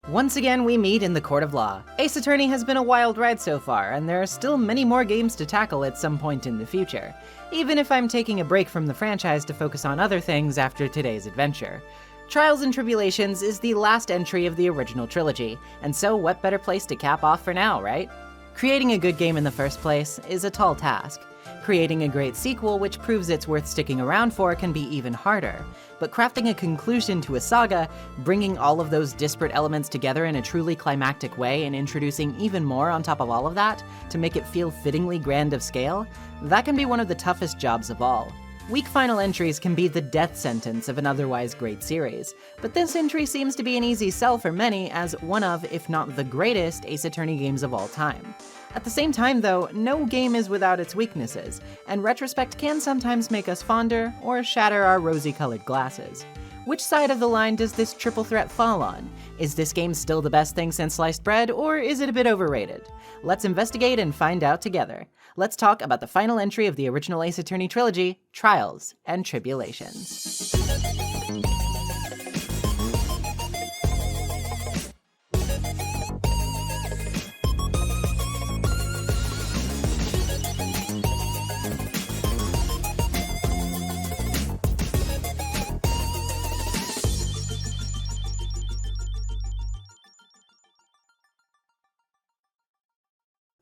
Once again, we meet in the court of law. Ace Attorney has been a wild ride so far, and there are still many more games to tackle at some point in the future, even if I'm taking a break from the franchise to focus on other things after today's adventure. Trials and Tribulations is the last entry of the original trilogy, and so what better place to cap off for now, right? Creating a good game in the first place is a tall task. Creating a great sequel which proves it's worth sticking around for can be even harder. But crafting a conclusion to a saga, bringing all of those disparate elements together in a truly climactic way and introducing even more on top of all of that to make it feel fittingly grand of scale, that can be one of the toughest jobs of all. Weak final entries can be the death sentence of an otherwise great series, but this entry seems to be an easy sell for many as one of, if not the greatest, Ace Attorney games of all time. At the same time though, no game is without its weaknesses, and retrospect can sometimes make us fonder or shatter our rosy-colored glasses. Which side of the line does this triple threat fall on? Is this game still the best thing since sliced bread, or is it a bit overrated? Let's investigate and find out together. Let's talk about the final entry of the original Ace Attorney trilogy, Trials and Tribulations.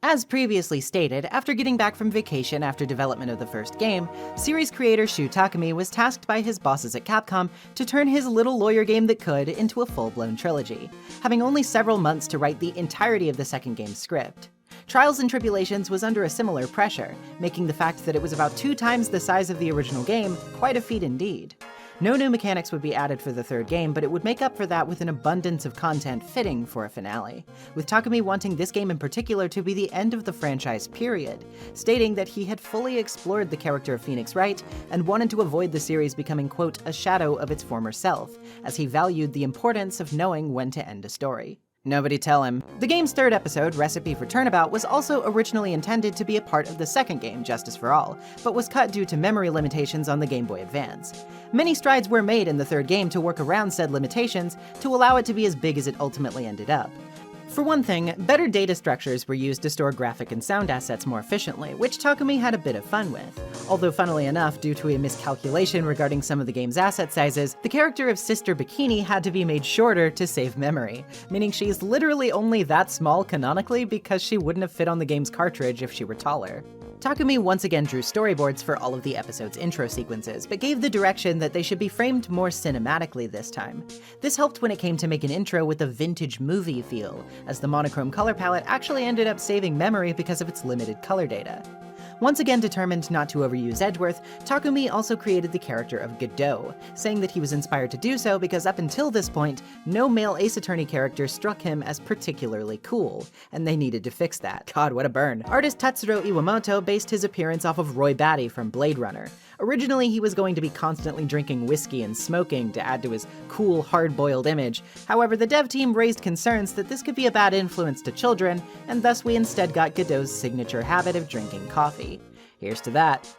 As previously stated, after getting back from vacation after development of the first game, series creator Shu Takumi was tasked by his bosses at Capcom to turn his little lawyer game that could into a full-blown trilogy, having only several months to write the entirety of the second game's script. Trials and Tribulations was under a similar pressure, making the fact that it was about 2 times the size of the original game quite a feat indeed. No new mechanics would be added for the third game, but it would make up for that with an abundance of content fitting for a finale, with Takumi wanting this game in particular to be the end of the franchise period, stating that he had fully explored the character of Phoenix Wright and wanted to avoid the series becoming, quote, a shadow of its former self, as he valued the importance of knowing when to end a story. Nobody tell him. The game's third episode, Recipe for Turnabout, was also originally intended to be a part of the second game, Justice for All, but was cut due to memory limitations on the Game Boy Advance. Many strides were made in the third game to work around said limitations to allow it to be as big as it ultimately ended up. For one thing, better data structures were used to store graphic and sound assets more efficiently, which Takumi had a bit of fun with. Although funnily enough, due to a miscalculation regarding some of the game's asset sizes, the character of Sister Bikini had to be made shorter to save memory, meaning she's literally only that small canonically because she wouldn't have fit on the game's cartridge if she were taller. Takumi once again drew storyboards for all of the episode's intro sequences, but gave the direction that they should be framed more cinematically this time. This helped when it came to make an intro with a vintage movie feel, as the monochrome color palette actually ended up saving memory because of its limited color data. Once again determined not to overuse Edgeworth, Takumi also created the character of Godot, saying that he was inspired to do so because up until this point, no male Ace Attorney character struck him as particularly cool, and they needed to fix that. God, what a burn. Artist Tatsuro Iwamoto based his appearance off of Roy Batty from Blade Runner. Originally, he was going to be constantly drinking whiskey and smoking to add to his cool, hard-boiled image. However, the dev team raised concerns that this could be a bad influence to children, and thus we instead got Godot's signature habit of drinking coffee. Here's to that.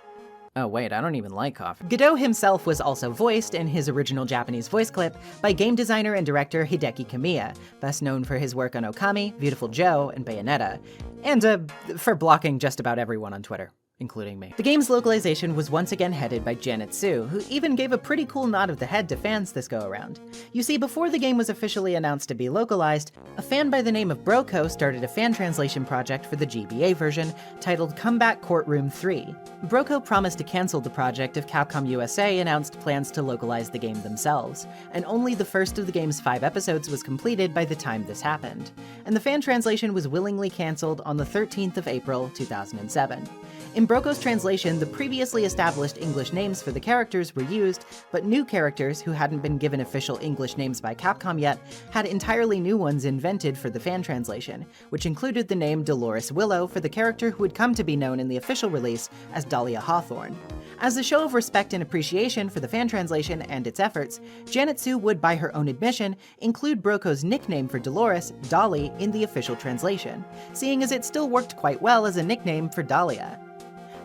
Oh wait, I don't even like coffee. Godot himself was also voiced in his original Japanese voice clip by game designer and director Hideki Kamiya, best known for his work on Okami, Beautiful Joe, and Bayonetta, and for blocking just about everyone on Twitter, including me. The game's localization was once again headed by Janet Su, who even gave a pretty cool nod of the head to fans this go-around. You see, before the game was officially announced to be localized, a fan by the name of Broco started a fan translation project for the GBA version titled Comeback Courtroom 3. Broco promised to cancel the project if Capcom USA announced plans to localize the game themselves, and only the first of the game's 5 episodes was completed by the time this happened, and the fan translation was willingly cancelled on the 13th of April, 2007. In Broco's translation, the previously established English names for the characters were used, but new characters who hadn't been given official English names by Capcom yet had entirely new ones invented for the fan translation, which included the name Dolores Willow for the character who would come to be known in the official release as Dahlia Hawthorne. As a show of respect and appreciation for the fan translation and its efforts, Janet Su would, by her own admission, include Broco's nickname for Dolores, Dolly, in the official translation, seeing as it still worked quite well as a nickname for Dahlia.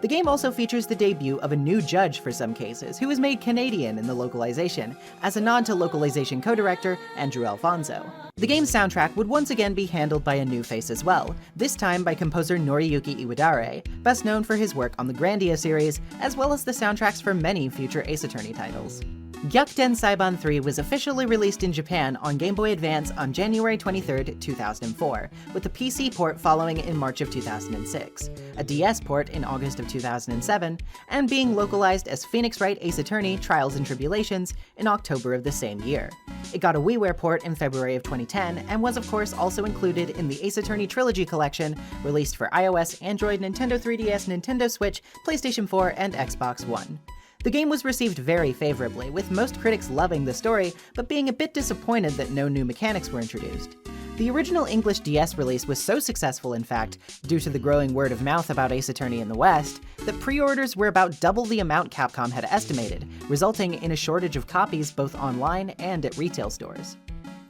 The game also features the debut of a new judge for some cases, who was made Canadian in the localization, as a nod to localization co-director Andrew Alfonso. The game's soundtrack would once again be handled by a new face as well, this time by composer Noriyuki Iwadare, best known for his work on the Grandia series, as well as the soundtracks for many future Ace Attorney titles. Gyakuten Saiban 3 was officially released in Japan on Game Boy Advance on January 23, 2004, with a PC port following in March of 2006, a DS port in August of 2007, and being localized as Phoenix Wright Ace Attorney Trials and Tribulations in October of the same year. It got a WiiWare port in February of 2010, and was of course also included in the Ace Attorney Trilogy collection, released for iOS, Android, Nintendo 3DS, Nintendo Switch, PlayStation 4, and Xbox One. The game was received very favorably, with most critics loving the story, but being a bit disappointed that no new mechanics were introduced. The original English DS release was so successful, in fact, due to the growing word of mouth about Ace Attorney in the West, that pre-orders were about double the amount Capcom had estimated, resulting in a shortage of copies both online and at retail stores.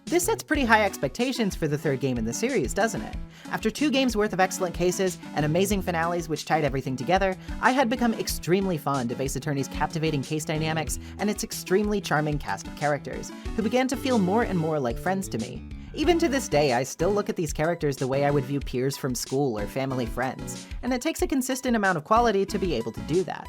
This sets pretty high expectations for the third game in the series, doesn't it? After 2 games worth of excellent cases and amazing finales which tied everything together, I had become extremely fond of Ace Attorney's captivating case dynamics and its extremely charming cast of characters, who began to feel more and more like friends to me. Even to this day, I still look at these characters the way I would view peers from school or family friends, and it takes a consistent amount of quality to be able to do that.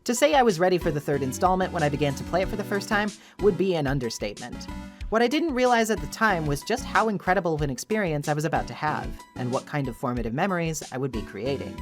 To say I was ready for the third installment when I began to play it for the first time would be an understatement. What I didn't realize at the time was just how incredible of an experience I was about to have, and what kind of formative memories I would be creating.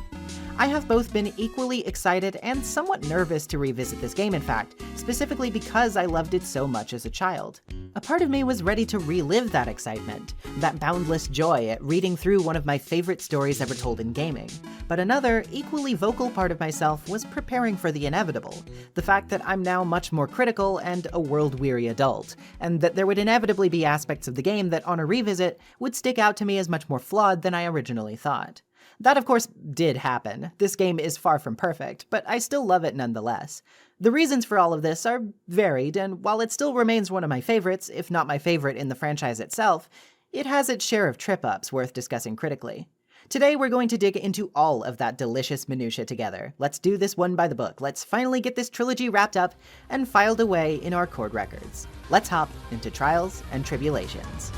I have both been equally excited and somewhat nervous to revisit this game, in fact, specifically because I loved it so much as a child. A part of me was ready to relive that excitement, that boundless joy at reading through one of my favorite stories ever told in gaming. But another, equally vocal part of myself was preparing for the inevitable, the fact that I'm now much more critical and a world-weary adult, and that there would inevitably be aspects of the game that on a revisit would stick out to me as much more flawed than I originally thought. That of course did happen. This game is far from perfect, but I still love it nonetheless. The reasons for all of this are varied, and while it still remains one of my favorites, if not my favorite in the franchise itself, it has its share of trip-ups worth discussing critically. Today we're going to dig into all of that delicious minutia together. Let's do this one by the book. Let's finally get this trilogy wrapped up and filed away in our cord records. Let's hop into Trials and Tribulations.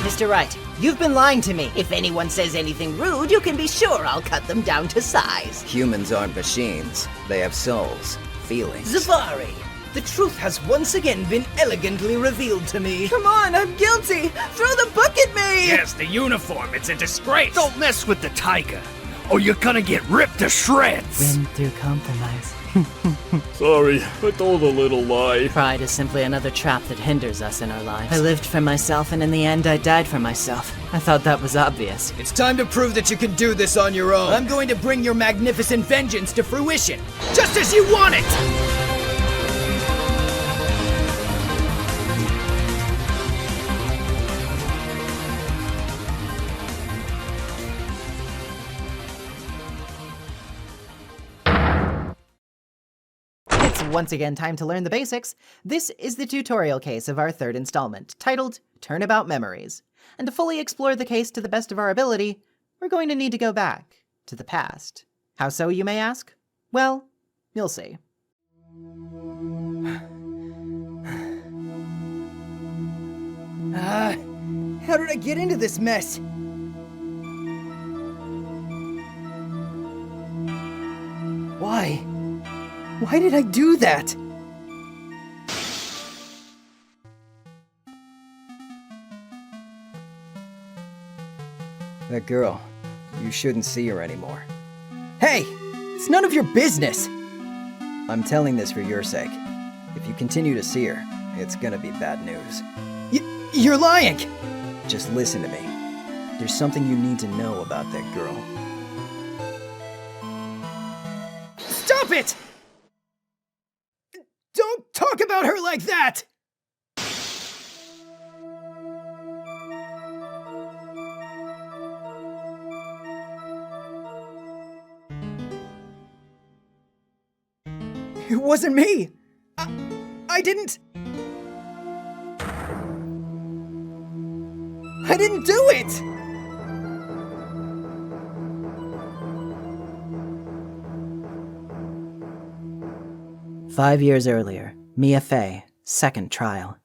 Mr. Wright, you've been lying to me. If anyone says anything rude, you can be sure I'll cut them down to size. Humans aren't machines. They have souls, feelings. Zavari, the truth has once again been elegantly revealed to me. Come on, I'm guilty! Throw the book at me! Yes, the uniform, it's a disgrace! Don't mess with the tiger, or you're gonna get ripped to shreds! Win through compromise. Sorry, I told a little lie. Pride is simply another trap that hinders us in our lives. I lived for myself, and in the end, I died for myself. I thought that was obvious. It's time to prove that you can do this on your own. I'm going to bring your magnificent vengeance to fruition. Just as you want it! It's once again time to learn the basics. This is the tutorial case of our third installment, titled Turnabout Memories. And to fully explore the case to the best of our ability, we're going to need to go back to the past. How so, you may ask? Well, you'll see. How did I get into this mess? Why? Why did I do that? That girl, you shouldn't see her anymore. Hey! It's none of your business! I'm telling this for your sake. If you continue to see her, it's gonna be bad news. You're lying! Just listen to me. There's something you need to know about that girl. Stop it! Don't talk about her like that! It wasn't me! I didn't do it! 5 years earlier, Mia Fey, second trial.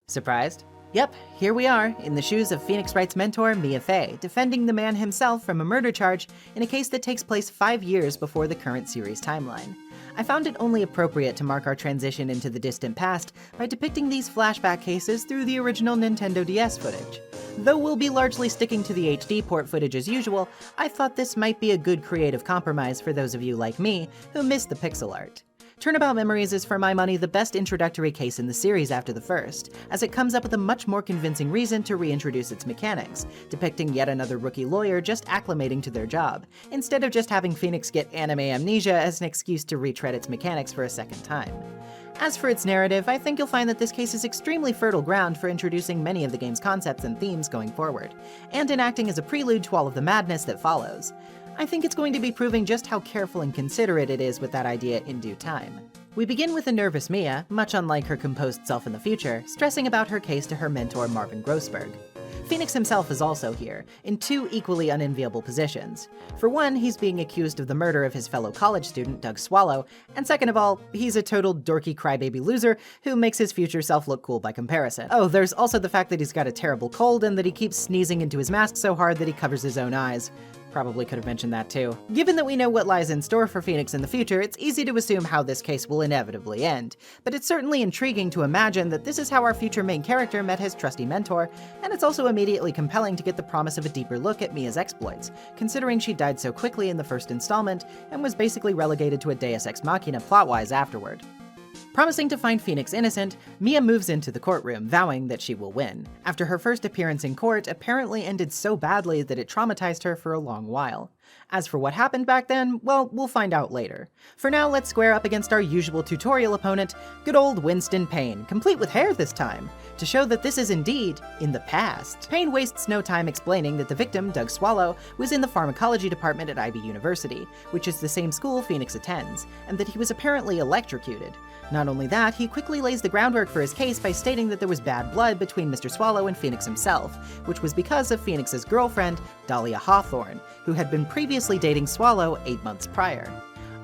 Surprised? Yep, here we are, in the shoes of Phoenix Wright's mentor, Mia Fey, defending the man himself from a murder charge in a case that takes place 5 years before the current series timeline. I found it only appropriate to mark our transition into the distant past by depicting these flashback cases through the original Nintendo DS footage. Though we'll be largely sticking to the HD port footage as usual, I thought this might be a good creative compromise for those of you like me who miss the pixel art. Turnabout Memories is for my money the best introductory case in the series after the first, as it comes up with a much more convincing reason to reintroduce its mechanics, depicting yet another rookie lawyer just acclimating to their job, instead of just having Phoenix get anime amnesia as an excuse to retread its mechanics for a second time. As for its narrative, I think you'll find that this case is extremely fertile ground for introducing many of the game's concepts and themes going forward, and in acting as a prelude to all of the madness that follows. I think it's going to be proving just how careful and considerate it is with that idea in due time. We begin with a nervous Mia, much unlike her composed self in the future, stressing about her case to her mentor Marvin Grossberg. Phoenix himself is also here, in two equally unenviable positions. For one, he's being accused of the murder of his fellow college student, Doug Swallow, and second of all, he's a total dorky crybaby loser who makes his future self look cool by comparison. Oh, there's also the fact that he's got a terrible cold and that he keeps sneezing into his mask so hard that he covers his own eyes. Probably could have mentioned that too. Given that we know what lies in store for Phoenix in the future, it's easy to assume how this case will inevitably end, but it's certainly intriguing to imagine that this is how our future main character met his trusty mentor, and it's also immediately compelling to get the promise of a deeper look at Mia's exploits, considering she died so quickly in the first installment and was basically relegated to a deus ex machina plot-wise afterward. Promising to find Phoenix innocent, Mia moves into the courtroom, vowing that she will win, after her first appearance in court apparently ended so badly that it traumatized her for a long while. As for what happened back then, well, we'll find out later. For now, let's square up against our usual tutorial opponent, good old Winston Payne, complete with hair this time, to show that this is indeed in the past. Payne wastes no time explaining that the victim, Doug Swallow, was in the pharmacology department at IB University, which is the same school Phoenix attends, and that he was apparently electrocuted. Not only that, he quickly lays the groundwork for his case by stating that there was bad blood between Mr. Swallow and Phoenix himself, which was because of Phoenix's girlfriend, Dahlia Hawthorne, who had been previously dating Swallow 8 months prior.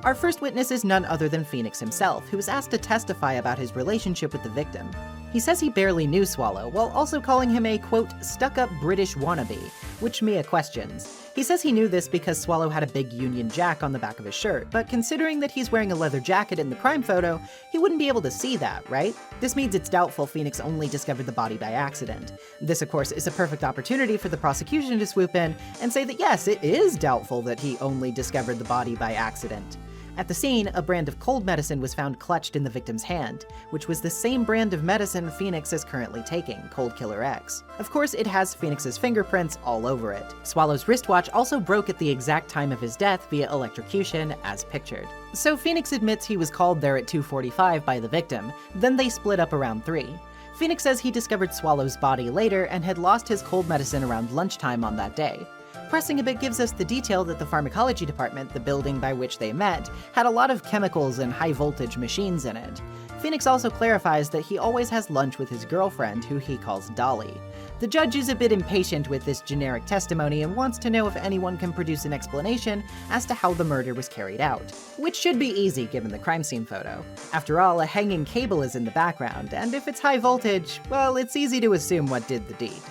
Our first witness is none other than Phoenix himself, who was asked to testify about his relationship with the victim. He says he barely knew Swallow, while also calling him a, quote, stuck-up British wannabe, which Mia questions. He says he knew this because Swallow had a big Union Jack on the back of his shirt, but considering that he's wearing a leather jacket in the crime photo, he wouldn't be able to see that, right? This means it's doubtful Phoenix only discovered the body by accident. This, of course, is a perfect opportunity for the prosecution to swoop in and say that yes, it is doubtful that he only discovered the body by accident. At the scene, a brand of cold medicine was found clutched in the victim's hand, which was the same brand of medicine Phoenix is currently taking, Cold Killer X. Of course, it has Phoenix's fingerprints all over it. Swallow's wristwatch also broke at the exact time of his death via electrocution, as pictured. So Phoenix admits he was called there at 2:45 by the victim, then they split up around 3. Phoenix says he discovered Swallow's body later and had lost his cold medicine around lunchtime on that day. Pressing a bit gives us the detail that the pharmacology department, the building by which they met, had a lot of chemicals and high-voltage machines in it. Phoenix also clarifies that he always has lunch with his girlfriend, who he calls Dolly. The judge is a bit impatient with this generic testimony and wants to know if anyone can produce an explanation as to how the murder was carried out, which should be easy given the crime scene photo. After all, a hanging cable is in the background, and if it's high voltage, well, it's easy to assume what did the deed.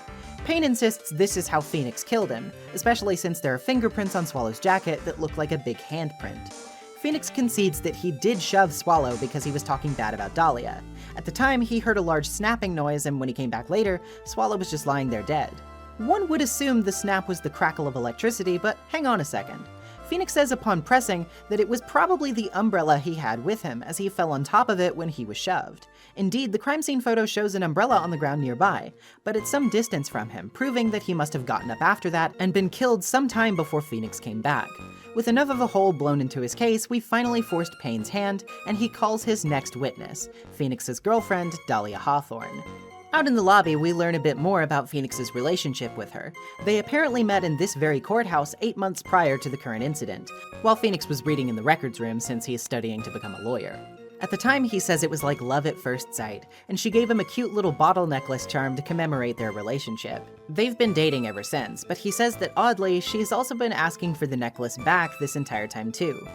Payne insists this is how Phoenix killed him, especially since there are fingerprints on Swallow's jacket that look like a big handprint. Phoenix concedes that he did shove Swallow because he was talking bad about Dahlia. At the time, he heard a large snapping noise, and when he came back later, Swallow was just lying there dead. One would assume the snap was the crackle of electricity, but hang on a second. Phoenix says upon pressing that it was probably the umbrella he had with him, as he fell on top of it when he was shoved. Indeed, the crime scene photo shows an umbrella on the ground nearby, but at some distance from him, proving that he must have gotten up after that and been killed sometime before Phoenix came back. With enough of a hole blown into his case, we finally forced Payne's hand, and he calls his next witness, Phoenix's girlfriend, Dahlia Hawthorne. Out in the lobby, we learn a bit more about Phoenix's relationship with her. They apparently met in this very courthouse 8 months prior to the current incident, while Phoenix was reading in the records room since he is studying to become a lawyer. At the time, he says it was like love at first sight, and she gave him a cute little bottle necklace charm to commemorate their relationship. They've been dating ever since, but he says that oddly, she's also been asking for the necklace back this entire time too.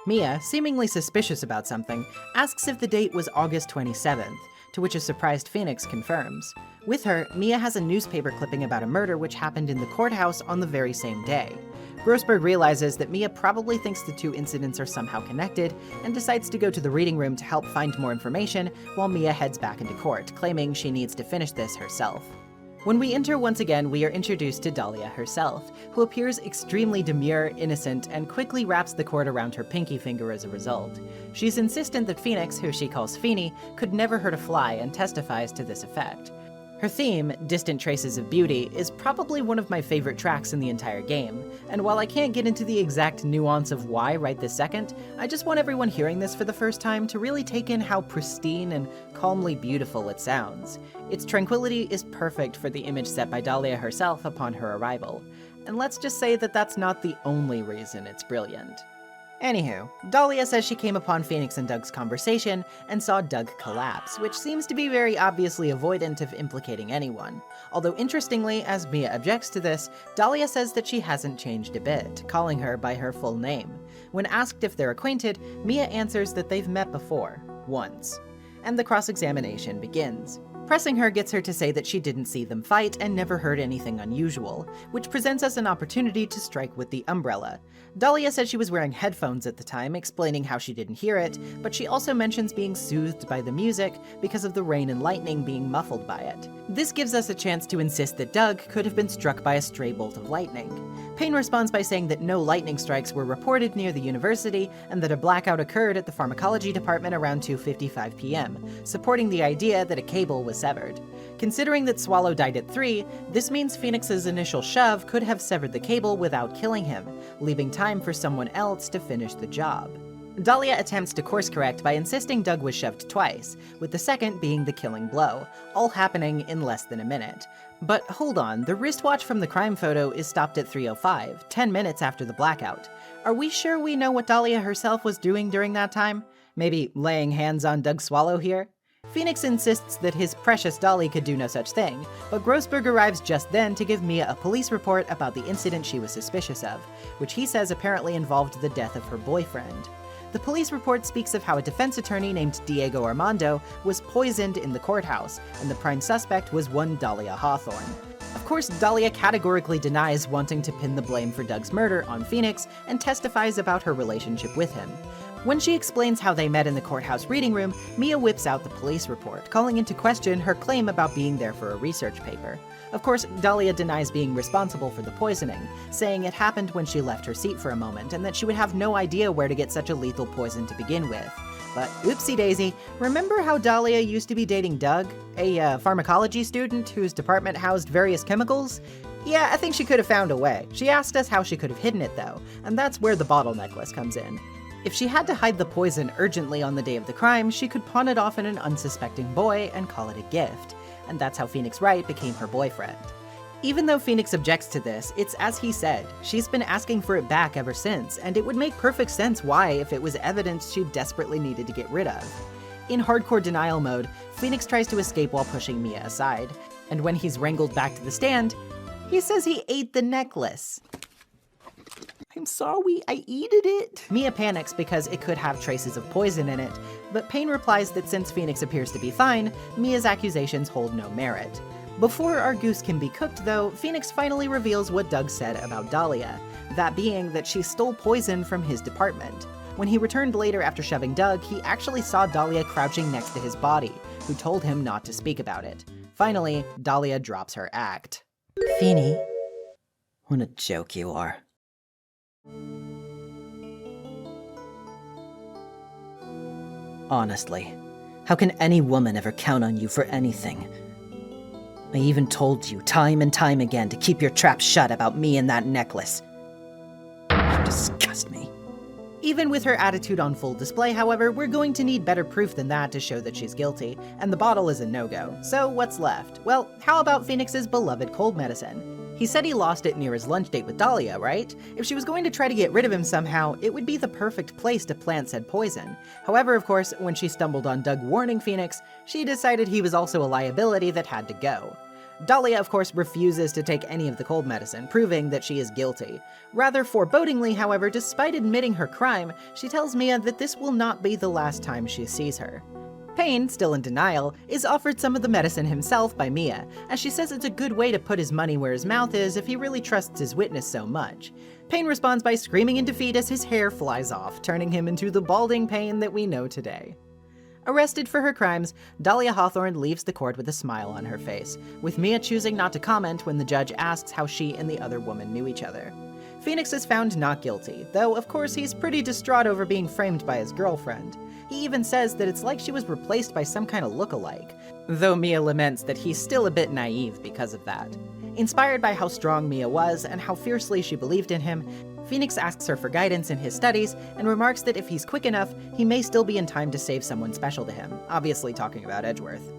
Mia, seemingly suspicious about something, asks if the date was August 27th, to which a surprised Phoenix confirms. With her, Mia has a newspaper clipping about a murder which happened in the courthouse on the very same day. Grossberg realizes that Mia probably thinks the two incidents are somehow connected and decides to go to the reading room to help find more information while Mia heads back into court, claiming she needs to finish this herself. When we enter once again, we are introduced to Dahlia herself, who appears extremely demure, innocent, and quickly wraps the cord around her pinky finger as a result. She's insistent that Phoenix, who she calls Feeny, could never hurt a fly and testifies to this effect. Her theme, Distant Traces of Beauty, is probably one of my favorite tracks in the entire game, and while I can't get into the exact nuance of why right this second, I just want everyone hearing this for the first time to really take in how pristine and calmly beautiful it sounds. Its tranquility is perfect for the image set by Dahlia herself upon her arrival, and let's just say that that's not the only reason it's brilliant. Anywho, Dahlia says she came upon Phoenix and Doug's conversation and saw Doug collapse, which seems to be very obviously avoidant of implicating anyone. Although interestingly, as Mia objects to this, Dahlia says that she hasn't changed a bit, calling her by her full name. When asked if they're acquainted, Mia answers that they've met before, once. And the cross-examination begins. Pressing her gets her to say that she didn't see them fight and never heard anything unusual, which presents us an opportunity to strike with the umbrella. Dahlia said she was wearing headphones at the time, explaining how she didn't hear it, but she also mentions being soothed by the music because of the rain and lightning being muffled by it. This gives us a chance to insist that Doug could have been struck by a stray bolt of lightning. Payne responds by saying that no lightning strikes were reported near the university and that a blackout occurred at the pharmacology department around 2:55 p.m., supporting the idea that a cable was severed. Considering that Swallow died at 3, this means Phoenix's initial shove could have severed the cable without killing him, leaving time for someone else to finish the job. Dahlia attempts to course correct by insisting Doug was shoved twice, with the second being the killing blow, all happening in less than a minute. But hold on, the wristwatch from the crime photo is stopped at 3:05, 10 minutes after the blackout. Are we sure we know what Dahlia herself was doing during that time? Maybe laying hands on Doug Swallow here? Phoenix insists that his precious Dolly could do no such thing, but Grossberg arrives just then to give Mia a police report about the incident she was suspicious of, which he says apparently involved the death of her boyfriend. The police report speaks of how a defense attorney named Diego Armando was poisoned in the courthouse, and the prime suspect was one Dahlia Hawthorne. Of course, Dahlia categorically denies wanting to pin the blame for Doug's murder on Phoenix and testifies about her relationship with him. When she explains how they met in the courthouse reading room, Mia whips out the police report, calling into question her claim about being there for a research paper. Of course, Dahlia denies being responsible for the poisoning, saying it happened when she left her seat for a moment and that she would have no idea where to get such a lethal poison to begin with. But oopsie daisy, remember how Dahlia used to be dating Doug, a pharmacology student whose department housed various chemicals? Yeah, I think she could have found a way. She asked us how she could have hidden it though, and that's where the bottle necklace comes in. If she had to hide the poison urgently on the day of the crime, she could pawn it off on an unsuspecting boy and call it a gift. And that's how Phoenix Wright became her boyfriend. Even though Phoenix objects to this, it's as he said, she's been asking for it back ever since, and it would make perfect sense why if it was evidence she desperately needed to get rid of. In hardcore denial mode, Phoenix tries to escape while pushing Mia aside, and when he's wrangled back to the stand, he says he ate the necklace. I'm sorry, I eated it. Mia panics because it could have traces of poison in it, but Payne replies that since Phoenix appears to be fine, Mia's accusations hold no merit. Before our goose can be cooked though, Phoenix finally reveals what Doug said about Dahlia, that being that she stole poison from his department. When he returned later after shoving Doug, he actually saw Dahlia crouching next to his body, who told him not to speak about it. Finally, Dahlia drops her act. Feeny, what a joke you are. Honestly, how can any woman ever count on you for anything? I even told you time and time again to keep your trap shut about me and that necklace. You disgust me. Even with her attitude on full display, however, we're going to need better proof than that to show that she's guilty, and the bottle is a no-go. So what's left? Well, how about Phoenix's beloved cold medicine? He said he lost it near his lunch date with Dahlia, right? If she was going to try to get rid of him somehow, it would be the perfect place to plant said poison. However, of course, when she stumbled on Doug warning Phoenix, she decided he was also a liability that had to go. Dahlia, of course, refuses to take any of the cold medicine, proving that she is guilty. Rather forebodingly, however, despite admitting her crime, she tells Mia that this will not be the last time she sees her. Payne, still in denial, is offered some of the medicine himself by Mia, as she says it's a good way to put his money where his mouth is if he really trusts his witness so much. Payne responds by screaming in defeat as his hair flies off, turning him into the balding Payne that we know today. Arrested for her crimes, Dahlia Hawthorne leaves the court with a smile on her face, with Mia choosing not to comment when the judge asks how she and the other woman knew each other. Phoenix is found not guilty, though of course he's pretty distraught over being framed by his girlfriend. He even says that it's like she was replaced by some kind of look-alike, though Mia laments that he's still a bit naive because of that. Inspired by how strong Mia was and how fiercely she believed in him, Phoenix asks her for guidance in his studies and remarks that if he's quick enough, he may still be in time to save someone special to him, obviously talking about Edgeworth.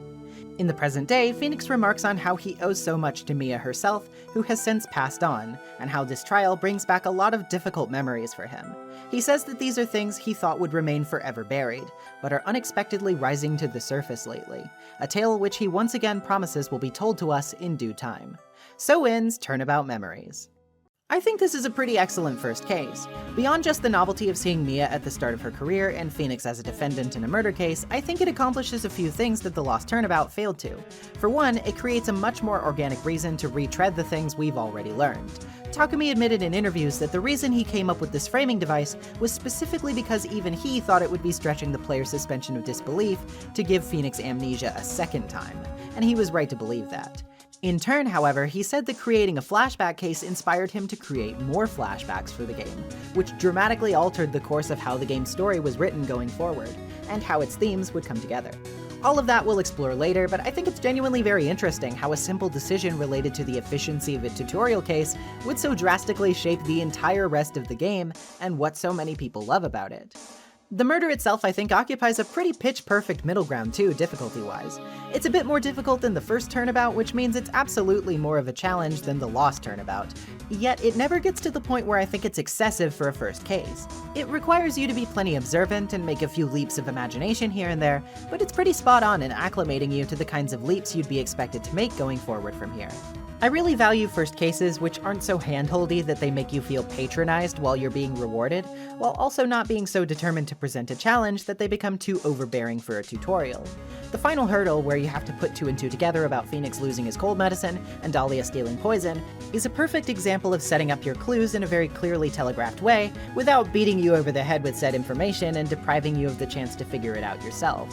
In the present day, Phoenix remarks on how he owes so much to Mia herself, who has since passed on, and how this trial brings back a lot of difficult memories for him. He says that these are things he thought would remain forever buried, but are unexpectedly rising to the surface lately, a tale which he once again promises will be told to us in due time. So ends Turnabout Memories. I think this is a pretty excellent first case. Beyond just the novelty of seeing Mia at the start of her career and Phoenix as a defendant in a murder case, I think it accomplishes a few things that The Lost Turnabout failed to. For one, it creates a much more organic reason to retread the things we've already learned. Takumi admitted in interviews that the reason he came up with this framing device was specifically because even he thought it would be stretching the player's suspension of disbelief to give Phoenix amnesia a second time, and he was right to believe that. In turn, however, he said that creating a flashback case inspired him to create more flashbacks for the game, which dramatically altered the course of how the game's story was written going forward, and how its themes would come together. All of that we'll explore later, but I think it's genuinely very interesting how a simple decision related to the efficiency of a tutorial case would so drastically shape the entire rest of the game, and what so many people love about it. The murder itself, I think, occupies a pretty pitch-perfect middle ground too, difficulty-wise. It's a bit more difficult than the first Turnabout, which means it's absolutely more of a challenge than the Lost Turnabout. Yet it never gets to the point where I think it's excessive for a first case. It requires you to be plenty observant and make a few leaps of imagination here and there, but it's pretty spot on in acclimating you to the kinds of leaps you'd be expected to make going forward from here. I really value first cases which aren't so handholdy that they make you feel patronized while you're being rewarded, while also not being so determined to present a challenge that they become too overbearing for a tutorial. The final hurdle, where you have to put two and two together about Phoenix losing his cold medicine and Dahlia stealing poison, is a perfect example of setting up your clues in a very clearly telegraphed way, without beating you over the head with said information and depriving you of the chance to figure it out yourself.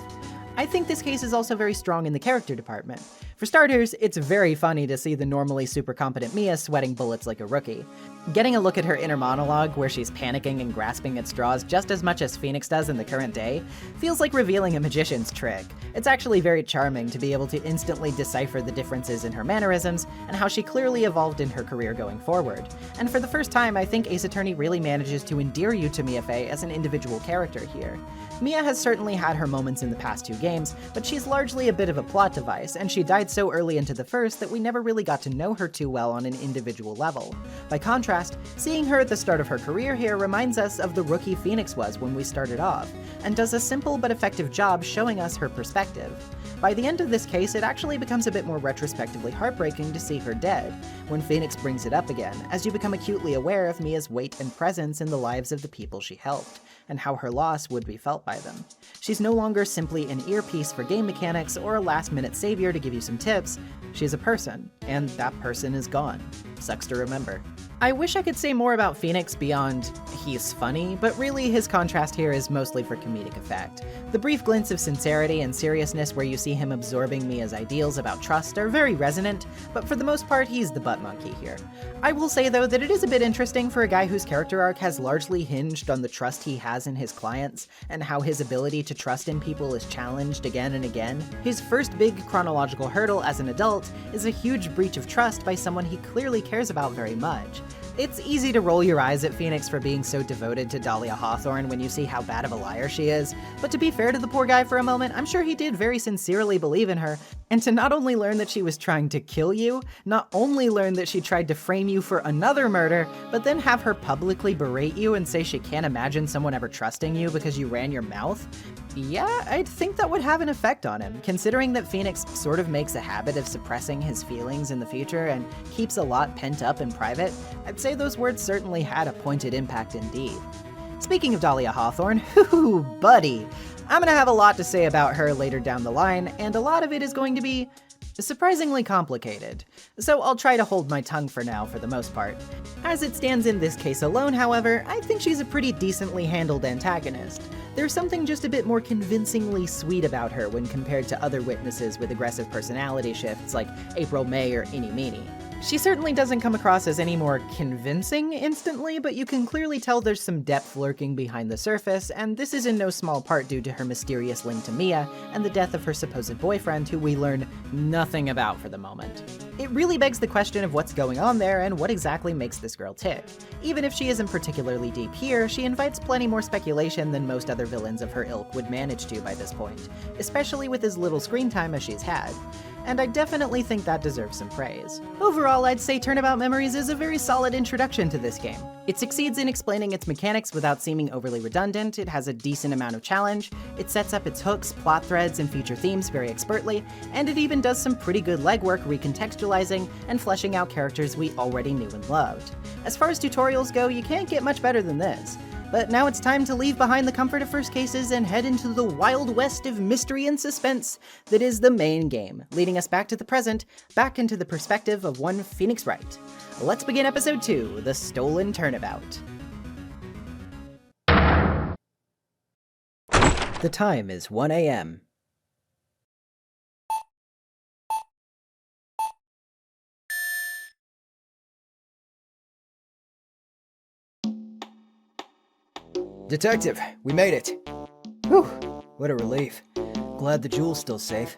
I think this case is also very strong in the character department. For starters, it's very funny to see the normally super competent Mia sweating bullets like a rookie. Getting a look at her inner monologue, where she's panicking and grasping at straws just as much as Phoenix does in the current day, feels like revealing a magician's trick. It's actually very charming to be able to instantly decipher the differences in her mannerisms and how she clearly evolved in her career going forward. And for the first time, I think Ace Attorney really manages to endear you to Mia Fey as an individual character here. Mia has certainly had her moments in the past two games, but she's largely a bit of a plot device, and she died so early into the first that we never really got to know her too well on an individual level. By contrast, seeing her at the start of her career here reminds us of the rookie Phoenix was when we started off, and does a simple but effective job showing us her perspective. By the end of this case, it actually becomes a bit more retrospectively heartbreaking to see her dead, when Phoenix brings it up again, as you become acutely aware of Mia's weight and presence in the lives of the people she helped, and how her loss would be felt by them. She's no longer simply an earpiece for game mechanics or a last-minute savior to give you some tips. She's a person, and that person is gone. Sucks to remember. I wish I could say more about Phoenix beyond he's funny, but really his contrast here is mostly for comedic effect. The brief glints of sincerity and seriousness where you see him absorbing Mia's ideals about trust are very resonant, but for the most part he's the butt monkey here. I will say though that it is a bit interesting for a guy whose character arc has largely hinged on the trust he has in his clients, and how his ability to trust in people is challenged again and again. His first big chronological hurdle as an adult is a huge breach of trust by someone he clearly cares about very much. It's easy to roll your eyes at Phoenix for being so devoted to Dahlia Hawthorne when you see how bad of a liar she is, but to be fair to the poor guy for a moment, I'm sure he did very sincerely believe in her, and to not only learn that she was trying to kill you, not only learn that she tried to frame you for another murder, but then have her publicly berate you and say she can't imagine someone ever trusting you because you ran your mouth. Yeah, I'd think that would have an effect on him, considering that Phoenix sort of makes a habit of suppressing his feelings in the future and keeps a lot pent up in private. I'd say those words certainly had a pointed impact indeed. Speaking of Dahlia Hawthorne, whoo, buddy, I'm gonna have a lot to say about her later down the line, and a lot of it is going to be surprisingly complicated. So I'll try to hold my tongue for now for the most part. As it stands in this case alone, however, I think she's a pretty decently handled antagonist. There's something just a bit more convincingly sweet about her when compared to other witnesses with aggressive personality shifts like April May or Eeny Meeny. She certainly doesn't come across as any more convincing instantly, but you can clearly tell there's some depth lurking behind the surface, and this is in no small part due to her mysterious link to Mia and the death of her supposed boyfriend, who we learn nothing about for the moment. It really begs the question of what's going on there and what exactly makes this girl tick. Even if she isn't particularly deep here, she invites plenty more speculation than most other villains of her ilk would manage to by this point, especially with as little screen time as she's had. And I definitely think that deserves some praise. Overall, I'd say Turnabout Memories is a very solid introduction to this game. It succeeds in explaining its mechanics without seeming overly redundant, it has a decent amount of challenge, it sets up its hooks, plot threads, and feature themes very expertly, and it even does some pretty good legwork recontextualizing and fleshing out characters we already knew and loved. As far as tutorials go, you can't get much better than this. But now it's time to leave behind the comfort of first cases and head into the wild west of mystery and suspense that is the main game, leading us back to the present, back into the perspective of one Phoenix Wright. Let's begin episode 2, The Stolen Turnabout. The time is 1 a.m. Detective, we made it. Whew, what a relief. Glad the jewel's still safe.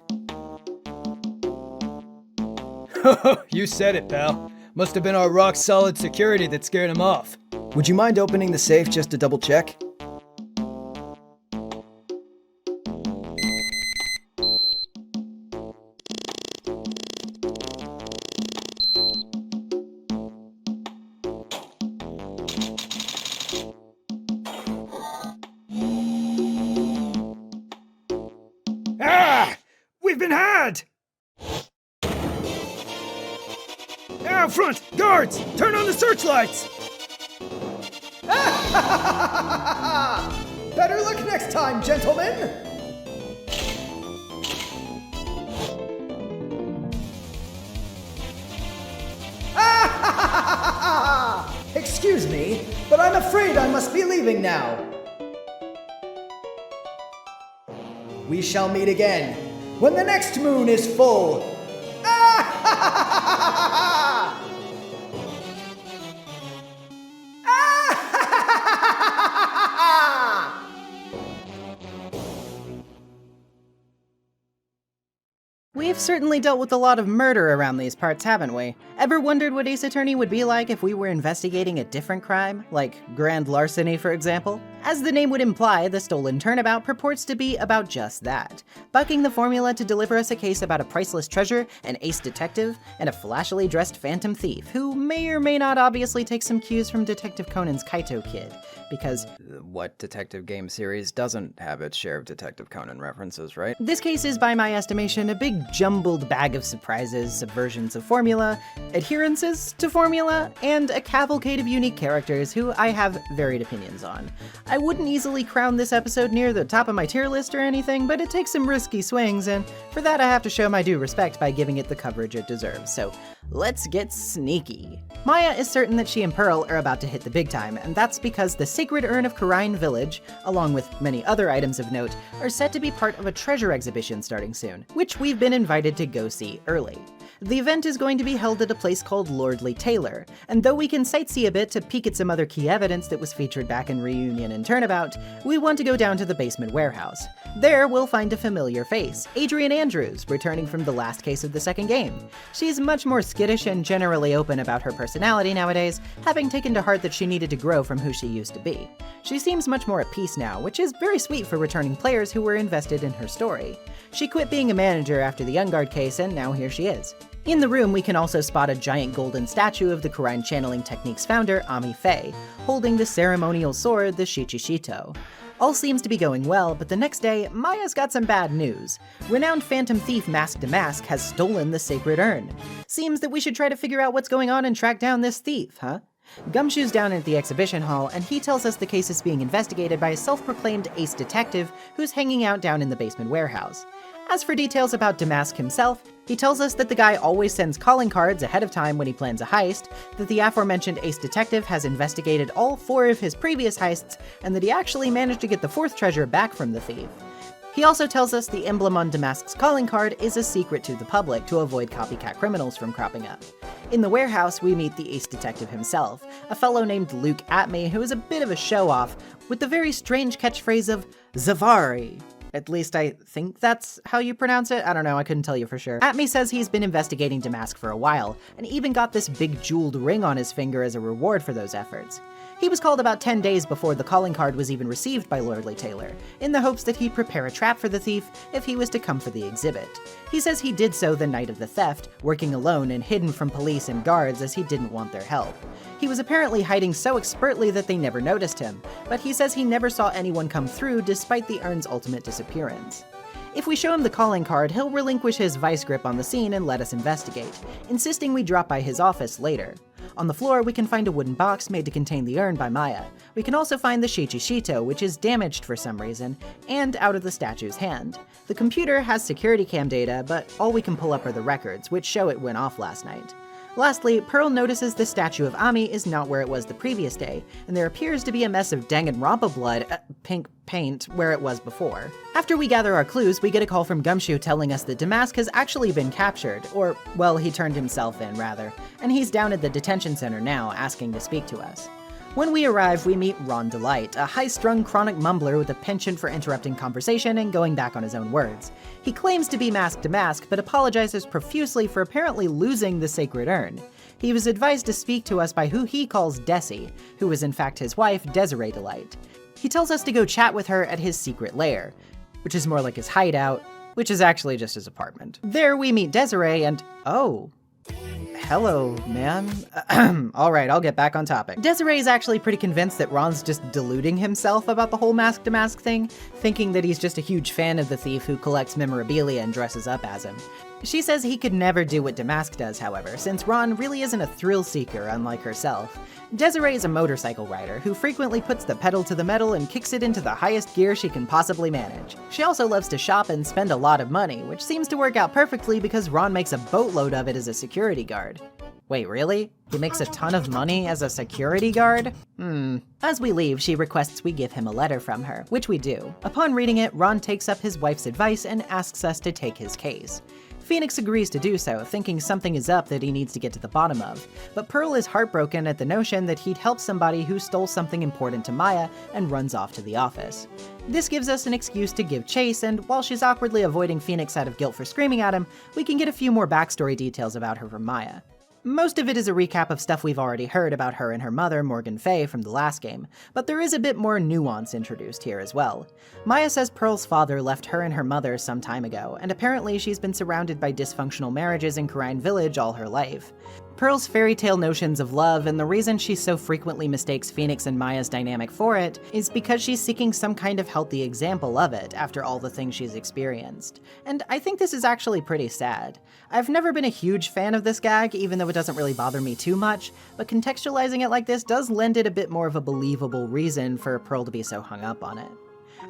You said it, pal. Must have been our rock-solid security that scared him off. Would you mind opening the safe just to double-check? We've been had! Out front! Guards! Turn on the searchlights! Better luck next time, gentlemen! Excuse me, but I'm afraid I must be leaving now. We shall meet again when the next moon is full. We've certainly dealt with a lot of murder around these parts, haven't we? Ever wondered what Ace Attorney would be like if we were investigating a different crime, like grand larceny, for example? As the name would imply, The Stolen Turnabout purports to be about just that, bucking the formula to deliver us a case about a priceless treasure, an ace detective, and a flashily dressed phantom thief who may or may not obviously take some cues from Detective Conan's Kaito Kid, because What detective game series doesn't have its share of Detective Conan references, right? this case is, by my estimation, a big jumbled bag of surprises, subversions of formula, adherences to formula, and a cavalcade of unique characters who I have varied opinions on. I wouldn't easily crown this episode near the top of my tier list or anything, but it takes some risky swings, and for that I have to show my due respect by giving it the coverage it deserves, so let's get sneaky. Maya is certain that she and Pearl are about to hit the big time, and that's because the Sacred Urn of Karine Village, along with many other items of note, are set to be part of a treasure exhibition starting soon, which we've been invited to go see early. The event is going to be held at a place called Lordly Taylor, and though we can sightsee a bit to peek at some other key evidence that was featured back in Reunion and Turnabout, we want to go down to the basement warehouse. There, we'll find a familiar face, Adrian Andrews, returning from the last case of the second game. She's much more skittish and generally open about her personality nowadays, having taken to heart that she needed to grow from who she used to be. She seems much more at peace now, which is very sweet for returning players who were invested in her story. She quit being a manager after the Youngguard case, and now here she is. In the room, we can also spot a giant golden statue of the Karine channeling technique's founder, Ami Faye, holding the ceremonial sword, the Shichishito. All seems to be going well, but the next day, Maya's got some bad news. Renowned phantom thief Mask Damask has stolen the sacred urn. Seems that we should try to figure out what's going on and track down this thief, huh? Gumshoe's down at the exhibition hall, and he tells us the case is being investigated by a self-proclaimed ace detective who's hanging out down in the basement warehouse. As for details about Damask himself, he tells us that the guy always sends calling cards ahead of time when he plans a heist, that the aforementioned ace detective has investigated all 4 of his previous heists, and that he actually managed to get the 4th treasure back from the thief. He also tells us the emblem on Damask's calling card is a secret to the public to avoid copycat criminals from cropping up. In the warehouse, we meet the ace detective himself, a fellow named Luke Atme who is a bit of a show-off, with the very strange catchphrase of Zavari. At least I think that's how you pronounce it. I don't know, I couldn't tell you for sure. Atme says he's been investigating Damask for a while, and even got this big jeweled ring on his finger as a reward for those efforts. He was called about 10 days before the calling card was even received by Lordly Taylor, in the hopes that he'd prepare a trap for the thief if he was to come for the exhibit. He says he did so the night of the theft, working alone and hidden from police and guards as he didn't want their help. He was apparently hiding so expertly that they never noticed him, but he says he never saw anyone come through despite the urn's ultimate disappearance. If we show him the calling card, he'll relinquish his vice grip on the scene and let us investigate, insisting we drop by his office later. On the floor, we can find a wooden box made to contain the urn by Maya. We can also find the Shichishito, which is damaged for some reason, and out of the statue's hand. The computer has security cam data, but all we can pull up are the records, which show it went off last night. Lastly, Pearl notices the statue of Ami is not where it was the previous day, and there appears to be a mess of Danganronpa blood, pink paint, where it was before. After we gather our clues, we get a call from Gumshoe telling us that Damask has actually been captured, or, well, he turned himself in, rather, and he's down at the detention center now, asking to speak to us. When we arrive, we meet Ron Delight, a high-strung chronic mumbler with a penchant for interrupting conversation and going back on his own words. He claims to be Mask Damask, but apologizes profusely for apparently losing the sacred urn. He was advised to speak to us by who he calls Desi, who was in fact his wife, Desiree Delight. He tells us to go chat with her at his secret lair, which is more like his hideout, which is actually just his apartment. There we meet Desiree and, oh, hello, man. Alright, I'll get back on topic. Desiree is actually pretty convinced that Ron's just deluding himself about the whole Mask Damask thing, thinking that he's just a huge fan of the thief who collects memorabilia and dresses up as him. She says he could never do what Damask does, however, since Ron really isn't a thrill seeker unlike herself. Desiree is a motorcycle rider who frequently puts the pedal to the metal and kicks it into the highest gear she can possibly manage. She also loves to shop and spend a lot of money, which seems to work out perfectly because Ron makes a boatload of it as a security guard. Wait, really? He makes a ton of money as a security guard? As we leave, she requests we give him a letter from her, which we do. Upon reading it, Ron takes up his wife's advice and asks us to take his case. Phoenix agrees to do so, thinking something is up that he needs to get to the bottom of, but Pearl is heartbroken at the notion that he'd help somebody who stole something important to Maya and runs off to the office. This gives us an excuse to give chase, and while she's awkwardly avoiding Phoenix out of guilt for screaming at him, we can get a few more backstory details about her from Maya. Most of it is a recap of stuff we've already heard about her and her mother, Morgan Fay, from the last game, but there is a bit more nuance introduced here as well. Maya says Pearl's father left her and her mother some time ago, and apparently she's been surrounded by dysfunctional marriages in Karine Village all her life. Pearl's fairy tale notions of love, and the reason she so frequently mistakes Phoenix and Maya's dynamic for it, is because she's seeking some kind of healthy example of it after all the things she's experienced. And I think this is actually pretty sad. I've never been a huge fan of this gag, even though it doesn't really bother me too much, but contextualizing it like this does lend it a bit more of a believable reason for Pearl to be so hung up on it.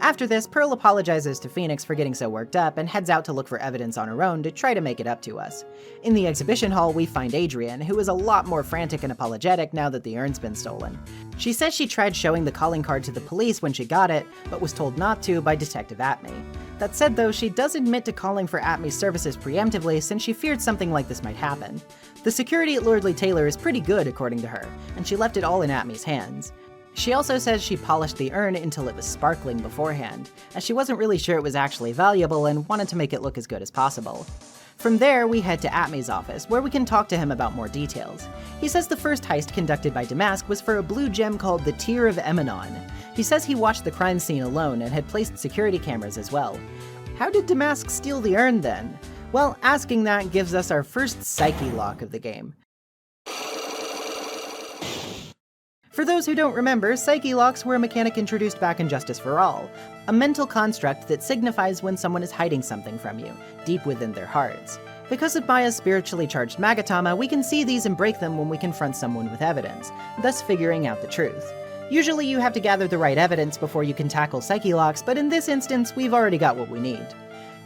After this, Pearl apologizes to Phoenix for getting so worked up and heads out to look for evidence on her own to try to make it up to us. In the exhibition hall, we find Adrian, who is a lot more frantic and apologetic now that the urn's been stolen. She says she tried showing the calling card to the police when she got it, but was told not to by Detective Atme. That said though, she does admit to calling for Atme's services preemptively since she feared something like this might happen. The security at Lordly Taylor is pretty good according to her, and she left it all in Atme's hands. She also says she polished the urn until it was sparkling beforehand, as she wasn't really sure it was actually valuable and wanted to make it look as good as possible. From there, we head to Atme's office, where we can talk to him about more details. He says the first heist conducted by Damask was for a blue gem called the Tear of Emanon. He says he watched the crime scene alone and had placed security cameras as well. How did Damask steal the urn then? Well, asking that gives us our first psyche lock of the game. For those who don't remember, psyche locks were a mechanic introduced back in Justice for All, a mental construct that signifies when someone is hiding something from you, deep within their hearts. Because of Maya's spiritually charged magatama, we can see these and break them when we confront someone with evidence, thus figuring out the truth. Usually you have to gather the right evidence before you can tackle psyche locks, but in this instance, we've already got what we need.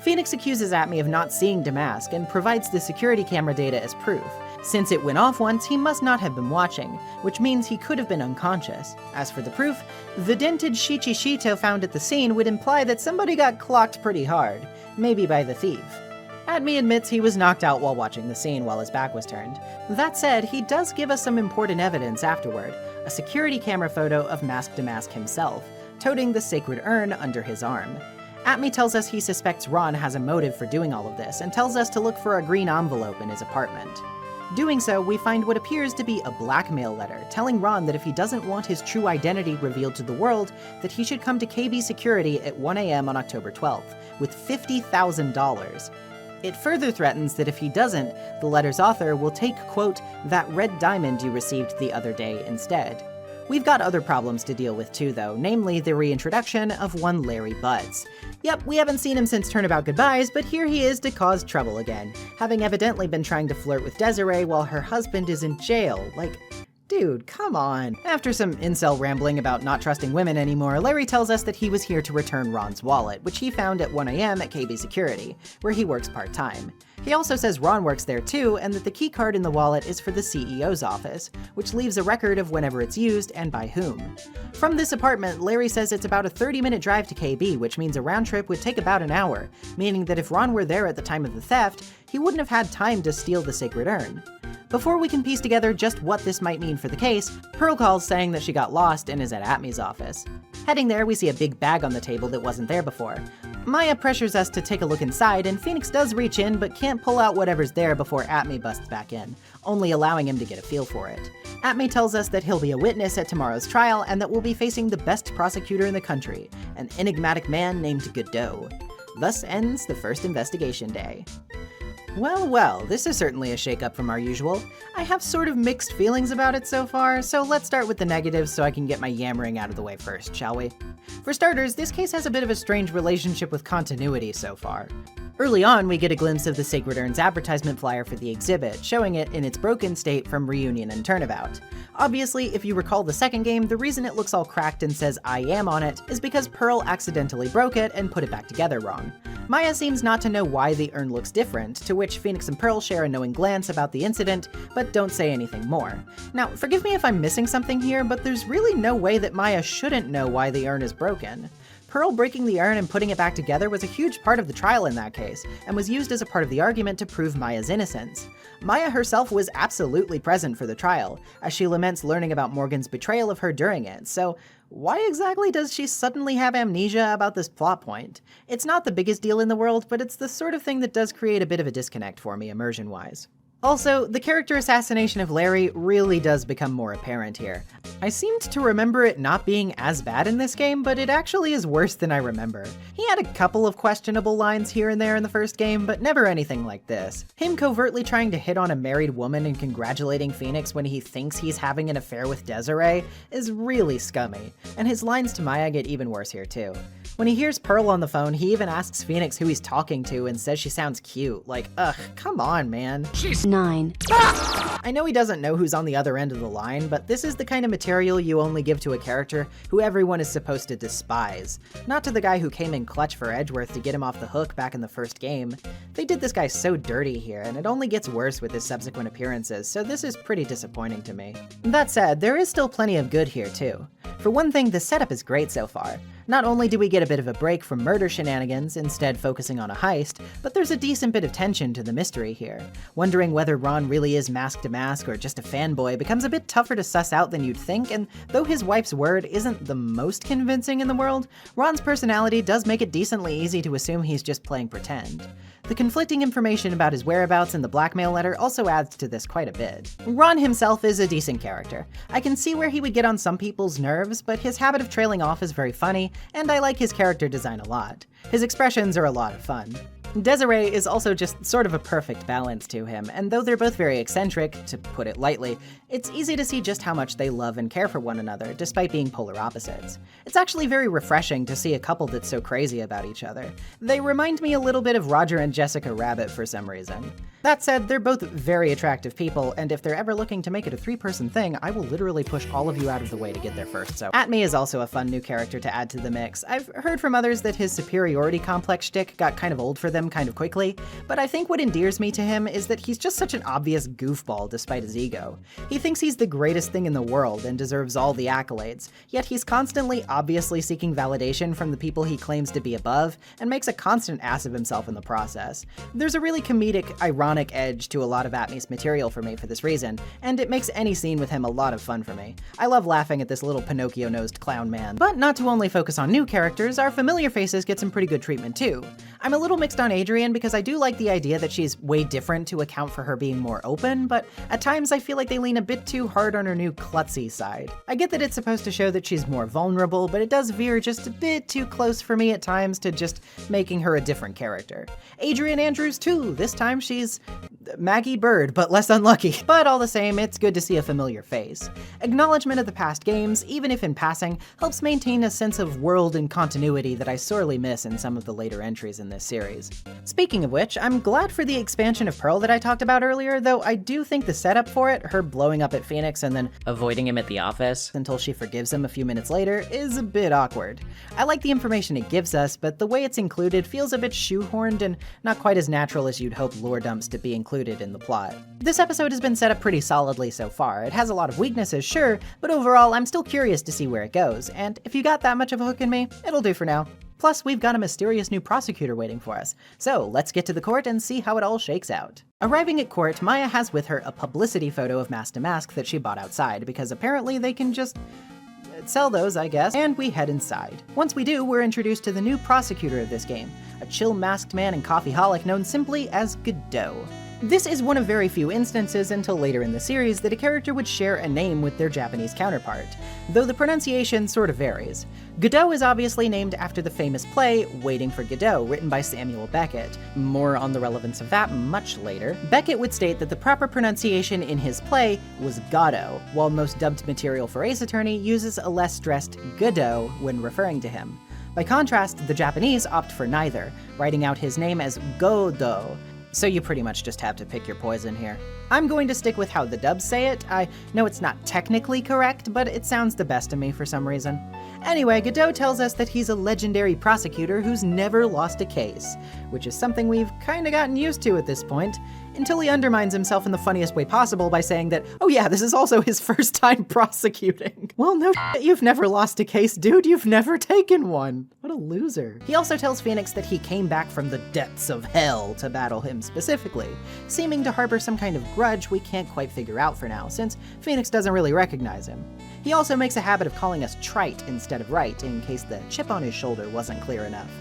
Phoenix accuses Atme of not seeing Damask and provides the security camera data as proof. Since it went off once, he must not have been watching, which means he could have been unconscious. As for the proof, the dented Shichishito found at the scene would imply that somebody got clocked pretty hard, maybe by the thief. Atme admits he was knocked out while watching the scene while his back was turned. That said, he does give us some important evidence afterward, a security camera photo of Mask Damask himself, toting the sacred urn under his arm. Atme tells us he suspects Ron has a motive for doing all of this, and tells us to look for a green envelope in his apartment. Doing so, we find what appears to be a blackmail letter, telling Ron that if he doesn't want his true identity revealed to the world, that he should come to KB Security at 1 a.m. on October 12th, with $50,000. It further threatens that if he doesn't, the letter's author will take, quote, that red diamond you received the other day instead. We've got other problems to deal with too, though, namely the reintroduction of one Larry Butts. Yep, we haven't seen him since Turnabout Goodbyes, but here he is to cause trouble again, having evidently been trying to flirt with Desiree while her husband is in jail. Like, dude, come on. After some incel rambling about not trusting women anymore, Larry tells us that he was here to return Ron's wallet, which he found at 1 a.m. at KB Security, where he works part-time. He also says Ron works there too, and that the key card in the wallet is for the CEO's office, which leaves a record of whenever it's used and by whom. From this apartment, Larry says it's about a 30-minute drive to KB, which means a round trip would take about an hour, meaning that if Ron were there at the time of the theft, he wouldn't have had time to steal the sacred urn. Before we can piece together just what this might mean for the case, Pearl calls saying that she got lost and is at Atme's office. Heading there, we see a big bag on the table that wasn't there before. Maya pressures us to take a look inside, and Phoenix does reach in but can't pull out whatever's there before Atme busts back in, only allowing him to get a feel for it. Atme tells us that he'll be a witness at tomorrow's trial and that we'll be facing the best prosecutor in the country, an enigmatic man named Godot. Thus ends the first investigation day. Well, well, this is certainly a shakeup from our usual. I have sort of mixed feelings about it so far, so let's start with the negatives so I can get my yammering out of the way first, shall we? For starters, this case has a bit of a strange relationship with continuity so far. Early on, we get a glimpse of the Sacred Urn's advertisement flyer for the exhibit, showing it in its broken state from Reunion and Turnabout. Obviously, if you recall the second game, the reason it looks all cracked and says I am on it is because Pearl accidentally broke it and put it back together wrong. Maya seems not to know why the urn looks different, to which Phoenix and Pearl share a knowing glance about the incident, but don't say anything more. Now, forgive me if I'm missing something here, but there's really no way that Maya shouldn't know why the urn is broken. Pearl breaking the urn and putting it back together was a huge part of the trial in that case, and was used as a part of the argument to prove Maya's innocence. Maya herself was absolutely present for the trial, as she laments learning about Morgan's betrayal of her during it, so why exactly does she suddenly have amnesia about this plot point? It's not the biggest deal in the world, but it's the sort of thing that does create a bit of a disconnect for me immersion-wise. Also, the character assassination of Larry really does become more apparent here. I seemed to remember it not being as bad in this game, but it actually is worse than I remember. He had a couple of questionable lines here and there in the first game, but never anything like this. Him covertly trying to hit on a married woman and congratulating Phoenix when he thinks he's having an affair with Desiree is really scummy, and his lines to Maya get even worse here too. When he hears Pearl on the phone, he even asks Phoenix who he's talking to and says she sounds cute. Like, ugh, come on, man. She's 9. I know he doesn't know who's on the other end of the line, but this is the kind of material you only give to a character who everyone is supposed to despise. Not to the guy who came in clutch for Edgeworth to get him off the hook back in the first game. They did this guy so dirty here, and it only gets worse with his subsequent appearances, so this is pretty disappointing to me. That said, there is still plenty of good here too. For one thing, the setup is great so far. Not only do we get a bit of a break from murder shenanigans, instead focusing on a heist, but there's a decent bit of tension to the mystery here. Wondering whether Ron really is Mask Damask or just a fanboy becomes a bit tougher to suss out than you'd think, and though his wife's word isn't the most convincing in the world, Ron's personality does make it decently easy to assume he's just playing pretend. The conflicting information about his whereabouts in the blackmail letter also adds to this quite a bit. Ron himself is a decent character. I can see where he would get on some people's nerves, but his habit of trailing off is very funny, and I like his character design a lot. His expressions are a lot of fun. Desiree is also just sort of a perfect balance to him, and though they're both very eccentric, to put it lightly, it's easy to see just how much they love and care for one another, despite being polar opposites. It's actually very refreshing to see a couple that's so crazy about each other. They remind me a little bit of Roger and Jessica Rabbit for some reason. That said, they're both very attractive people, and if they're ever looking to make it a three-person thing, I will literally push all of you out of the way to get there first, so. Atme is also a fun new character to add to the mix. I've heard from others that his superiority complex shtick got kind of old for them kind of quickly, but I think what endears me to him is that he's just such an obvious goofball despite his ego. He thinks he's the greatest thing in the world and deserves all the accolades, yet he's constantly obviously seeking validation from the people he claims to be above, and makes a constant ass of himself in the process. There's a really comedic, ironic edge to a lot of Atme's material for me for this reason, and it makes any scene with him a lot of fun for me. I love laughing at this little Pinocchio-nosed clown man. But not to only focus on new characters, our familiar faces get some pretty good treatment too. I'm a little mixed on Adrian because I do like the idea that she's way different to account for her being more open, but at times I feel like they lean a bit too hard on her new klutzy side. I get that it's supposed to show that she's more vulnerable, but it does veer just a bit too close for me at times to just making her a different character. Adrian Andrews too, this time she's Maggie Bird, but less unlucky. But all the same, it's good to see a familiar face. Acknowledgement of the past games, even if in passing, helps maintain a sense of world and continuity that I sorely miss in some of the later entries in this series. Speaking of which, I'm glad for the expansion of Pearl that I talked about earlier, though I do think the setup for it, her blowing up at Phoenix and then Avoiding him at the office until she forgives him a few minutes later, is a bit awkward. I like the information it gives us, but the way it's included feels a bit shoehorned and not quite as natural as you'd hope lore dumps to be included in the plot. This episode has been set up pretty solidly so far. It has a lot of weaknesses, sure, but overall I'm still curious to see where it goes, and if you got that much of a hook in me, it'll do for now. Plus, we've got a mysterious new prosecutor waiting for us, so let's get to the court and see how it all shakes out. Arriving at court, Maya has with her a publicity photo of Mask to Mask that she bought outside, because apparently they can just sell those, I guess, and we head inside. Once we do, we're introduced to the new prosecutor of this game, a chill masked man and coffeeholic known simply as Godot. This is one of very few instances until later in the series that a character would share a name with their Japanese counterpart, though the pronunciation sort of varies. Godot is obviously named after the famous play Waiting for Godot, written by Samuel Beckett. More on the relevance of that much later. Beckett would state that the proper pronunciation in his play was Godot, while most dubbed material for Ace Attorney uses a less stressed Godot when referring to him. By contrast, the Japanese opt for neither, writing out his name as Godo. So you pretty much just have to pick your poison here. I'm going to stick with how the dubs say it. I know it's not technically correct, but it sounds the best to me for some reason. Anyway, Godot tells us that he's a legendary prosecutor who's never lost a case, which is something we've kinda gotten used to at this point, until he undermines himself in the funniest way possible by saying that, oh yeah, this is also his first time prosecuting. Well, no shit, you've never lost a case, dude, you've never taken one. What a loser. He also tells Phoenix that he came back from the depths of hell to battle him specifically, seeming to harbor some kind of grudge we can't quite figure out for now, since Phoenix doesn't really recognize him. He also makes a habit of calling us trite instead of right, in case the chip on his shoulder wasn't clear enough.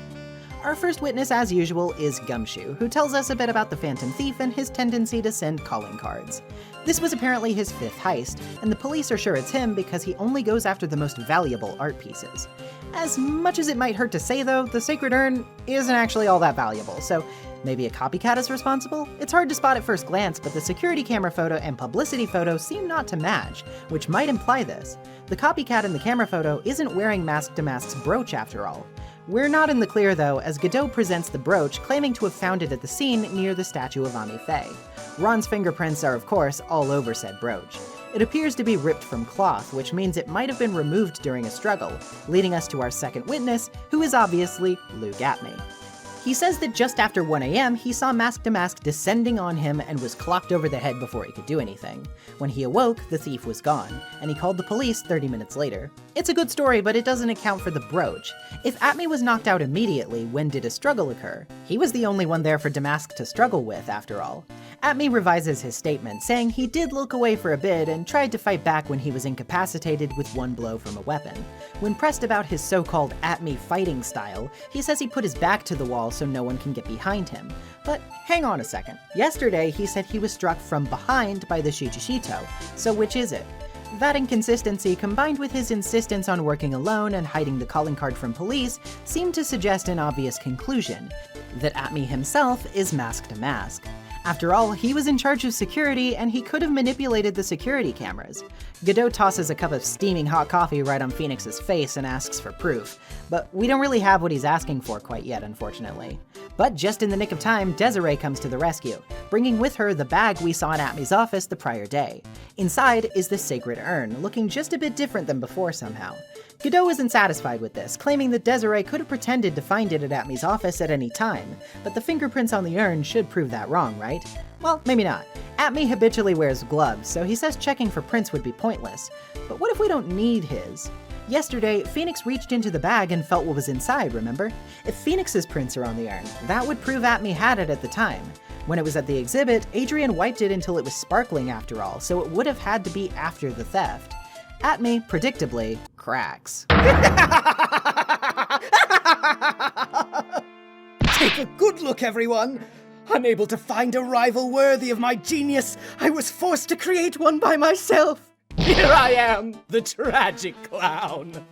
Our first witness, as usual, is Gumshoe, who tells us a bit about the Phantom Thief and his tendency to send calling cards. This was apparently his 5th heist, and the police are sure it's him because he only goes after the most valuable art pieces. As much as it might hurt to say though, the Sacred Urn isn't actually all that valuable, so maybe a copycat is responsible? It's hard to spot at first glance, but the security camera photo and publicity photo seem not to match, which might imply this. The copycat in the camera photo isn't wearing Mask to Mask's brooch after all. We're not in the clear though, as Godot presents the brooch, claiming to have found it at the scene near the statue of Ami Faye. Ron's fingerprints are of course all over said brooch. It appears to be ripped from cloth, which means it might have been removed during a struggle, leading us to our second witness, who is obviously Lou Gatme. He says that just after 1 AM, he saw Mask to Mask descending on him and was clocked over the head before he could do anything. When he awoke, the thief was gone, and he called the police 30 minutes later. It's a good story, but it doesn't account for the brooch. If Atme was knocked out immediately, when did a struggle occur? He was the only one there for Damask to struggle with, after all. Atme revises his statement, saying he did look away for a bit and tried to fight back when he was incapacitated with one blow from a weapon. When pressed about his so-called Atme fighting style, he says he put his back to the wall so no one can get behind him. But hang on a second. Yesterday he said he was struck from behind by the Shichishito, so which is it? That inconsistency, combined with his insistence on working alone and hiding the calling card from police, seemed to suggest an obvious conclusion. that Atme himself is mask to mask. After all, he was in charge of security, and he could have manipulated the security cameras. Godot tosses a cup of steaming hot coffee right on Phoenix's face and asks for proof, but we don't really have what he's asking for quite yet, unfortunately. But just in the nick of time, Desiree comes to the rescue, bringing with her the bag we saw in Atme's office the prior day. Inside is the sacred urn, looking just a bit different than before somehow. Godot isn't satisfied with this, claiming that Desiree could have pretended to find it at Atme's office at any time, but the fingerprints on the urn should prove that wrong, right? Well, maybe not. Atme habitually wears gloves, so he says checking for prints would be pointless. But what if we don't need his? Yesterday, Phoenix reached into the bag and felt what was inside, remember? If Phoenix's prints are on the urn, that would prove Atme had it at the time. When it was at the exhibit, Adrian wiped it until it was sparkling after all, so it would have had to be after the theft. Atme, predictably, cracks. Take a good look, everyone! Unable to find a rival worthy of my genius, I was forced to create one by myself! Here I am, the tragic clown.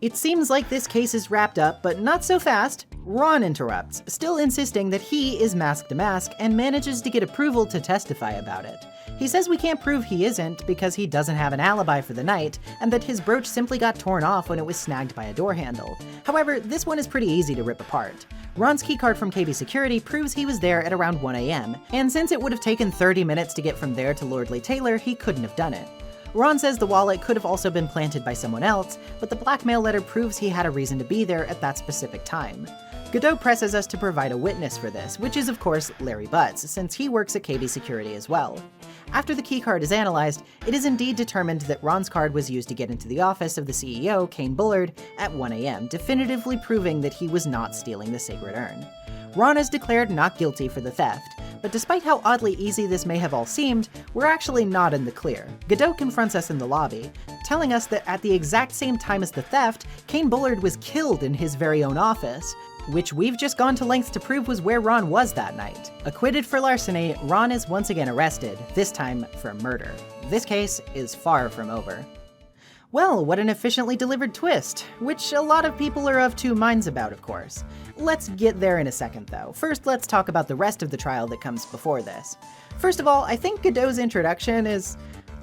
It seems like this case is wrapped up, but not so fast. Ron interrupts, still insisting that he is mask to mask, and manages to get approval to testify about it. He says we can't prove he isn't because he doesn't have an alibi for the night, and that his brooch simply got torn off when it was snagged by a door handle. However, this one is pretty easy to rip apart. Ron's keycard from KB Security proves he was there at around 1 AM, and since it would have taken 30 minutes to get from there to Lordley Taylor, he couldn't have done it. Ron says the wallet could have also been planted by someone else, but the blackmail letter proves he had a reason to be there at that specific time. Godot presses us to provide a witness for this, which is of course Larry Butts, since he works at KB Security as well. After the keycard is analyzed, it is indeed determined that Ron's card was used to get into the office of the CEO, Kane Bullard, at 1 AM, definitively proving that he was not stealing the sacred urn. Ron is declared not guilty for the theft, but despite how oddly easy this may have all seemed, we're actually not in the clear. Godot confronts us in the lobby, telling us that at the exact same time as the theft, Kane Bullard was killed in his very own office, which we've just gone to lengths to prove was where Ron was that night. Acquitted for larceny, Ron is once again arrested, this time for murder. This case is far from over. Well, what an efficiently delivered twist, which a lot of people are of two minds about, of course. Let's get there in a second, though. First, let's talk about the rest of the trial that comes before this. First of all, I think Godot's introduction is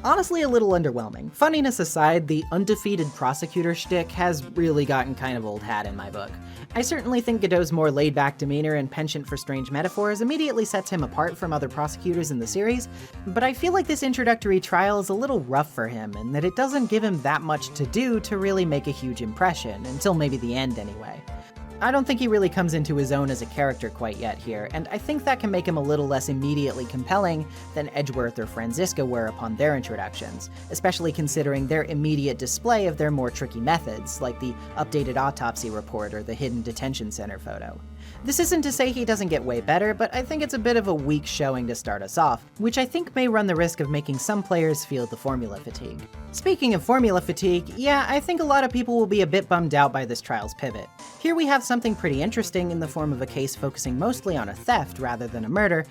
honestly a little underwhelming. Funniness aside, the undefeated prosecutor shtick has really gotten kind of old hat in my book. I certainly think Godot's more laid-back demeanor and penchant for strange metaphors immediately sets him apart from other prosecutors in the series, but I feel like this introductory trial is a little rough for him, and that it doesn't give him that much to do to really make a huge impression, until maybe the end anyway. I don't think he really comes into his own as a character quite yet here, and I think that can make him a little less immediately compelling than Edgeworth or Franziska were upon their introductions, especially considering their immediate display of their more tricky methods, like the updated autopsy report or the hidden detention center photo. This isn't to say he doesn't get way better, but I think it's a bit of a weak showing to start us off, which I think may run the risk of making some players feel the formula fatigue. Speaking of formula fatigue, yeah, I think a lot of people will be a bit bummed out by this trial's pivot. Here we have something pretty interesting in the form of a case focusing mostly on a theft rather than a murder,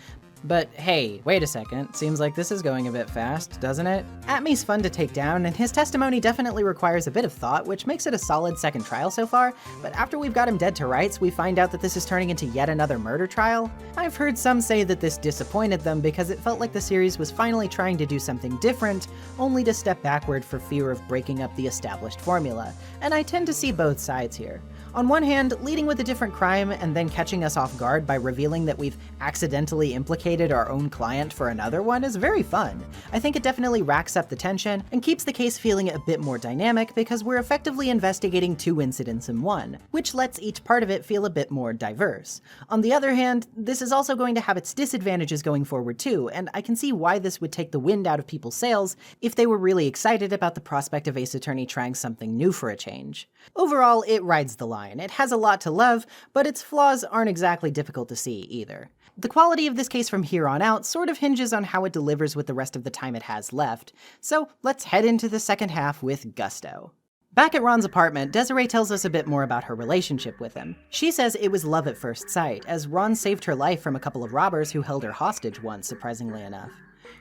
but hey, wait a second, seems like this is going a bit fast, doesn't it? Atme's fun to take down, and his testimony definitely requires a bit of thought, which makes it a solid second trial so far, but after we've got him dead to rights, we find out that this is turning into yet another murder trial? I've heard some say that this disappointed them because it felt like the series was finally trying to do something different, only to step backward for fear of breaking up the established formula, and I tend to see both sides here. On one hand, leading with a different crime and then catching us off guard by revealing that we've accidentally implicated our own client for another one is very fun. I think it definitely racks up the tension and keeps the case feeling a bit more dynamic because we're effectively investigating two incidents in one, which lets each part of it feel a bit more diverse. On the other hand, this is also going to have its disadvantages going forward too, and I can see why this would take the wind out of people's sails if they were really excited about the prospect of Ace Attorney trying something new for a change. Overall, it rides the line. It has a lot to love, but its flaws aren't exactly difficult to see either. The quality of this case from here on out sort of hinges on how it delivers with the rest of the time it has left, so let's head into the second half with gusto. Back at Ron's apartment, Desiree tells us a bit more about her relationship with him. She says it was love at first sight, as Ron saved her life from a couple of robbers who held her hostage once, surprisingly enough.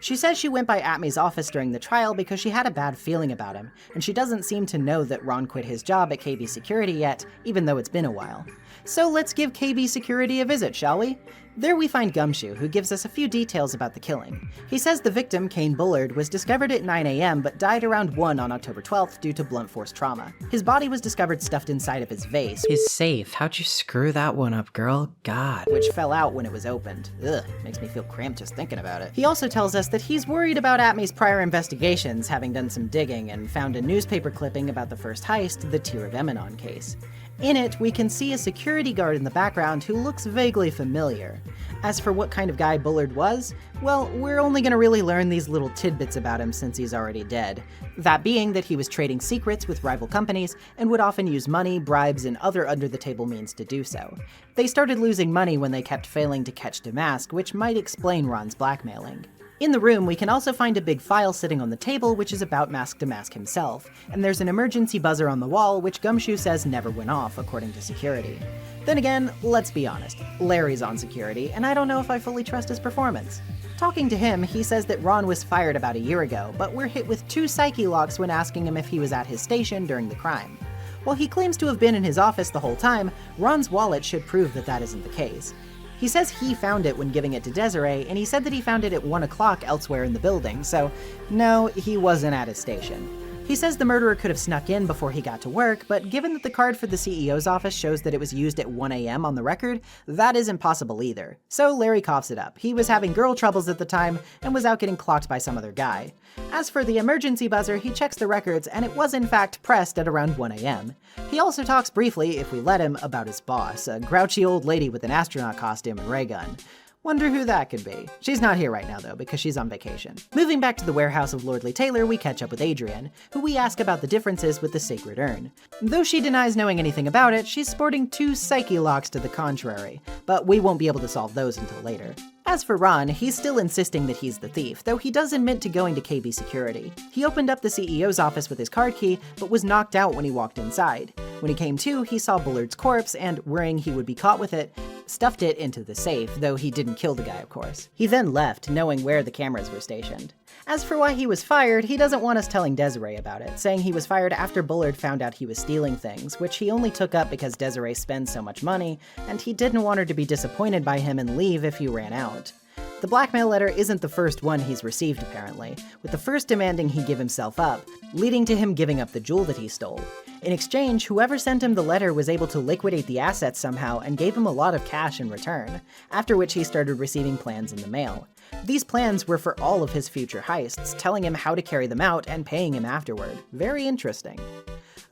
She says she went by Atmy's office during the trial because she had a bad feeling about him, and she doesn't seem to know that Ron quit his job at KB Security yet, even though it's been a while. So let's give KB Security a visit, shall we? There we find Gumshoe, who gives us a few details about the killing. He says the victim, Kane Bullard, was discovered at 9 a.m. but died around 1 on October 12th due to blunt force trauma. His body was discovered stuffed inside of his vase, His safe. How'd you screw that one up, girl? God. which fell out when it was opened. Ugh, makes me feel cramped just thinking about it. He also tells us that he's worried about Atmy's prior investigations, having done some digging and found a newspaper clipping about the first heist, the Tear of Emanon case. In it, we can see a security guard in the background who looks vaguely familiar. As for what kind of guy Bullard was, well, we're only gonna really learn these little tidbits about him since he's already dead. That being that he was trading secrets with rival companies and would often use money, bribes, and other under-the-table means to do so. They started losing money when they kept failing to catch Damask, which might explain Ron's blackmailing. In the room, we can also find a big file sitting on the table which is about Mask Damask himself, and there's an emergency buzzer on the wall which Gumshoe says never went off, according to security. Then again, let's be honest, Larry's on security, and I don't know if I fully trust his performance. Talking to him, he says that Ron was fired about a year ago, but we're hit with 2 psyche locks when asking him if he was at his station during the crime. While he claims to have been in his office the whole time, Ron's wallet should prove that that isn't the case. He says he found it when giving it to Desiree, and he said that he found it at 1 o'clock elsewhere in the building, so no, he wasn't at his station. He says the murderer could have snuck in before he got to work, but given that the card for the CEO's office shows that it was used at 1 a.m. on the record, that isn't possible either. So Larry coughs it up. He was having girl troubles at the time and was out getting clocked by some other guy. As for the emergency buzzer, he checks the records and it was in fact pressed at around 1 a.m. He also talks briefly, if we let him, about his boss, a grouchy old lady with an astronaut costume and ray gun. Wonder who that could be. She's not here right now though, because she's on vacation. Moving back to the warehouse of Lordly Taylor, we catch up with Adrian, who we ask about the differences with the Sacred Urn. Though she denies knowing anything about it, she's sporting 2 psyche locks to the contrary, but we won't be able to solve those until later. As for Ron, he's still insisting that he's the thief, though he does admit to going to KB Security. He opened up the CEO's office with his card key, but was knocked out when he walked inside. When he came to, he saw Bullard's corpse and, worrying he would be caught with it, stuffed it into the safe, though he didn't kill the guy, of course. He then left, knowing where the cameras were stationed. As for why he was fired, he doesn't want us telling Desiree about it, saying he was fired after Bullard found out he was stealing things, which he only took up because Desiree spends so much money, and he didn't want her to be disappointed by him and leave if he ran out. The blackmail letter isn't the first one he's received apparently, with the first demanding he give himself up, leading to him giving up the jewel that he stole. In exchange, whoever sent him the letter was able to liquidate the assets somehow and gave him a lot of cash in return, after which he started receiving plans in the mail. These plans were for all of his future heists, telling him how to carry them out and paying him afterward. Very interesting.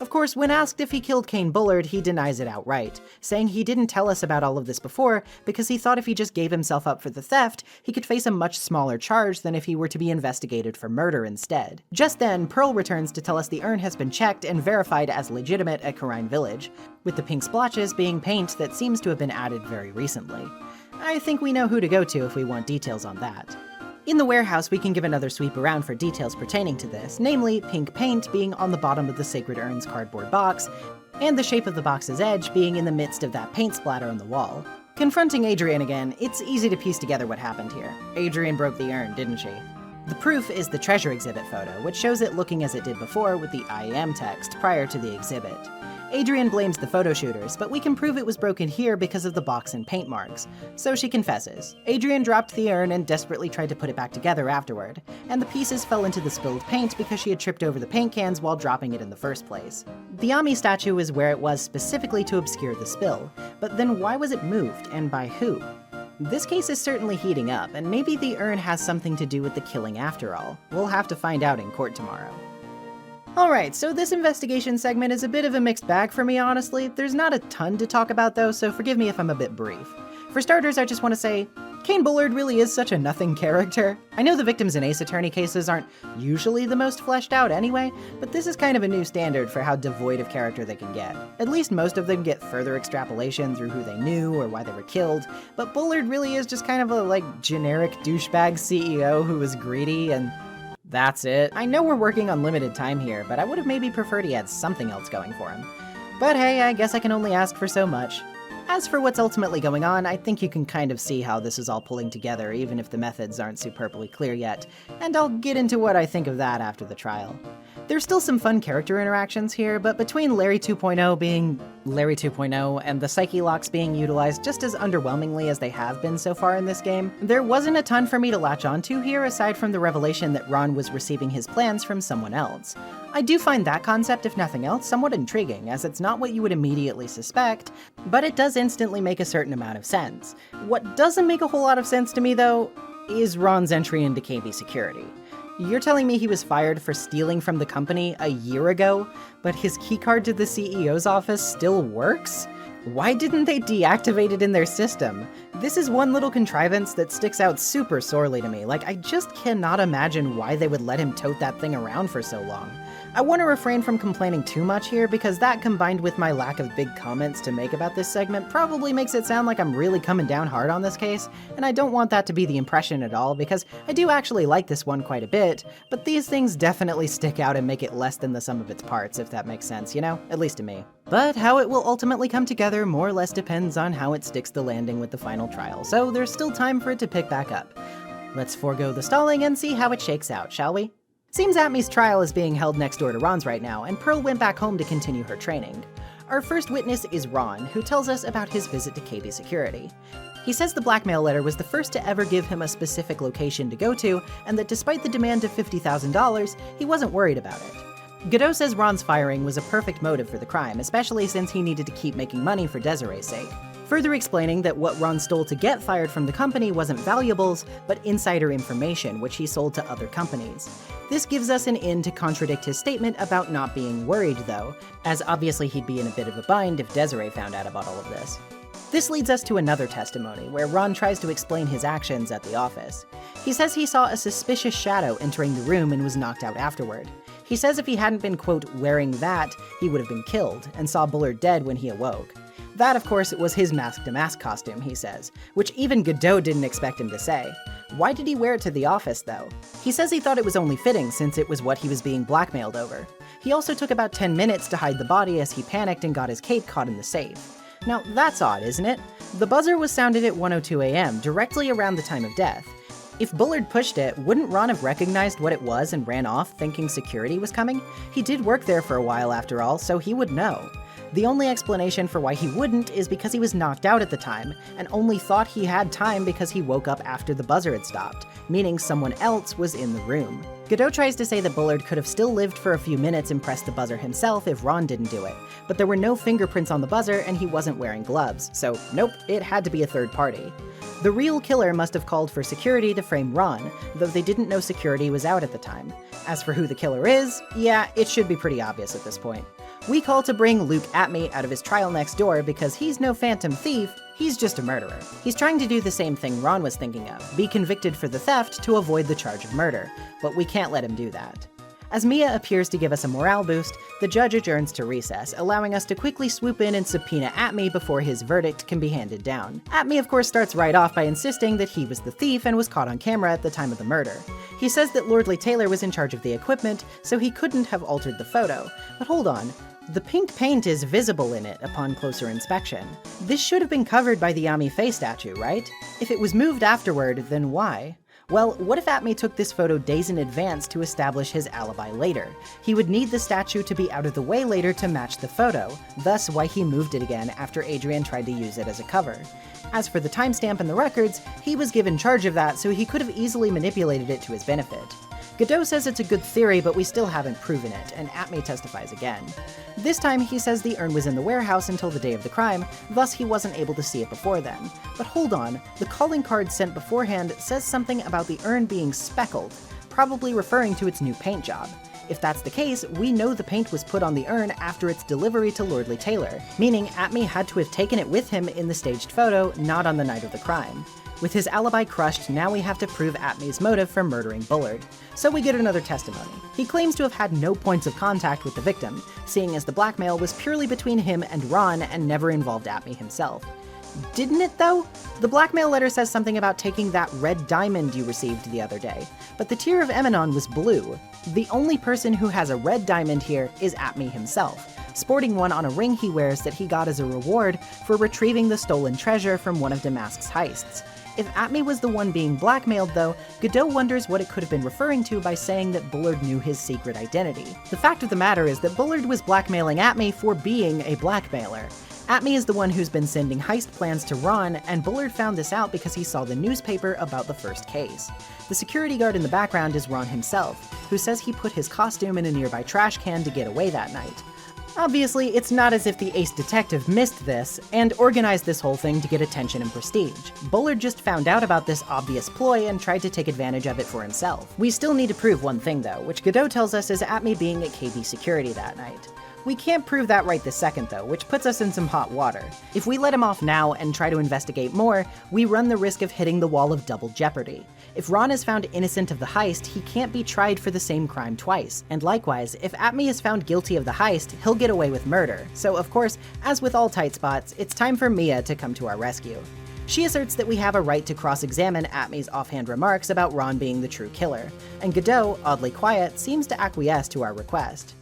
Of course, when asked if he killed Kane Bullard, he denies it outright, saying he didn't tell us about all of this before because he thought if he just gave himself up for the theft, he could face a much smaller charge than if he were to be investigated for murder instead. Just then, Pearl returns to tell us the urn has been checked and verified as legitimate at Karine Village, with the pink splotches being paint that seems to have been added very recently. I think we know who to go to if we want details on that. In the warehouse, we can give another sweep around for details pertaining to this, namely pink paint being on the bottom of the Sacred Urn's cardboard box, and the shape of the box's edge being in the midst of that paint splatter on the wall. Confronting Adrian again, it's easy to piece together what happened here. Adrian broke the urn, didn't she? The proof is the treasure exhibit photo, which shows it looking as it did before with the I am text prior to the exhibit. Adrian blames the photo shooters, but we can prove it was broken here because of the box and paint marks. So she confesses. Adrian dropped the urn and desperately tried to put it back together afterward, and the pieces fell into the spilled paint because she had tripped over the paint cans while dropping it in the first place. The Ami statue is where it was specifically to obscure the spill, but then why was it moved, and by who? This case is certainly heating up, and maybe the urn has something to do with the killing after all. We'll have to find out in court tomorrow. Alright, so this investigation segment is a bit of a mixed bag for me, honestly. There's not a ton to talk about though, so forgive me if I'm a bit brief. For starters, I just want to say, Kane Bullard really is such a nothing character. I know the victims in Ace Attorney cases aren't usually the most fleshed out anyway, but this is kind of a new standard for how devoid of character they can get. At least most of them get further extrapolation through who they knew or why they were killed, but Bullard really is just kind of a, generic douchebag CEO who was greedy and that's it. I know we're working on limited time here, but I would have maybe preferred he had something else going for him. But hey, I guess I can only ask for so much. As for what's ultimately going on, I think you can kind of see how this is all pulling together, even if the methods aren't superbly clear yet, and I'll get into what I think of that after the trial. There's still some fun character interactions here, but between Larry 2.0 being Larry 2.0 and the psyche locks being utilized just as underwhelmingly as they have been so far in this game, there wasn't a ton for me to latch onto here aside from the revelation that Ron was receiving his plans from someone else. I do find that concept, if nothing else, somewhat intriguing, as it's not what you would immediately suspect, but it does instantly make a certain amount of sense. What doesn't make a whole lot of sense to me, though, is Ron's entry into KB Security. You're telling me he was fired for stealing from the company a year ago, but his keycard to the CEO's office still works? Why didn't they deactivate it in their system? This is one little contrivance that sticks out super sorely to me. Like, I just cannot imagine why they would let him tote that thing around for so long. I want to refrain from complaining too much here because that, combined with my lack of big comments to make about this segment, probably makes it sound like I'm really coming down hard on this case, and I don't want that to be the impression at all because I do actually like this one quite a bit, but these things definitely stick out and make it less than the sum of its parts, if that makes sense, you know? At least to me. But how it will ultimately come together more or less depends on how it sticks the landing with the final trial, so there's still time for it to pick back up. Let's forego the stalling and see how it shakes out, shall we? Seems Atmy's trial is being held next door to Ron's right now, and Pearl went back home to continue her training. Our first witness is Ron, who tells us about his visit to KB Security. He says the blackmail letter was the first to ever give him a specific location to go to, and that despite the demand of $50,000, he wasn't worried about it. Godot says Ron's firing was a perfect motive for the crime, especially since he needed to keep making money for Desiree's sake. Further explaining that what Ron stole to get fired from the company wasn't valuables, but insider information, which he sold to other companies. This gives us an in to contradict his statement about not being worried, though, as obviously he'd be in a bit of a bind if Desiree found out about all of this. This leads us to another testimony, where Ron tries to explain his actions at the office. He says he saw a suspicious shadow entering the room and was knocked out afterward. He says if he hadn't been, quote, wearing that, he would have been killed, and saw Bullard dead when he awoke. That, of course, was his mask-to-mask costume, he says, which even Godot didn't expect him to say. Why did he wear it to the office, though? He says he thought it was only fitting since it was what he was being blackmailed over. He also took about 10 minutes to hide the body as he panicked and got his cape caught in the safe. Now, that's odd, isn't it? The buzzer was sounded at 1:02 a.m., directly around the time of death. If Bullard pushed it, wouldn't Ron have recognized what it was and ran off thinking security was coming? He did work there for a while after all, so he would know. The only explanation for why he wouldn't is because he was knocked out at the time, and only thought he had time because he woke up after the buzzer had stopped, meaning someone else was in the room. Godot tries to say that Bullard could have still lived for a few minutes and pressed the buzzer himself if Ron didn't do it, but there were no fingerprints on the buzzer and he wasn't wearing gloves, so nope, it had to be a third party. The real killer must have called for security to frame Ron, though they didn't know security was out at the time. As for who the killer is, yeah, it should be pretty obvious at this point. We call to bring Luke Atmy out of his trial next door because he's no phantom thief, he's just a murderer. He's trying to do the same thing Ron was thinking of, be convicted for the theft to avoid the charge of murder, but we can't let him do that. As Mia appears to give us a morale boost, the judge adjourns to recess, allowing us to quickly swoop in and subpoena Atmy before his verdict can be handed down. Atmy of course starts right off by insisting that he was the thief and was caught on camera at the time of the murder. He says that Lordly Taylor was in charge of the equipment, so he couldn't have altered the photo. But hold on, the pink paint is visible in it upon closer inspection. This should have been covered by the Ami Faye statue, right? If it was moved afterward, then why? Well, what if Atmy took this photo days in advance to establish his alibi later? He would need the statue to be out of the way later to match the photo, thus why he moved it again after Adrian tried to use it as a cover. As for the timestamp and the records, he was given charge of that, so he could have easily manipulated it to his benefit. Godot says it's a good theory, but we still haven't proven it, and Atmy testifies again. This time he says the urn was in the warehouse until the day of the crime, thus he wasn't able to see it before then. But hold on, the calling card sent beforehand says something about the urn being speckled, probably referring to its new paint job. If that's the case, we know the paint was put on the urn after its delivery to Lordly Taylor, meaning Atmy had to have taken it with him in the staged photo, not on the night of the crime. With his alibi crushed, now we have to prove Atmy's motive for murdering Bullard. So we get another testimony. He claims to have had no points of contact with the victim, seeing as the blackmail was purely between him and Ron and never involved Atmy himself. Didn't it though? The blackmail letter says something about taking that red diamond you received the other day, but the Tear of Emanon was blue. The only person who has a red diamond here is Atmy himself. sporting one on a ring he wears that he got as a reward for retrieving the stolen treasure from one of Damask's heists. If Atme was the one being blackmailed though, Godot wonders what it could have been referring to by saying that Bullard knew his secret identity. The fact of the matter is that Bullard was blackmailing Atme for being a blackmailer. Atme is the one who's been sending heist plans to Ron, and Bullard found this out because he saw the newspaper about the first case. The security guard in the background is Ron himself, who says he put his costume in a nearby trash can to get away that night. Obviously, it's not as if the ace detective missed this and organized this whole thing to get attention and prestige. Bullard just found out about this obvious ploy and tried to take advantage of it for himself. We still need to prove one thing though, which Godot tells us is Atme being at KB Security that night. We can't prove that right this second though, which puts us in some hot water. If we let him off now and try to investigate more, we run the risk of hitting the wall of double jeopardy. If Ron is found innocent of the heist, he can't be tried for the same crime twice. And likewise, if Atme is found guilty of the heist, he'll get away with murder. So of course, as with all tight spots, it's time for Mia to come to our rescue. She asserts that we have a right to cross-examine Atme's offhand remarks about Ron being the true killer, and Godot, oddly quiet, seems to acquiesce to our request.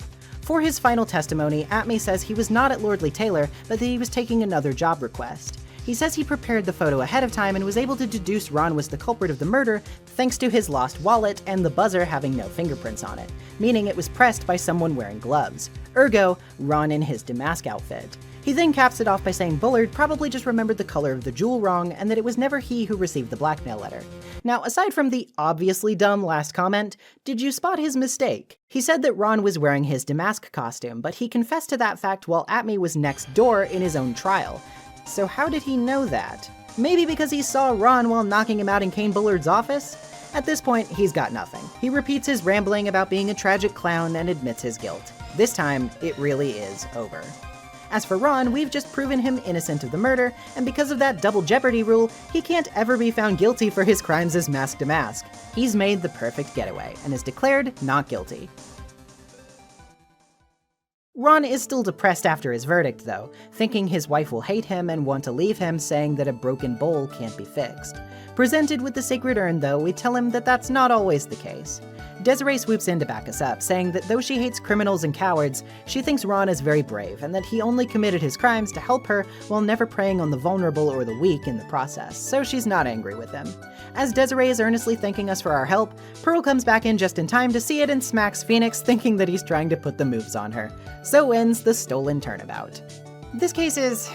For his final testimony, Atme says he was not at Lordly Taylor, but that he was taking another job request. He says he prepared the photo ahead of time and was able to deduce Ron was the culprit of the murder thanks to his lost wallet and the buzzer having no fingerprints on it, meaning it was pressed by someone wearing gloves. Ergo, Ron in his Damask outfit. He then caps it off by saying Bullard probably just remembered the color of the jewel wrong and that it was never he who received the blackmail letter. Now, aside from the obviously dumb last comment, did you spot his mistake? He said that Ron was wearing his Damask costume, but he confessed to that fact while Atme was next door in his own trial. So how did he know that? Maybe because he saw Ron while knocking him out in Kane Bullard's office? At this point, he's got nothing. He repeats his rambling about being a tragic clown and admits his guilt. This time, it really is over. As for Ron, we've just proven him innocent of the murder, and because of that double jeopardy rule, he can't ever be found guilty for his crimes as Mask Damask. He's made the perfect getaway, and is declared not guilty. Ron is still depressed after his verdict though, thinking his wife will hate him and want to leave him, saying that a broken bowl can't be fixed. Presented with the sacred urn though, we tell him that that's not always the case. Desiree swoops in to back us up, saying that though she hates criminals and cowards, she thinks Ron is very brave, and that he only committed his crimes to help her while never preying on the vulnerable or the weak in the process, so she's not angry with him. As Desiree is earnestly thanking us for our help, Pearl comes back in just in time to see it and smacks Phoenix, thinking that he's trying to put the moves on her. So ends the stolen turnabout. This case is...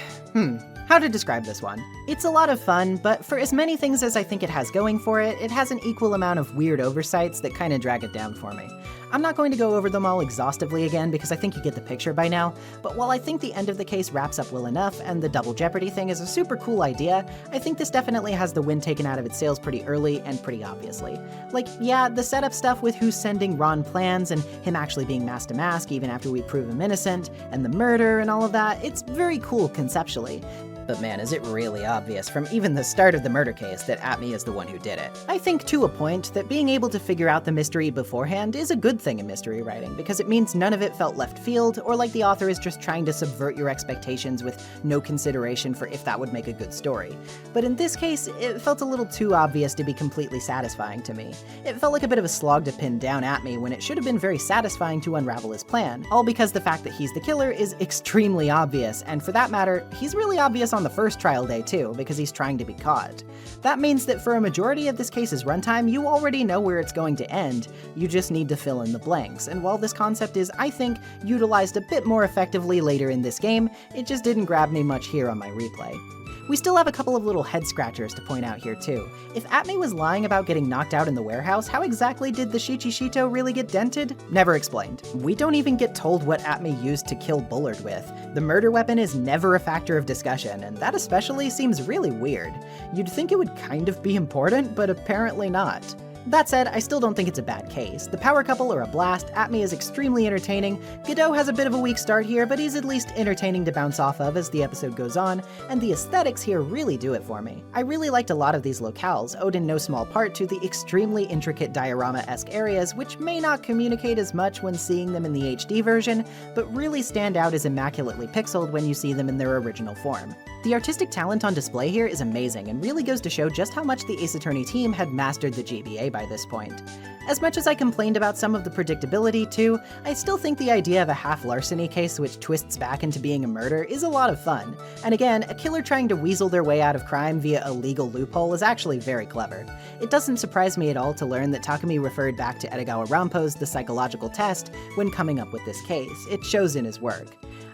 how to describe this one? It's a lot of fun, but for as many things as I think it has going for it, it has an equal amount of weird oversights that kinda drag it down for me. I'm not going to go over them all exhaustively again because I think you get the picture by now, but while I think the end of the case wraps up well enough and the double jeopardy thing is a super cool idea, I think this definitely has the wind taken out of its sails pretty early and pretty obviously. Like, yeah, the setup stuff with who's sending Ron plans and him actually being Mask Damask even after we prove him innocent, and the murder and all of that, it's very cool conceptually. But man, is it really obvious from even the start of the murder case that Atme is the one who did it. I think to a point that being able to figure out the mystery beforehand is a good thing in mystery writing, because it means none of it felt left field or like the author is just trying to subvert your expectations with no consideration for if that would make a good story. But in this case, it felt a little too obvious to be completely satisfying to me. It felt like a bit of a slog to pin down Atme when it should have been very satisfying to unravel his plan, all because the fact that he's the killer is extremely obvious, and for that matter, he's really obvious on the first trial day too, because he's trying to be caught. That means that for a majority of this case's runtime, you already know where it's going to end, you just need to fill in the blanks, and while this concept is, I think, utilized a bit more effectively later in this game, it just didn't grab me much here on my replay. We still have a couple of little head scratchers to point out here too. If Atme was lying about getting knocked out in the warehouse, how exactly did the Shichishito really get dented? Never explained. We don't even get told what Atme used to kill Bullard with. The murder weapon is never a factor of discussion, and that especially seems really weird. You'd think it would kind of be important, but apparently not. That said, I still don't think it's a bad case. The power couple are a blast, Atme is extremely entertaining, Godot has a bit of a weak start here, but he's at least entertaining to bounce off of as the episode goes on, and the aesthetics here really do it for me. I really liked a lot of these locales, owed in no small part to the extremely intricate diorama-esque areas, which may not communicate as much when seeing them in the HD version, but really stand out as immaculately pixeled when you see them in their original form. The artistic talent on display here is amazing and really goes to show just how much the Ace Attorney team had mastered the GBA by this point. As much as I complained about some of the predictability too, I still think the idea of a half-larceny case which twists back into being a murder is a lot of fun. And again, a killer trying to weasel their way out of crime via a legal loophole is actually very clever. It doesn't surprise me at all to learn that Takumi referred back to Edogawa Rampo's The Psychological Test when coming up with this case. It shows in his work.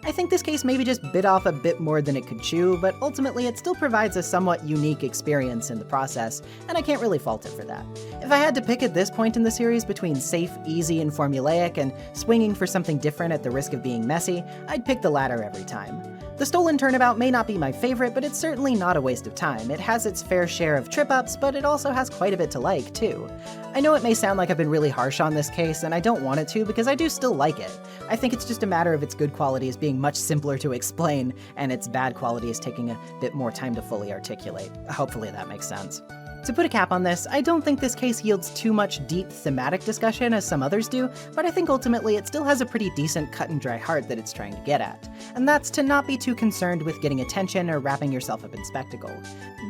I think this case maybe just bit off a bit more than it could chew, but ultimately it still provides a somewhat unique experience in the process, and I can't really fault it for that. If I had to pick at this point in the series between safe, easy, and formulaic, and swinging for something different at the risk of being messy, I'd pick the latter every time. The Stolen Turnabout may not be my favorite, but it's certainly not a waste of time. It has its fair share of trip-ups, but it also has quite a bit to like, too. I know it may sound like I've been really harsh on this case, and I don't want it to because I do still like it. I think it's just a matter of its good qualities being much simpler to explain, and its bad qualities taking a bit more time to fully articulate. Hopefully that makes sense. To put a cap on this, I don't think this case yields too much deep thematic discussion as some others do, but I think ultimately it still has a pretty decent cut and dry heart that it's trying to get at. And that's to not be too concerned with getting attention or wrapping yourself up in spectacle.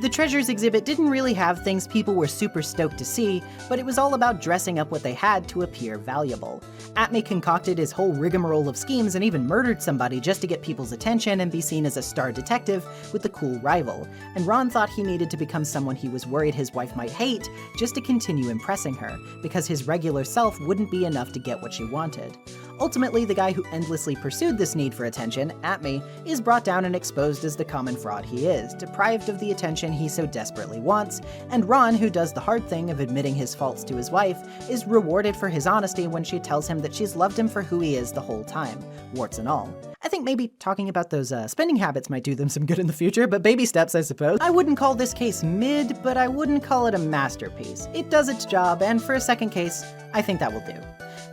The Treasures exhibit didn't really have things people were super stoked to see, but it was all about dressing up what they had to appear valuable. Atme concocted his whole rigmarole of schemes and even murdered somebody just to get people's attention and be seen as a star detective with a cool rival, and Ron thought he needed to become someone he was worried his wife might hate just to continue impressing her, because his regular self wouldn't be enough to get what she wanted. Ultimately, the guy who endlessly pursued this need for attention, Atme, is brought down and exposed as the common fraud he is, deprived of the attention he so desperately wants, and Ron, who does the hard thing of admitting his faults to his wife, is rewarded for his honesty when she tells him that she's loved him for who he is the whole time, warts and all. I think maybe talking about those spending habits might do them some good in the future, but baby steps, I suppose. I wouldn't call this case mid, but I wouldn't call it a masterpiece. It does its job, and for a second case, I think that will do.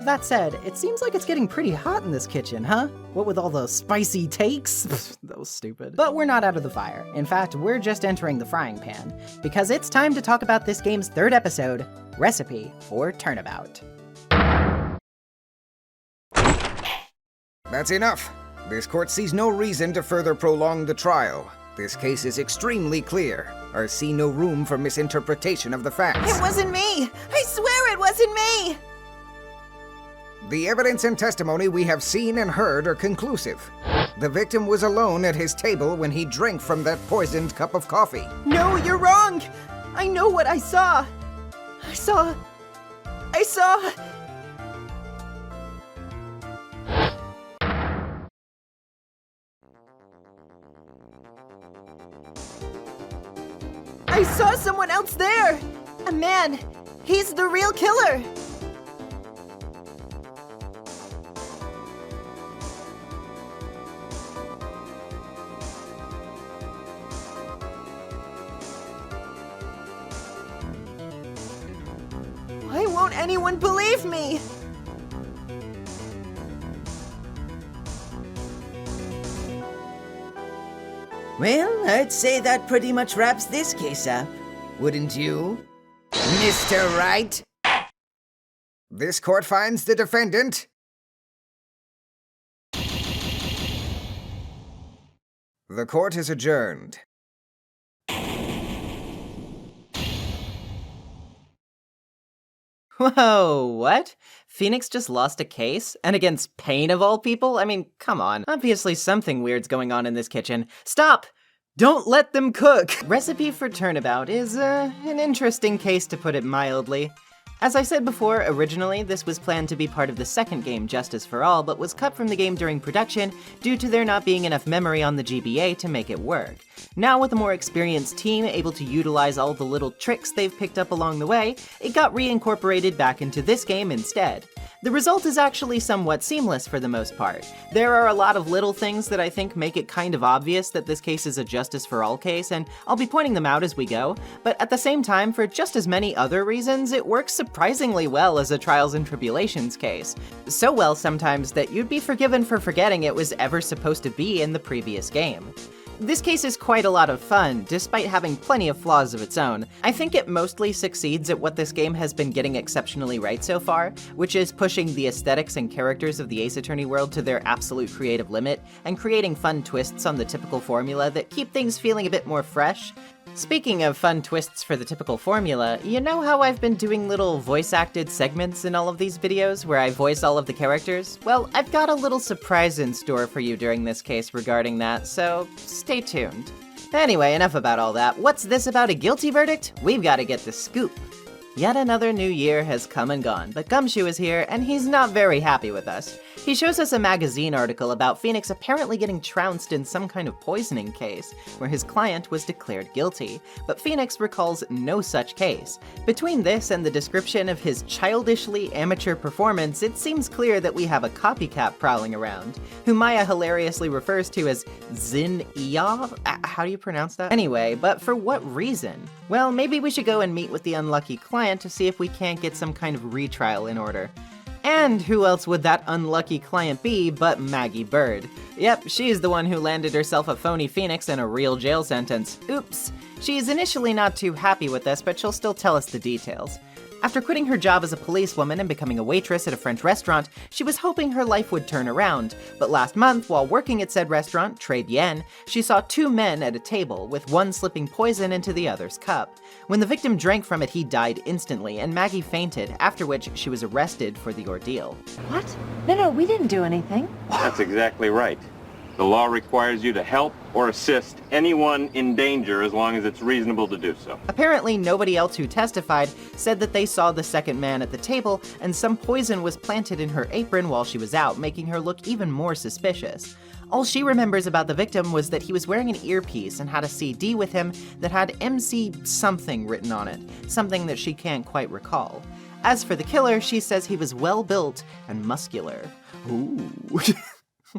That said, it seems like it's getting pretty hot in this kitchen, huh? What with all those spicy takes? That was stupid. But we're not out of the fire. In fact, we're just entering the frying pan, because it's time to talk about this game's third episode, Recipe for Turnabout. That's enough. This court sees no reason to further prolong the trial. This case is extremely clear. I see no room for misinterpretation of the facts. It wasn't me! I swear it wasn't me! The evidence and testimony we have seen and heard are conclusive. The victim was alone at his table when he drank from that poisoned cup of coffee. No, you're wrong! I know what I saw! I saw... I saw someone else there! A man! He's the real killer! Why won't anyone believe me? Well, I'd say that pretty much wraps this case up. Wouldn't you, Mr. Wright? This court finds the defendant The court is adjourned. Whoa, what? Phoenix just lost a case? And against Pain of all people? I mean, come on. Obviously something weird's going on in this kitchen. Stop! Don't let them cook! Recipe for Turnabout is, an interesting case to put it mildly. As I said before, originally this was planned to be part of the second game, Justice for All, but was cut from the game during production due to there not being enough memory on the GBA to make it work. Now with a more experienced team able to utilize all the little tricks they've picked up along the way, it got reincorporated back into this game instead. The result is actually somewhat seamless for the most part. There are a lot of little things that I think make it kind of obvious that this case is a Justice for All case, and I'll be pointing them out as we go, but at the same time, for just as many other reasons, it works surprisingly well as a Trials and Tribulations case. So well sometimes that you'd be forgiven for forgetting it was ever supposed to be in the previous game. This case is quite a lot of fun, despite having plenty of flaws of its own. I think it mostly succeeds at what this game has been getting exceptionally right so far, which is pushing the aesthetics and characters of the Ace Attorney world to their absolute creative limit, and creating fun twists on the typical formula that keep things feeling a bit more fresh. Speaking of fun twists for the typical formula, you know how I've been doing little voice-acted segments in all of these videos where I voice all of the characters? Well, I've got a little surprise in store for you during this case regarding that, so stay tuned. Anyway, enough about all that. What's this about a guilty verdict? We've got to get the scoop. Yet another new year has come and gone, but Gumshoe is here, and he's not very happy with us. He shows us a magazine article about Phoenix apparently getting trounced in some kind of poisoning case, where his client was declared guilty, but Phoenix recalls no such case. Between this and the description of his childishly amateur performance, it seems clear that we have a copycat prowling around, who Maya hilariously refers to as Zin-Iya? How do you pronounce that? Anyway, but for what reason? Well, maybe we should go and meet with the unlucky client to see if we can't get some kind of retrial in order. And who else would that unlucky client be but Maggie Bird? Yep, she's the one who landed herself a phony Phoenix and a real jail sentence. Oops. She's initially not too happy with this, but she'll still tell us the details. After quitting her job as a policewoman and becoming a waitress at a French restaurant, she was hoping her life would turn around. But last month, while working at said restaurant, Très Bien, she saw two men at a table, with one slipping poison into the other's cup. When the victim drank from it, he died instantly, and Maggie fainted, after which she was arrested for the ordeal. What? No, we didn't do anything. That's exactly right. The law requires you to help or assist anyone in danger as long as it's reasonable to do so. Apparently, nobody else who testified said that they saw the second man at the table, and some poison was planted in her apron while she was out, making her look even more suspicious. All she remembers about the victim was that he was wearing an earpiece and had a CD with him that had MC something written on it, something that she can't quite recall. As for the killer, she says he was well-built and muscular. Ooh.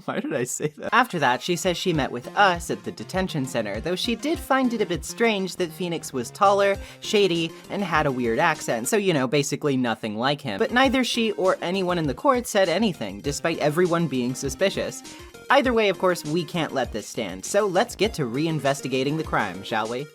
Why did I say that? After that, she says she met with us at the detention center, though she did find it a bit strange that Phoenix was taller, shady, and had a weird accent, so you know, basically nothing like him. But neither she or anyone in the court said anything, despite everyone being suspicious. Either way, of course, we can't let this stand, so let's get to reinvestigating the crime, shall we?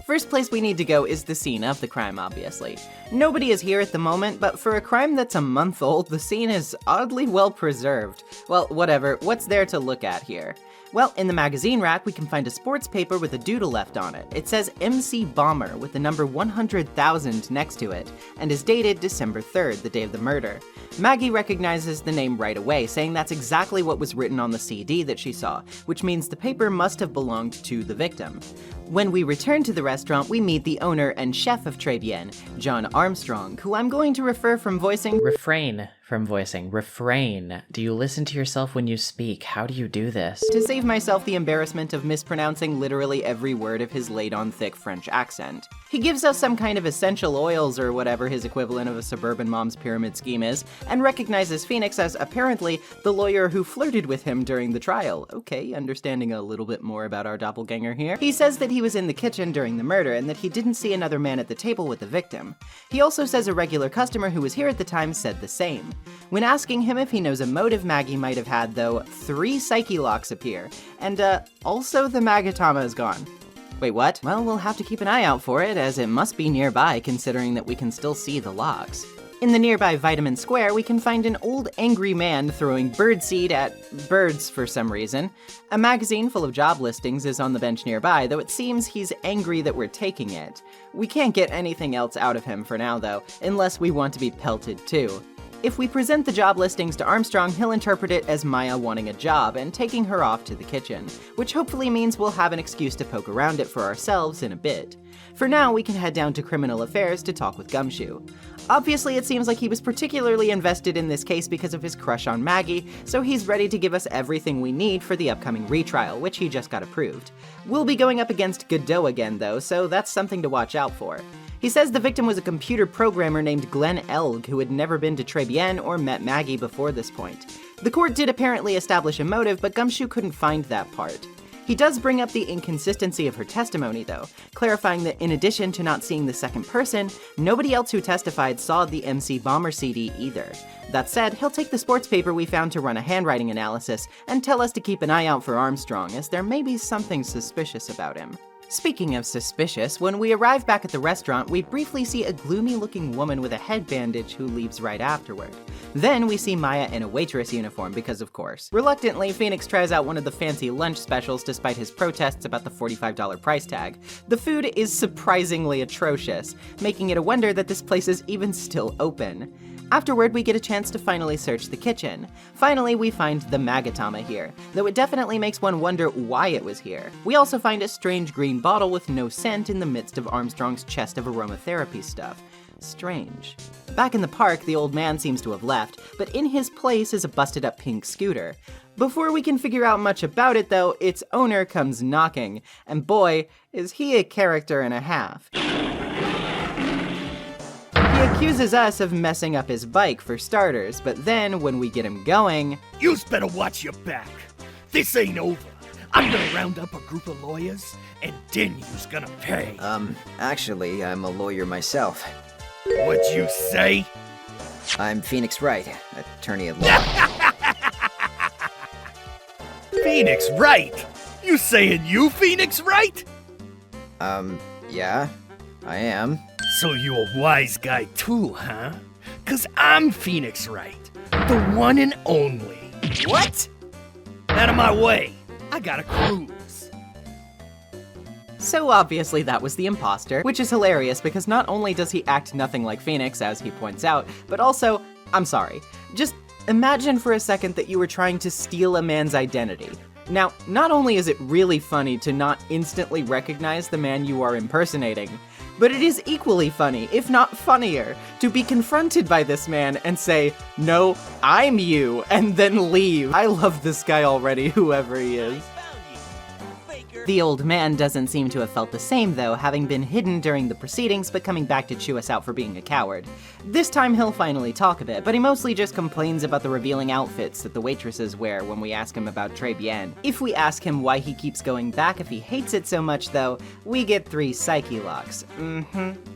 First place we need to go is the scene of the crime, obviously. Nobody is here at the moment, but for a crime that's a month old, the scene is oddly well preserved. Well, whatever, what's there to look at here? Well, in the magazine rack, we can find a sports paper with a doodle left on it. It says MC Bomber with the number 100,000 next to it, and is dated December 3rd, the day of the murder. Maggie recognizes the name right away, saying that's exactly what was written on the CD that she saw, which means the paper must have belonged to the victim. When we return to the restaurant, we meet the owner and chef of Très Bien, John Armstrong, who I'm going to refrain from voicing. Refrain. Do you listen to yourself when you speak? How do you do this? To save myself the embarrassment of mispronouncing literally every word of his laid-on thick French accent. He gives us some kind of essential oils or whatever his equivalent of a suburban mom's pyramid scheme is, and recognizes Phoenix as apparently the lawyer who flirted with him during the trial. Okay, understanding a little bit more about our doppelganger here. He says that he was in the kitchen during the murder and that he didn't see another man at the table with the victim. He also says a regular customer who was here at the time said the same. When asking him if he knows a motive Maggie might have had, though, 3 psyche locks appear, and also the Magatama is gone. Wait, what? Well, we'll have to keep an eye out for it, as it must be nearby, considering that we can still see the locks. In the nearby Vitamin Square, we can find an old angry man throwing birdseed at birds for some reason. A magazine full of job listings is on the bench nearby, though it seems he's angry that we're taking it. We can't get anything else out of him for now, though, unless we want to be pelted too. If we present the job listings to Armstrong, he'll interpret it as Maya wanting a job and taking her off to the kitchen, which hopefully means we'll have an excuse to poke around it for ourselves in a bit. For now, we can head down to Criminal Affairs to talk with Gumshoe. Obviously, it seems like he was particularly invested in this case because of his crush on Maggie, so he's ready to give us everything we need for the upcoming retrial, which he just got approved. We'll be going up against Godot again, though, so that's something to watch out for. He says the victim was a computer programmer named Glenn Elg who had never been to Très Bien or met Maggie before this point. The court did apparently establish a motive, but Gumshoe couldn't find that part. He does bring up the inconsistency of her testimony, though, clarifying that in addition to not seeing the second person, nobody else who testified saw the MC Bomber CD either. That said, he'll take the sports paper we found to run a handwriting analysis and tell us to keep an eye out for Armstrong, as there may be something suspicious about him. Speaking of suspicious, when we arrive back at the restaurant, we briefly see a gloomy-looking woman with a head bandage who leaves right afterward. Then we see Maya in a waitress uniform, because of course. Reluctantly, Phoenix tries out one of the fancy lunch specials despite his protests about the $45 price tag. The food is surprisingly atrocious, making it a wonder that this place is even still open. Afterward, we get a chance to finally search the kitchen. Finally, we find the Magatama here, though it definitely makes one wonder why it was here. We also find a strange green bottle with no scent in the midst of Armstrong's chest of aromatherapy stuff. Strange. Back in the park, the old man seems to have left, but in his place is a busted up pink scooter. Before we can figure out much about it though, its owner comes knocking, and boy, is he a character and a half. He accuses us of messing up his bike for starters, but then when we get him going... You's better watch your back. This ain't over. I'm gonna round up a group of lawyers, and then you's gonna pay. Actually, I'm a lawyer myself. What'd you say? I'm Phoenix Wright, attorney at law. Phoenix Wright? You saying you Phoenix Wright? Yeah, I am. So you a wise guy too, huh? 'Cause I'm Phoenix Wright, the one and only. What? Out of my way. I gotta cruise. So obviously that was the imposter, which is hilarious because not only does he act nothing like Phoenix, as he points out, but also, I'm sorry, just imagine for a second that you were trying to steal a man's identity. Now, not only is it really funny to not instantly recognize the man you are impersonating, but it is equally funny, if not funnier, to be confronted by this man and say, "No, I'm you," and then leave. I love this guy already, whoever he is. The old man doesn't seem to have felt the same though, having been hidden during the proceedings but coming back to chew us out for being a coward. This time he'll finally talk a bit, but he mostly just complains about the revealing outfits that the waitresses wear when we ask him about Très Bien. If we ask him why he keeps going back if he hates it so much though, we get 3 psyche locks.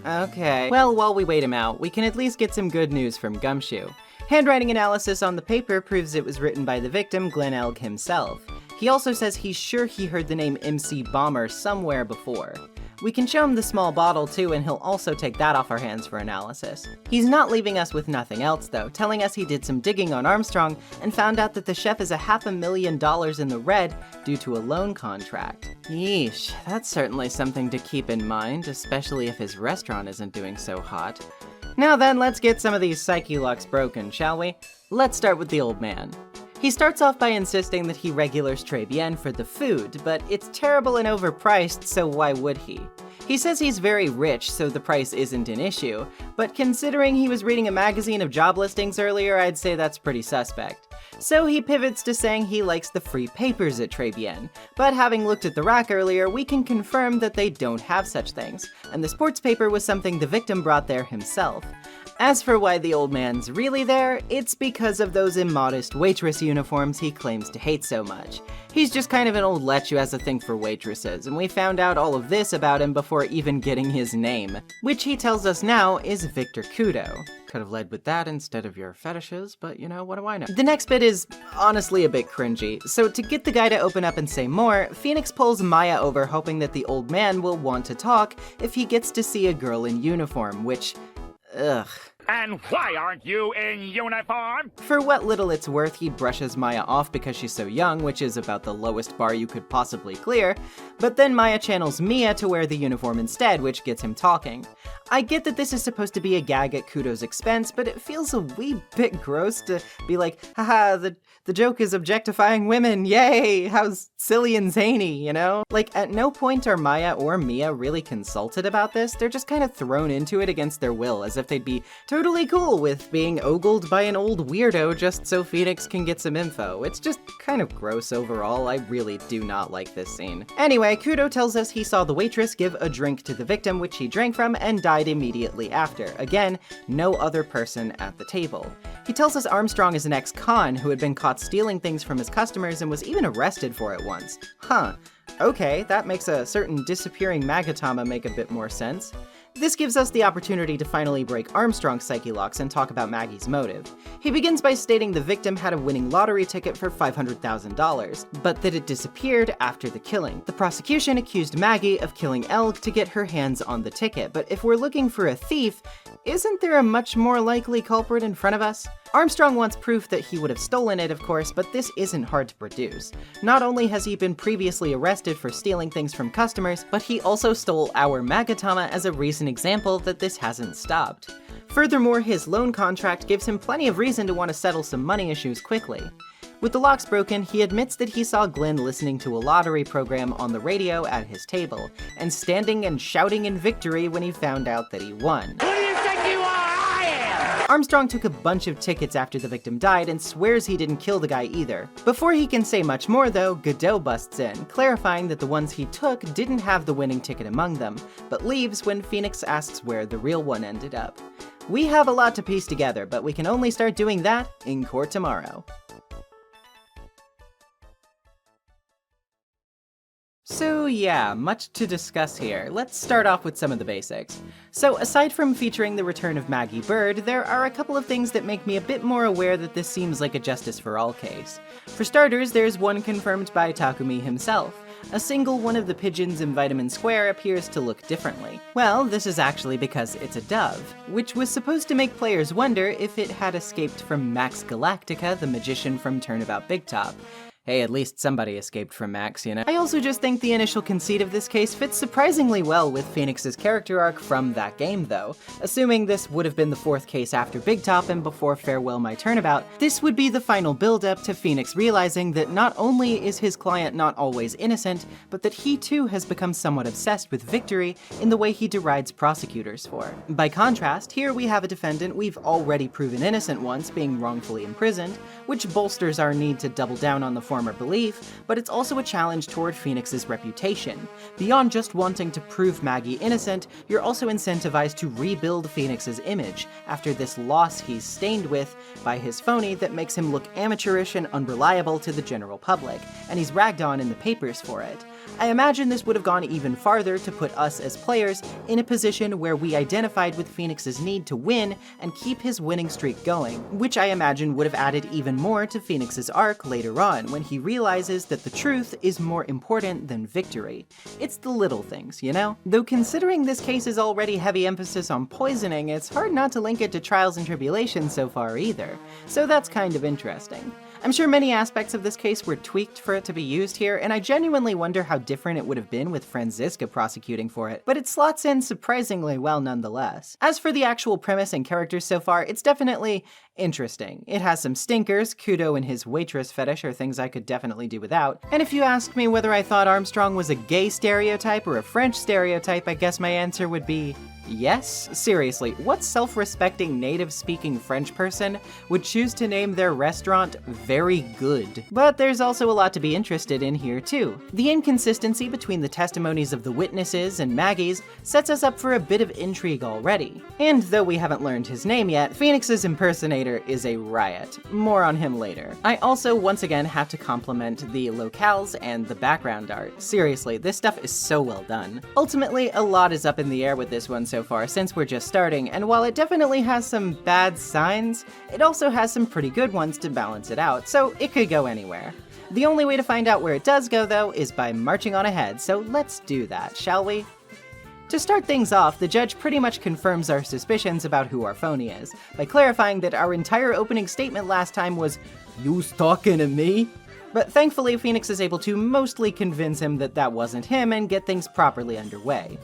Okay. Well, while we wait him out, we can at least get some good news from Gumshoe. Handwriting analysis on the paper proves it was written by the victim, Glenn Elg himself. He also says he's sure he heard the name MC Bomber somewhere before. We can show him the small bottle too, and he'll also take that off our hands for analysis. He's not leaving us with nothing else though, telling us he did some digging on Armstrong and found out that the chef is $500,000 in the red due to a loan contract. Yeesh, that's certainly something to keep in mind, especially if his restaurant isn't doing so hot. Now then, let's get some of these psyche locks broken, shall we? Let's start with the old man. He starts off by insisting that he regulars Très Bien for the food, but it's terrible and overpriced, so why would he? He says he's very rich, so the price isn't an issue, but considering he was reading a magazine of job listings earlier, I'd say that's pretty suspect. So he pivots to saying he likes the free papers at Très Bien, but having looked at the rack earlier, we can confirm that they don't have such things, and the sports paper was something the victim brought there himself. As for why the old man's really there, it's because of those immodest waitress uniforms he claims to hate so much. He's just kind of an old lech who has a thing for waitresses, and we found out all of this about him before even getting his name, which he tells us now is Victor Kudo. Could have led with that instead of your fetishes, but you know, what do I know? The next bit is honestly a bit cringy, so to get the guy to open up and say more, Phoenix pulls Maya over hoping that the old man will want to talk if he gets to see a girl in uniform, which... ugh. And why aren't you in uniform? For what little it's worth, he brushes Maya off because she's so young, which is about the lowest bar you could possibly clear, but then Maya channels Mia to wear the uniform instead, which gets him talking. I get that this is supposed to be a gag at Kudo's expense, but it feels a wee bit gross to be like, haha, the joke is objectifying women, yay, how silly and zany, you know? Like, at no point are Maya or Mia really consulted about this, they're just kind of thrown into it against their will, as if they'd be totally cool with being ogled by an old weirdo just so Phoenix can get some info. It's just kind of gross overall, I really do not like this scene. Anyway, Kudo tells us he saw the waitress give a drink to the victim, which he drank from, and died immediately after. Again, no other person at the table. He tells us Armstrong is an ex-con who had been caught stealing things from his customers and was even arrested for it once. Huh. Okay, that makes a certain disappearing Magatama make a bit more sense. This gives us the opportunity to finally break Armstrong's psyche locks and talk about Maggie's motive. He begins by stating the victim had a winning lottery ticket for $500,000, but that it disappeared after the killing. The prosecution accused Maggie of killing Elle to get her hands on the ticket, but if we're looking for a thief, isn't there a much more likely culprit in front of us? Armstrong wants proof that he would have stolen it, of course, but this isn't hard to produce. Not only has he been previously arrested for stealing things from customers, but he also stole our Magatama as a recent example that this hasn't stopped. Furthermore, his loan contract gives him plenty of reason to want to settle some money issues quickly. With the locks broken, he admits that he saw Glenn listening to a lottery program on the radio at his table, and standing and shouting in victory when he found out that he won. Armstrong took a bunch of tickets after the victim died and swears he didn't kill the guy either. Before he can say much more though, Godot busts in, clarifying that the ones he took didn't have the winning ticket among them, but leaves when Phoenix asks where the real one ended up. We have a lot to piece together, but we can only start doing that in court tomorrow. So yeah, much to discuss here. Let's start off with some of the basics. So aside from featuring the return of Maggie Bird, there are a couple of things that make me a bit more aware that this seems like a Justice for All case. For starters, there's one confirmed by Takumi himself. A single one of the pigeons in Vitamin Square appears to look differently. Well, this is actually because it's a dove, which was supposed to make players wonder if it had escaped from Max Galactica, the magician from Turnabout Big Top. Hey, at least somebody escaped from Max, you know? I also just think the initial conceit of this case fits surprisingly well with Phoenix's character arc from that game, though. Assuming this would have been the fourth case after Big Top and before Farewell My Turnabout, this would be the final build-up to Phoenix realizing that not only is his client not always innocent, but that he too has become somewhat obsessed with victory in the way he derides prosecutors for. By contrast, here we have a defendant we've already proven innocent once being wrongfully imprisoned, which bolsters our need to double down on the former belief, but it's also a challenge toward Phoenix's reputation. Beyond just wanting to prove Maggie innocent, you're also incentivized to rebuild Phoenix's image after this loss he's stained with by his phony that makes him look amateurish and unreliable to the general public, and he's ragged on in the papers for it. I imagine this would have gone even farther to put us as players in a position where we identified with Phoenix's need to win and keep his winning streak going, which I imagine would have added even more to Phoenix's arc later on when he realizes that the truth is more important than victory. It's the little things, you know? Though considering this case is already heavy emphasis on poisoning, it's hard not to link it to trials and tribulations so far either, so that's kind of interesting. I'm sure many aspects of this case were tweaked for it to be used here, and I genuinely wonder how different it would have been with Franziska prosecuting for it, but it slots in surprisingly well nonetheless. As for the actual premise and characters so far, it's definitely interesting. It has some stinkers, Kudo and his waitress fetish are things I could definitely do without, and if you ask me whether I thought Armstrong was a gay stereotype or a French stereotype, I guess my answer would be yes? Seriously, what self-respecting native-speaking French person would choose to name their restaurant Very Good? But there's also a lot to be interested in here too. The inconsistency between the testimonies of the witnesses and Maggie's sets us up for a bit of intrigue already. And though we haven't learned his name yet, Phoenix's impersonator is a riot. More on him later. I also once again have to compliment the locales and the background art. Seriously, this stuff is so well done. Ultimately, a lot is up in the air with this one so far since we're just starting, and while it definitely has some bad signs, it also has some pretty good ones to balance it out, so it could go anywhere. The only way to find out where it does go, though, is by marching on ahead, so let's do that, shall we? To start things off, the judge pretty much confirms our suspicions about who our phony is, by clarifying that our entire opening statement last time was, "You's talking to me?" But thankfully, Phoenix is able to mostly convince him that that wasn't him and get things properly underway.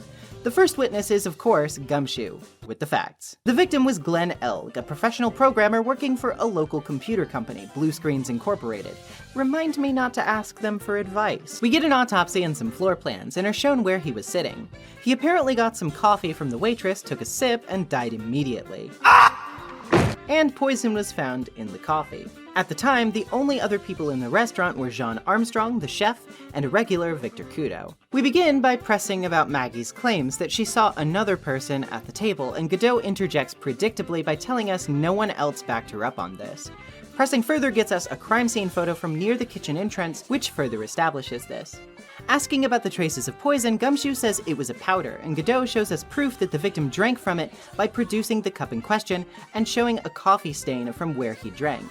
The first witness is, of course, Gumshoe, with the facts. The victim was Glenn Elg, a professional programmer working for a local computer company, Blue Screens Incorporated. Remind me not to ask them for advice. We get an autopsy and some floor plans, and are shown where he was sitting. He apparently got some coffee from the waitress, took a sip, and died immediately. And poison was found in the coffee. At the time, the only other people in the restaurant were Jean Armstrong, the chef, and a regular Victor Kudo. We begin by pressing about Maggie's claims that she saw another person at the table, and Godot interjects predictably by telling us no one else backed her up on this. Pressing further gets us a crime scene photo from near the kitchen entrance, which further establishes this. Asking about the traces of poison, Gumshoe says it was a powder, and Godot shows us proof that the victim drank from it by producing the cup in question and showing a coffee stain from where he drank.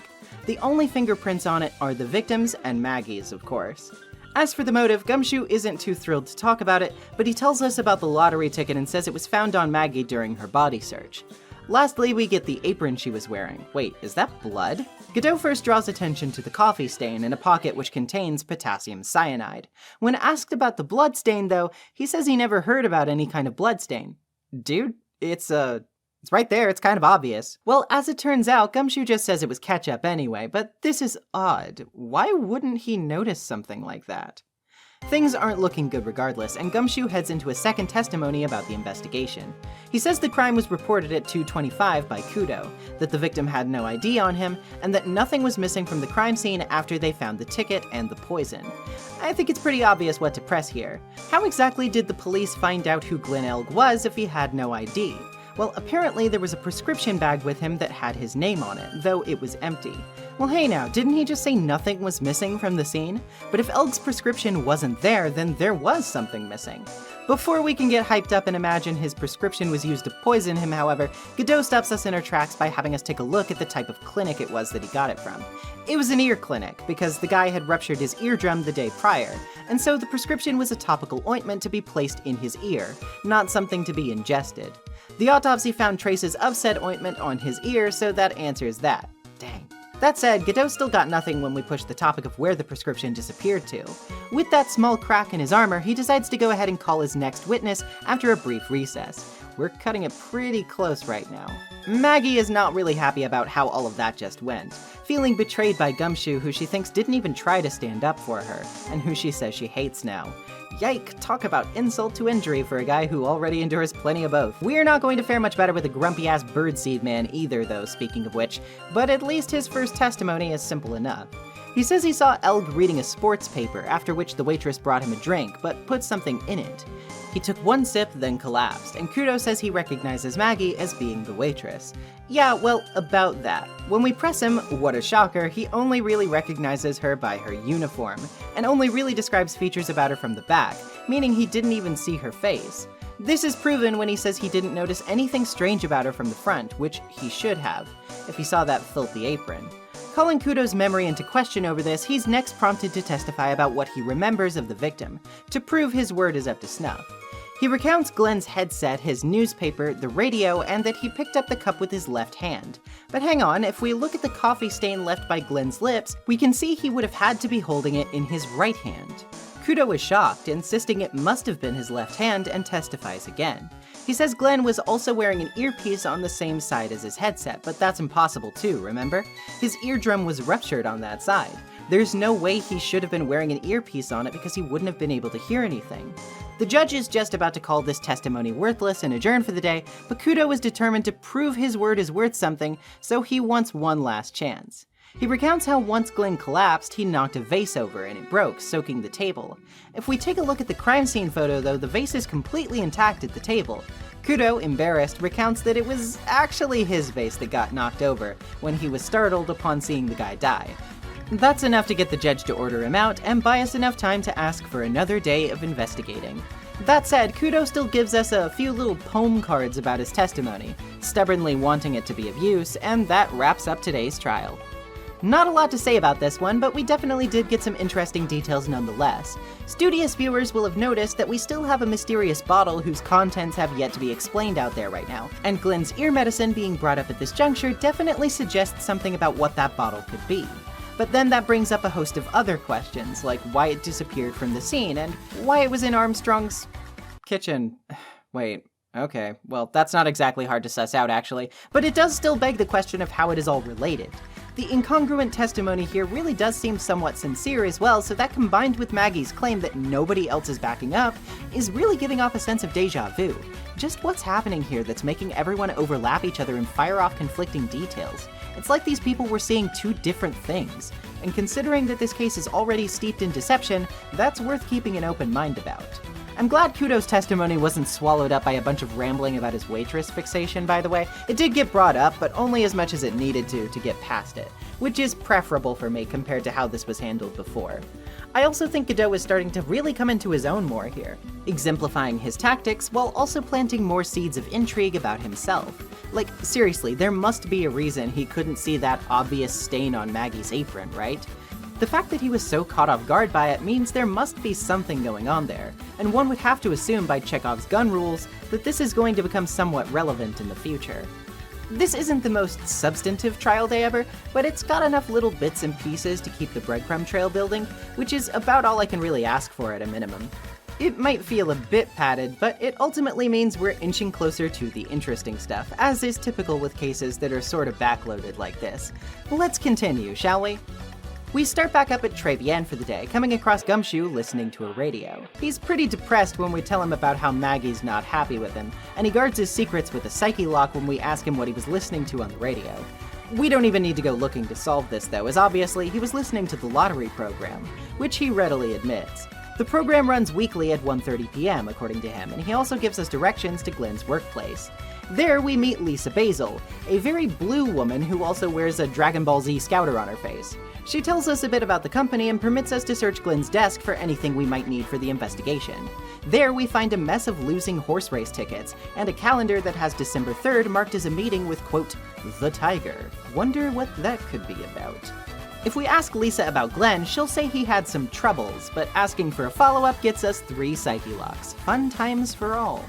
The only fingerprints on it are the victim's and Maggie's, of course. As for the motive, Gumshoe isn't too thrilled to talk about it, but he tells us about the lottery ticket and says it was found on Maggie during her body search. Lastly, we get the apron she was wearing. Wait, is that blood? Godot first draws attention to the coffee stain in a pocket which contains potassium cyanide. When asked about the blood stain, though, he says he never heard about any kind of blood stain. Dude, it's right there, it's kind of obvious. Well, as it turns out, Gumshoe just says it was ketchup anyway, but this is odd. Why wouldn't he notice something like that? Things aren't looking good regardless, and Gumshoe heads into a second testimony about the investigation. He says the crime was reported at 2:25 by Kudo, that the victim had no ID on him, and that nothing was missing from the crime scene after they found the ticket and the poison. I think it's pretty obvious what to press here. How exactly did the police find out who Glenn Elg was if he had no ID? Well, apparently there was a prescription bag with him that had his name on it, though it was empty. Well, hey now, didn't he just say nothing was missing from the scene? But if Elg's prescription wasn't there, then there was something missing. Before we can get hyped up and imagine his prescription was used to poison him, however, Godot stops us in our tracks by having us take a look at the type of clinic it was that he got it from. It was an ear clinic, because the guy had ruptured his eardrum the day prior, and so the prescription was a topical ointment to be placed in his ear, not something to be ingested. The autopsy found traces of said ointment on his ear, so that answers that. Dang. That said, Godot still got nothing when we pushed the topic of where the prescription disappeared to. With that small crack in his armor, he decides to go ahead and call his next witness after a brief recess. We're cutting it pretty close right now. Maggie is not really happy about how all of that just went, feeling betrayed by Gumshoe, who she thinks didn't even try to stand up for her, and who she says she hates now. Yike, talk about insult to injury for a guy who already endures plenty of both. We're not going to fare much better with a grumpy-ass birdseed man either, though, speaking of which, but at least his first testimony is simple enough. He says he saw Elg reading a sports paper, after which the waitress brought him a drink, but put something in it. He took one sip, then collapsed, and Kudo says he recognizes Maggie as being the waitress. Yeah, well, about that. When we press him, what a shocker, he only really recognizes her by her uniform, and only really describes features about her from the back, meaning he didn't even see her face. This is proven when he says he didn't notice anything strange about her from the front, which he should have, if he saw that filthy apron. Calling Kudo's memory into question over this, he's next prompted to testify about what he remembers of the victim, to prove his word is up to snuff. He recounts Glenn's headset, his newspaper, the radio, and that he picked up the cup with his left hand. But hang on, if we look at the coffee stain left by Glenn's lips, we can see he would have had to be holding it in his right hand. Kudo is shocked, insisting it must have been his left hand, and testifies again. He says Glenn was also wearing an earpiece on the same side as his headset, but that's impossible too, remember? His eardrum was ruptured on that side. There's no way he should have been wearing an earpiece on it because he wouldn't have been able to hear anything. The judge is just about to call this testimony worthless and adjourn for the day, but Kudo is determined to prove his word is worth something, so he wants one last chance. He recounts how once Glenn collapsed, he knocked a vase over and it broke, soaking the table. If we take a look at the crime scene photo though, the vase is completely intact at the table. Kudo, embarrassed, recounts that it was actually his vase that got knocked over when he was startled upon seeing the guy die. That's enough to get the judge to order him out and buy us enough time to ask for another day of investigating. That said, Kudo still gives us a few little poem cards about his testimony, stubbornly wanting it to be of use, and that wraps up today's trial. Not a lot to say about this one, but we definitely did get some interesting details nonetheless. Studious viewers will have noticed that we still have a mysterious bottle whose contents have yet to be explained out there right now, and Glenn's ear medicine being brought up at this juncture definitely suggests something about what that bottle could be. But then that brings up a host of other questions, like why it disappeared from the scene, and why it was in Armstrong's kitchen. Wait, okay, well, that's not exactly hard to suss out, actually, but it does still beg the question of how it is all related. The incongruent testimony here really does seem somewhat sincere as well, so that combined with Maggie's claim that nobody else is backing up, is really giving off a sense of déjà vu. Just what's happening here that's making everyone overlap each other and fire off conflicting details? It's like these people were seeing two different things. And considering that this case is already steeped in deception, that's worth keeping an open mind about. I'm glad Kudo's testimony wasn't swallowed up by a bunch of rambling about his waitress fixation, by the way. It did get brought up, but only as much as it needed to get past it, which is preferable for me compared to how this was handled before. I also think Kudo is starting to really come into his own more here, exemplifying his tactics while also planting more seeds of intrigue about himself. Like, seriously, there must be a reason he couldn't see that obvious stain on Maggie's apron, right? The fact that he was so caught off guard by it means there must be something going on there, and one would have to assume by Chekhov's gun rules that this is going to become somewhat relevant in the future. This isn't the most substantive trial day ever, but it's got enough little bits and pieces to keep the breadcrumb trail building, which is about all I can really ask for at a minimum. It might feel a bit padded, but it ultimately means we're inching closer to the interesting stuff, as is typical with cases that are sort of backloaded like this. Let's continue, shall we? We start back up at Trevian for the day, coming across Gumshoe listening to a radio. He's pretty depressed when we tell him about how Maggie's not happy with him, and he guards his secrets with a psyche lock when we ask him what he was listening to on the radio. We don't even need to go looking to solve this though, as obviously he was listening to the lottery program, which he readily admits. The program runs weekly at 1:30 p.m. according to him, and he also gives us directions to Glenn's workplace. There we meet Lisa Basil, a very blue woman who also wears a Dragon Ball Z scouter on her face. She tells us a bit about the company and permits us to search Glenn's desk for anything we might need for the investigation. There we find a mess of losing horse race tickets, and a calendar that has December 3rd marked as a meeting with, quote, the Tiger. Wonder what that could be about. If we ask Lisa about Glenn, she'll say he had some troubles, but asking for a follow-up gets us 3 psyche locks. Fun times for all.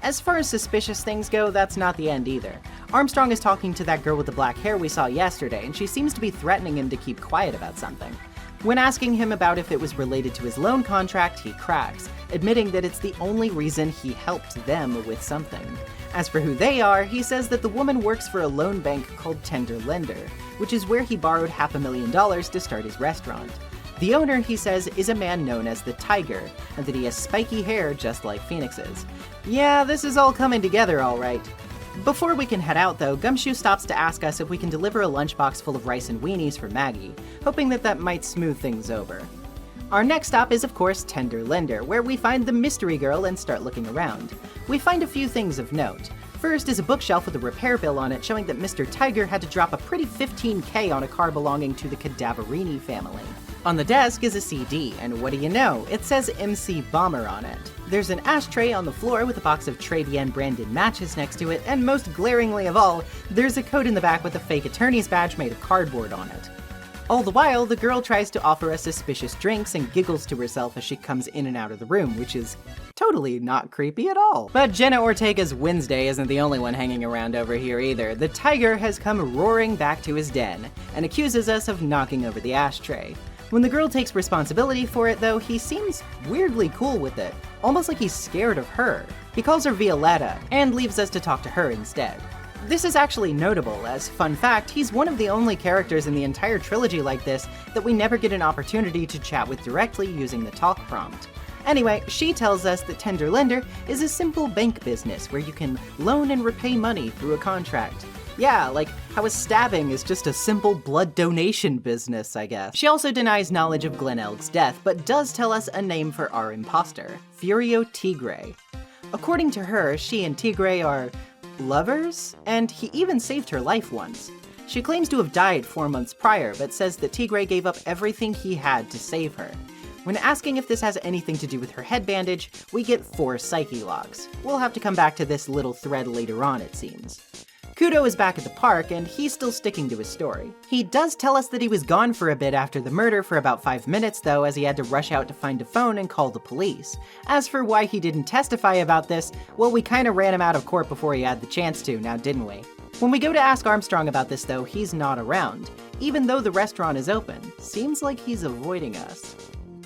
As far as suspicious things go, that's not the end either. Armstrong is talking to that girl with the black hair we saw yesterday, and she seems to be threatening him to keep quiet about something. When asking him about if it was related to his loan contract, he cracks, admitting that it's the only reason he helped them with something. As for who they are, he says that the woman works for a loan bank called Tender Lender, which is where he borrowed $500,000 to start his restaurant. The owner, he says, is a man known as the Tiger, and that he has spiky hair just like Phoenix's. Yeah, this is all coming together all right. Before we can head out though, Gumshoe stops to ask us if we can deliver a lunchbox full of rice and weenies for Maggie, hoping that might smooth things over. Our next stop is of course Tender Lender, where we find the mystery girl and start looking around. We find a few things of note. First is a bookshelf with a repair bill on it showing that Mr. Tiger had to drop a pretty $15,000 on a car belonging to the Cadaverini family. On the desk is a CD, and what do you know? It says MC Bomber on it. There's an ashtray on the floor with a box of Trevian branded matches next to it, and most glaringly of all, there's a coat in the back with a fake attorney's badge made of cardboard on it. All the while, the girl tries to offer us suspicious drinks and giggles to herself as she comes in and out of the room, which is totally not creepy at all. But Jenna Ortega's Wednesday isn't the only one hanging around over here either. The Tiger has come roaring back to his den and accuses us of knocking over the ashtray. When the girl takes responsibility for it though, he seems weirdly cool with it, almost like he's scared of her. He calls her Violetta and leaves us to talk to her instead. This is actually notable, as fun fact, he's one of the only characters in the entire trilogy like this that we never get an opportunity to chat with directly using the talk prompt. Anyway, she tells us that Tender Lender is a simple bank business where you can loan and repay money through a contract. Yeah, like how a stabbing is just a simple blood donation business, I guess. She also denies knowledge of Glenn Elg's death, but does tell us a name for our imposter, Furio Tigre. According to her, she and Tigre are lovers, and he even saved her life once. She claims to have died 4 months prior, but says that Tigre gave up everything he had to save her. When asking if this has anything to do with her head bandage, we get 4 psyche locks. We'll have to come back to this little thread later on, it seems. Kudo is back at the park, and he's still sticking to his story. He does tell us that he was gone for a bit after the murder for about 5 minutes though, as he had to rush out to find a phone and call the police. As for why he didn't testify about this, well, we kinda ran him out of court before he had the chance to, now didn't we? When we go to ask Armstrong about this though, he's not around, even though the restaurant is open. Seems like he's avoiding us.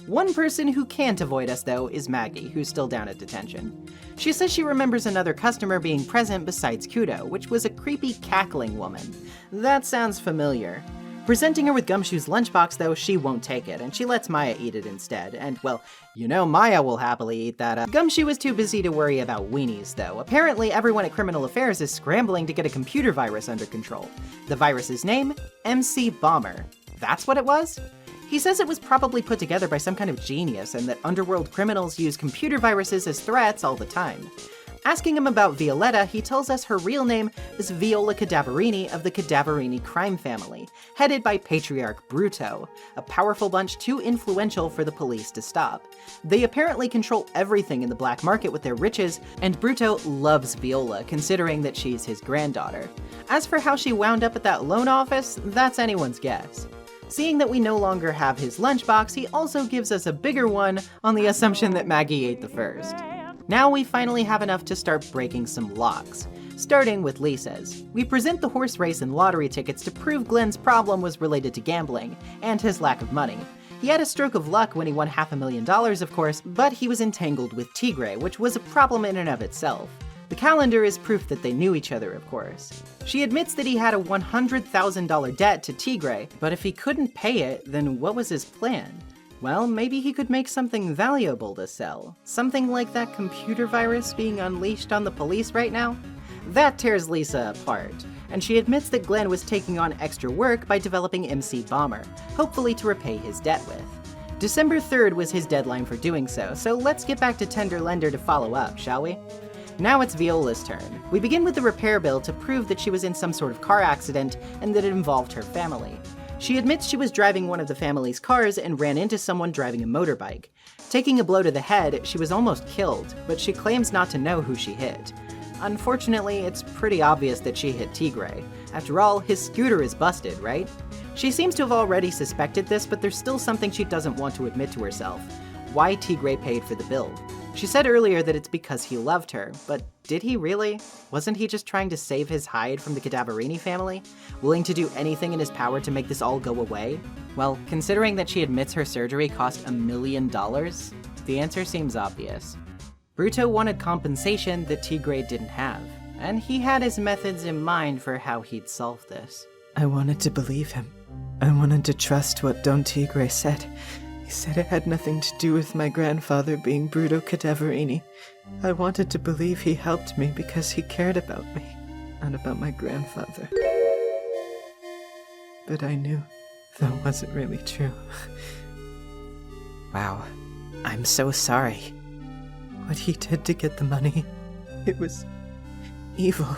One person who can't avoid us though is Maggie, who's still down at detention. She says she remembers another customer being present besides Kudo, which was a creepy cackling woman. That sounds familiar. Presenting her with Gumshoe's lunchbox though, she won't take it, and she lets Maya eat it instead, and well, you know Maya will happily eat that up. Gumshoe is too busy to worry about weenies though. Apparently everyone at Criminal Affairs is scrambling to get a computer virus under control. The virus's name? MC Bomber. That's what it was? He says it was probably put together by some kind of genius and that underworld criminals use computer viruses as threats all the time. Asking him about Violetta, he tells us her real name is Viola Cadaverini of the Cadaverini crime family, headed by Patriarch Bruto, a powerful bunch too influential for the police to stop. They apparently control everything in the black market with their riches, and Bruto loves Viola, considering that she's his granddaughter. As for how she wound up at that loan office, that's anyone's guess. Seeing that we no longer have his lunchbox, he also gives us a bigger one on the assumption that Maggie ate the first. Now we finally have enough to start breaking some locks, starting with Lisa's. We present the horse race and lottery tickets to prove Glenn's problem was related to gambling, and his lack of money. He had a stroke of luck when he won $500,000, of course, but he was entangled with Tigre, which was a problem in and of itself. The calendar is proof that they knew each other, of course. She admits that he had a $100,000 debt to Tigre, but if he couldn't pay it, then what was his plan? Well, maybe he could make something valuable to sell. Something like that computer virus being unleashed on the police right now? That tears Lisa apart, and she admits that Glenn was taking on extra work by developing MC Bomber, hopefully to repay his debt with. December 3rd was his deadline for doing so let's get back to Tender Lender to follow up, shall we? Now it's Viola's turn. We begin with the repair bill to prove that she was in some sort of car accident and that it involved her family. She admits she was driving one of the family's cars and ran into someone driving a motorbike. Taking a blow to the head, she was almost killed, but she claims not to know who she hit. Unfortunately, it's pretty obvious that she hit Tigre. After all, his scooter is busted, right? She seems to have already suspected this, but there's still something she doesn't want to admit to herself. Why Tigre paid for the bill. She said earlier that it's because he loved her, but did he really? Wasn't he just trying to save his hide from the Cadaverini family? Willing to do anything in his power to make this all go away? Well, considering that she admits her surgery cost $1 million, the answer seems obvious. Bruto wanted compensation that Tigre didn't have, and he had his methods in mind for how he'd solve this. I wanted to believe him. I wanted to trust what Don Tigre said. He said it had nothing to do with my grandfather being Bruto Cadaverini. I wanted to believe he helped me because he cared about me, not about my grandfather. But I knew that wasn't really true. Wow, I'm so sorry. What he did to get the money, it was evil.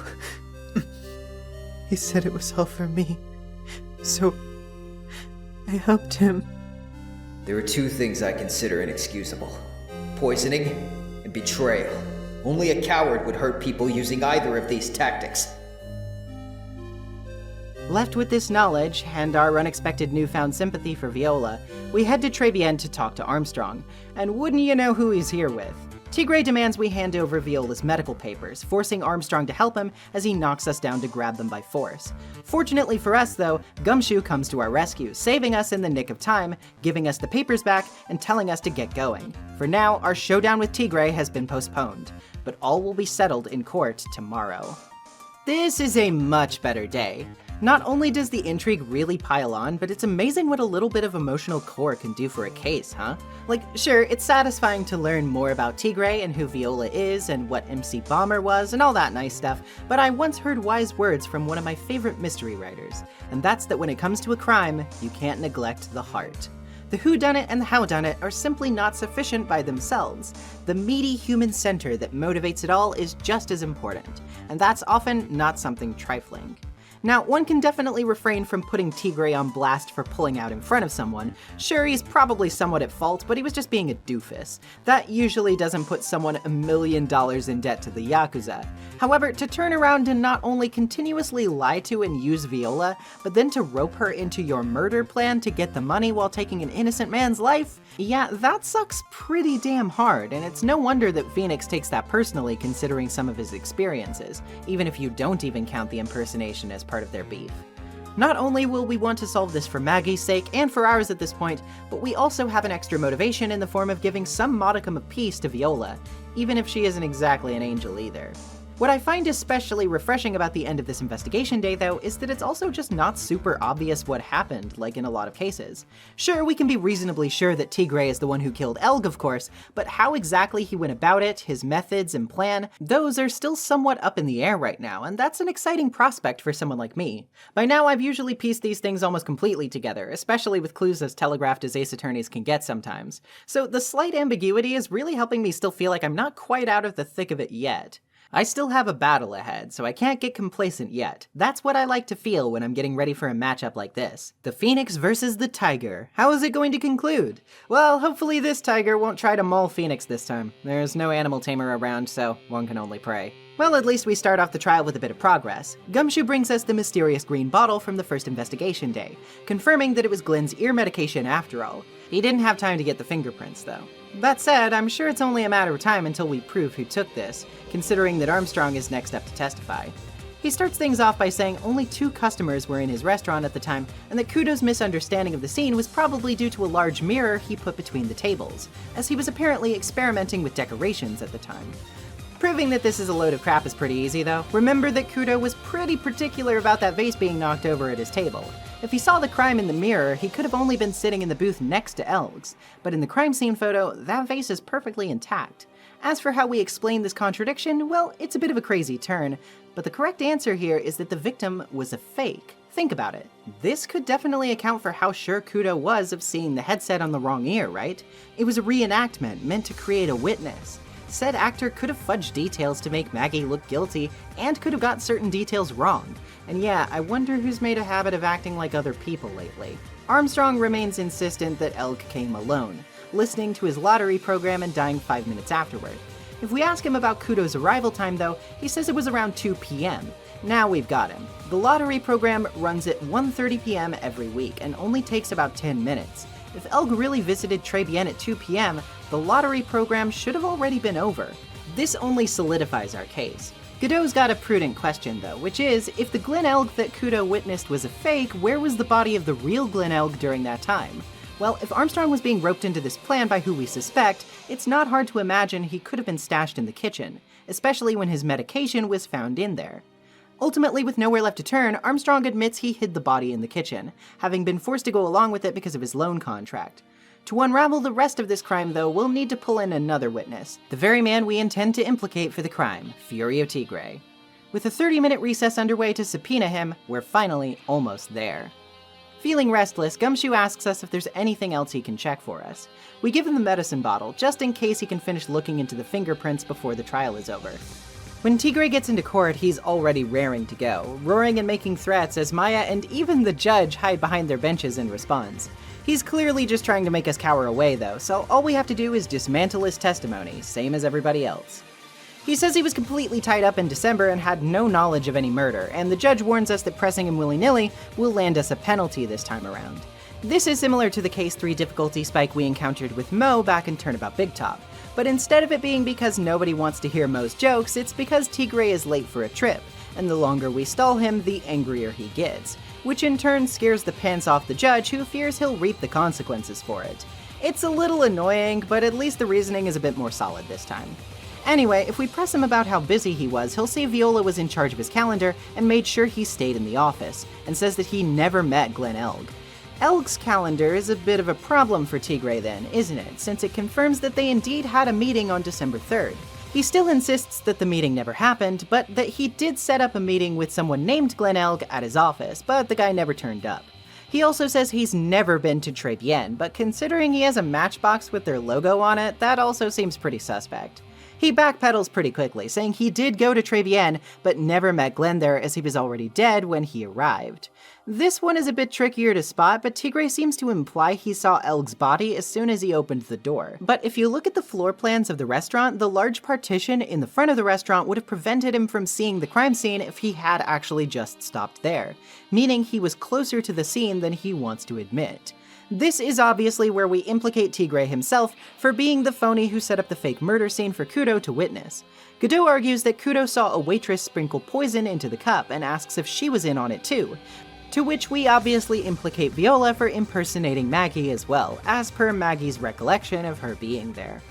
He said it was all for me, so I helped him. There are two things I consider inexcusable: poisoning and betrayal. Only a coward would hurt people using either of these tactics. Left with this knowledge, and our unexpected newfound sympathy for Viola, we head to Trebienne to talk to Armstrong. And wouldn't you know who he's here with? Tigre demands we hand over Viola's medical papers, forcing Armstrong to help him as he knocks us down to grab them by force. Fortunately for us, though, Gumshoe comes to our rescue, saving us in the nick of time, giving us the papers back, and telling us to get going. For now, our showdown with Tigre has been postponed, but all will be settled in court tomorrow. This is a much better day. Not only does the intrigue really pile on, but it's amazing what a little bit of emotional core can do for a case, huh? Like, sure, it's satisfying to learn more about Tigre and who Viola is and what MC Bomber was and all that nice stuff, but I once heard wise words from one of my favorite mystery writers, and that's that when it comes to a crime, you can't neglect the heart. The whodunit and the howdunit are simply not sufficient by themselves. The meaty human center that motivates it all is just as important, and that's often not something trifling. Now, one can definitely refrain from putting Tigre on blast for pulling out in front of someone. Sure, he's probably somewhat at fault, but he was just being a doofus. That usually doesn't put someone $1 million in debt to the Yakuza. However, to turn around and not only continuously lie to and use Viola, but then to rope her into your murder plan to get the money while taking an innocent man's life? Yeah, that sucks pretty damn hard, and it's no wonder that Phoenix takes that personally considering some of his experiences, even if you don't even count the impersonation as part of their beef. Not only will we want to solve this for Maggie's sake and for ours at this point, but we also have an extra motivation in the form of giving some modicum of peace to Viola, even if she isn't exactly an angel either. What I find especially refreshing about the end of this investigation day, though, is that it's also just not super obvious what happened, like in a lot of cases. Sure, we can be reasonably sure that Tigray is the one who killed Elg, of course, but how exactly he went about it, his methods and plan, those are still somewhat up in the air right now, and that's an exciting prospect for someone like me. By now, I've usually pieced these things almost completely together, especially with clues as telegraphed as ace attorneys can get sometimes. So the slight ambiguity is really helping me still feel like I'm not quite out of the thick of it yet. I still have a battle ahead, so I can't get complacent yet. That's what I like to feel when I'm getting ready for a matchup like this. The Phoenix versus the Tiger. How is it going to conclude? Well, hopefully this Tiger won't try to maul Phoenix this time. There's no animal tamer around, so one can only pray. Well, at least we start off the trial with a bit of progress. Gumshoe brings us the mysterious green bottle from the first investigation day, confirming that it was Glenn's ear medication after all. He didn't have time to get the fingerprints, though. That said, I'm sure it's only a matter of time until we prove who took this, considering that Armstrong is next up to testify. He starts things off by saying only 2 customers were in his restaurant at the time, and that Kudo's misunderstanding of the scene was probably due to a large mirror he put between the tables, as he was apparently experimenting with decorations at the time. Proving that this is a load of crap is pretty easy, though. Remember that Kudo was pretty particular about that vase being knocked over at his table. If he saw the crime in the mirror, he could have only been sitting in the booth next to Elg's, but in the crime scene photo, that vase is perfectly intact. As for how we explain this contradiction, well, it's a bit of a crazy turn, but the correct answer here is that the victim was a fake. Think about it. This could definitely account for how sure Kudo was of seeing the headset on the wrong ear, right? It was a reenactment meant to create a witness. Said actor could have fudged details to make Maggie look guilty, and could have got certain details wrong. And yeah, I wonder who's made a habit of acting like other people lately. Armstrong remains insistent that Elg came alone, listening to his lottery program and dying 5 minutes afterward. If we ask him about Kudo's arrival time, though, he says it was around 2 p.m. Now we've got him. The lottery program runs at 1:30 p.m. every week and only takes about 10 minutes. If Elg really visited Très Bien at 2 p.m., the lottery program should have already been over. This only solidifies our case. Godot's got a prudent question, though, which is, if the Glen Elg that Kudo witnessed was a fake, where was the body of the real Glen Elg during that time? Well, if Armstrong was being roped into this plan by who we suspect, it's not hard to imagine he could have been stashed in the kitchen, especially when his medication was found in there. Ultimately, with nowhere left to turn, Armstrong admits he hid the body in the kitchen, having been forced to go along with it because of his loan contract. To unravel the rest of this crime, though, we'll need to pull in another witness, the very man we intend to implicate for the crime, Furio Tigre. With a 30-minute recess underway to subpoena him, we're finally almost there. Feeling restless, Gumshoe asks us if there's anything else he can check for us. We give him the medicine bottle, just in case he can finish looking into the fingerprints before the trial is over. When Tigre gets into court, he's already raring to go, roaring and making threats as Maya and even the judge hide behind their benches in response. He's clearly just trying to make us cower away, though, so all we have to do is dismantle his testimony, same as everybody else. He says he was completely tied up in December and had no knowledge of any murder, and the judge warns us that pressing him willy-nilly will land us a penalty this time around. This is similar to the Case 3 difficulty spike we encountered with Mo back in Turnabout Big Top, but instead of it being because nobody wants to hear Mo's jokes, it's because Tigre is late for a trip, and the longer we stall him, the angrier he gets, which in turn scares the pants off the judge, who fears he'll reap the consequences for it. It's a little annoying, but at least the reasoning is a bit more solid this time. Anyway, if we press him about how busy he was, he'll say Viola was in charge of his calendar and made sure he stayed in the office, and says that he never met Glen Elg. Elg's calendar is a bit of a problem for Tigre then, isn't it, since it confirms that they indeed had a meeting on December 3rd. He still insists that the meeting never happened, but that he did set up a meeting with someone named Glen Elg at his office, but the guy never turned up. He also says he's never been to Très Bien, but considering he has a matchbox with their logo on it, that also seems pretty suspect. He backpedals pretty quickly, saying he did go to Très Bien, but never met Glen there as he was already dead when he arrived. This one is a bit trickier to spot, but Tigre seems to imply he saw Elg's body as soon as he opened the door. But if you look at the floor plans of the restaurant, the large partition in the front of the restaurant would have prevented him from seeing the crime scene if he had actually just stopped there, meaning he was closer to the scene than he wants to admit. This is obviously where we implicate Tigre himself for being the phony who set up the fake murder scene for Kudo to witness. Godot argues that Kudo saw a waitress sprinkle poison into the cup and asks if she was in on it too, to which we obviously implicate Viola for impersonating Maggie as well, as per Maggie's recollection of her being there.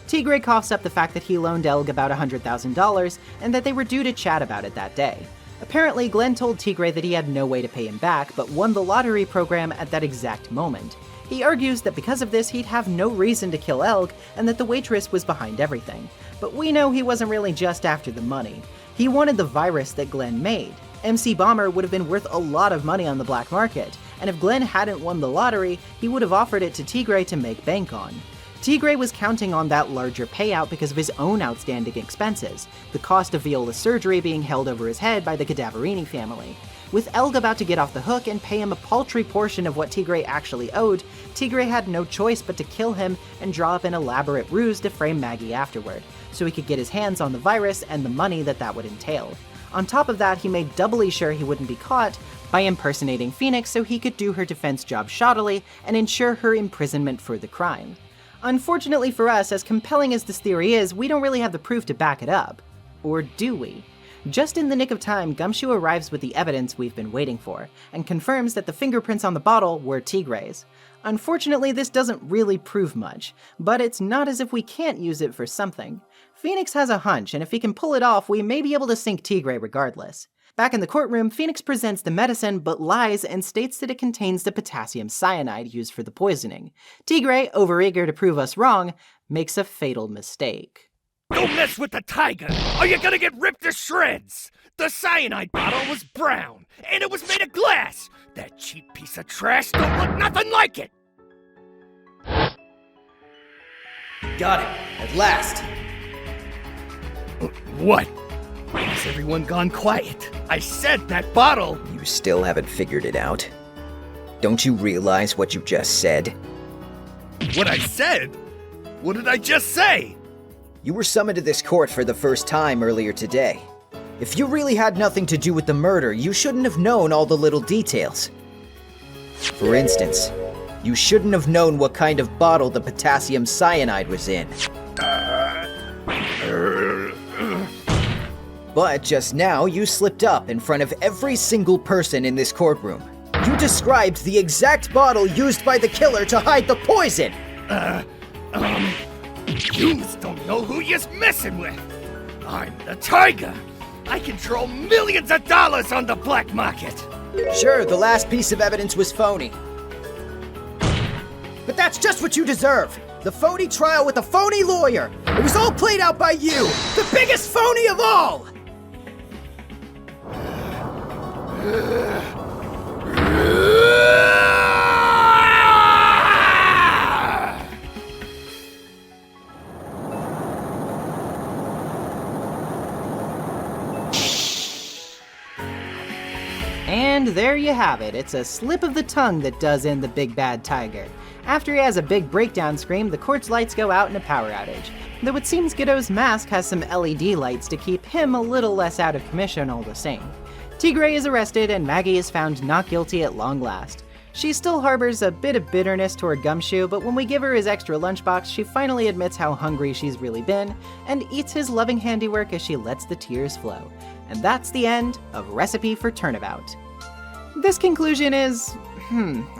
Tigray coughs up the fact that he loaned Elg about $100,000 and that they were due to chat about it that day. Apparently, Glenn told Tigray that he had no way to pay him back, but won the lottery program at that exact moment. He argues that because of this, he'd have no reason to kill Elg, and that the waitress was behind everything. But we know he wasn't really just after the money. He wanted the virus that Glenn made. MC Bomber would have been worth a lot of money on the black market, and if Glenn hadn't won the lottery, he would have offered it to Tigray to make bank on. Tigray was counting on that larger payout because of his own outstanding expenses, the cost of Viola's surgery being held over his head by the Cadaverini family. With Elg about to get off the hook and pay him a paltry portion of what Tigray actually owed, Tigray had no choice but to kill him and draw up an elaborate ruse to frame Maggie afterward, so he could get his hands on the virus and the money that would entail. On top of that, he made doubly sure he wouldn't be caught by impersonating Phoenix so he could do her defense job shoddily and ensure her imprisonment for the crime. Unfortunately for us, as compelling as this theory is, we don't really have the proof to back it up. Or do we? Just in the nick of time, Gumshoe arrives with the evidence we've been waiting for, and confirms that the fingerprints on the bottle were Tigray's. Unfortunately, this doesn't really prove much, but it's not as if we can't use it for something. Phoenix has a hunch, and if he can pull it off, we may be able to sink Tigray regardless. Back in the courtroom, Phoenix presents the medicine but lies and states that it contains the potassium cyanide used for the poisoning. Tigray, overeager to prove us wrong, makes a fatal mistake. Don't mess with the tiger, or you're gonna get ripped to shreds! The cyanide bottle was brown, and it was made of glass! That cheap piece of trash don't look nothing like it! Got it, at last! What? Why has everyone gone quiet? I said that bottle! You still haven't figured it out? Don't you realize what you just said? What I said? What did I just say? You were summoned to this court for the first time earlier today. If you really had nothing to do with the murder, you shouldn't have known all the little details. For instance, you shouldn't have known what kind of bottle the potassium cyanide was in. But just now, you slipped up in front of every single person in this courtroom. You described the exact bottle used by the killer to hide the poison! You don't know who you're messing with! I'm the tiger! I control millions of dollars on the black market! Sure, the last piece of evidence was phony. But that's just what you deserve! The phony trial with a phony lawyer! It was all played out by you! The biggest phony of all! And there you have it. It's a slip of the tongue that does in the big bad tiger. After he has a big breakdown scream, the court's lights go out in a power outage. Though it seems Godot's mask has some LED lights to keep him a little less out of commission all the same. Tigray is arrested and Maggie is found not guilty at long last. She still harbors a bit of bitterness toward Gumshoe, but when we give her his extra lunchbox, she finally admits how hungry she's really been, and eats his loving handiwork as she lets the tears flow. And that's the end of Recipe for Turnabout. This conclusion is...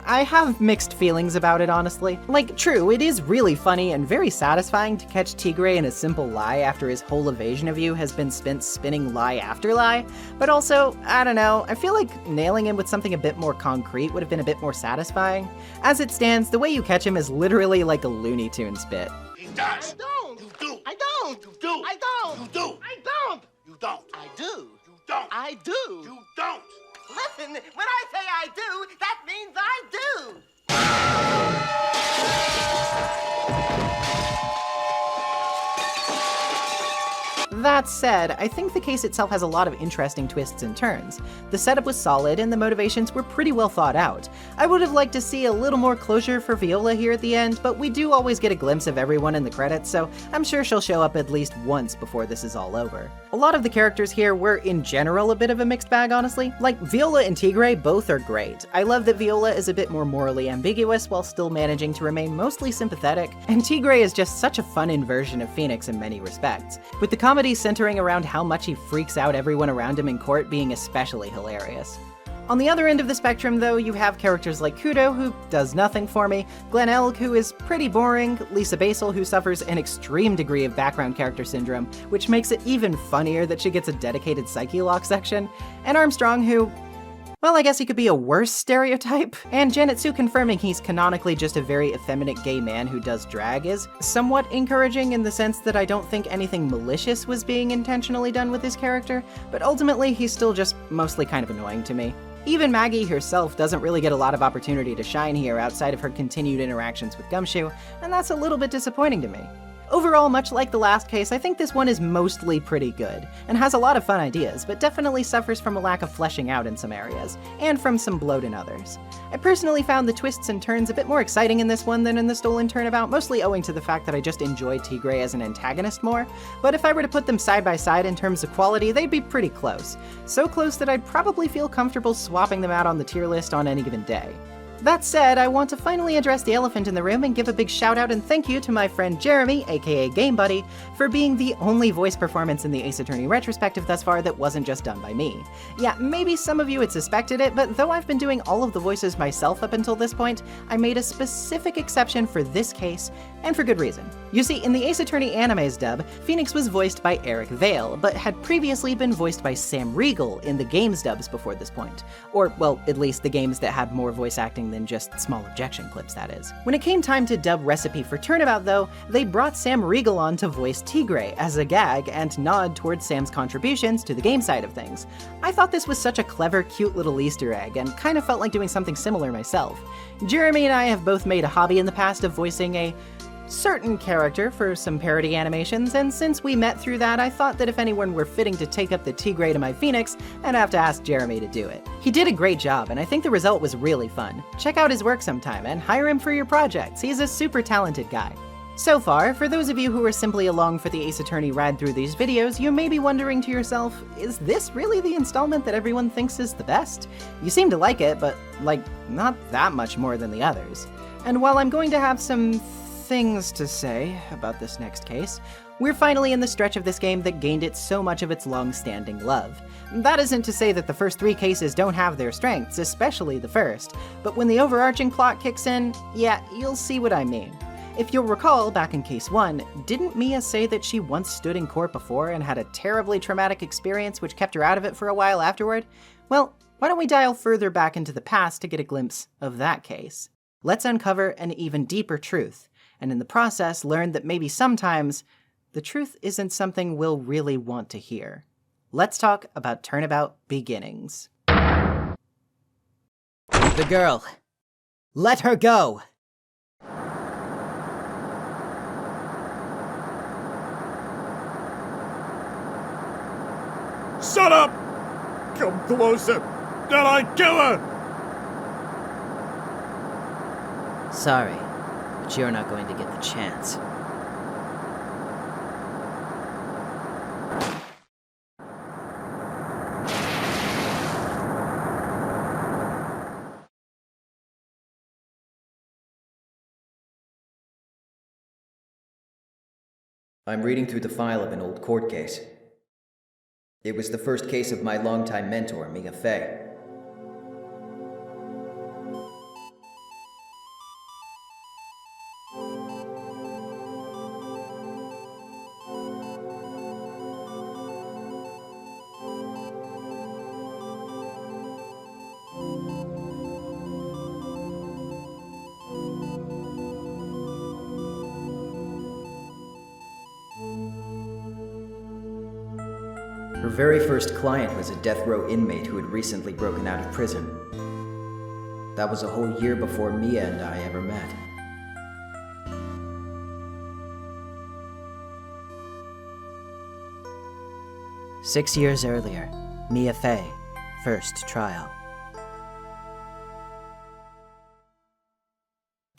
I have mixed feelings about it, honestly. Like, true, it is really funny and very satisfying to catch Tigray in a simple lie after his whole evasion of you has been spent spinning lie after lie, but also, I don't know, I feel like nailing him with something a bit more concrete would have been a bit more satisfying. As it stands, the way you catch him is literally like a Looney Tunes bit. He does! I don't! You do! I don't! You do! I don't! You do! I don't! You don't! I do! You don't! I do! You don't! Listen, when I say I do, that means I do! That said, I think the case itself has a lot of interesting twists and turns. The setup was solid and the motivations were pretty well thought out. I would have liked to see a little more closure for Viola here at the end, but we do always get a glimpse of everyone in the credits, so I'm sure she'll show up at least once before this is all over. A lot of the characters here were in general a bit of a mixed bag, honestly. Like, Viola and Tigray both are great. I love that Viola is a bit more morally ambiguous while still managing to remain mostly sympathetic, and Tigray is just such a fun inversion of Phoenix in many respects, with the comedy centering around how much he freaks out everyone around him in court being especially hilarious. On the other end of the spectrum, though, you have characters like Kudo, who does nothing for me, Glenn Elg, who is pretty boring, Lisa Basel, who suffers an extreme degree of background character syndrome, which makes it even funnier that she gets a dedicated Psyche Lock section, and Armstrong, who, well, I guess he could be a worse stereotype, and Janet Sue confirming he's canonically just a very effeminate gay man who does drag is somewhat encouraging in the sense that I don't think anything malicious was being intentionally done with his character, but ultimately he's still just mostly kind of annoying to me. Even Maggie herself doesn't really get a lot of opportunity to shine here outside of her continued interactions with Gumshoe, and that's a little bit disappointing to me. Overall, much like the last case, I think this one is mostly pretty good, and has a lot of fun ideas, but definitely suffers from a lack of fleshing out in some areas, and from some bloat in others. I personally found the twists and turns a bit more exciting in this one than in the Stolen Turnabout, mostly owing to the fact that I just enjoy Tigray as an antagonist more, but if I were to put them side by side in terms of quality, they'd be pretty close. So close that I'd probably feel comfortable swapping them out on the tier list on any given day. That said, I want to finally address the elephant in the room and give a big shout out and thank you to my friend Jeremy, aka Game Buddy, for being the only voice performance in the Ace Attorney retrospective thus far that wasn't just done by me. Yeah, maybe some of you had suspected it, but though I've been doing all of the voices myself up until this point, I made a specific exception for this case, and for good reason. You see, in the Ace Attorney Anime's dub, Phoenix was voiced by Eric Vale, but had previously been voiced by Sam Riegel in the game's dubs before this point. Or, well, at least the games that had more voice acting than just small objection clips, that is. When it came time to dub Recipe for Turnabout, though, they brought Sam Riegel on to voice Tigray as a gag and nod towards Sam's contributions to the game side of things. I thought this was such a clever, cute little Easter egg, and kind of felt like doing something similar myself. Jeremy and I have both made a hobby in the past of voicing a certain character for some parody animations, and since we met through that, I thought that if anyone were fitting to take up the Tigray to my Phoenix, I'd have to ask Jeremy to do it. He did a great job, and I think the result was really fun. Check out his work sometime, and hire him for your projects. He's a super talented guy. So far, for those of you who are simply along for the Ace Attorney ride through these videos, you may be wondering to yourself, is this really the installment that everyone thinks is the best? You seem to like it, but, like, not that much more than the others. And while I'm going to have some things to say about this next case, we're finally in the stretch of this game that gained it so much of its long-standing love. That isn't to say that the first three cases don't have their strengths, especially the first, but when the overarching plot kicks in, yeah, you'll see what I mean. If you'll recall, back in case 1, didn't Mia say that she once stood in court before and had a terribly traumatic experience which kept her out of it for a while afterward? Well, why don't we dial further back into the past to get a glimpse of that case? Let's uncover an even deeper truth, and in the process learn that maybe sometimes the truth isn't something we'll really want to hear. Let's talk about Turnabout beginnings. The girl. Let her go! Shut up! Come closer, then I kill her! Sorry, but you're not going to get the chance. I'm reading through the file of an old court case. It was the first case of my longtime mentor, Mia Fey. Her very first client was a death row inmate who had recently broken out of prison. That was a whole year before Mia and I ever met. "6 years earlier, Mia Fey, first trial."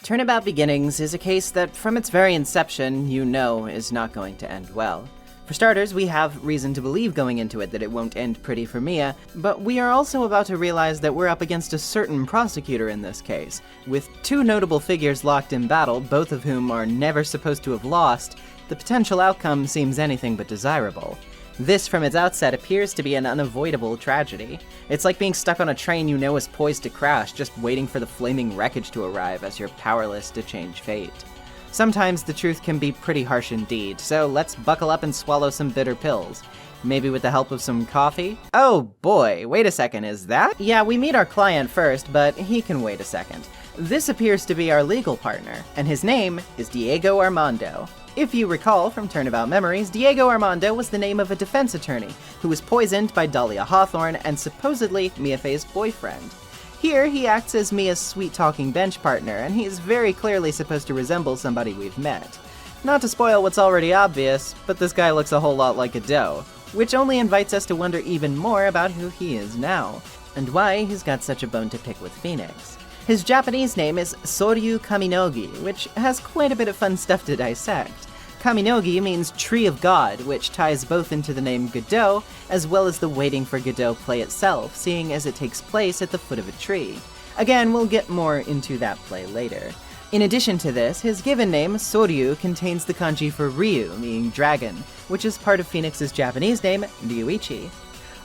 Turnabout Beginnings is a case that, from its very inception, you know is not going to end well. For starters, we have reason to believe going into it that it won't end pretty for Mia, but we are also about to realize that we're up against a certain prosecutor in this case. With two notable figures locked in battle, both of whom are never supposed to have lost, the potential outcome seems anything but desirable. This, from its outset, appears to be an unavoidable tragedy. It's like being stuck on a train you know is poised to crash, just waiting for the flaming wreckage to arrive as you're powerless to change fate. Sometimes the truth can be pretty harsh indeed, so let's buckle up and swallow some bitter pills. Maybe with the help of some coffee? Oh boy, wait a second, is that? Yeah, we meet our client first, but he can wait a second. This appears to be our legal partner, and his name is Diego Armando. If you recall from Turnabout memories, Diego Armando was the name of a defense attorney who was poisoned by Dahlia Hawthorne and supposedly Mia Fey's boyfriend. Here, he acts as Mia's sweet-talking bench partner, and he is very clearly supposed to resemble somebody we've met. Not to spoil what's already obvious, but this guy looks a whole lot like Godot, which only invites us to wonder even more about who he is now, and why he's got such a bone to pick with Phoenix. His Japanese name is Soryu Kaminogi, which has quite a bit of fun stuff to dissect. Kaminogi means Tree of God, which ties both into the name Godot, as well as the Waiting for Godot play itself, seeing as it takes place at the foot of a tree. Again, we'll get more into that play later. In addition to this, his given name, Soryu, contains the kanji for Ryu, meaning dragon, which is part of Phoenix's Japanese name, Ryuichi.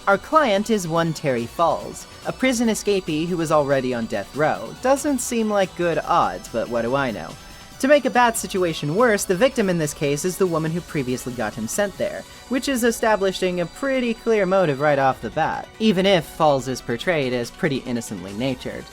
Our client is one Terry Falls, a prison escapee who is already on death row. Doesn't seem like good odds, but what do I know? To make a bad situation worse, the victim in this case is the woman who previously got him sent there, which is establishing a pretty clear motive right off the bat, even if Falls is portrayed as pretty innocently natured.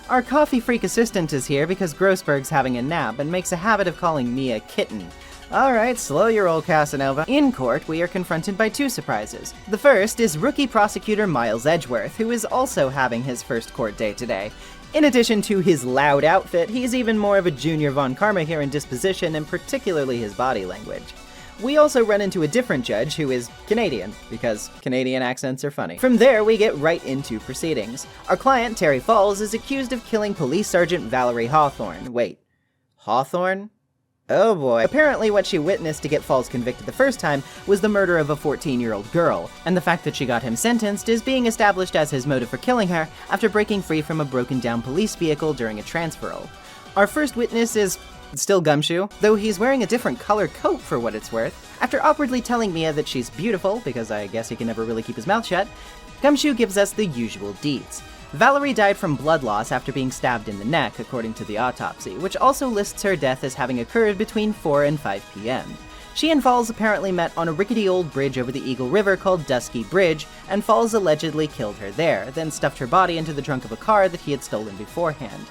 Our coffee freak assistant is here because Grossberg's having a nap and makes a habit of calling Mia kitten. Alright, slow your roll, Casanova. In court, we are confronted by two surprises. The first is rookie prosecutor Miles Edgeworth, who is also having his first court day today. In addition to his loud outfit, he's even more of a Junior Von Karma here in disposition and particularly his body language. We also run into a different judge who is Canadian, because Canadian accents are funny. From there, we get right into proceedings. Our client, Terry Falls, is accused of killing Police Sergeant Valerie Hawthorne. Wait, Hawthorne? Oh boy. Apparently what she witnessed to get Falls convicted the first time was the murder of a 14-year-old girl, and the fact that she got him sentenced is being established as his motive for killing her after breaking free from a broken-down police vehicle during a transferal. Our first witness is still Gumshoe, though he's wearing a different color coat for what it's worth. After awkwardly telling Mia that she's beautiful, because I guess he can never really keep his mouth shut, Gumshoe gives us the usual deets. Valerie died from blood loss after being stabbed in the neck, according to the autopsy, which also lists her death as having occurred between 4 and 5 p.m. She and Falls apparently met on a rickety old bridge over the Eagle River called Dusky Bridge, and Falls allegedly killed her there, then stuffed her body into the trunk of a car that he had stolen beforehand.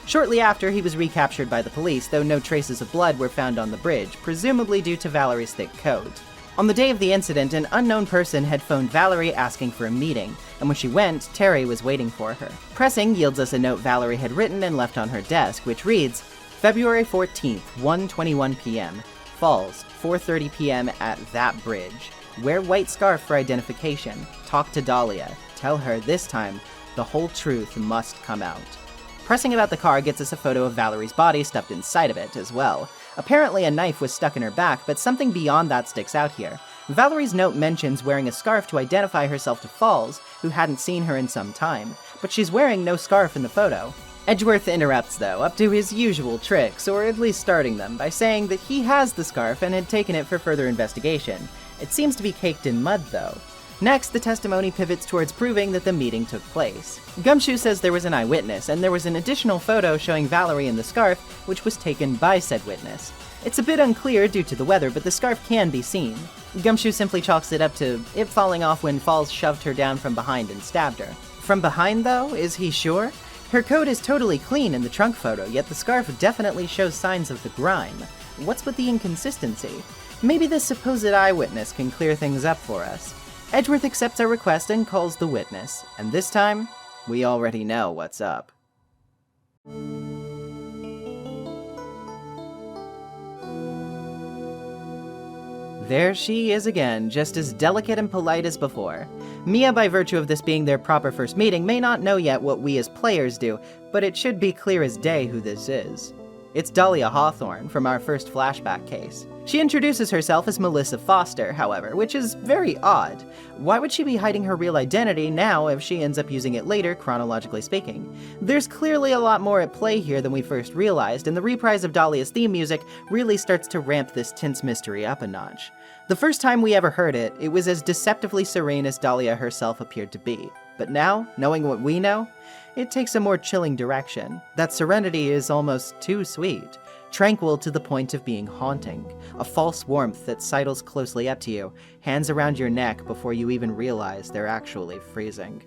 Shortly after, he was recaptured by the police, though no traces of blood were found on the bridge, presumably due to Valerie's thick coat. On the day of the incident, an unknown person had phoned Valerie asking for a meeting, and when she went, Terry was waiting for her. Pressing yields us a note Valerie had written and left on her desk, which reads, February 14th, 1:21 p.m. Falls, 4:30 p.m. at that bridge. Wear white scarf for identification. Talk to Dahlia. Tell her this time, the whole truth must come out. Pressing about the car gets us a photo of Valerie's body stuffed inside of it, as well. Apparently a knife was stuck in her back, but something beyond that sticks out here. Valerie's note mentions wearing a scarf to identify herself to Falls, who hadn't seen her in some time, but she's wearing no scarf in the photo. Edgeworth interrupts, though, up to his usual tricks, or at least starting them, by saying that he has the scarf and had taken it for further investigation. It seems to be caked in mud, though. Next, the testimony pivots towards proving that the meeting took place. Gumshoe says there was an eyewitness, and there was an additional photo showing Valerie in the scarf, which was taken by said witness. It's a bit unclear due to the weather, but the scarf can be seen. Gumshoe simply chalks it up to it falling off when Falls shoved her down from behind and stabbed her. From behind, though? Is he sure? Her coat is totally clean in the trunk photo, yet the scarf definitely shows signs of the grime. What's with the inconsistency? Maybe this supposed eyewitness can clear things up for us. Edgeworth accepts our request and calls the witness, and this time, we already know what's up. There she is again, just as delicate and polite as before. Mia, by virtue of this being their proper first meeting, may not know yet what we as players do, but it should be clear as day who this is. It's Dahlia Hawthorne from our first flashback case. She introduces herself as Melissa Foster, however, which is very odd. Why would she be hiding her real identity now if she ends up using it later, chronologically speaking? There's clearly a lot more at play here than we first realized, and the reprise of Dahlia's theme music really starts to ramp this tense mystery up a notch. The first time we ever heard it, it was as deceptively serene as Dahlia herself appeared to be. But now, knowing what we know, it takes a more chilling direction. That serenity is almost too sweet. Tranquil to the point of being haunting. A false warmth that sidles closely up to you, hands around your neck before you even realize they're actually freezing.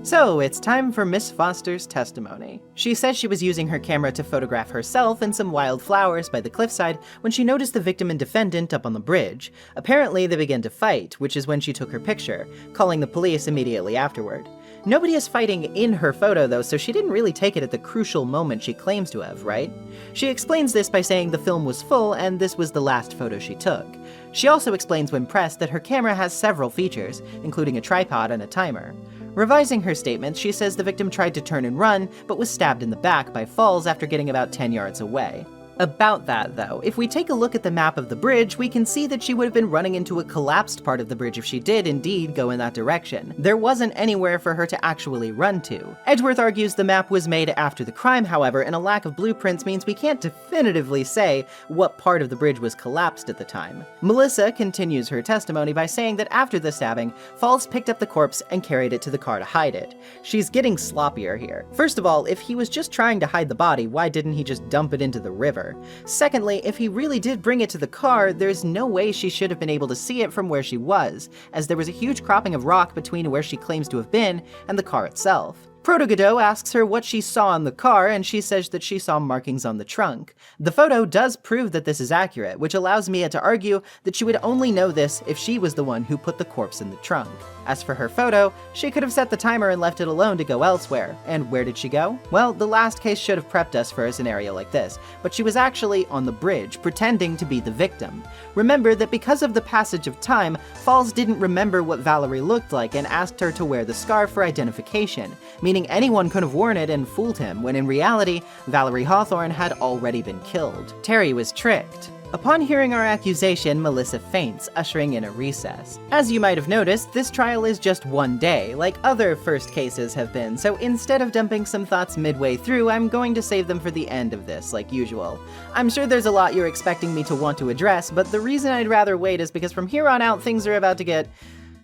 So, it's time for Miss Foster's testimony. She says she was using her camera to photograph herself and some wild flowers by the cliffside when she noticed the victim and defendant up on the bridge. Apparently, they began to fight, which is when she took her picture, calling the police immediately afterward. Nobody is fighting in her photo though, so she didn't really take it at the crucial moment she claims to have, right? She explains this by saying the film was full and this was the last photo she took. She also explains when pressed that her camera has several features, including a tripod and a timer. Revising her statement, she says the victim tried to turn and run, but was stabbed in the back by falls after getting about 10 yards away. About that, though, if we take a look at the map of the bridge, we can see that she would have been running into a collapsed part of the bridge if she did indeed go in that direction. There wasn't anywhere for her to actually run to. Edgeworth argues the map was made after the crime, however, and a lack of blueprints means we can't definitively say what part of the bridge was collapsed at the time. Melissa continues her testimony by saying that after the stabbing, Falls picked up the corpse and carried it to the car to hide it. She's getting sloppier here. First of all, if he was just trying to hide the body, why didn't he just dump it into the river? Secondly, if he really did bring it to the car, there's no way she should have been able to see it from where she was, as there was a huge cropping of rock between where she claims to have been and the car itself. Proto-Godot asks her what she saw in the car, and she says that she saw markings on the trunk. The photo does prove that this is accurate, which allows Mia to argue that she would only know this if she was the one who put the corpse in the trunk. As for her photo, she could have set the timer and left it alone to go elsewhere. And where did she go? Well, the last case should have prepped us for a scenario like this, but she was actually on the bridge, pretending to be the victim. Remember that because of the passage of time, Falls didn't remember what Valerie looked like and asked her to wear the scarf for identification, meaning anyone could have worn it and fooled him, when in reality, Valerie Hawthorne had already been killed. Terry was tricked. Upon hearing our accusation, Melissa faints, ushering in a recess. As you might have noticed, this trial is just one day, like other first cases have been, so instead of dumping some thoughts midway through, I'm going to save them for the end of this, like usual. I'm sure there's a lot you're expecting me to want to address, but the reason I'd rather wait is because from here on out, things are about to get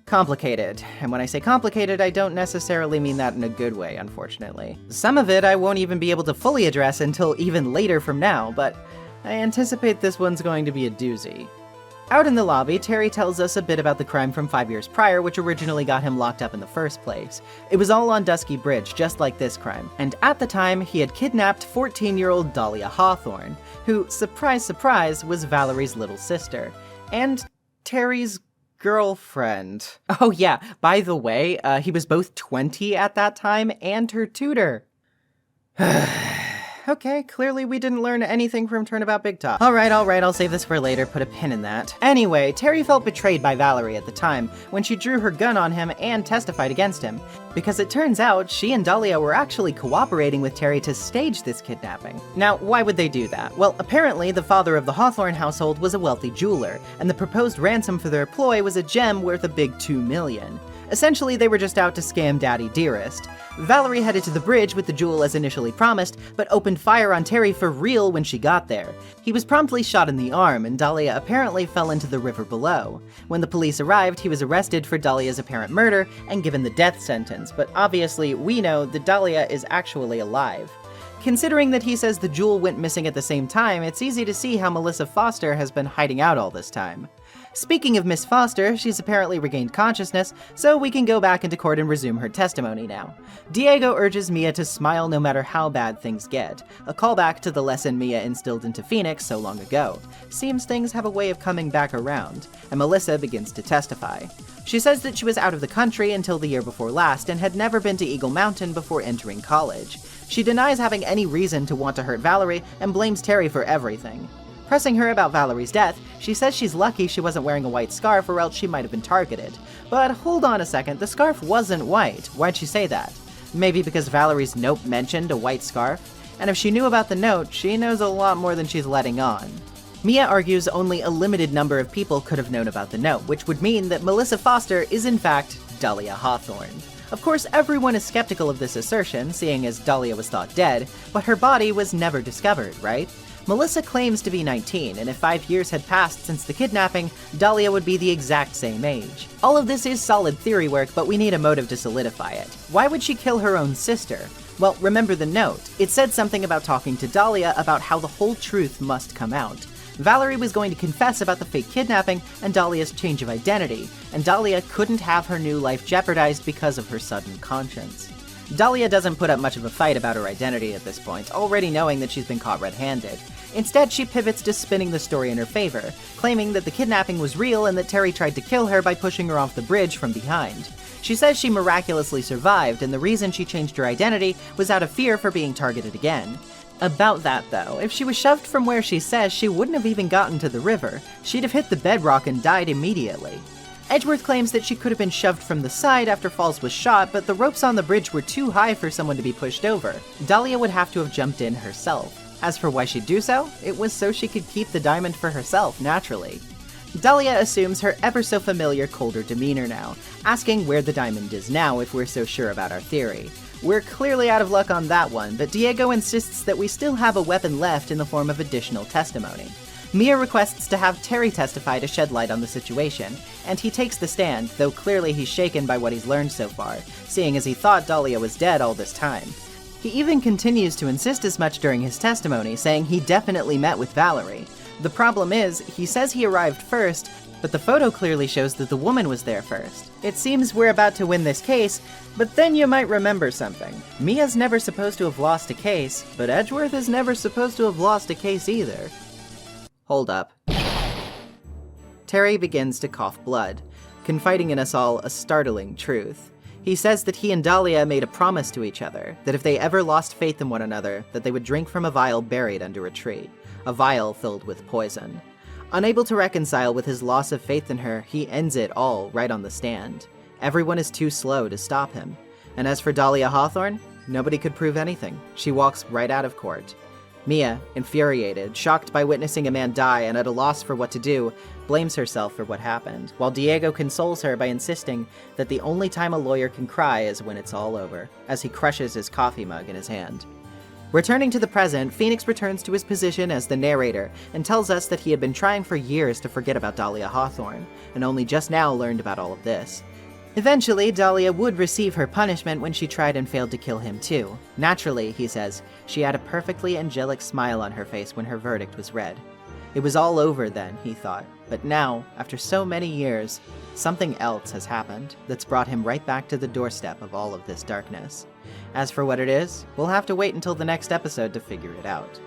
complicated. And when I say complicated, I don't necessarily mean that in a good way, unfortunately. Some of it I won't even be able to fully address until even later from now, but I anticipate this one's going to be a doozy. Out in the lobby, Terry tells us a bit about the crime from 5 years prior, which originally got him locked up in the first place. It was all on Dusky Bridge, just like this crime, and at the time, he had kidnapped 14-year-old Dahlia Hawthorne, who, surprise surprise, was Valerie's little sister, and Terry's girlfriend. Oh yeah, by the way, he was both 20 at that time and her tutor. Okay, clearly we didn't learn anything from Turnabout Big Talk. Alright, I'll save this for later, put a pin in that. Anyway, Terry felt betrayed by Valerie at the time, when she drew her gun on him and testified against him, because it turns out she and Dahlia were actually cooperating with Terry to stage this kidnapping. Now, why would they do that? Well, apparently the father of the Hawthorne household was a wealthy jeweler, and the proposed ransom for their ploy was a gem worth a big $2 million. Essentially, they were just out to scam Daddy Dearest. Valerie headed to the bridge with the jewel as initially promised, but opened fire on Terry for real when she got there. He was promptly shot in the arm, and Dahlia apparently fell into the river below. When the police arrived, he was arrested for Dahlia's apparent murder and given the death sentence, but obviously we know that Dahlia is actually alive. Considering that he says the jewel went missing at the same time, it's easy to see how Melissa Foster has been hiding out all this time. Speaking of Miss Foster, she's apparently regained consciousness, so we can go back into court and resume her testimony now. Diego urges Mia to smile no matter how bad things get, a callback to the lesson Mia instilled into Phoenix so long ago. Seems things have a way of coming back around, and Melissa begins to testify. She says that she was out of the country until the year before last and had never been to Eagle Mountain before entering college. She denies having any reason to want to hurt Valerie and blames Terry for everything. Pressing her about Valerie's death, she says she's lucky she wasn't wearing a white scarf or else she might have been targeted. But hold on a second, the scarf wasn't white. Why'd she say that? Maybe because Valerie's note mentioned a white scarf? and if she knew about the note, she knows a lot more than she's letting on. Mia argues only a limited number of people could have known about the note, which would mean that Melissa Foster is in fact Dahlia Hawthorne. Of course, everyone is skeptical of this assertion, seeing as Dahlia was thought dead, but her body was never discovered, right? Melissa claims to be 19, and if 5 years had passed since the kidnapping, Dahlia would be the exact same age. All of this is solid theory work, but we need a motive to solidify it. Why would she kill her own sister? Well, remember the note. It said something about talking to Dahlia about how the whole truth must come out. Valerie was going to confess about the fake kidnapping and Dahlia's change of identity, and Dahlia couldn't have her new life jeopardized because of her sudden conscience. Dahlia doesn't put up much of a fight about her identity at this point, already knowing that she's been caught red-handed. Instead, she pivots to spinning the story in her favor, claiming that the kidnapping was real and that Terry tried to kill her by pushing her off the bridge from behind. She says she miraculously survived, and the reason she changed her identity was out of fear for being targeted again. About that, though, if she was shoved from where she says, she wouldn't have even gotten to the river. She'd have hit the bedrock and died immediately. Edgeworth claims that she could have been shoved from the side after Falls was shot, but the ropes on the bridge were too high for someone to be pushed over. Dahlia would have to have jumped in herself. As for why she'd do so, it was so she could keep the diamond for herself, naturally. Dahlia assumes her ever-so-familiar colder demeanor now, asking where the diamond is now if we're so sure about our theory. We're clearly out of luck on that one, but Diego insists that we still have a weapon left in the form of additional testimony. Mia requests to have Terry testify to shed light on the situation, and he takes the stand, though clearly he's shaken by what he's learned so far, seeing as he thought Dahlia was dead all this time. He even continues to insist as much during his testimony, saying he definitely met with Valerie. The problem is, he says he arrived first, but the photo clearly shows that the woman was there first. It seems we're about to win this case, but then you might remember something. Mia's never supposed to have lost a case, but Edgeworth is never supposed to have lost a case either. Hold up. Terry begins to cough blood, confiding in us all a startling truth. He says that he and Dahlia made a promise to each other, that if they ever lost faith in one another, that they would drink from a vial buried under a tree, a vial filled with poison. Unable to reconcile with his loss of faith in her, he ends it all right on the stand. Everyone is too slow to stop him. And as for Dahlia Hawthorne, nobody could prove anything. She walks right out of court. Mia, infuriated, shocked by witnessing a man die and at a loss for what to do, blames herself for what happened, while Diego consoles her by insisting that the only time a lawyer can cry is when it's all over, as he crushes his coffee mug in his hand. Returning to the present, Phoenix returns to his position as the narrator and tells us that he had been trying for years to forget about Dahlia Hawthorne, and only just now learned about all of this. Eventually, Dahlia would receive her punishment when she tried and failed to kill him too. Naturally, he says, she had a perfectly angelic smile on her face when her verdict was read. It was all over then, he thought, but now, after so many years, something else has happened that's brought him right back to the doorstep of all of this darkness. As for what it is, we'll have to wait until the next episode to figure it out.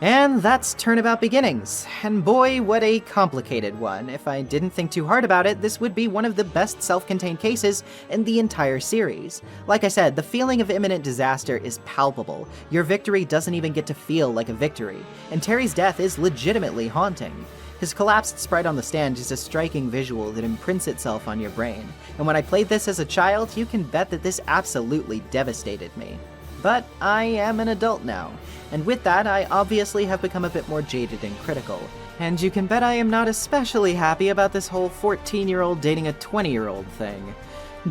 And that's Turnabout Beginnings, and boy, what a complicated one. If I didn't think too hard about it, this would be one of the best self-contained cases in the entire series. Like I said, the feeling of imminent disaster is palpable. Your victory doesn't even get to feel like a victory, and Terry's death is legitimately haunting. His collapsed sprite on the stand is a striking visual that imprints itself on your brain, and when I played this as a child, you can bet that this absolutely devastated me. But I am an adult now, and with that, I obviously have become a bit more jaded and critical. And you can bet I am not especially happy about this whole 14-year-old dating a 20-year-old thing.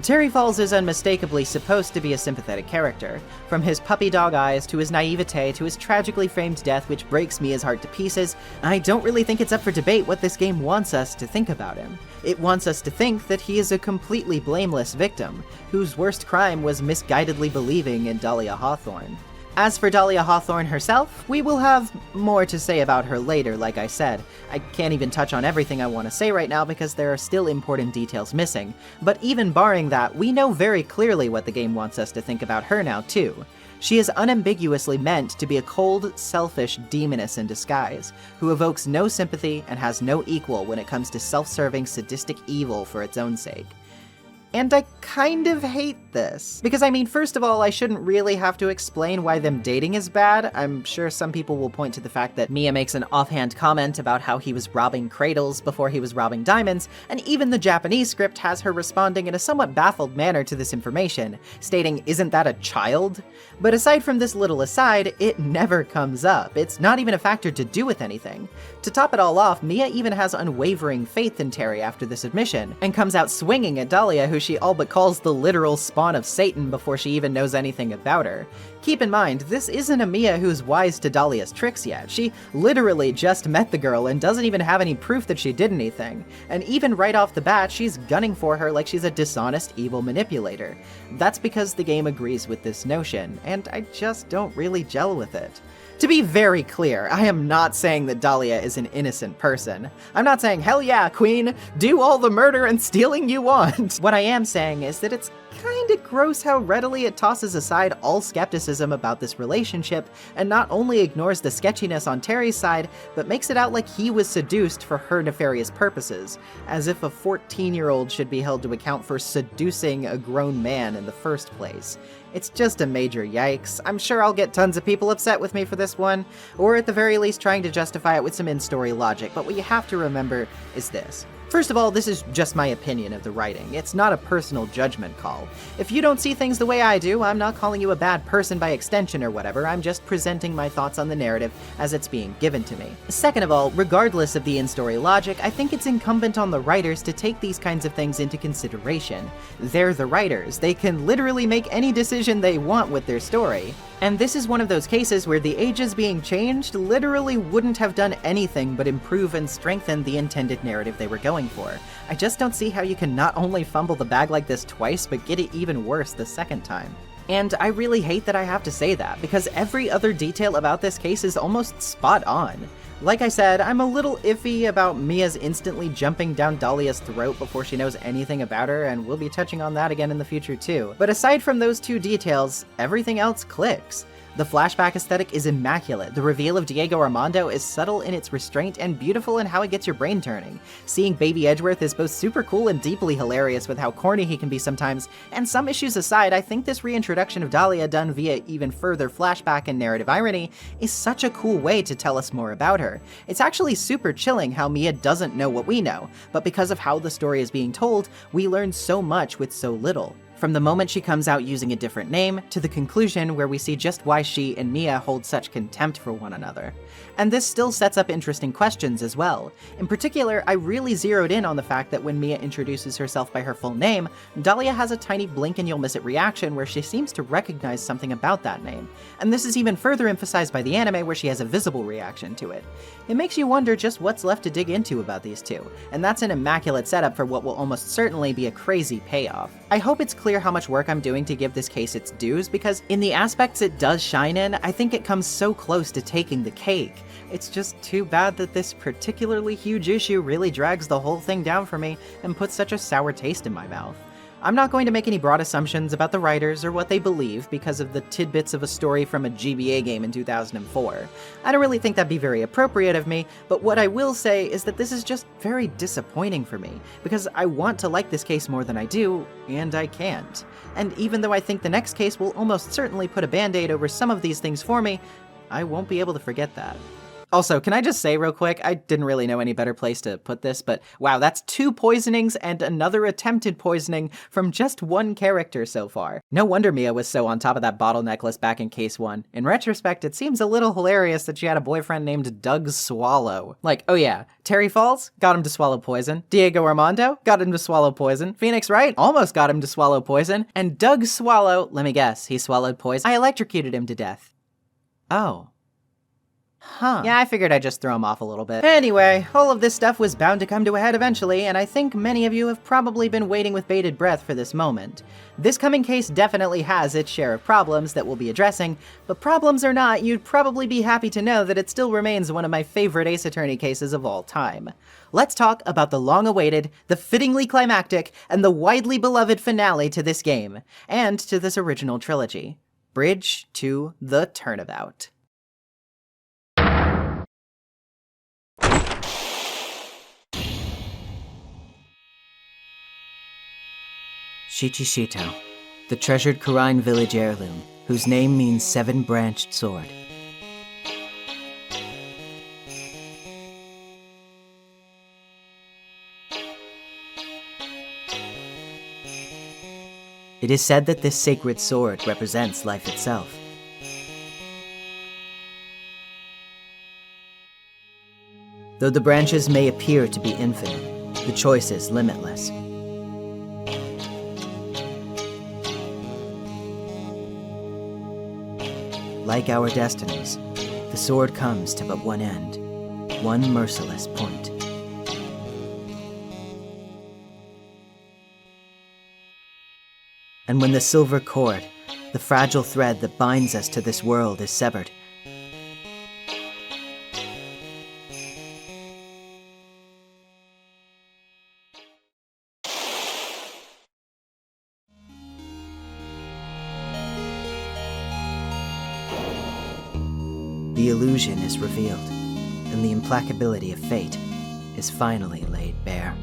Terry Falls is unmistakably supposed to be a sympathetic character, from his puppy dog eyes to his naivete to his tragically framed death which breaks Mia's heart to pieces. I don't really think it's up for debate what this game wants us to think about him. It wants us to think that he is a completely blameless victim, whose worst crime was misguidedly believing in Dahlia Hawthorne. As for Dahlia Hawthorne herself, we will have more to say about her later, like I said. I can't even touch on everything I want to say right now because there are still important details missing. But even barring that, we know very clearly what the game wants us to think about her now, too. She is unambiguously meant to be a cold, selfish demoness in disguise, who evokes no sympathy and has no equal when it comes to self-serving, sadistic evil for its own sake. And I kind of hate this. Because I mean, first of all, I shouldn't really have to explain why them dating is bad. I'm sure some people will point to the fact that Mia makes an offhand comment about how he was robbing cradles before he was robbing diamonds, and even the Japanese script has her responding in a somewhat baffled manner to this information, stating, "Isn't that a child?" But aside from this little aside, it never comes up. It's not even a factor to do with anything. To top it all off, Mia even has unwavering faith in Terry after this admission, and comes out swinging at Dahlia, who she all but calls the literal spawn of Satan before she even knows anything about her. Keep in mind, this isn't a Mia who's wise to Dahlia's tricks yet. She literally just met the girl and doesn't even have any proof that she did anything. And even right off the bat, she's gunning for her like she's a dishonest, evil manipulator. That's because the game agrees with this notion, and I just don't really gel with it. To be very clear, I am not saying that Dahlia is an innocent person. I'm not saying, hell yeah, queen, do all the murder and stealing you want. What I am saying is that it's kinda gross how readily it tosses aside all skepticism about this relationship, and not only ignores the sketchiness on Terry's side, but makes it out like he was seduced for her nefarious purposes, as if a 14-year-old should be held to account for seducing a grown man in the first place. It's just a major yikes. I'm sure I'll get tons of people upset with me for this one, or at the very least trying to justify it with some in-story logic, but what you have to remember is this. First of all, this is just my opinion of the writing. It's not a personal judgment call. If you don't see things the way I do, I'm not calling you a bad person by extension or whatever, I'm just presenting my thoughts on the narrative as it's being given to me. Second of all, regardless of the in-story logic, I think it's incumbent on the writers to take these kinds of things into consideration. They're the writers. They can literally make any decision they want with their story. And this is one of those cases where the ages being changed literally wouldn't have done anything but improve and strengthen the intended narrative they were going for. I just don't see how you can not only fumble the bag like this twice, but get it even worse the second time. And I really hate that I have to say that, because every other detail about this case is almost spot on. Like I said, I'm a little iffy about Mia's instantly jumping down Dahlia's throat before she knows anything about her, and we'll be touching on that again in the future too. But aside from those two details, everything else clicks. The flashback aesthetic is immaculate, the reveal of Diego Armando is subtle in its restraint and beautiful in how it gets your brain turning. Seeing Baby Edgeworth is both super cool and deeply hilarious with how corny he can be sometimes, and some issues aside, I think this reintroduction of Dahlia done via even further flashback and narrative irony is such a cool way to tell us more about her. It's actually super chilling how Mia doesn't know what we know, but because of how the story is being told, we learn so much with so little. From the moment she comes out using a different name, to the conclusion where we see just why she and Mia hold such contempt for one another. And this still sets up interesting questions as well. In particular, I really zeroed in on the fact that when Mia introduces herself by her full name, Dahlia has a tiny blink and you'll miss it reaction where she seems to recognize something about that name. And this is even further emphasized by the anime where she has a visible reaction to it. It makes you wonder just what's left to dig into about these two, and that's an immaculate setup for what will almost certainly be a crazy payoff. I hope it's clear how much work I'm doing to give this case its dues, because in the aspects it does shine in, I think it comes so close to taking the cake. It's just too bad that this particularly huge issue really drags the whole thing down for me and puts such a sour taste in my mouth. I'm not going to make any broad assumptions about the writers or what they believe because of the tidbits of a story from a GBA game in 2004. I don't really think that'd be very appropriate of me, but what I will say is that this is just very disappointing for me, because I want to like this case more than I do, and I can't. And even though I think the next case will almost certainly put a band-aid over some of these things for me, I won't be able to forget that. Also, can I just say real quick, I didn't really know any better place to put this, but wow, that's 2 poisonings and another attempted poisoning from just one character so far. No wonder Mia was so on top of that bottle necklace back in case 1. In retrospect, it seems a little hilarious that she had a boyfriend named Doug Swallow. Like, oh yeah, Terry Falls got him to swallow poison, Diego Armando got him to swallow poison, Phoenix Wright almost got him to swallow poison, and Doug Swallow, let me guess, he swallowed poison? I electrocuted him to death. Oh. Huh. Yeah, I figured I'd just throw him off a little bit. Anyway, all of this stuff was bound to come to a head eventually, and I think many of you have probably been waiting with bated breath for this moment. This coming case definitely has its share of problems that we'll be addressing, but problems or not, you'd probably be happy to know that it still remains one of my favorite Ace Attorney cases of all time. Let's talk about the long-awaited, the fittingly climactic, and the widely beloved finale to this game, and to this original trilogy. Bridge to the Turnabout. Shichishito, the treasured Kurine village heirloom, whose name means seven-branched sword. It is said that this sacred sword represents life itself. Though the branches may appear to be infinite, the choice is limitless. Like our destinies, the sword comes to but one end, one merciless point. And when the silver cord, the fragile thread that binds us to this world, is severed, the illusion is revealed, and the implacability of fate is finally laid bare.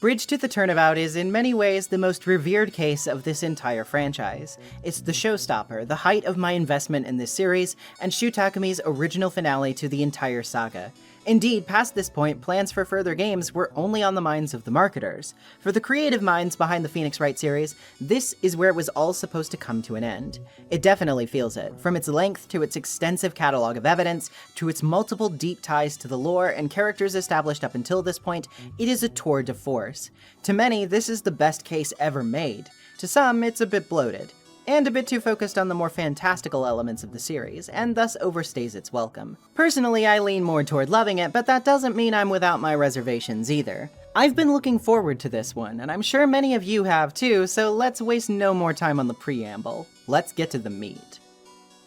Bridge to the Turnabout is in many ways the most revered case of this entire franchise. It's the showstopper, the height of my investment in this series, and Shu Takumi's original finale to the entire saga. Indeed, past this point, plans for further games were only on the minds of the marketers. For the creative minds behind the Phoenix Wright series, this is where it was all supposed to come to an end. It definitely feels it, from its length to its extensive catalog of evidence, to its multiple deep ties to the lore and characters established up until this point. It is a tour de force. To many, this is the best case ever made. To some, it's a bit bloated, and a bit too focused on the more fantastical elements of the series, and thus overstays its welcome. Personally, I lean more toward loving it, but that doesn't mean I'm without my reservations either. I've been looking forward to this one, and I'm sure many of you have too, so let's waste no more time on the preamble. Let's get to the meat.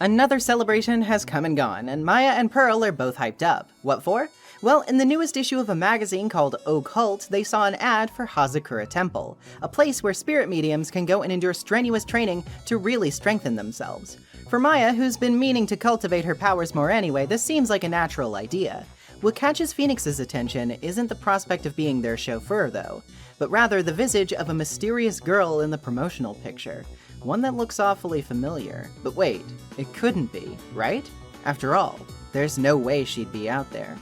Another celebration has come and gone, and Maya and Pearl are both hyped up. What for? Well, in the newest issue of a magazine called Occult, they saw an ad for Hazakura Temple, a place where spirit mediums can go and endure strenuous training to really strengthen themselves. For Maya, who's been meaning to cultivate her powers more anyway, this seems like a natural idea. What catches Phoenix's attention isn't the prospect of being their chauffeur, though, but rather the visage of a mysterious girl in the promotional picture, one that looks awfully familiar. But wait, it couldn't be, right? After all, there's no way she'd be out there.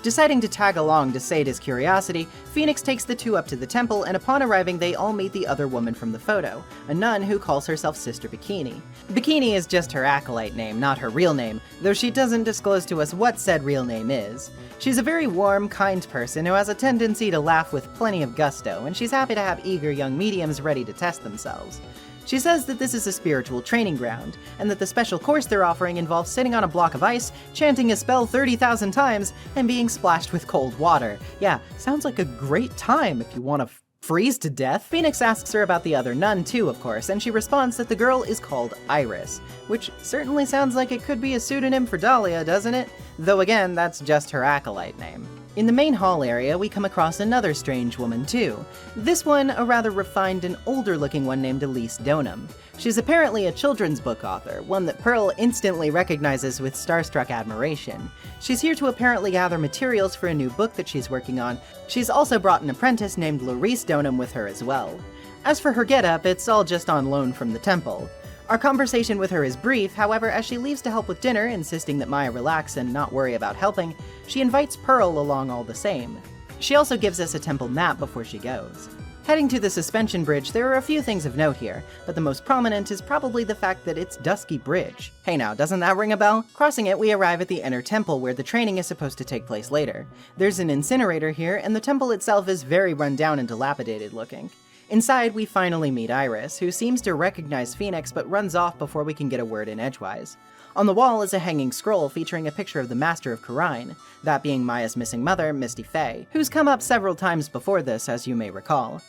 Deciding to tag along to sate his curiosity, Phoenix takes the two up to the temple, and upon arriving they all meet the other woman from the photo, a nun who calls herself Sister Bikini. Bikini is just her acolyte name, not her real name, though she doesn't disclose to us what said real name is. She's a very warm, kind person who has a tendency to laugh with plenty of gusto, and she's happy to have eager young mediums ready to test themselves. She says that this is a spiritual training ground, and that the special course they're offering involves sitting on a block of ice, chanting a spell 30,000 times, and being splashed with cold water. Yeah, sounds like a great time if you want to freeze to death. Phoenix asks her about the other nun too, of course, and she responds that the girl is called Iris, which certainly sounds like it could be a pseudonym for Dahlia, doesn't it? Though again, that's just her acolyte name. In the main hall area, we come across another strange woman too. This one, a rather refined and older-looking one named Elise Donham. She's apparently a children's book author, one that Pearl instantly recognizes with starstruck admiration. She's here to apparently gather materials for a new book that she's working on. She's also brought an apprentice named Laurice Donham with her as well. As for her getup, it's all just on loan from the temple. Our conversation with her is brief, however, as she leaves to help with dinner, insisting that Maya relax and not worry about helping, she invites Pearl along all the same. She also gives us a temple map before she goes. Heading to the suspension bridge, there are a few things of note here, but the most prominent is probably the fact that it's Dusky Bridge. Hey now, doesn't that ring a bell? Crossing it, we arrive at the inner temple where the training is supposed to take place later. There's an incinerator here, and the temple itself is very run down and dilapidated looking. Inside, we finally meet Iris, who seems to recognize Phoenix but runs off before we can get a word in edgewise. On the wall is a hanging scroll featuring a picture of the Master of Kurine, that being Maya's missing mother, Misty Faye, who's come up several times before this, as you may recall.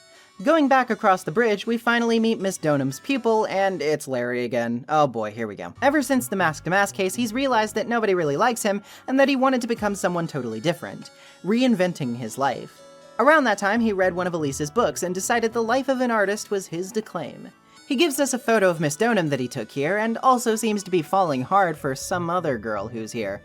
Going back across the bridge, we finally meet Miss Donham's pupil, and it's Larry again. Oh boy, here we go. Ever since the Mask to Mask case, he's realized that nobody really likes him, and that he wanted to become someone totally different, reinventing his life. Around that time, he read one of Elise's books and decided the life of an artist was his to claim. He gives us a photo of Miss Donham that he took here, and also seems to be falling hard for some other girl who's here.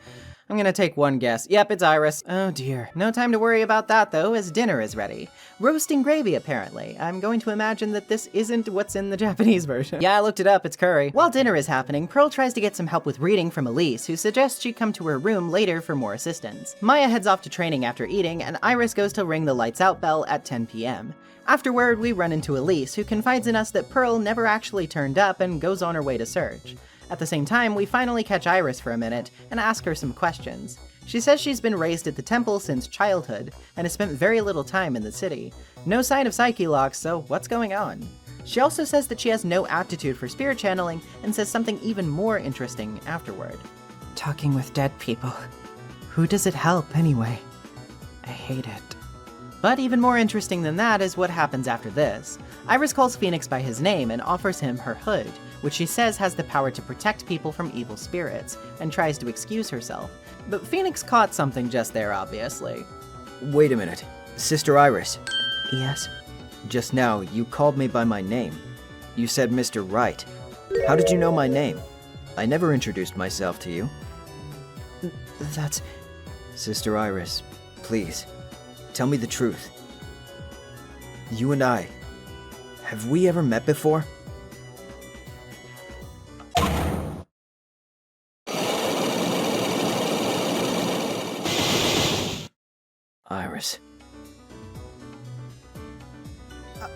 I'm gonna take one guess. Yep, it's Iris. Oh dear. No time to worry about that though, as dinner is ready. Roasting gravy, apparently. I'm going to imagine that this isn't what's in the Japanese version. Yeah, I looked it up, it's curry. While dinner is happening, Pearl tries to get some help with reading from Elise, who suggests she come to her room later for more assistance. Maya heads off to training after eating, and Iris goes to ring the lights out bell at 10 p.m. Afterward, we run into Elise, who confides in us that Pearl never actually turned up and goes on her way to search. At the same time, we finally catch Iris for a minute and ask her some questions. She says she's been raised at the temple since childhood and has spent very little time in the city. No sign of psyche locks, so what's going on? She also says that she has no aptitude for spirit channeling and says something even more interesting afterward. Talking with dead people. Who does it help anyway? I hate it. But even more interesting than that is what happens after this. Iris calls Phoenix by his name and offers him her hood, which she says has the power to protect people from evil spirits, and tries to excuse herself. But Phoenix caught something just there, obviously. Wait a minute. Sister Iris. Yes? Just now, you called me by my name. You said Mr. Wright. How did you know my name? I never introduced myself to you. That's... Sister Iris, please, tell me the truth. You and I, have we ever met before? Iris.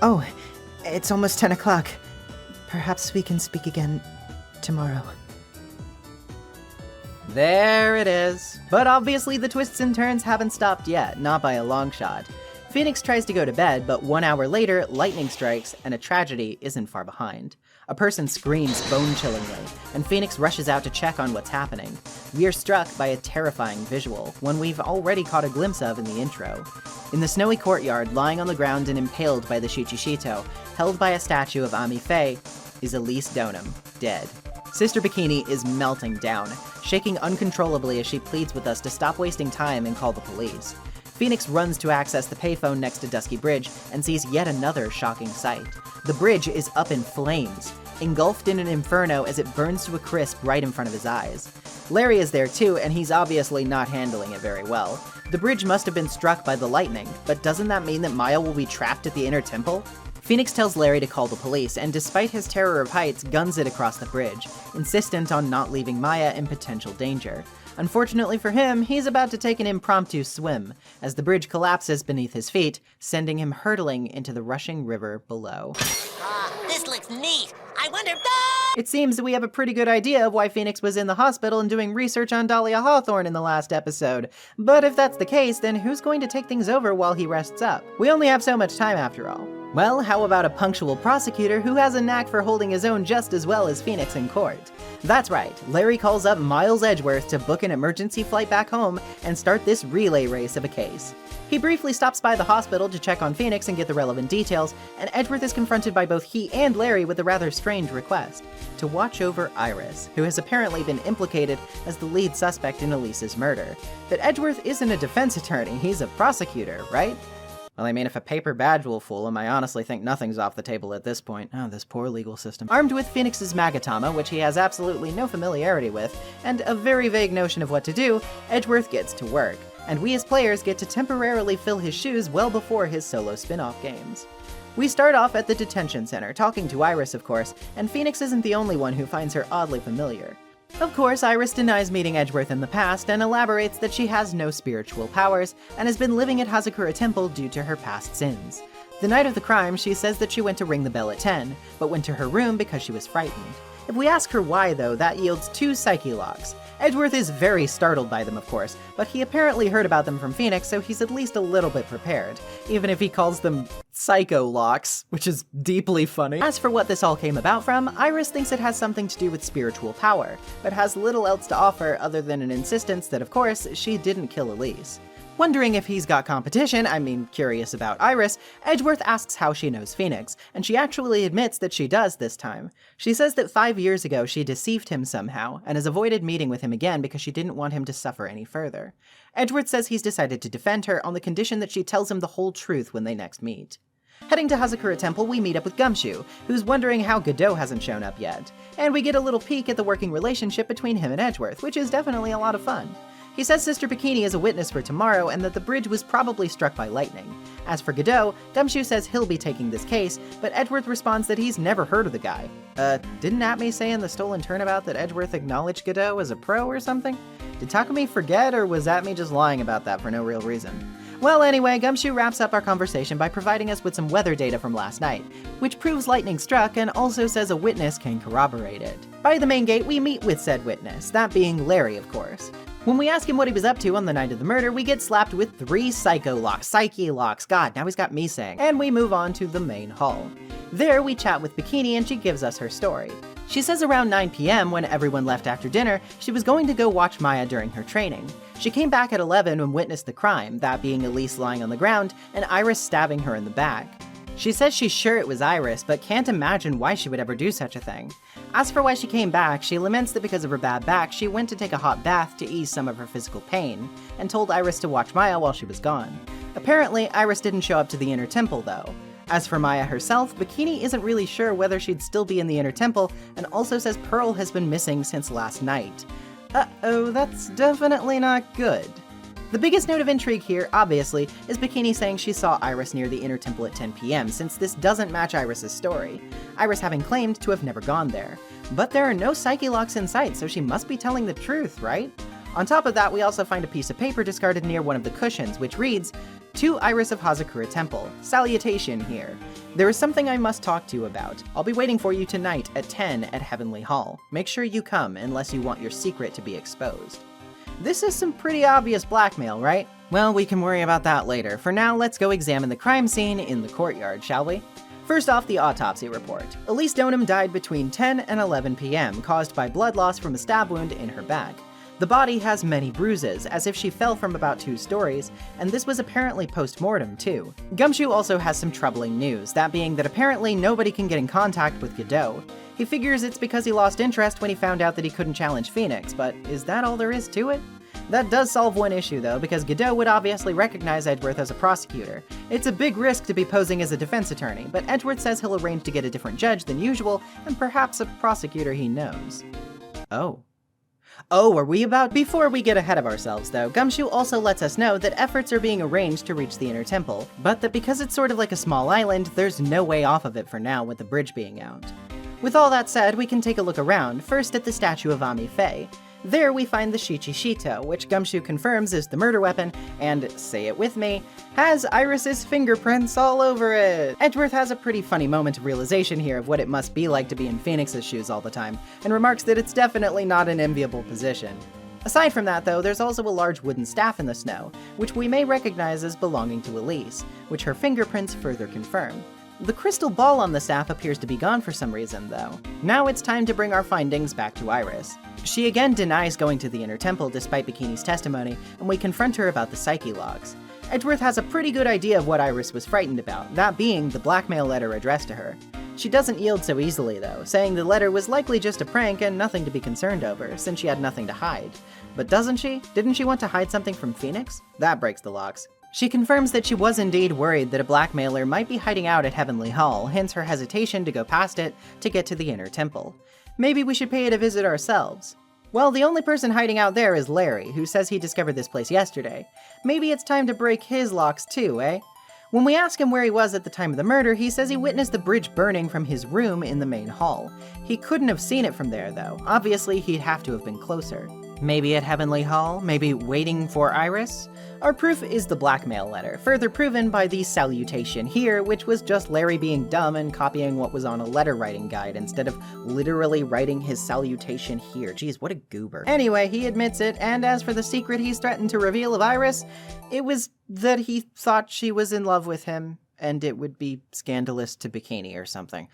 Oh, it's almost 10 o'clock. Perhaps we can speak again tomorrow. There it is. But obviously the twists and turns haven't stopped yet, not by a long shot. Phoenix tries to go to bed, but 1 hour later, lightning strikes, and a tragedy isn't far behind. A person screams bone-chillingly, and Phoenix rushes out to check on what's happening. We are struck by a terrifying visual, one we've already caught a glimpse of in the intro. In the snowy courtyard, lying on the ground and impaled by the Shichishito, held by a statue of Ami Faye, is Elise Donham, dead. Sister Bikini is melting down, shaking uncontrollably as she pleads with us to stop wasting time and call the police. Phoenix runs to access the payphone next to Dusky Bridge and sees yet another shocking sight. The bridge is up in flames, engulfed in an inferno as it burns to a crisp right in front of his eyes. Larry is there too, and he's obviously not handling it very well. The bridge must have been struck by the lightning, but doesn't that mean that Maya will be trapped at the inner temple? Phoenix tells Larry to call the police, and despite his terror of heights, guns it across the bridge, insistent on not leaving Maya in potential danger. Unfortunately for him, he's about to take an impromptu swim, as the bridge collapses beneath his feet, sending him hurtling into the rushing river below. This looks neat. I wonder... It seems that we have a pretty good idea of why Phoenix was in the hospital and doing research on Dahlia Hawthorne in the last episode. But if that's the case, then who's going to take things over while he rests up? We only have so much time after all. Well, how about a punctual prosecutor who has a knack for holding his own just as well as Phoenix in court? That's right, Larry calls up Miles Edgeworth to book an emergency flight back home and start this relay race of a case. He briefly stops by the hospital to check on Phoenix and get the relevant details, and Edgeworth is confronted by both he and Larry with a rather strange request: to watch over Iris, who has apparently been implicated as the lead suspect in Elise's murder. But Edgeworth isn't a defense attorney, he's a prosecutor, right? Well, I mean, if a paper badge will fool him, I honestly think nothing's off the table at this point. Oh, this poor legal system. Armed with Phoenix's Magatama, which he has absolutely no familiarity with, and a very vague notion of what to do, Edgeworth gets to work, and we as players get to temporarily fill his shoes well before his solo spin-off games. We start off at the detention center, talking to Iris, of course, and Phoenix isn't the only one who finds her oddly familiar. Of course, Iris denies meeting Edgeworth in the past and elaborates that she has no spiritual powers and has been living at Hazakura Temple due to her past sins. The night of the crime, she says that she went to ring the bell at 10, but went to her room because she was frightened. If we ask her why, though, that yields 2 psyche locks. Edgeworth is very startled by them, of course, but he apparently heard about them from Phoenix, so he's at least a little bit prepared, even if he calls them psycho locks, which is deeply funny. As for what this all came about from, Iris thinks it has something to do with spiritual power, but has little else to offer other than an insistence that, of course, she didn't kill Elise. Wondering if he's got competition, curious about Iris, Edgeworth asks how she knows Phoenix, and she actually admits that she does this time. She says that 5 years ago she deceived him somehow, and has avoided meeting with him again because she didn't want him to suffer any further. Edgeworth says he's decided to defend her on the condition that she tells him the whole truth when they next meet. Heading to Hazakura Temple, we meet up with Gumshoe, who's wondering how Godot hasn't shown up yet, and we get a little peek at the working relationship between him and Edgeworth, which is definitely a lot of fun. He says Sister Bikini is a witness for tomorrow and that the bridge was probably struck by lightning. As for Godot, Gumshoe says he'll be taking this case, but Edgeworth responds that he's never heard of the guy. Didn't Atme say in the Stolen Turnabout that Edgeworth acknowledged Godot as a pro or something? Did Takumi forget, or was Atme just lying about that for no real reason? Well, anyway, Gumshoe wraps up our conversation by providing us with some weather data from last night, which proves lightning struck and also says a witness can corroborate it. By the main gate, we meet with said witness, that being Larry, of course. When we ask him what he was up to on the night of the murder, we get slapped with 3 psyche locks, god, now he's got me saying, and we move on to the main hall. There, we chat with Bikini and she gives us her story. She says around 9 p.m. when everyone left after dinner, she was going to go watch Maya during her training. She came back at 11 and witnessed the crime, that being Elise lying on the ground and Iris stabbing her in the back. She says she's sure it was Iris, but can't imagine why she would ever do such a thing. As for why she came back, she laments that because of her bad back, she went to take a hot bath to ease some of her physical pain, and told Iris to watch Maya while she was gone. Apparently, Iris didn't show up to the inner temple, though. As for Maya herself, Bikini isn't really sure whether she'd still be in the inner temple, and also says Pearl has been missing since last night. Uh-oh, that's definitely not good. The biggest note of intrigue here, obviously, is Bikini saying she saw Iris near the inner temple at 10 p.m. since this doesn't match Iris's story, Iris having claimed to have never gone there. But there are no psyche locks in sight, so she must be telling the truth, right? On top of that, we also find a piece of paper discarded near one of the cushions, which reads, "To Iris of Hazakura Temple. Salutation here. There is something I must talk to you about. I'll be waiting for you tonight at 10 at Heavenly Hall. Make sure you come unless you want your secret to be exposed." This is some pretty obvious blackmail, right? Well, we can worry about that later. For now, let's go examine the crime scene in the courtyard, shall we? First off, the autopsy report. Elise Donham died between 10 and 11 p.m., caused by blood loss from a stab wound in her back. The body has many bruises, as if she fell from about 2 stories, and this was apparently post-mortem too. Gumshoe also has some troubling news, that being that apparently nobody can get in contact with Godot. He figures it's because he lost interest when he found out that he couldn't challenge Phoenix, but is that all there is to it? That does solve one issue though, because Godot would obviously recognize Edgeworth as a prosecutor. It's a big risk to be posing as a defense attorney, but Edgeworth says he'll arrange to get a different judge than usual, and perhaps a prosecutor he knows. Oh, are we about? Before we get ahead of ourselves though, Gumshoe also lets us know that efforts are being arranged to reach the inner temple, but that because it's sort of like a small island, there's no way off of it for now with the bridge being out. With all that said, we can take a look around, first at the statue of Ami Faye. There we find the Shichishito, which Gumshoe confirms is the murder weapon, and, say it with me, has Iris's fingerprints all over it! Edgeworth has a pretty funny moment of realization here of what it must be like to be in Phoenix's shoes all the time, and remarks that it's definitely not an enviable position. Aside from that though, there's also a large wooden staff in the snow, which we may recognize as belonging to Elise, which her fingerprints further confirm. The crystal ball on the staff appears to be gone for some reason, though. Now it's time to bring our findings back to Iris. She again denies going to the inner temple despite Bikini's testimony, and we confront her about the psyche logs. Edgeworth has a pretty good idea of what Iris was frightened about, that being the blackmail letter addressed to her. She doesn't yield so easily though, saying the letter was likely just a prank and nothing to be concerned over, since she had nothing to hide. But doesn't she? Didn't she want to hide something from Phoenix? That breaks the locks. She confirms that she was indeed worried that a blackmailer might be hiding out at Heavenly Hall, hence her hesitation to go past it to get to the inner temple. Maybe we should pay it a visit ourselves. Well, the only person hiding out there is Larry, who says he discovered this place yesterday. Maybe it's time to break his locks too, eh? When we ask him where he was at the time of the murder, he says he witnessed the bridge burning from his room in the main hall. He couldn't have seen it from there though. Obviously, he'd have to have been closer. Maybe at Heavenly Hall? Maybe waiting for Iris? Our proof is the blackmail letter, further proven by the salutation here, which was just Larry being dumb and copying what was on a letter writing guide instead of literally writing his salutation here. Jeez, what a goober. Anyway, he admits it, and as for the secret he's threatened to reveal of Iris, it was that he thought she was in love with him, and it would be scandalous to Bikini or something.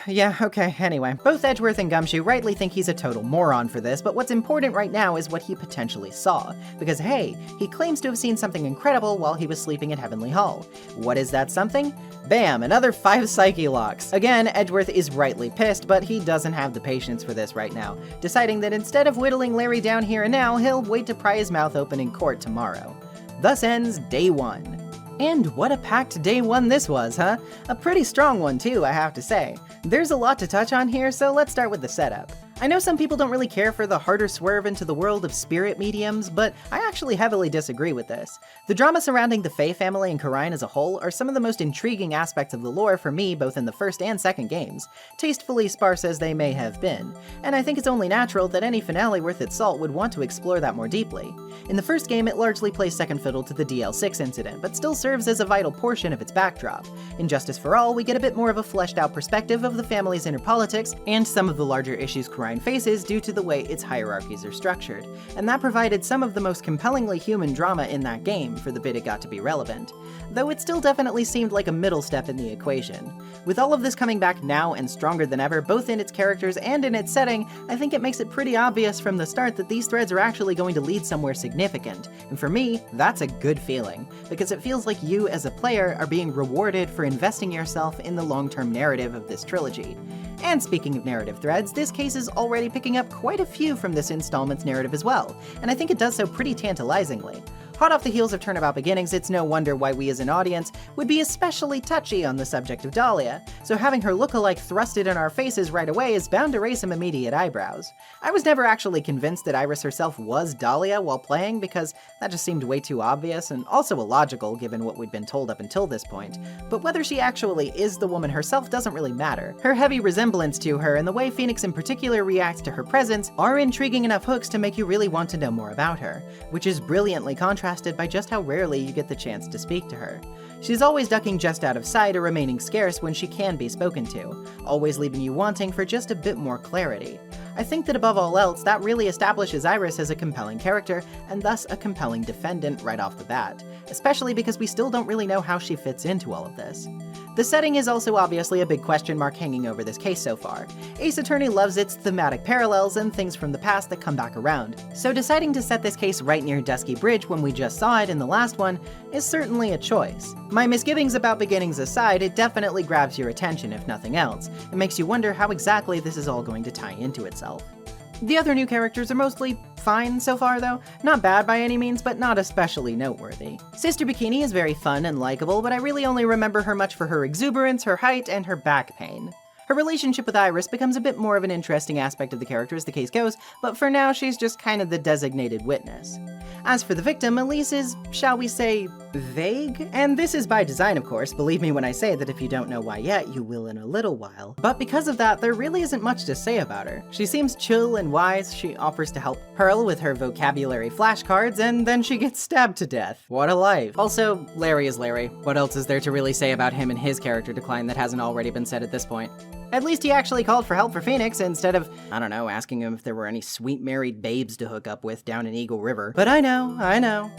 Yeah, okay, anyway. Both Edgeworth and Gumshoe rightly think he's a total moron for this, but what's important right now is what he potentially saw. Because hey, he claims to have seen something incredible while he was sleeping at Heavenly Hall. What is that something? Bam, another 5 psyche locks. Again, Edgeworth is rightly pissed, but he doesn't have the patience for this right now, deciding that instead of whittling Larry down here and now, he'll wait to pry his mouth open in court tomorrow. Thus ends day 1. And what a packed day 1 this was, huh? A pretty strong one too, I have to say. There's a lot to touch on here, so let's start with the setup. I know some people don't really care for the harder swerve into the world of spirit mediums, but I actually heavily disagree with this. The drama surrounding the Fae family and Khura'in as a whole are some of the most intriguing aspects of the lore for me both in the first and second games, tastefully sparse as they may have been, and I think it's only natural that any finale worth its salt would want to explore that more deeply. In the first game, it largely plays second fiddle to the DL6 incident, but still serves as a vital portion of its backdrop. In Justice for All, we get a bit more of a fleshed out perspective of the family's inner politics and some of the larger issues Khura'in faces due to the way its hierarchies are structured, and that provided some of the most compellingly human drama in that game for the bit it got to be relevant. Though it still definitely seemed like a middle step in the equation. With all of this coming back now and stronger than ever, both in its characters and in its setting, I think it makes it pretty obvious from the start that these threads are actually going to lead somewhere significant. And for me, that's a good feeling, because it feels like you as a player are being rewarded for investing yourself in the long-term narrative of this trilogy. And speaking of narrative threads, this case is already picking up quite a few from this installment's narrative as well, and I think it does so pretty tantalizingly. Hot off the heels of Turnabout Beginnings, it's no wonder why we as an audience would be especially touchy on the subject of Dahlia, so having her look-alike thrusted in our faces right away is bound to raise some immediate eyebrows. I was never actually convinced that Iris herself was Dahlia while playing, because that just seemed way too obvious and also illogical given what we'd been told up until this point, but whether she actually is the woman herself doesn't really matter. Her heavy resemblance to her and the way Phoenix in particular reacts to her presence are intriguing enough hooks to make you really want to know more about her, which is brilliantly contrasted by just how rarely you get the chance to speak to her. She's always ducking just out of sight or remaining scarce when she can be spoken to, always leaving you wanting for just a bit more clarity. I think that above all else, that really establishes Iris as a compelling character, and thus a compelling defendant right off the bat, especially because we still don't really know how she fits into all of this. The setting is also obviously a big question mark hanging over this case so far. Ace Attorney loves its thematic parallels and things from the past that come back around, so deciding to set this case right near Dusky Bridge when we just saw it in the last one is certainly a choice. My misgivings about Beginnings aside, it definitely grabs your attention if nothing else. It makes you wonder how exactly this is all going to tie into itself. The other new characters are mostly fine so far though. Not bad by any means, but not especially noteworthy. Sister Bikini is very fun and likable, but I really only remember her much for her exuberance, her height, and her back pain. Her relationship with Iris becomes a bit more of an interesting aspect of the character as the case goes, but for now she's just kind of the designated witness. As for the victim, Elise is, shall we say, vague? And this is by design, of course, believe me when I say that if you don't know why yet, you will in a little while. But because of that, there really isn't much to say about her. She seems chill and wise, she offers to help Pearl with her vocabulary flashcards, and then she gets stabbed to death. What a life. Also, Larry is Larry. What else is there to really say about him and his character decline that hasn't already been said at this point? At least he actually called for help for Phoenix instead of, I don't know, asking him if there were any sweet married babes to hook up with down in Eagle River. But I know.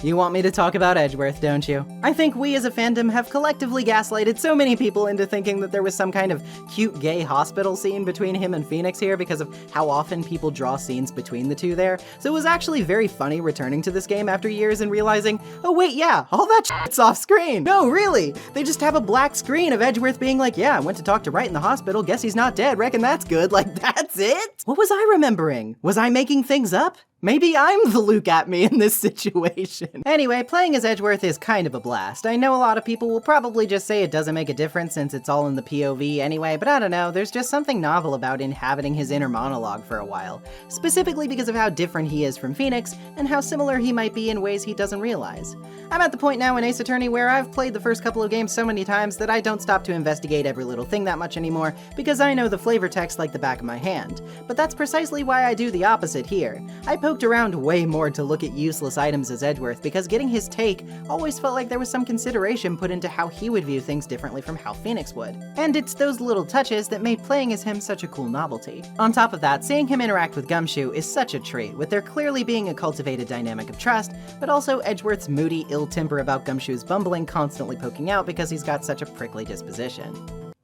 You want me to talk about Edgeworth, don't you? I think we as a fandom have collectively gaslighted so many people into thinking that there was some kind of cute gay hospital scene between him and Phoenix here because of how often people draw scenes between the two there. So it was actually very funny returning to this game after years and realizing, oh wait, yeah, all that shit's off screen. No, really. They just have a black screen of Edgeworth being like, yeah, I went to talk to Wright in the hospital, guess he's not dead, reckon that's good. Like, that's it? What was I remembering? Was I making things up? Maybe I'm the Luke at me in this situation. Anyway, playing as Edgeworth is kind of a blast. I know a lot of people will probably just say it doesn't make a difference since it's all in the POV anyway, but I don't know, there's just something novel about inhabiting his inner monologue for a while. Specifically because of how different he is from Phoenix, and how similar he might be in ways he doesn't realize. I'm at the point now in Ace Attorney where I've played the first couple of games so many times that I don't stop to investigate every little thing that much anymore, because I know the flavor text like the back of my hand. But that's precisely why I do the opposite here. I poked around way more to look at useless items as Edgeworth, because getting his take always felt like there was some consideration put into how he would view things differently from how Phoenix would. And it's those little touches that made playing as him such a cool novelty. On top of that, seeing him interact with Gumshoe is such a treat, with there clearly being a cultivated dynamic of trust, but also Edgeworth's moody ill temper about Gumshoe's bumbling constantly poking out because he's got such a prickly disposition.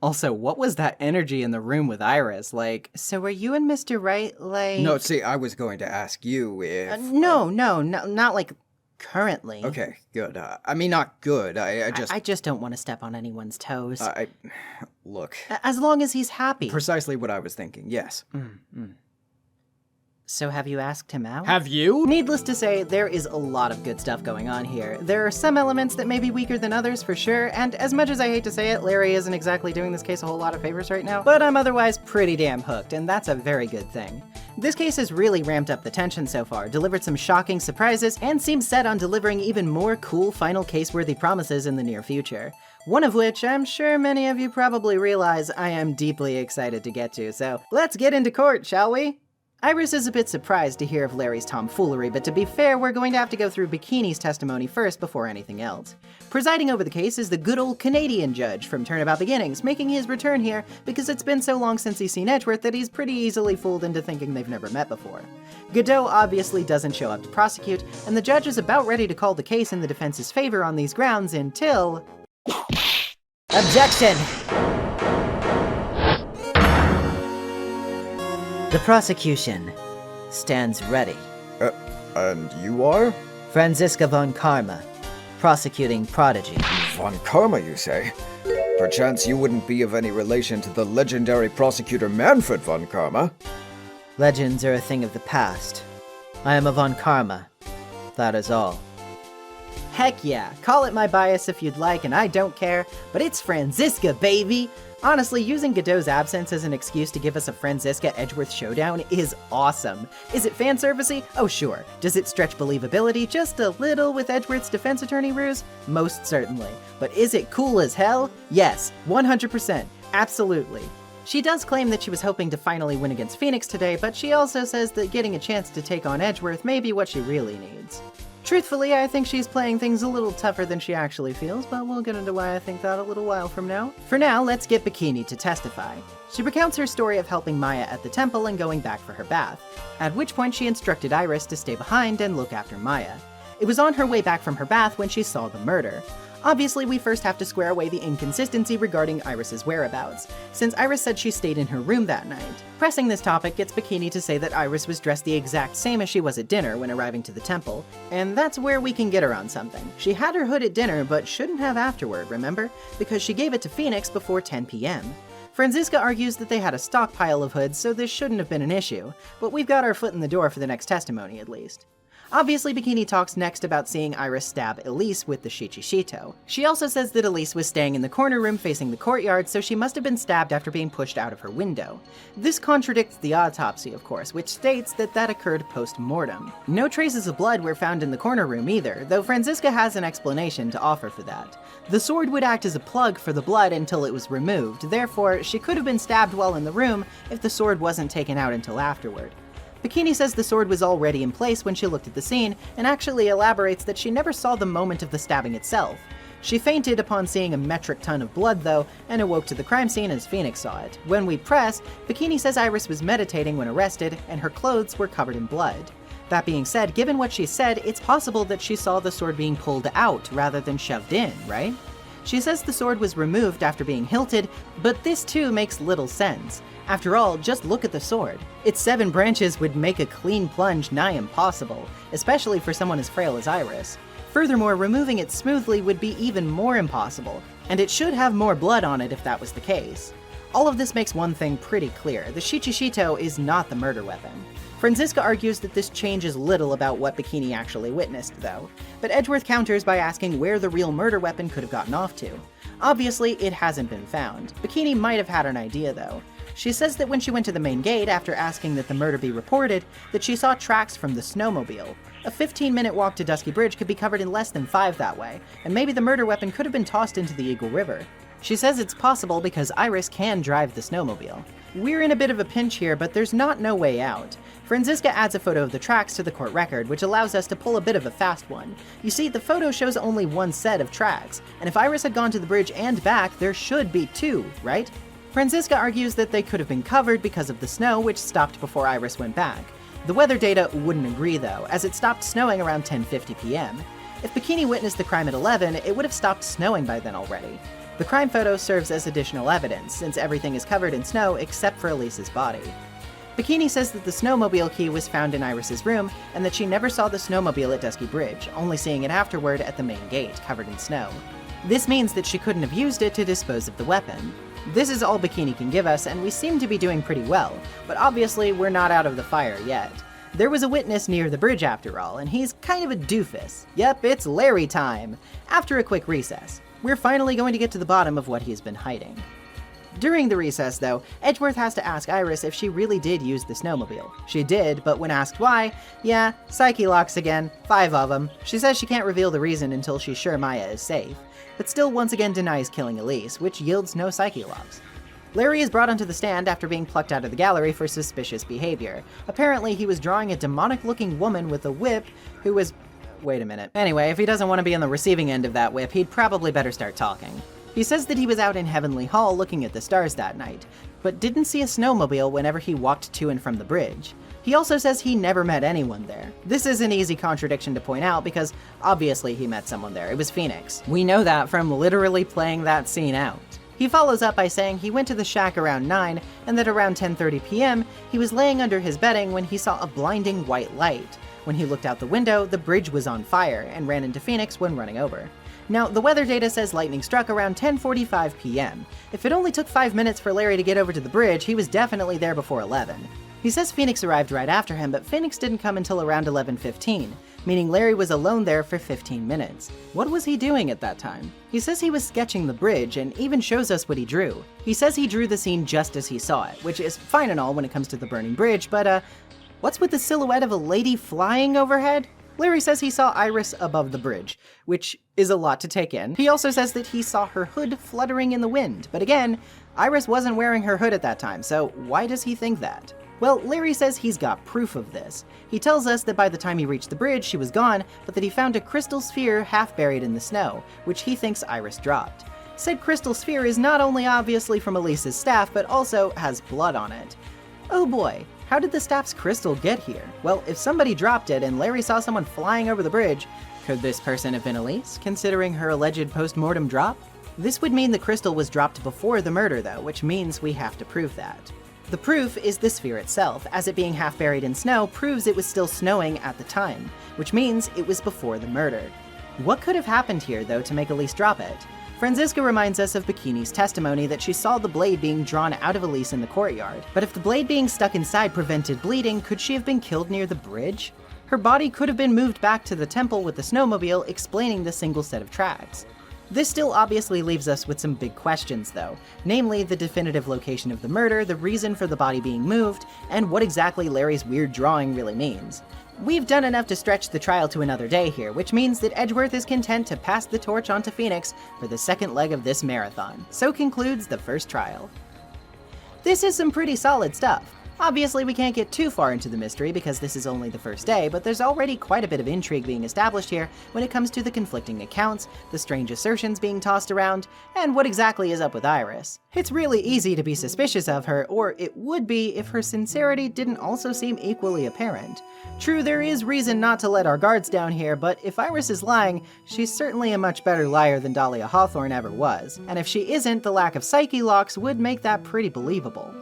Also, what was that energy in the room with Iris? Like, so were you and Mr. Wright, like... No, see, I was going to ask you if... No, not like currently. Okay, good. I mean, not good, I just don't want to step on anyone's toes. Look. As long as he's happy. Precisely what I was thinking, yes. So have you asked him out? Have you? Needless to say, there is a lot of good stuff going on here. There are some elements that may be weaker than others, for sure, and as much as I hate to say it, Larry isn't exactly doing this case a whole lot of favors right now, but I'm otherwise pretty damn hooked, and that's a very good thing. This case has really ramped up the tension so far, delivered some shocking surprises, and seems set on delivering even more cool final case-worthy promises in the near future. One of which I'm sure many of you probably realize I am deeply excited to get to, so let's get into court, shall we? Iris is a bit surprised to hear of Larry's tomfoolery, but to be fair, we're going to have to go through Bikini's testimony first before anything else. Presiding over the case is the good old Canadian judge from Turnabout Beginnings, making his return here because it's been so long since he's seen Edgeworth that he's pretty easily fooled into thinking they've never met before. Godot obviously doesn't show up to prosecute, and the judge is about ready to call the case in the defense's favor on these grounds until... Objection! The prosecution stands ready. And you are? Franziska von Karma, prosecuting prodigy. Von Karma, you say? Perchance you wouldn't be of any relation to the legendary prosecutor Manfred von Karma? Legends are a thing of the past. I am a von Karma. That is all. Heck yeah, call it my bias if you'd like, and I don't care, but it's Franziska, baby! Honestly, using Godot's absence as an excuse to give us a Franziska-Edgeworth showdown is awesome. Is it fan-servicey? Oh sure. Does it stretch believability just a little with Edgeworth's defense attorney ruse? Most certainly. But is it cool as hell? Yes, 100%. Absolutely. She does claim that she was hoping to finally win against Phoenix today, but she also says that getting a chance to take on Edgeworth may be what she really needs. Truthfully, I think she's playing things a little tougher than she actually feels, but we'll get into why I think that a little while from now. For now, let's get Bikini to testify. She recounts her story of helping Maya at the temple and going back for her bath, at which point she instructed Iris to stay behind and look after Maya. It was on her way back from her bath when she saw the murder. Obviously, we first have to square away the inconsistency regarding Iris's whereabouts, since Iris said she stayed in her room that night. Pressing this topic gets Bikini to say that Iris was dressed the exact same as she was at dinner when arriving to the temple, and that's where we can get her on something. She had her hood at dinner, but shouldn't have afterward, remember? Because she gave it to Phoenix before 10 p.m. Franziska argues that they had a stockpile of hoods, so this shouldn't have been an issue, but we've got our foot in the door for the next testimony at least. Obviously, Bikini talks next about seeing Iris stab Elise with the Shichishito. She also says that Elise was staying in the corner room facing the courtyard, so she must have been stabbed after being pushed out of her window. This contradicts the autopsy, of course, which states that that occurred post-mortem. No traces of blood were found in the corner room either, though Franziska has an explanation to offer for that. The sword would act as a plug for the blood until it was removed, therefore she could have been stabbed while in the room if the sword wasn't taken out until afterward. Bikini says the sword was already in place when she looked at the scene, and actually elaborates that she never saw the moment of the stabbing itself. She fainted upon seeing a metric ton of blood though, and awoke to the crime scene as Phoenix saw it. When we press, Bikini says Iris was meditating when arrested, and her clothes were covered in blood. That being said, given what she said, it's possible that she saw the sword being pulled out rather than shoved in, right? She says the sword was removed after being hilted, but this too makes little sense. After all, just look at the sword. Its 7 branches would make a clean plunge nigh impossible, especially for someone as frail as Iris. Furthermore, removing it smoothly would be even more impossible, and it should have more blood on it if that was the case. All of this makes one thing pretty clear: the Shichishito is not the murder weapon. Franziska argues that this changes little about what Bikini actually witnessed, though, but Edgeworth counters by asking where the real murder weapon could have gotten off to. Obviously, it hasn't been found. Bikini might have had an idea, though. She says that when she went to the main gate after asking that the murder be reported, that she saw tracks from the snowmobile. A 15-minute walk to Dusky Bridge could be covered in less than 5 that way, and maybe the murder weapon could have been tossed into the Eagle River. She says it's possible because Iris can drive the snowmobile. We're in a bit of a pinch here, but there's no way out. Franziska adds a photo of the tracks to the court record, which allows us to pull a bit of a fast one. You see, the photo shows only one set of tracks, and if Iris had gone to the bridge and back, there should be 2, right? Franziska argues that they could have been covered because of the snow, which stopped before Iris went back. The weather data wouldn't agree though, as it stopped snowing around 10:50 p.m. If Bikini witnessed the crime at 11, it would have stopped snowing by then already. The crime photo serves as additional evidence, since everything is covered in snow except for Elise's body. Bikini says that the snowmobile key was found in Iris's room, and that she never saw the snowmobile at Dusky Bridge, only seeing it afterward at the main gate, covered in snow. This means that she couldn't have used it to dispose of the weapon. This is all Bikini can give us, and we seem to be doing pretty well, but obviously we're not out of the fire yet. There was a witness near the bridge after all, and he's kind of a doofus. Yep, it's Larry time! After a quick recess, we're finally going to get to the bottom of what he's been hiding. During the recess, though, Edgeworth has to ask Iris if she really did use the snowmobile. She did, but when asked why, yeah, psyche locks again, 5 of them. She says she can't reveal the reason until she's sure Maya is safe, but still once again denies killing Elise, which yields no psyche locks. Larry is brought onto the stand after being plucked out of the gallery for suspicious behavior. Apparently, he was drawing a demonic-looking woman with a whip who was... Wait a minute. Anyway, if he doesn't want to be on the receiving end of that whip, he'd probably better start talking. He says that he was out in Heavenly Hall looking at the stars that night, but didn't see a snowmobile whenever he walked to and from the bridge. He also says he never met anyone there. This is an easy contradiction to point out because obviously he met someone there. It was Phoenix. We know that from literally playing that scene out. He follows up by saying he went to the shack around 9 and that around 10:30 p.m. he was laying under his bedding when he saw a blinding white light. When he looked out the window, the bridge was on fire and ran into Phoenix when running over. Now, the weather data says lightning struck around 10:45 p.m. If it only took 5 minutes for Larry to get over to the bridge, he was definitely there before 11. He says Phoenix arrived right after him, but Phoenix didn't come until around 11:15, meaning Larry was alone there for 15 minutes. What was he doing at that time? He says he was sketching the bridge and even shows us what he drew. He says he drew the scene just as he saw it, which is fine and all when it comes to the burning bridge, but what's with the silhouette of a lady flying overhead? Larry says he saw Iris above the bridge, which is a lot to take in. He also says that he saw her hood fluttering in the wind, but again, Iris wasn't wearing her hood at that time, so why does he think that? Well, Larry says he's got proof of this. He tells us that by the time he reached the bridge, she was gone, but that he found a crystal sphere half buried in the snow, which he thinks Iris dropped. Said crystal sphere is not only obviously from Elise's staff, but also has blood on it. Oh boy, how did the staff's crystal get here? Well, if somebody dropped it and Larry saw someone flying over the bridge, could this person have been Elise, considering her alleged post-mortem drop? This would mean the crystal was dropped before the murder though, which means we have to prove that. The proof is the sphere itself, as it being half buried in snow proves it was still snowing at the time, which means it was before the murder. What could have happened here though to make Elise drop it? Franziska reminds us of Bikini's testimony that she saw the blade being drawn out of Elise in the courtyard. But if the blade being stuck inside prevented bleeding, could she have been killed near the bridge? Her body could have been moved back to the temple with the snowmobile, explaining the single set of tracks. This still obviously leaves us with some big questions though, namely the definitive location of the murder, the reason for the body being moved, and what exactly Larry's weird drawing really means. We've done enough to stretch the trial to another day here, which means that Edgeworth is content to pass the torch on to Phoenix for the second leg of this marathon. So concludes the first trial. This is some pretty solid stuff. Obviously, we can't get too far into the mystery because this is only the first day, but there's already quite a bit of intrigue being established here when it comes to the conflicting accounts, the strange assertions being tossed around, and what exactly is up with Iris. It's really easy to be suspicious of her, or it would be if her sincerity didn't also seem equally apparent. True, there is reason not to let our guards down here, but if Iris is lying, she's certainly a much better liar than Dahlia Hawthorne ever was, and if she isn't, the lack of psyche locks would make that pretty believable.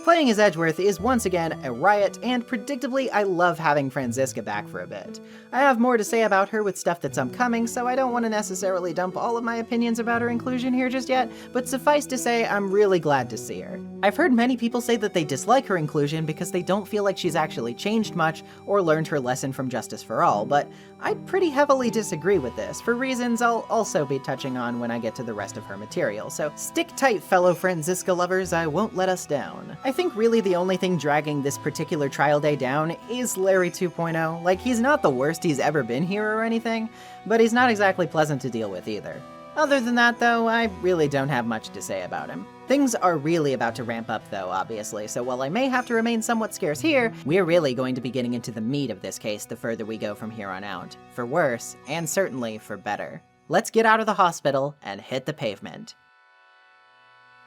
Playing as Edgeworth is once again a riot, and predictably I love having Franziska back for a bit. I have more to say about her with stuff that's upcoming, so I don't want to necessarily dump all of my opinions about her inclusion here just yet, but suffice to say I'm really glad to see her. I've heard many people say that they dislike her inclusion because they don't feel like she's actually changed much or learned her lesson from Justice for All, but I pretty heavily disagree with this, for reasons I'll also be touching on when I get to the rest of her material, so stick tight fellow Franziska lovers, I won't let us down. I think really the only thing dragging this particular trial day down is Larry 2.0. Like, he's not the worst he's ever been here or anything, but he's not exactly pleasant to deal with either. Other than that though, I really don't have much to say about him. Things are really about to ramp up though, obviously, so while I may have to remain somewhat scarce here, we're really going to be getting into the meat of this case the further we go from here on out. For worse, and certainly for better. Let's get out of the hospital and hit the pavement.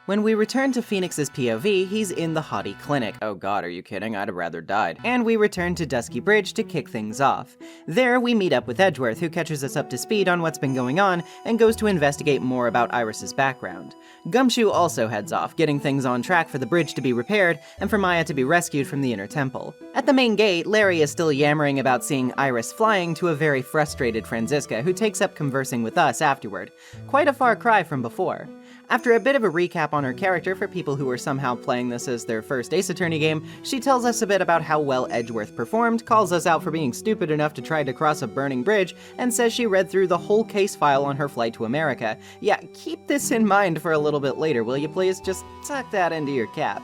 When we return to Phoenix's POV, he's in the Hottie clinic. Oh god, are you kidding? I'd have rather died. And we return to Dusky Bridge to kick things off. There, we meet up with Edgeworth, who catches us up to speed on what's been going on, and goes to investigate more about Iris's background. Gumshoe also heads off, getting things on track for the bridge to be repaired, and for Maya to be rescued from the inner temple. At the main gate, Larry is still yammering about seeing Iris flying to a very frustrated Franziska, who takes up conversing with us afterward. Quite a far cry from before. After a bit of a recap on her character for people who are somehow playing this as their first Ace Attorney game, she tells us a bit about how well Edgeworth performed, calls us out for being stupid enough to try to cross a burning bridge, and says she read through the whole case file on her flight to America. Yeah, keep this in mind for a little bit later, will you please? Just tuck that into your cap.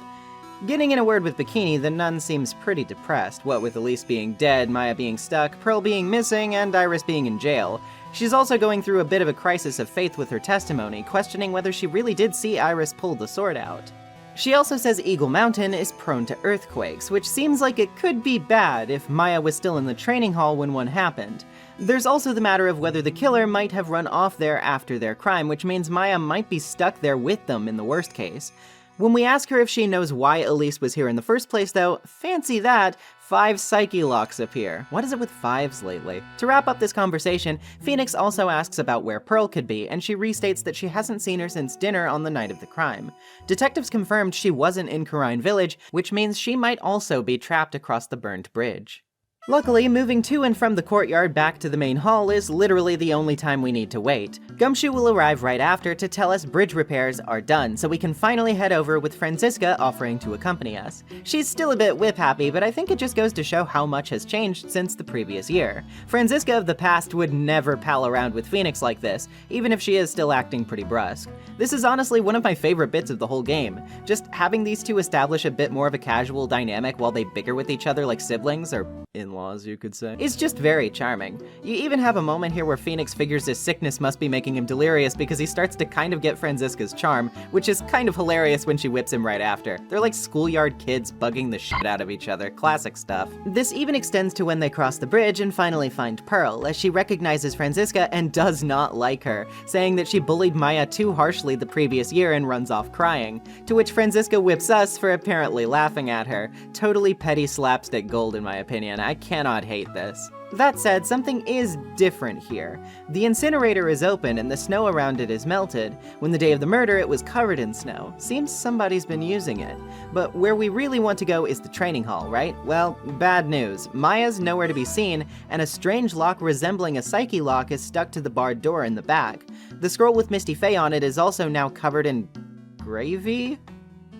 Getting in a word with Bikini, the nun seems pretty depressed, what with Elise being dead, Maya being stuck, Pearl being missing, and Iris being in jail. She's also going through a bit of a crisis of faith with her testimony, questioning whether she really did see Iris pull the sword out. She also says Eagle Mountain is prone to earthquakes, which seems like it could be bad if Maya was still in the training hall when one happened. There's also the matter of whether the killer might have run off there after their crime, which means Maya might be stuck there with them in the worst case. When we ask her if she knows why Elise was here in the first place though, fancy that, 5 psyche locks appear. What is it with 5s lately? To wrap up this conversation, Phoenix also asks about where Pearl could be, and she restates that she hasn't seen her since dinner on the night of the crime. Detectives confirmed she wasn't in Karine Village, which means she might also be trapped across the burned bridge. Luckily, moving to and from the courtyard back to the main hall is literally the only time we need to wait. Gumshoe will arrive right after to tell us bridge repairs are done, so we can finally head over with Franziska offering to accompany us. She's still a bit whip-happy, but I think it just goes to show how much has changed since the previous year. Franziska of the past would never pal around with Phoenix like this, even if she is still acting pretty brusque. This is honestly one of my favorite bits of the whole game. Just having these two establish a bit more of a casual dynamic while they bicker with each other like siblings, or in-laws, you could say, is just very charming. You even have a moment here where Phoenix figures his sickness must be making him delirious because he starts to kind of get Franziska's charm, which is kind of hilarious when she whips him right after. They're like schoolyard kids bugging the shit out of each other, classic stuff. This even extends to when they cross the bridge and finally find Pearl, as she recognizes Franziska and does not like her, saying that she bullied Maya too harshly the previous year and runs off crying, to which Franziska whips us for apparently laughing at her. Totally petty slapstick gold in my opinion. I cannot hate this. That said, something is different here. The incinerator is open and the snow around it is melted. When the day of the murder, it was covered in snow. Seems somebody's been using it. But where we really want to go is the training hall, right? Well, bad news. Maya's nowhere to be seen, and a strange lock resembling a psyche lock is stuck to the barred door in the back. The scroll with Misty Faye on it is also now covered in gravy?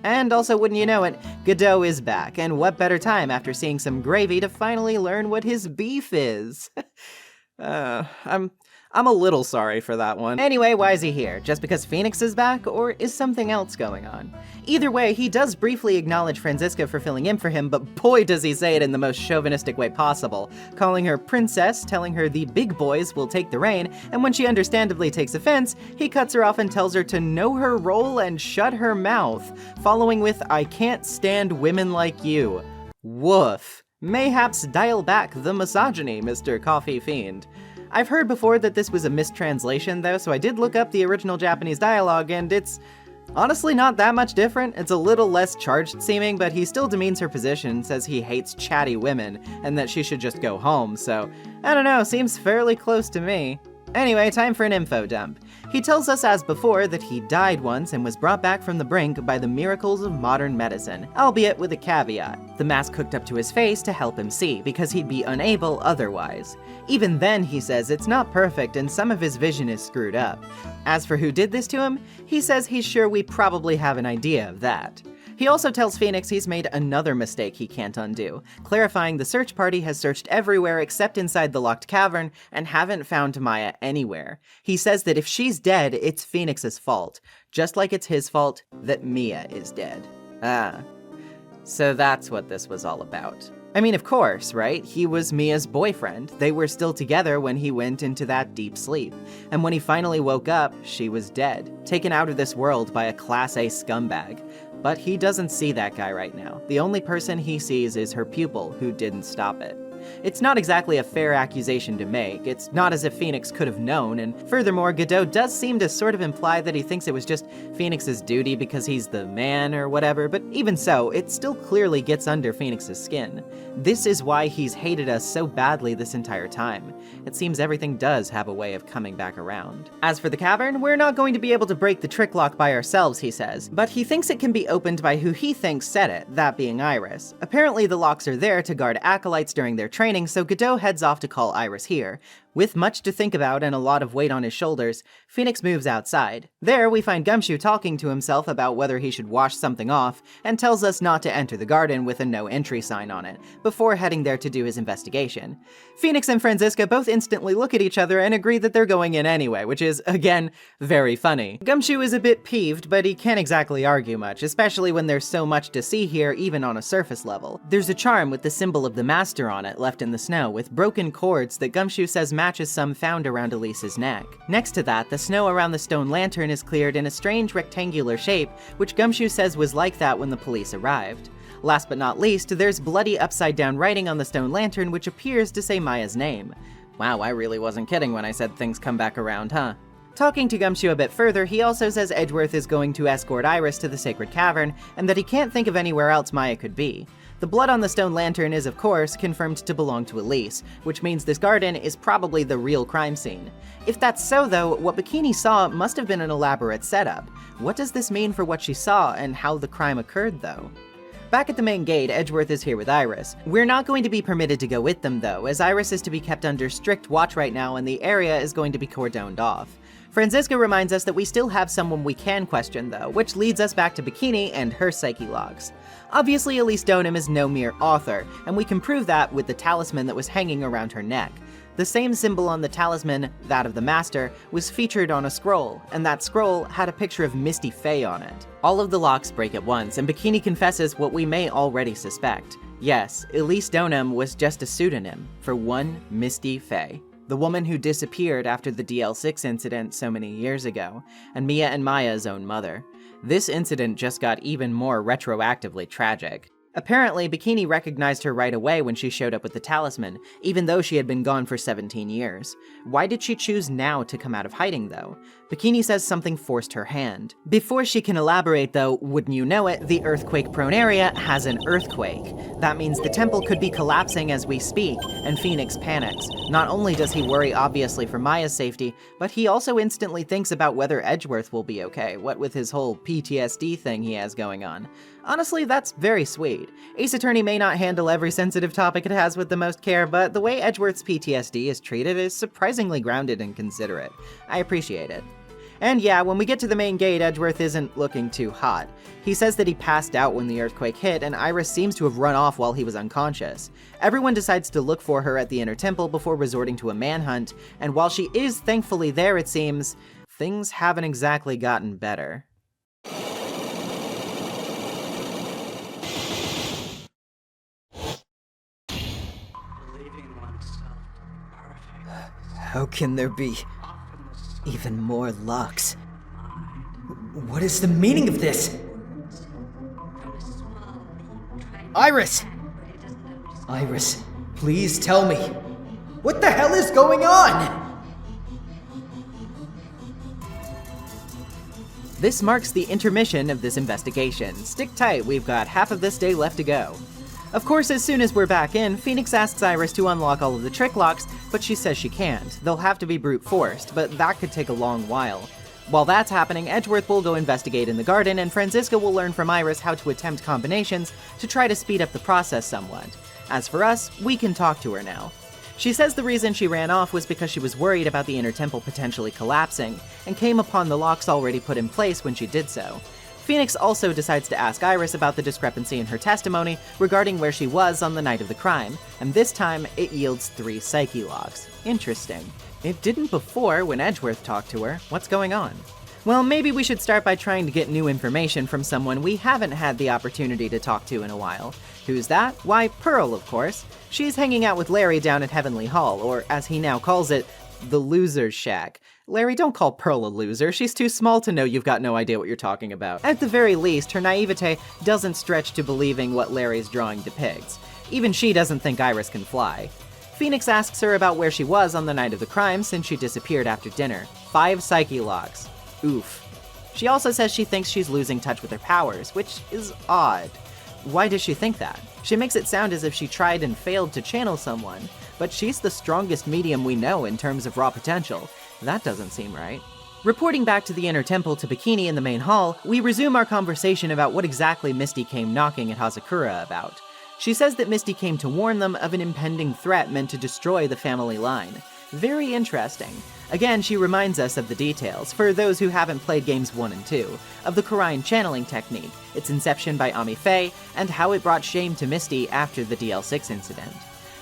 And also, wouldn't you know it, Godot is back, and what better time after seeing some gravy to finally learn what his beef is? I'm a little sorry for that one. Anyway, why is he here? Just because Phoenix is back, or is something else going on? Either way, he does briefly acknowledge Franziska for filling in for him, but boy does he say it in the most chauvinistic way possible, calling her princess, telling her the big boys will take the reign, and when she understandably takes offense, he cuts her off and tells her to know her role and shut her mouth, following with, "I can't stand women like you." Woof. Mayhaps dial back the misogyny, Mr. Coffee Fiend. I've heard before that this was a mistranslation though, so I did look up the original Japanese dialogue, and it's honestly not that much different. It's a little less charged seeming, but he still demeans her position, says he hates chatty women, and that she should just go home, so I don't know, seems fairly close to me. Anyway, time for an info dump. He tells us as before that he died once and was brought back from the brink by the miracles of modern medicine, albeit with a caveat. The mask hooked up to his face to help him see, because he'd be unable otherwise. Even then, he says it's not perfect and some of his vision is screwed up. As for who did this to him, he says he's sure we probably have an idea of that. He also tells Phoenix he's made another mistake he can't undo, clarifying the search party has searched everywhere except inside the locked cavern and haven't found Maya anywhere. He says that if she's dead, it's Phoenix's fault, just like it's his fault that Mia is dead. So that's what this was all about. I mean, of course, right? He was Mia's boyfriend. They were still together when he went into that deep sleep. And when he finally woke up, she was dead, taken out of this world by a Class A scumbag. But he doesn't see that guy right now. The only person he sees is her pupil, who didn't stop it. It's not exactly a fair accusation to make. It's not as if Phoenix could have known, and furthermore, Godot does seem to sort of imply that he thinks it was just Phoenix's duty because he's the man or whatever, but even so, it still clearly gets under Phoenix's skin. This is why he's hated us so badly this entire time. It seems everything does have a way of coming back around. As for the cavern, we're not going to be able to break the trick lock by ourselves, he says, but he thinks it can be opened by who he thinks said it, that being Iris. Apparently the locks are there to guard acolytes during their training, so Godot heads off to call Iris here. With much to think about and a lot of weight on his shoulders, Phoenix moves outside. There, we find Gumshoe talking to himself about whether he should wash something off, and tells us not to enter the garden with a no entry sign on it, before heading there to do his investigation. Phoenix and Franziska both instantly look at each other and agree that they're going in anyway, which is, again, very funny. Gumshoe is a bit peeved, but he can't exactly argue much, especially when there's so much to see here even on a surface level. There's a charm with the symbol of the Master on it left in the snow, with broken cords that Gumshoe says matches some found around Elise's neck. Next to that, the snow around the stone lantern is cleared in a strange rectangular shape, which Gumshoe says was like that when the police arrived. Last but not least, there's bloody upside-down writing on the stone lantern which appears to say Maya's name. Wow, I really wasn't kidding when I said things come back around, huh? Talking to Gumshoe a bit further, he also says Edgeworth is going to escort Iris to the Sacred Cavern, and that he can't think of anywhere else Maya could be. The blood on the stone lantern is, of course, confirmed to belong to Elise, which means this garden is probably the real crime scene. If that's so, though, what Bikini saw must have been an elaborate setup. What does this mean for what she saw, and how the crime occurred, though? Back at the main gate, Edgeworth is here with Iris. We're not going to be permitted to go with them, though, as Iris is to be kept under strict watch right now and the area is going to be cordoned off. Franziska reminds us that we still have someone we can question, though, which leads us back to Bikini and her psyche logs. Obviously, Elise Donham is no mere author, and we can prove that with the talisman that was hanging around her neck. The same symbol on the talisman, that of the Master, was featured on a scroll, and that scroll had a picture of Misty Faye on it. All of the locks break at once, and Bikini confesses what we may already suspect. Yes, Elise Donham was just a pseudonym for one Misty Faye, the woman who disappeared after the DL6 incident so many years ago, and Mia and Maya's own mother. This incident just got even more retroactively tragic. Apparently, Bikini recognized her right away when she showed up with the talisman, even though she had been gone for 17 years. Why did she choose now to come out of hiding, though? Bikini says something forced her hand. Before she can elaborate, though, wouldn't you know it, the earthquake-prone area has an earthquake. That means the temple could be collapsing as we speak, and Phoenix panics. Not only does he worry obviously for Maya's safety, but he also instantly thinks about whether Edgeworth will be okay, what with his whole PTSD thing he has going on. Honestly, that's very sweet. Ace Attorney may not handle every sensitive topic it has with the most care, but the way Edgeworth's PTSD is treated is surprisingly grounded and considerate. I appreciate it. And yeah, when we get to the main gate, Edgeworth isn't looking too hot. He says that he passed out when the earthquake hit, and Iris seems to have run off while he was unconscious. Everyone decides to look for her at the inner temple before resorting to a manhunt, and while she is thankfully there, it seems, things haven't exactly gotten better. How can there be even more locks? What is the meaning of this? Iris! Iris, please tell me. What the hell is going on? This marks the intermission of this investigation. Stick tight, we've got half of this day left to go. Of course, as soon as we're back in, Phoenix asks Iris to unlock all of the trick locks, but she says she can't. They'll have to be brute forced, but that could take a long while. While that's happening, Edgeworth will go investigate in the garden, and Franziska will learn from Iris how to attempt combinations to try to speed up the process somewhat. As for us, we can talk to her now. She says the reason she ran off was because she was worried about the inner temple potentially collapsing, and came upon the locks already put in place when she did so. Phoenix also decides to ask Iris about the discrepancy in her testimony regarding where she was on the night of the crime, and this time it yields 3 psyche logs. Interesting. It didn't before when Edgeworth talked to her. What's going on? Well, maybe we should start by trying to get new information from someone we haven't had the opportunity to talk to in a while. Who's that? Why, Pearl, of course. She's hanging out with Larry down at Heavenly Hall, or as he now calls it, the Loser's Shack. Larry, don't call Pearl a loser. She's too small to know you've got no idea what you're talking about. At the very least, her naivete doesn't stretch to believing what Larry's drawing depicts. Even she doesn't think Iris can fly. Phoenix asks her about where she was on the night of the crime since she disappeared after dinner. 5 psyche logs. Oof. She also says she thinks she's losing touch with her powers, which is odd. Why does she think that? She makes it sound as if she tried and failed to channel someone, but she's the strongest medium we know in terms of raw potential. That doesn't seem right. Reporting back to the inner temple to Bikini in the main hall, we resume our conversation about what exactly Misty came knocking at Hazakura about. She says that Misty came to warn them of an impending threat meant to destroy the family line. Very interesting. Again, she reminds us of the details, for those who haven't played games 1 and 2, of the Kurine channeling technique, its inception by Ami Faye, and how it brought shame to Misty after the DL6 incident.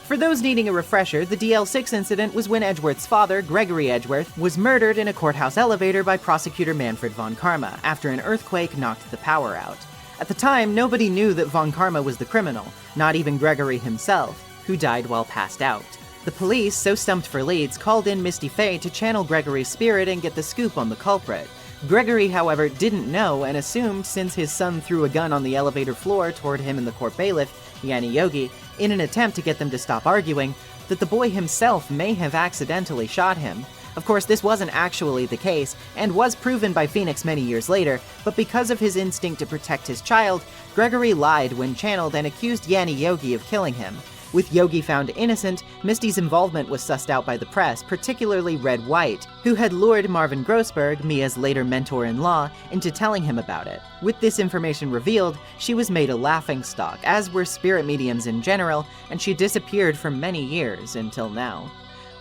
For those needing a refresher, the DL6 incident was when Edgeworth's father, Gregory Edgeworth, was murdered in a courthouse elevator by prosecutor Manfred von Karma after an earthquake knocked the power out. At the time, nobody knew that von Karma was the criminal, not even Gregory himself, who died while passed out. The police, so stumped for leads, called in Misty Faye to channel Gregory's spirit and get the scoop on the culprit. Gregory, however, didn't know and assumed since his son threw a gun on the elevator floor toward him and the court bailiff, Yanni Yogi, in an attempt to get them to stop arguing, that the boy himself may have accidentally shot him. Of course, this wasn't actually the case, and was proven by Phoenix many years later, but because of his instinct to protect his child, Gregory lied when channeled and accused Yanni Yogi of killing him. With Yogi found innocent, Misty's involvement was sussed out by the press, particularly Red White, who had lured Marvin Grossberg, Mia's later mentor-in-law, into telling him about it. With this information revealed, she was made a laughingstock, as were spirit mediums in general, and she disappeared for many years until now.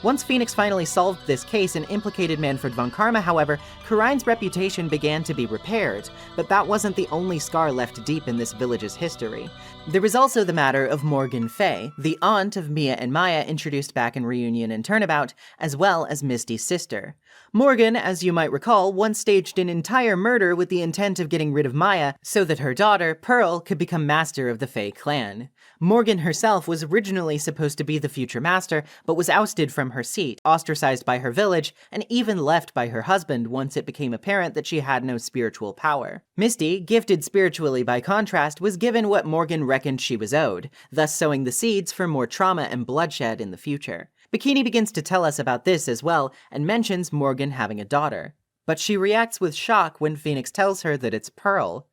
Once Phoenix finally solved this case and implicated Manfred von Karma, however, Kurine's reputation began to be repaired, but that wasn't the only scar left deep in this village's history. There was also the matter of Morgan Fay, the aunt of Mia and Maya introduced back in Reunion and Turnabout, as well as Misty's sister. Morgan, as you might recall, once staged an entire murder with the intent of getting rid of Maya so that her daughter, Pearl, could become master of the Fay clan. Morgan herself was originally supposed to be the future master, but was ousted from her seat, ostracized by her village, and even left by her husband once it became apparent that she had no spiritual power. Misty, gifted spiritually by contrast, was given what Morgan reckoned she was owed, thus sowing the seeds for more trauma and bloodshed in the future. Bikini begins to tell us about this as well, and mentions Morgan having a daughter. But she reacts with shock when Phoenix tells her that it's Pearl.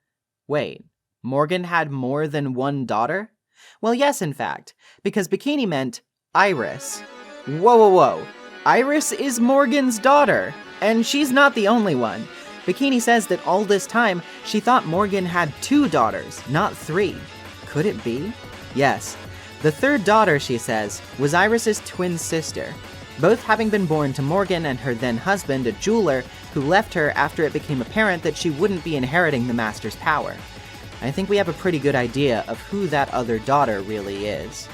Wait, Morgan had more than one daughter? Well, yes, in fact, because Bikini meant Iris. Whoa. Iris is Morgan's daughter, and she's not the only one. Bikini says that all this time, she thought Morgan had 2 daughters, not 3. Could it be? Yes. The 3rd daughter, she says, was Iris's twin sister, both having been born to Morgan and her then husband, a jeweler, who left her after it became apparent that she wouldn't be inheriting the Master's power. I think we have a pretty good idea of who that other daughter really is.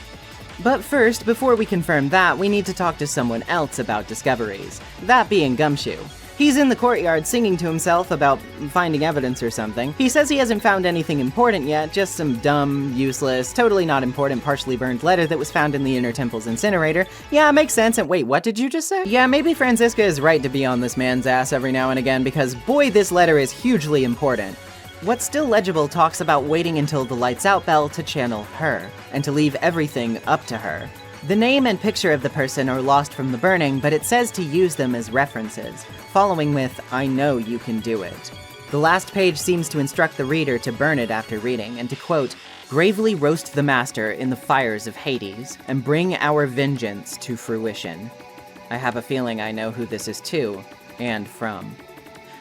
But first, before we confirm that, we need to talk to someone else about discoveries, that being Gumshoe. He's in the courtyard singing to himself about finding evidence or something. He says he hasn't found anything important yet, just some dumb, useless, totally not important, partially burned letter that was found in the Inner Temple's incinerator. Yeah, makes sense, and wait, what did you just say? Yeah, maybe Franziska is right to be on this man's ass every now and again, because boy, this letter is hugely important. What's still legible talks about waiting until the lights out bell to channel her, and to leave everything up to her. The name and picture of the person are lost from the burning, but it says to use them as references, following with, "I know you can do it." The last page seems to instruct the reader to burn it after reading, and to quote, "Gravely roast the Master in the fires of Hades, and bring our vengeance to fruition." I have a feeling I know who this is to, and from.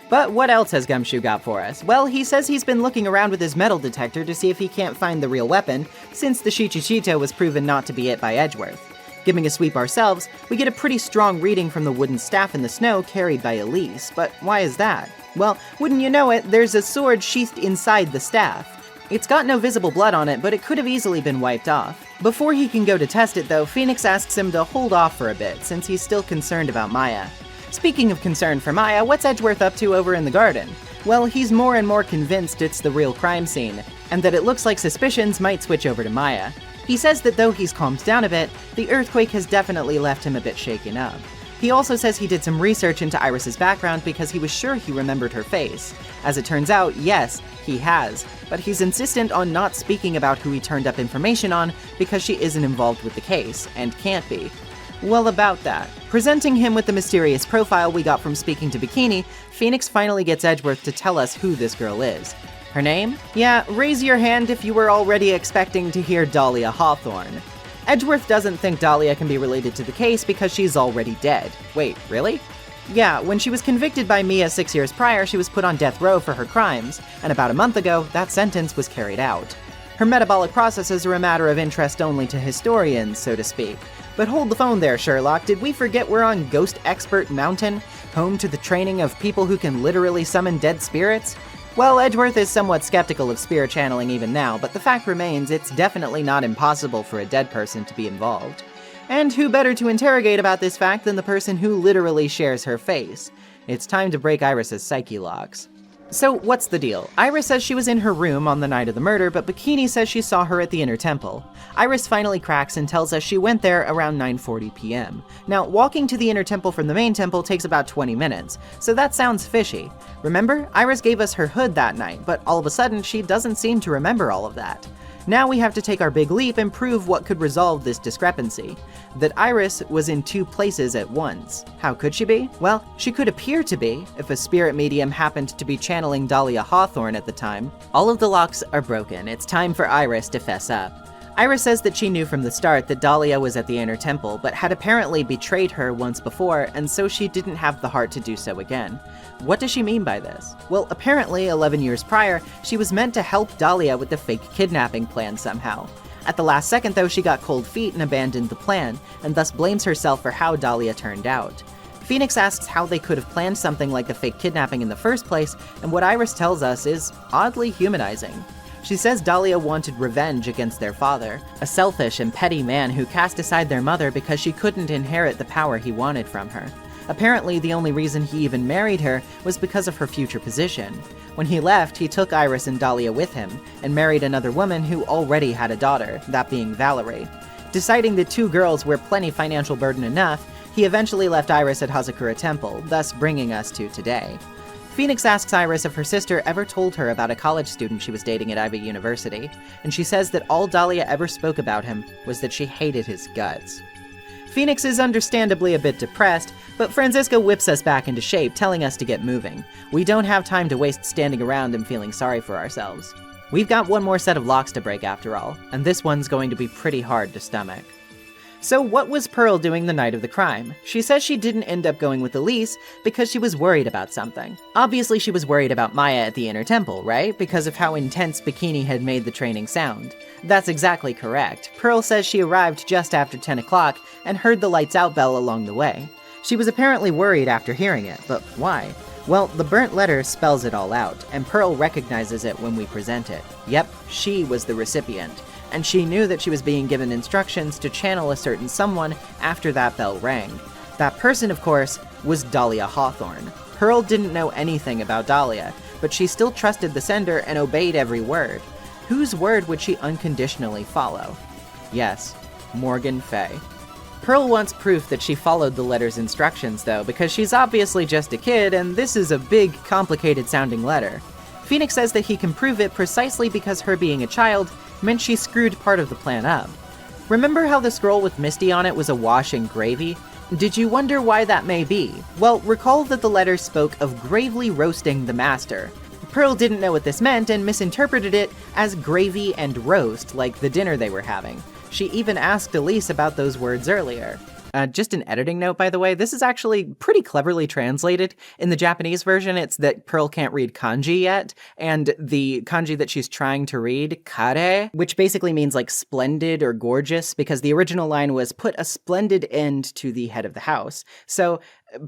But what else has Gumshoe got for us? Well, he says he's been looking around with his metal detector to see if he can't find the real weapon, since the Shichichito was proven not to be it by Edgeworth. Giving a sweep ourselves, we get a pretty strong reading from the wooden staff in the snow carried by Elise, but why is that? Well, wouldn't you know it, there's a sword sheathed inside the staff. It's got no visible blood on it, but it could have easily been wiped off. Before he can go to test it though, Phoenix asks him to hold off for a bit, since he's still concerned about Maya. Speaking of concern for Maya, what's Edgeworth up to over in the garden? Well, he's more and more convinced it's the real crime scene, and that it looks like suspicions might switch over to Maya. He says that though he's calmed down a bit, the earthquake has definitely left him a bit shaken up. He also says he did some research into Iris's background because he was sure he remembered her face. As it turns out, yes, he has, but he's insistent on not speaking about who he turned up information on because she isn't involved with the case, and can't be. Well, about that. Presenting him with the mysterious profile we got from speaking to Bikini, Phoenix finally gets Edgeworth to tell us who this girl is. Her name? Yeah, raise your hand if you were already expecting to hear Dahlia Hawthorne. Edgeworth doesn't think Dahlia can be related to the case because she's already dead. Wait, really? Yeah, when she was convicted by Mia 6 years prior, she was put on death row for her crimes, and about a month ago, that sentence was carried out. Her metabolic processes are a matter of interest only to historians, so to speak. But hold the phone there, Sherlock. Did we forget we're on Ghost Expert Mountain, home to the training of people who can literally summon dead spirits? Well, Edgeworth is somewhat skeptical of spirit channeling even now, but the fact remains it's definitely not impossible for a dead person to be involved. And who better to interrogate about this fact than the person who literally shares her face? It's time to break Iris's psyche locks. So what's the deal? Iris says she was in her room on the night of the murder, but Bikini says she saw her at the inner temple. Iris finally cracks and tells us she went there around 9:40 p.m. Now, walking to the inner temple from the main temple takes about 20 minutes, so that sounds fishy. Remember, Iris gave us her hood that night, but all of a sudden she doesn't seem to remember all of that. Now we have to take our big leap and prove what could resolve this discrepancy. That Iris was in two places at once. How could she be? Well, she could appear to be, if a spirit medium happened to be channeling Dahlia Hawthorne at the time. All of the locks are broken. It's time for Iris to fess up. Iris says that she knew from the start that Dahlia was at the inner temple, but had apparently betrayed her once before, and so she didn't have the heart to do so again. What does she mean by this? Well, apparently, 11 years prior, she was meant to help Dahlia with the fake kidnapping plan somehow. At the last second, though, she got cold feet and abandoned the plan, and thus blames herself for how Dahlia turned out. Phoenix asks how they could have planned something like the fake kidnapping in the first place, and what Iris tells us is oddly humanizing. She says Dahlia wanted revenge against their father, a selfish and petty man who cast aside their mother because she couldn't inherit the power he wanted from her. Apparently, the only reason he even married her was because of her future position. When he left, he took Iris and Dahlia with him, and married another woman who already had a daughter, that being Valerie. Deciding that two girls were plenty financial burden enough, he eventually left Iris at Hazakura Temple, thus bringing us to today. Phoenix asks Iris if her sister ever told her about a college student she was dating at Ivy University, and she says that all Dahlia ever spoke about him was that she hated his guts. Phoenix is understandably a bit depressed, but Franziska whips us back into shape, telling us to get moving. We don't have time to waste standing around and feeling sorry for ourselves. We've got one more set of locks to break after all, and this one's going to be pretty hard to stomach. So what was Pearl doing the night of the crime? She says she didn't end up going with Elise because she was worried about something. Obviously she was worried about Maya at the inner temple, right? Because of how intense Bikini had made the training sound. That's exactly correct. Pearl says she arrived just after 10 o'clock and heard the lights out bell along the way. She was apparently worried after hearing it, but why? Well, the burnt letter spells it all out, and Pearl recognizes it when we present it. Yep, she was the recipient. And she knew that she was being given instructions to channel a certain someone after that bell rang. That person, of course, was Dahlia Hawthorne. Pearl didn't know anything about Dahlia, but she still trusted the sender and obeyed every word. Whose word would she unconditionally follow? Yes, Morgan Fay. Pearl wants proof that she followed the letter's instructions, though, because she's obviously just a kid, and this is a big, complicated-sounding letter. Phoenix says that he can prove it precisely because her being a child meant she screwed part of the plan up. Remember how the scroll with Misty on it was awash in gravy? Did you wonder why that may be? Well, recall that the letter spoke of gravely roasting the master. Pearl didn't know what this meant and misinterpreted it as gravy and roast, like the dinner they were having. She even asked Elise about those words earlier. Just an editing note, by the way, this is actually pretty cleverly translated. In the Japanese version, it's that Pearl can't read kanji yet, and the kanji that she's trying to read, kare, which basically means like splendid or gorgeous, because the original line was put a splendid end to the head of the house. So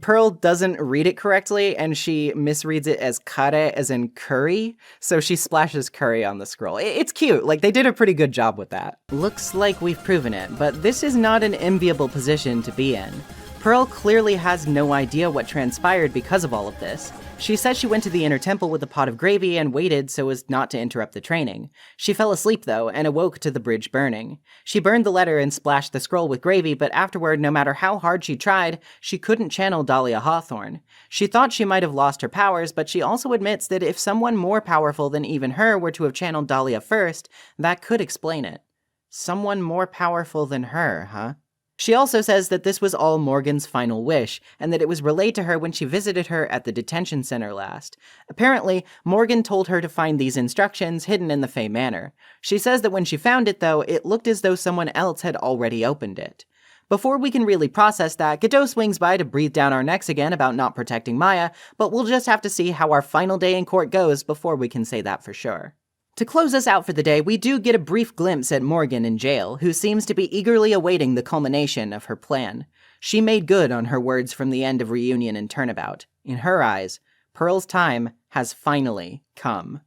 Pearl doesn't read it correctly, and she misreads it as kare, as in curry, so she splashes curry on the scroll. It's cute, like they did a pretty good job with that. Looks like we've proven it, but this is not an enviable position to be in. Pearl clearly has no idea what transpired because of all of this. She says she went to the inner temple with a pot of gravy and waited so as not to interrupt the training. She fell asleep, though, and awoke to the bridge burning. She burned the letter and splashed the scroll with gravy, but afterward, no matter how hard she tried, she couldn't channel Dahlia Hawthorne. She thought she might have lost her powers, but she also admits that if someone more powerful than even her were to have channeled Dahlia first, that could explain it. Someone more powerful than her, huh? She also says that this was all Morgan's final wish, and that it was relayed to her when she visited her at the detention center last. Apparently, Morgan told her to find these instructions hidden in the Fey Manor. She says that when she found it, though, it looked as though someone else had already opened it. Before we can really process that, Godot swings by to breathe down our necks again about not protecting Maya, but we'll just have to see how our final day in court goes before we can say that for sure. To close us out for the day, we do get a brief glimpse at Morgan in jail, who seems to be eagerly awaiting the culmination of her plan. She made good on her words from the end of Reunion and Turnabout. In her eyes, Pearl's time has finally come.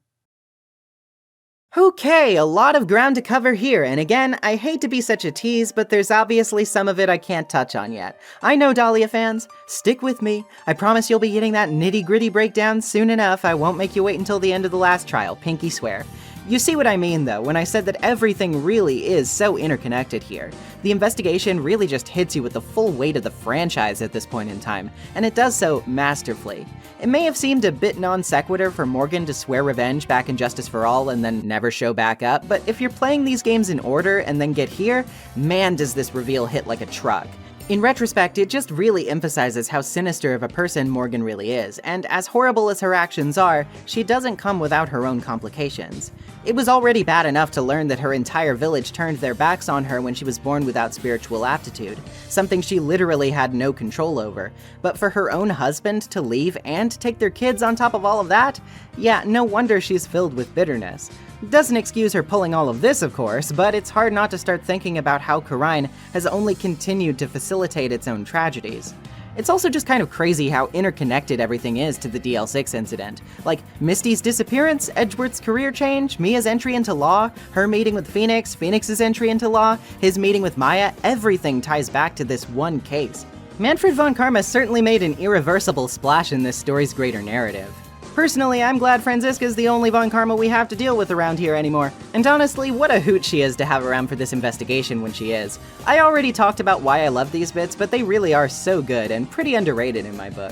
Okay, a lot of ground to cover here, and again, I hate to be such a tease, but there's obviously some of it I can't touch on yet. I know, Dahlia fans, stick with me. I promise you'll be getting that nitty-gritty breakdown soon enough. I won't make you wait until the end of the last trial, pinky swear. You see what I mean, though, when I said that everything really is so interconnected here. The investigation really just hits you with the full weight of the franchise at this point in time, and it does so masterfully. It may have seemed a bit non sequitur for Morgan to swear revenge back in Justice for All and then never show back up, but if you're playing these games in order and then get here, man does this reveal hit like a truck. In retrospect, it just really emphasizes how sinister of a person Morgan really is, and as horrible as her actions are, she doesn't come without her own complications. It was already bad enough to learn that her entire village turned their backs on her when she was born without spiritual aptitude, something she literally had no control over. But for her own husband to leave and take their kids on top of all of that? Yeah, no wonder she's filled with bitterness. Doesn't excuse her pulling all of this, of course, but it's hard not to start thinking about how Khura'in has only continued to facilitate its own tragedies. It's also just kind of crazy how interconnected everything is to the DL6 incident. Like, Misty's disappearance, Edgeworth's career change, Mia's entry into law, her meeting with Phoenix, Phoenix's entry into law, his meeting with Maya, everything ties back to this one case. Manfred von Karma certainly made an irreversible splash in this story's greater narrative. Personally, I'm glad Franziska's the only Von Karma we have to deal with around here anymore. And honestly, what a hoot she is to have around for this investigation when she is. I already talked about why I love these bits, but they really are so good and pretty underrated in my book.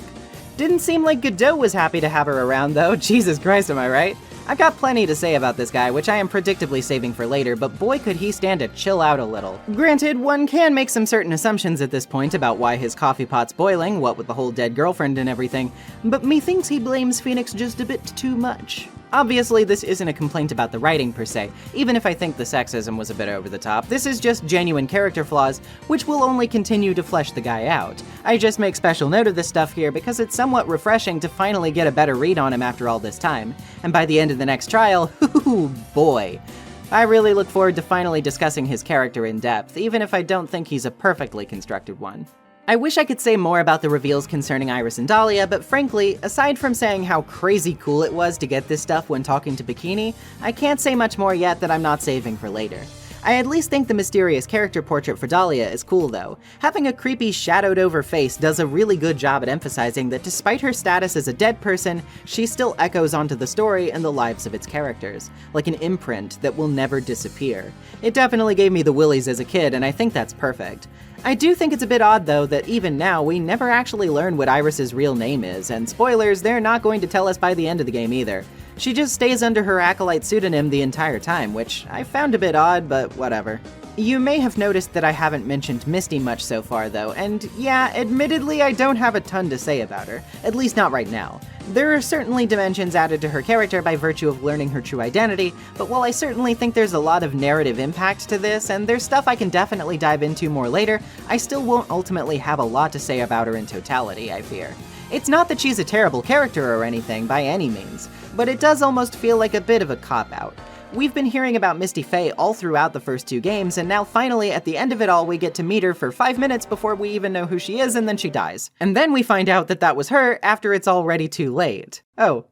Didn't seem like Godot was happy to have her around though, Jesus Christ, am I right? I've got plenty to say about this guy, which I am predictably saving for later, but boy could he stand to chill out a little. Granted, one can make some certain assumptions at this point about why his coffee pot's boiling, what with the whole dead girlfriend and everything, but methinks he blames Phoenix just a bit too much. Obviously, this isn't a complaint about the writing per se, even if I think the sexism was a bit over the top. This is just genuine character flaws, which will only continue to flesh the guy out. I just make special note of this stuff here because it's somewhat refreshing to finally get a better read on him after all this time. And by the end of the next trial, ooh boy. I really look forward to finally discussing his character in depth, even if I don't think he's a perfectly constructed one. I wish I could say more about the reveals concerning Iris and Dahlia, but frankly, aside from saying how crazy cool it was to get this stuff when talking to Bikini, I can't say much more yet that I'm not saving for later. I at least think the mysterious character portrait for Dahlia is cool though. Having a creepy shadowed over face does a really good job at emphasizing that despite her status as a dead person, she still echoes onto the story and the lives of its characters, like an imprint that will never disappear. It definitely gave me the willies as a kid, and I think that's perfect. I do think it's a bit odd though that even now we never actually learn what Iris's real name is, and spoilers, they're not going to tell us by the end of the game either. She just stays under her acolyte pseudonym the entire time, which I found a bit odd, but whatever. You may have noticed that I haven't mentioned Misty much so far though, and yeah, admittedly I don't have a ton to say about her, at least not right now. There are certainly dimensions added to her character by virtue of learning her true identity, but while I certainly think there's a lot of narrative impact to this, and there's stuff I can definitely dive into more later, I still won't ultimately have a lot to say about her in totality, I fear. It's not that she's a terrible character or anything, by any means, but it does almost feel like a bit of a cop-out. We've been hearing about Misty Faye all throughout the first two games, and now finally at the end of it all we get to meet her for 5 minutes before we even know who she is, and then she dies. And then we find out that that was her after it's already too late. Oh,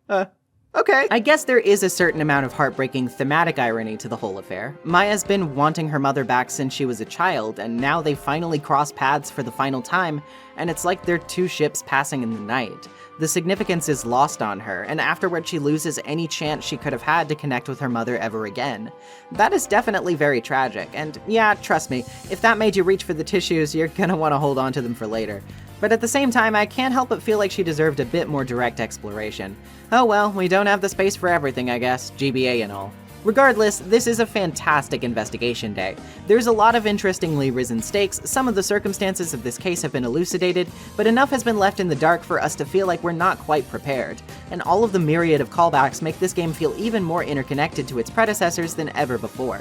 okay. I guess there is a certain amount of heartbreaking thematic irony to the whole affair. Maya's been wanting her mother back since she was a child, and now they finally cross paths for the final time, and it's like they're two ships passing in the night. The significance is lost on her, and afterward she loses any chance she could have had to connect with her mother ever again. That is definitely very tragic, and yeah, trust me, if that made you reach for the tissues, you're gonna want to hold on to them for later. But at the same time, I can't help but feel like she deserved a bit more direct exploration. Oh well, we don't have the space for everything, I guess, GBA and all. Regardless, this is a fantastic investigation day. There's a lot of interestingly risen stakes, some of the circumstances of this case have been elucidated, but enough has been left in the dark for us to feel like we're not quite prepared. And all of the myriad of callbacks make this game feel even more interconnected to its predecessors than ever before.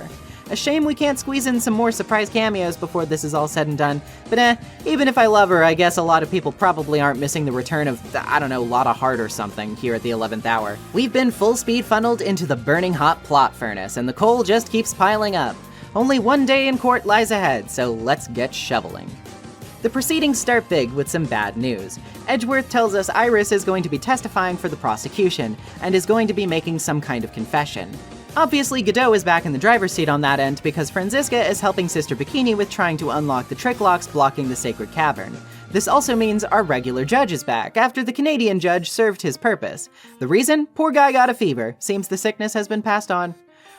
A shame we can't squeeze in some more surprise cameos before this is all said and done. But even if I love her, I guess a lot of people probably aren't missing the return of, I don't know, Lotta Hart or something here at the 11th hour. We've been full speed funneled into the burning hot plot furnace, and the coal just keeps piling up. Only one day in court lies ahead, so let's get shoveling. The proceedings start big with some bad news. Edgeworth tells us Iris is going to be testifying for the prosecution, and is going to be making some kind of confession. Obviously, Godot is back in the driver's seat on that end because Franziska is helping Sister Bikini with trying to unlock the trick locks blocking the sacred cavern. This also means our regular judge is back, after the Canadian judge served his purpose. The reason? Poor guy got a fever. Seems the sickness has been passed on.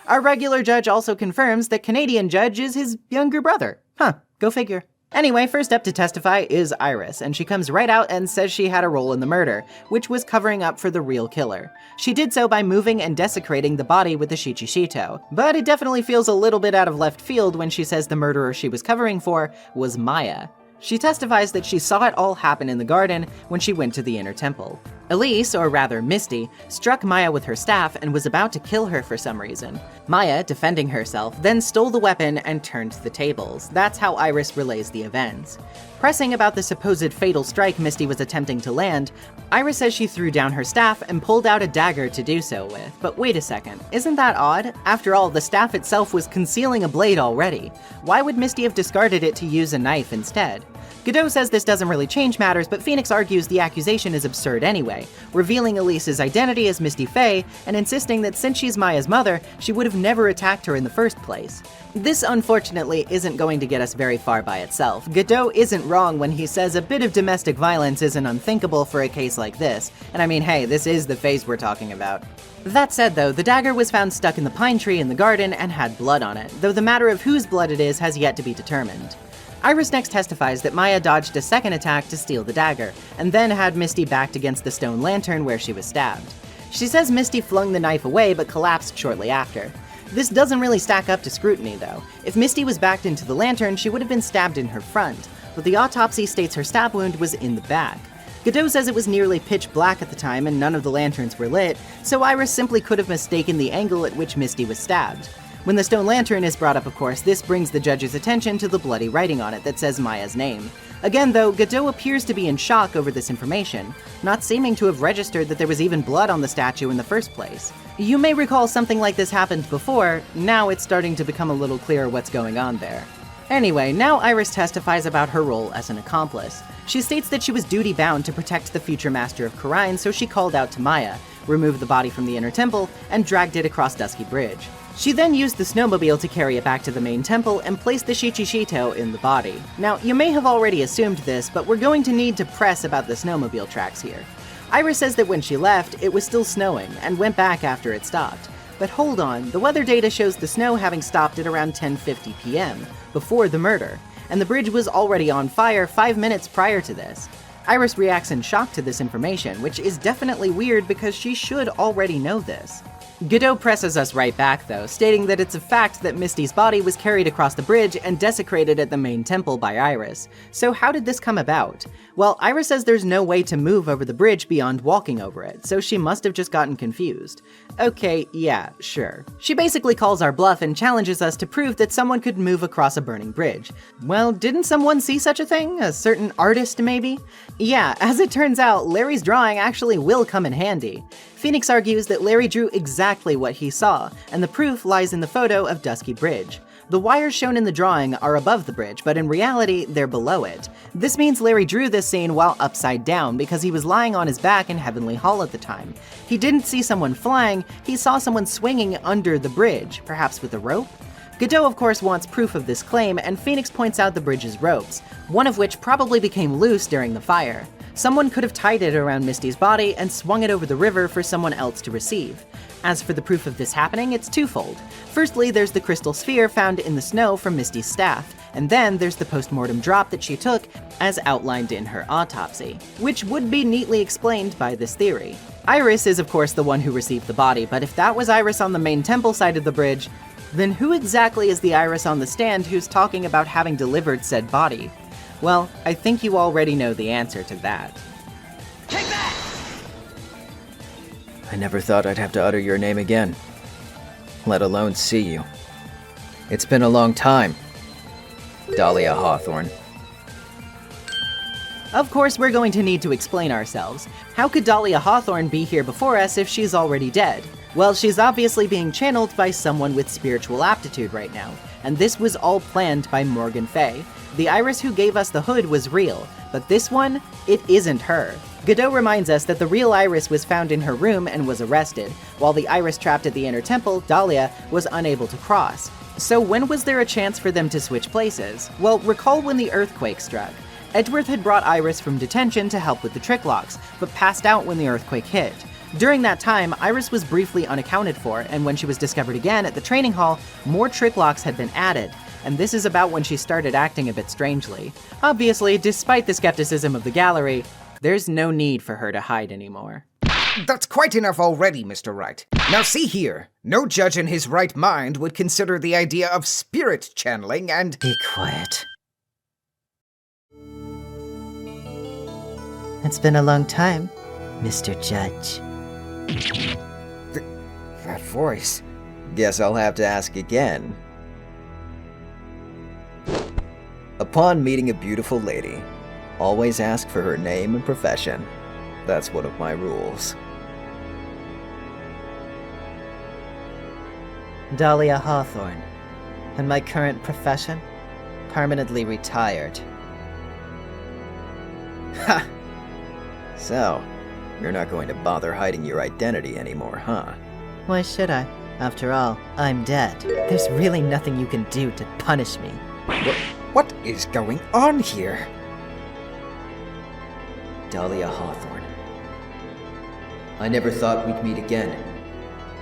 Our regular judge also confirms that Canadian judge is his younger brother. Huh, go figure. Anyway, first up to testify is Iris, and she comes right out and says she had a role in the murder, which was covering up for the real killer. She did so by moving and desecrating the body with the Shichishito, but it definitely feels a little bit out of left field when she says the murderer she was covering for was Maya. She testifies that she saw it all happen in the garden when she went to the inner temple. Elise, or rather Misty, struck Maya with her staff and was about to kill her for some reason. Maya, defending herself, then stole the weapon and turned the tables. That's how Iris relays the events. Pressing about the supposed fatal strike Misty was attempting to land, Iris says she threw down her staff and pulled out a dagger to do so with. But wait a second, isn't that odd? After all, the staff itself was concealing a blade already. Why would Misty have discarded it to use a knife instead? Godot says this doesn't really change matters, but Phoenix argues the accusation is absurd anyway, revealing Elise's identity as Misty Faye and insisting that since she's Maya's mother, she would have never attacked her in the first place. This, unfortunately, isn't going to get us very far by itself. Godot isn't wrong when he says a bit of domestic violence isn't unthinkable for a case like this, and I mean, hey, this is the phase we're talking about. That said though, the dagger was found stuck in the pine tree in the garden and had blood on it, though the matter of whose blood it is has yet to be determined. Iris next testifies that Maya dodged a second attack to steal the dagger, and then had Misty backed against the stone lantern where she was stabbed. She says Misty flung the knife away but collapsed shortly after. This doesn't really stack up to scrutiny though. If Misty was backed into the lantern, she would have been stabbed in her front, but the autopsy states her stab wound was in the back. Godot says it was nearly pitch black at the time and none of the lanterns were lit, so Iris simply could have mistaken the angle at which Misty was stabbed. When the stone lantern is brought up, of course, this brings the judge's attention to the bloody writing on it that says Maya's name. Again, though, Godot appears to be in shock over this information, not seeming to have registered that there was even blood on the statue in the first place. You may recall something like this happened before, now it's starting to become a little clearer what's going on there. Anyway, now Iris testifies about her role as an accomplice. She states that she was duty-bound to protect the future master of Khura'in, so she called out to Maya, removed the body from the inner temple, and dragged it across Dusky Bridge. She then used the snowmobile to carry it back to the main temple and placed the Shichishito in the body. Now, you may have already assumed this, but we're going to need to press about the snowmobile tracks here. Iris says that when she left, it was still snowing, and went back after it stopped. But hold on, the weather data shows the snow having stopped at around 10:50 p.m., before the murder, and the bridge was already on fire 5 minutes prior to this. Iris reacts in shock to this information, which is definitely weird because she should already know this. Godot presses us right back though, stating that it's a fact that Misty's body was carried across the bridge and desecrated at the main temple by Iris. So how did this come about? Well, Iris says there's no way to move over the bridge beyond walking over it, so she must have just gotten confused. Okay, yeah, sure. She basically calls our bluff and challenges us to prove that someone could move across a burning bridge. Well, didn't someone see such a thing? A certain artist, maybe? Yeah, as it turns out, Larry's drawing actually will come in handy. Phoenix argues that Larry drew exactly what he saw, and the proof lies in the photo of Dusky Bridge. The wires shown in the drawing are above the bridge, but in reality, they're below it. This means Larry drew this scene while upside down because he was lying on his back in Heavenly Hall at the time. He didn't see someone flying, he saw someone swinging under the bridge, perhaps with a rope? Godot, of course, wants proof of this claim, and Phoenix points out the bridge's ropes, one of which probably became loose during the fire. Someone could have tied it around Misty's body and swung it over the river for someone else to receive. As for the proof of this happening, it's twofold. Firstly, there's the crystal sphere found in the snow from Misty's staff, and then there's the post-mortem drop that she took, as outlined in her autopsy, which would be neatly explained by this theory. Iris is of course the one who received the body, but if that was Iris on the main temple side of the bridge, then who exactly is the Iris on the stand who's talking about having delivered said body? Well, I think you already know the answer to that. Take that! I never thought I'd have to utter your name again, let alone see you. It's been a long time, Dahlia Hawthorne. Of course, we're going to need to explain ourselves. How could Dahlia Hawthorne be here before us if she's already dead? Well, she's obviously being channeled by someone with spiritual aptitude right now, and this was all planned by Morgan Fay. The Iris who gave us the hood was real, but this one, it isn't her. Godot reminds us that the real Iris was found in her room and was arrested, while the Iris trapped at the inner temple, Dahlia, was unable to cross. So when was there a chance for them to switch places? Well, recall when the earthquake struck. Edgeworth had brought Iris from detention to help with the trick locks, but passed out when the earthquake hit. During that time, Iris was briefly unaccounted for, and when she was discovered again at the training hall, more trick locks had been added, and this is about when she started acting a bit strangely. Obviously, despite the skepticism of the gallery, there's no need for her to hide anymore. That's quite enough already, Mr. Wright. Now see here, no judge in his right mind would consider the idea of spirit channeling and— Be quiet. It's been a long time, Mr. Judge. That voice. Guess I'll have to ask again. Upon meeting a beautiful lady, always ask for her name and profession. That's one of my rules. Dahlia Hawthorne. And my current profession? Permanently retired. Ha! So, you're not going to bother hiding your identity anymore, huh? Why should I? After all, I'm dead. There's really nothing you can do to punish me. What is going on here? Dahlia Hawthorne. I never thought we'd meet again.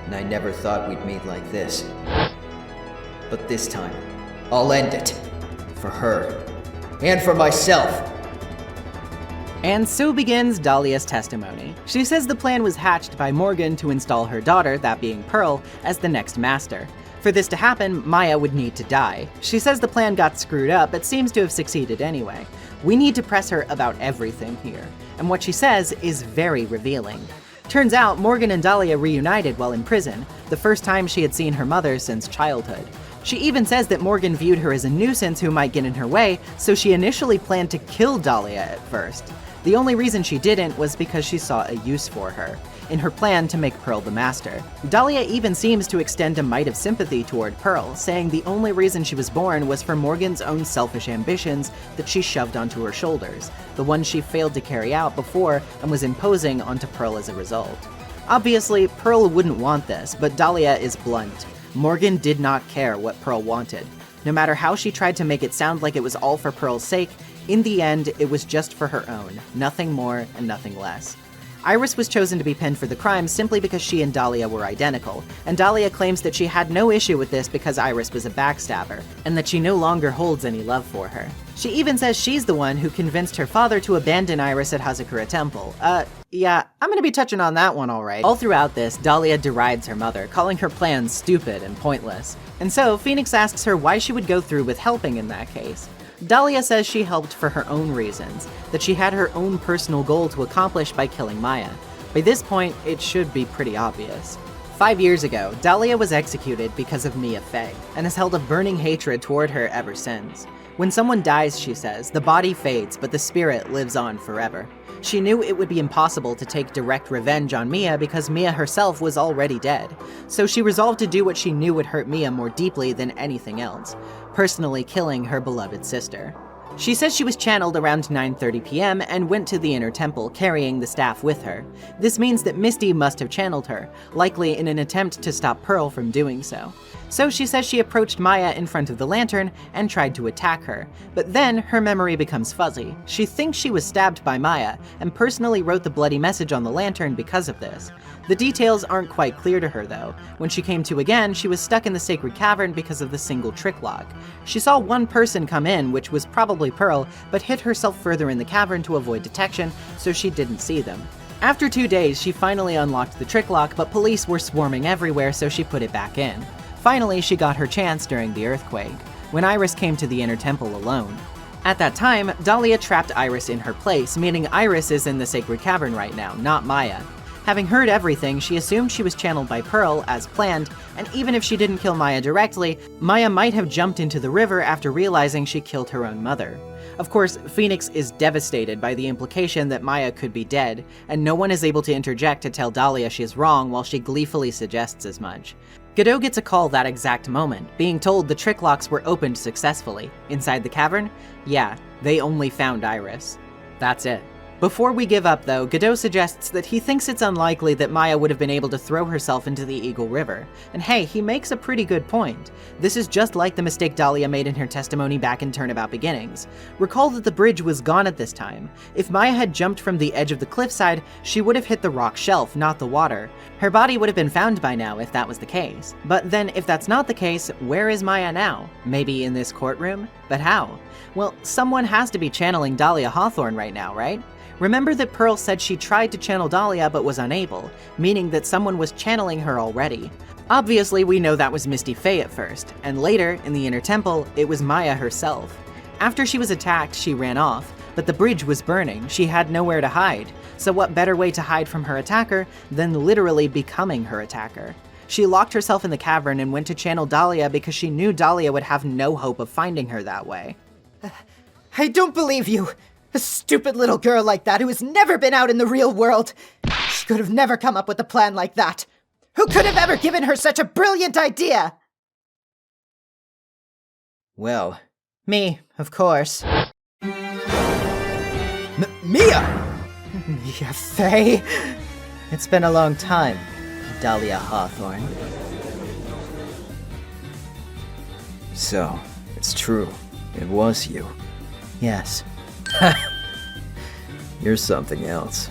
And I never thought we'd meet like this. But this time, I'll end it. For her. And for myself. And so begins Dahlia's testimony. She says the plan was hatched by Morgan to install her daughter, that being Pearl, as the next master. For this to happen, Maya would need to die. She says the plan got screwed up, but seems to have succeeded anyway. We need to press her about everything here. And what she says is very revealing. Turns out, Morgan and Dahlia reunited while in prison, the first time she had seen her mother since childhood. She even says that Morgan viewed her as a nuisance who might get in her way, so she initially planned to kill Dahlia at first. The only reason she didn't was because she saw a use for her, in her plan to make Pearl the master. Dahlia even seems to extend a mite of sympathy toward Pearl, saying the only reason she was born was for Morgan's own selfish ambitions that she shoved onto her shoulders, the ones she failed to carry out before and was imposing onto Pearl as a result. Obviously, Pearl wouldn't want this, but Dahlia is blunt. Morgan did not care what Pearl wanted. No matter how she tried to make it sound like it was all for Pearl's sake, in the end, it was just for her own, nothing more and nothing less. Iris was chosen to be pinned for the crime simply because she and Dahlia were identical, and Dahlia claims that she had no issue with this because Iris was a backstabber, and that she no longer holds any love for her. She even says she's the one who convinced her father to abandon Iris at Hazakura Temple. Yeah, I'm gonna be touching on that one alright. All throughout this, Dahlia derides her mother, calling her plans stupid and pointless. And so, Phoenix asks her why she would go through with helping in that case. Dahlia says she helped for her own reasons, that she had her own personal goal to accomplish by killing Maya. By this point, it should be pretty obvious. 5 years ago, Dahlia was executed because of Mia Fey, and has held a burning hatred toward her ever since. When someone dies, she says, the body fades, but the spirit lives on forever. She knew it would be impossible to take direct revenge on Mia because Mia herself was already dead, so she resolved to do what she knew would hurt Mia more deeply than anything else, personally killing her beloved sister. She says she was channeled around 9:30 p.m. and went to the inner temple, carrying the staff with her. This means that Misty must have channeled her, likely in an attempt to stop Pearl from doing so. So she says she approached Maya in front of the lantern and tried to attack her, but then her memory becomes fuzzy. She thinks she was stabbed by Maya, and personally wrote the bloody message on the lantern because of this. The details aren't quite clear to her though. When she came to again, she was stuck in the sacred cavern because of the single trick lock. She saw one person come in, which was probably Pearl, but hid herself further in the cavern to avoid detection, so she didn't see them. After 2 days, she finally unlocked the trick lock, but police were swarming everywhere, so she put it back in. Finally, she got her chance during the earthquake, when Iris came to the inner temple alone. At that time, Dahlia trapped Iris in her place, meaning Iris is in the sacred cavern right now, not Maya. Having heard everything, she assumed she was channeled by Pearl, as planned, and even if she didn't kill Maya directly, Maya might have jumped into the river after realizing she killed her own mother. Of course, Phoenix is devastated by the implication that Maya could be dead, and no one is able to interject to tell Dahlia she's wrong while she gleefully suggests as much. Godot gets a call that exact moment, being told the trick locks were opened successfully. Inside the cavern? Yeah, they only found Iris. That's it. Before we give up, though, Godot suggests that he thinks it's unlikely that Maya would have been able to throw herself into the Eagle River. And hey, he makes a pretty good point. This is just like the mistake Dahlia made in her testimony back in Turnabout Beginnings. Recall that the bridge was gone at this time. If Maya had jumped from the edge of the cliffside, she would have hit the rock shelf, not the water. Her body would have been found by now if that was the case. But then, if that's not the case, where is Maya now? Maybe in this courtroom? But how? Well, someone has to be channeling Dahlia Hawthorne right now, right? Remember that Pearl said she tried to channel Dahlia but was unable, meaning that someone was channeling her already. Obviously, we know that was Misty Faye at first, and later, in the Inner Temple, it was Maya herself. After she was attacked, she ran off, but the bridge was burning, she had nowhere to hide. So what better way to hide from her attacker than literally becoming her attacker? She locked herself in the cavern and went to channel Dahlia because she knew Dahlia would have no hope of finding her that way. I don't believe you! A stupid little girl like that who has never been out in the real world! She could have never come up with a plan like that! Who could have ever given her such a brilliant idea? Well, Me, of course. Mia! Mia Faye? It's been a long time, Dahlia Hawthorne. So, it's true. It was you. Yes. You're something else.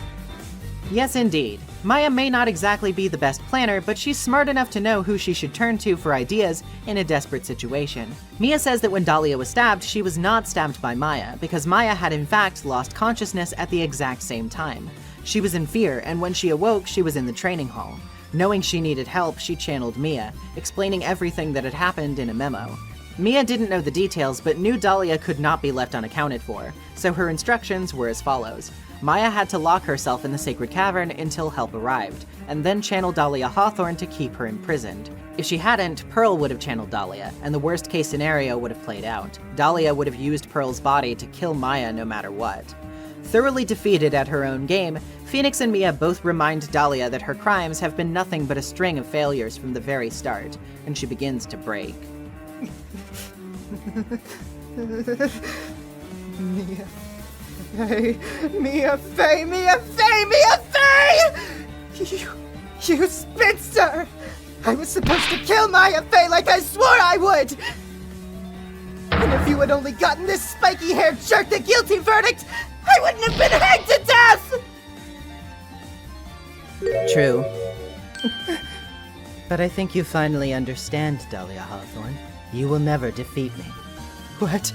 Yes, indeed. Maya may not exactly be the best planner, but she's smart enough to know who she should turn to for ideas in a desperate situation. Mia says that when Dahlia was stabbed, she was not stabbed by Maya, because Maya had in fact lost consciousness at the exact same time. She was in fear, and when she awoke, she was in the training hall. Knowing she needed help, she channeled Mia, explaining everything that had happened in a memo. Mia didn't know the details, but knew Dahlia could not be left unaccounted for, so her instructions were as follows. Maya had to lock herself in the sacred cavern until help arrived, and then channel Dahlia Hawthorne to keep her imprisoned. If she hadn't, Pearl would have channeled Dahlia, and the worst case scenario would have played out. Dahlia would have used Pearl's body to kill Maya no matter what. Thoroughly defeated at her own game, Phoenix and Mia both remind Dahlia that her crimes have been nothing but a string of failures from the very start, and she begins to break. Mia Faye, Mia Faye, Mia Faye, Mia Faye! You spinster! I was supposed to kill Maya Faye like I swore I would! And if you had only gotten this spiky-haired jerk the guilty verdict, I wouldn't have been hanged to death! True. But I think you finally understand, Dahlia Hawthorne. You will never defeat me. What?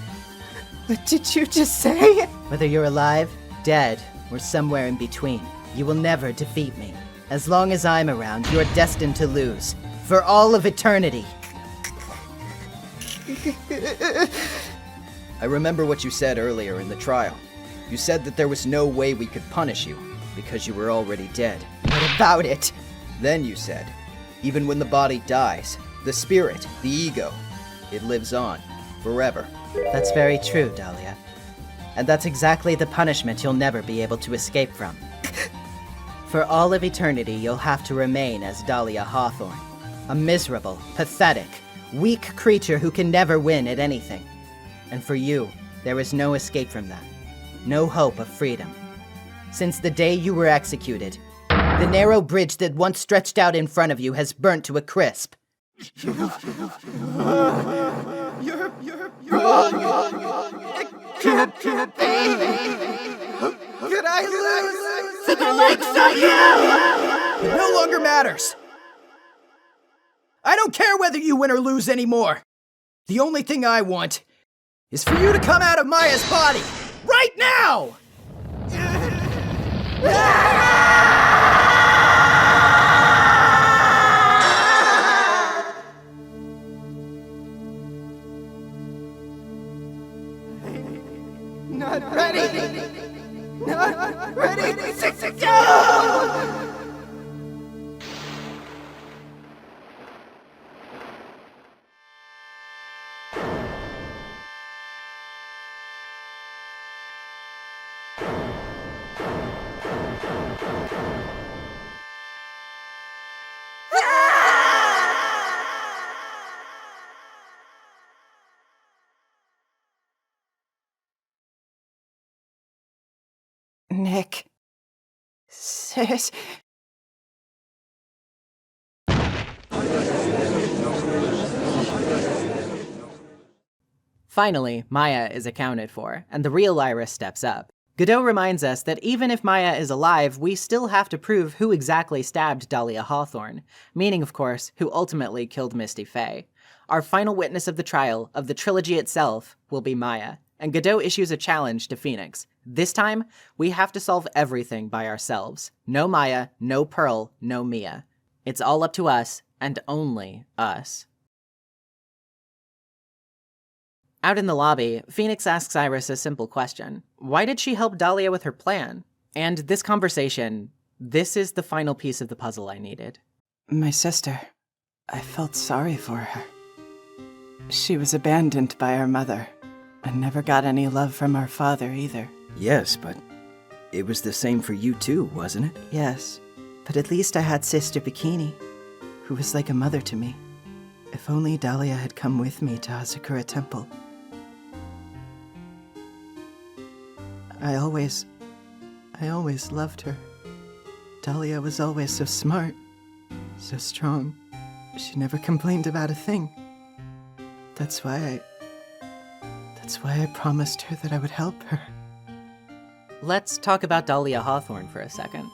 What did you just say? Whether you're alive, dead, or somewhere in between, you will never defeat me. As long as I'm around, you're destined to lose. For all of eternity. I remember what you said earlier in the trial. You said that there was no way we could punish you, because you were already dead. What about it? Then you said, even when the body dies, the spirit, the ego, it lives on, forever. That's very true, Dahlia. And that's exactly the punishment you'll never be able to escape from. For all of eternity, you'll have to remain as Dahlia Hawthorne. A miserable, pathetic, weak creature who can never win at anything. And for you, there is no escape from that. No hope of freedom. Since the day you were executed, the narrow bridge that once stretched out in front of you has burnt to a crisp. You're wrong. It can't be. Could I lose to the likes of you? It no longer matters. I don't care whether you win or lose anymore. The only thing I want is for you to come out of Maya's body right now! Not ready. Not ready to go. Nick. Sis. Finally, Maya is accounted for, and the real Iris steps up. Godot reminds us that even if Maya is alive, we still have to prove who exactly stabbed Dahlia Hawthorne, meaning, of course, who ultimately killed Misty Faye. Our final witness of the trial, of the trilogy itself, will be Maya, and Godot issues a challenge to Phoenix. This time, we have to solve everything by ourselves. No Maya, no Pearl, no Mia. It's all up to us, and only us. Out in the lobby, Phoenix asks Iris a simple question. Why did she help Dahlia with her plan? And this conversation, this is the final piece of the puzzle I needed. My sister. I felt sorry for her. She was abandoned by her mother, and never got any love from her father either. Yes, but it was the same for you too, wasn't it? Yes, but at least I had Sister Bikini, who was like a mother to me. If only Dahlia had come with me to Asakura Temple. I always loved her. Dahlia was always so smart, so strong. She never complained about a thing. That's why I promised her that I would help her. Let's talk about Dahlia Hawthorne for a second.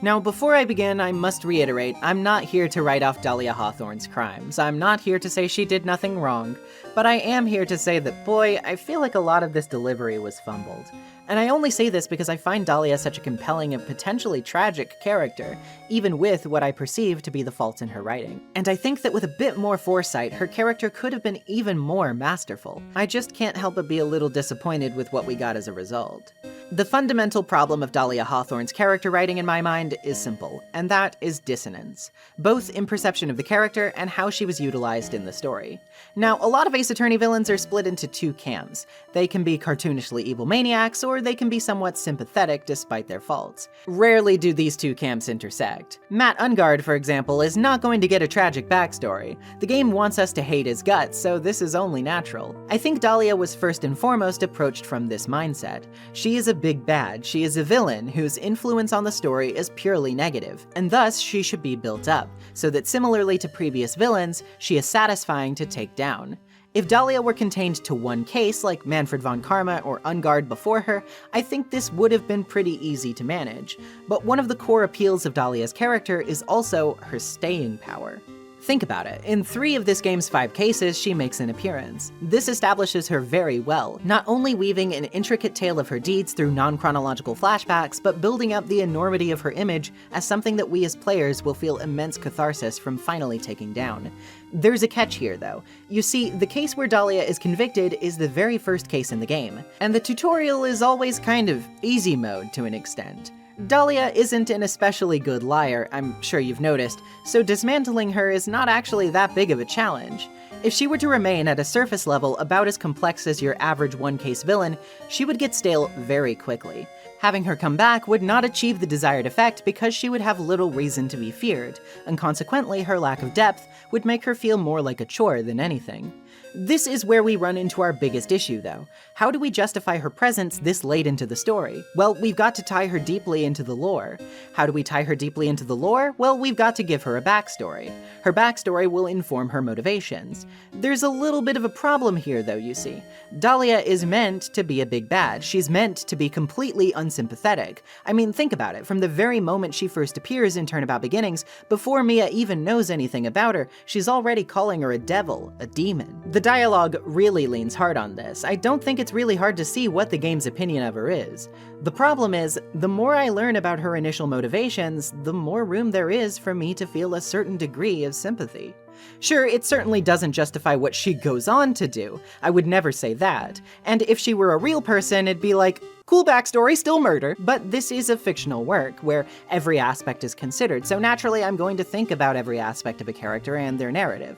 Now, before I begin, I must reiterate, I'm not here to write off Dahlia Hawthorne's crimes. I'm not here to say she did nothing wrong, but I am here to say that, boy, I feel like a lot of this delivery was fumbled. And I only say this because I find Dahlia such a compelling and potentially tragic character, even with what I perceive to be the faults in her writing. And I think that with a bit more foresight, her character could have been even more masterful. I just can't help but be a little disappointed with what we got as a result. The fundamental problem of Dahlia Hawthorne's character writing in my mind is simple, and that is dissonance, both in perception of the character and how she was utilized in the story. Now, a lot of Ace Attorney villains are split into two camps. They can be cartoonishly evil maniacs, or they can be somewhat sympathetic despite their faults. Rarely do these two camps intersect. Matt Ungard, for example, is not going to get a tragic backstory. The game wants us to hate his guts, so this is only natural. I think Dahlia was first and foremost approached from this mindset. She is a big bad, she is a villain whose influence on the story is purely negative, and thus she should be built up, so that similarly to previous villains, she is satisfying to take down. If Dahlia were contained to one case, like Manfred von Karma or Ungard before her, I think this would have been pretty easy to manage. But one of the core appeals of Dahlia's character is also her staying power. Think about it. In 3 of this game's 5 cases, she makes an appearance. This establishes her very well, not only weaving an intricate tale of her deeds through non-chronological flashbacks, but building up the enormity of her image as something that we as players will feel immense catharsis from finally taking down. There's a catch here, though. You see, the case where Dahlia is convicted is the very first case in the game, and the tutorial is always kind of easy mode to an extent. Dahlia isn't an especially good liar, I'm sure you've noticed, so dismantling her is not actually that big of a challenge. If she were to remain at a surface level about as complex as your average one-case villain, she would get stale very quickly. Having her come back would not achieve the desired effect because she would have little reason to be feared, and consequently her lack of depth would make her feel more like a chore than anything. This is where we run into our biggest issue, though. How do we justify her presence this late into the story? Well, we've got to tie her deeply into the lore. How do we tie her deeply into the lore? Well, we've got to give her a backstory. Her backstory will inform her motivations. There's a little bit of a problem here, though, you see. Dahlia is meant to be a big bad. She's meant to be completely unsympathetic. I mean, think about it. From the very moment she first appears in Turnabout Beginnings, before Mia even knows anything about her, she's already calling her a devil, a demon. The dialogue really leans hard on this. I don't think it's really hard to see what the game's opinion of her is. The problem is, the more I learn about her initial motivations, the more room there is for me to feel a certain degree of sympathy. Sure, it certainly doesn't justify what she goes on to do. I would never say that. And if she were a real person, it'd be like, cool backstory, still murder. But this is a fictional work, where every aspect is considered, so naturally I'm going to think about every aspect of a character and their narrative.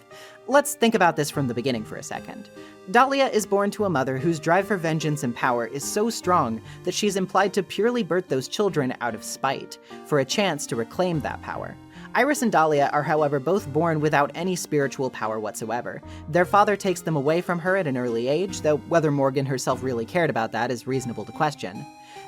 Let's think about this from the beginning for a second. Dahlia is born to a mother whose drive for vengeance and power is so strong that she's implied to purely birth those children out of spite, for a chance to reclaim that power. Iris and Dahlia are, however, both born without any spiritual power whatsoever. Their father takes them away from her at an early age, though whether Morgan herself really cared about that is reasonable to question.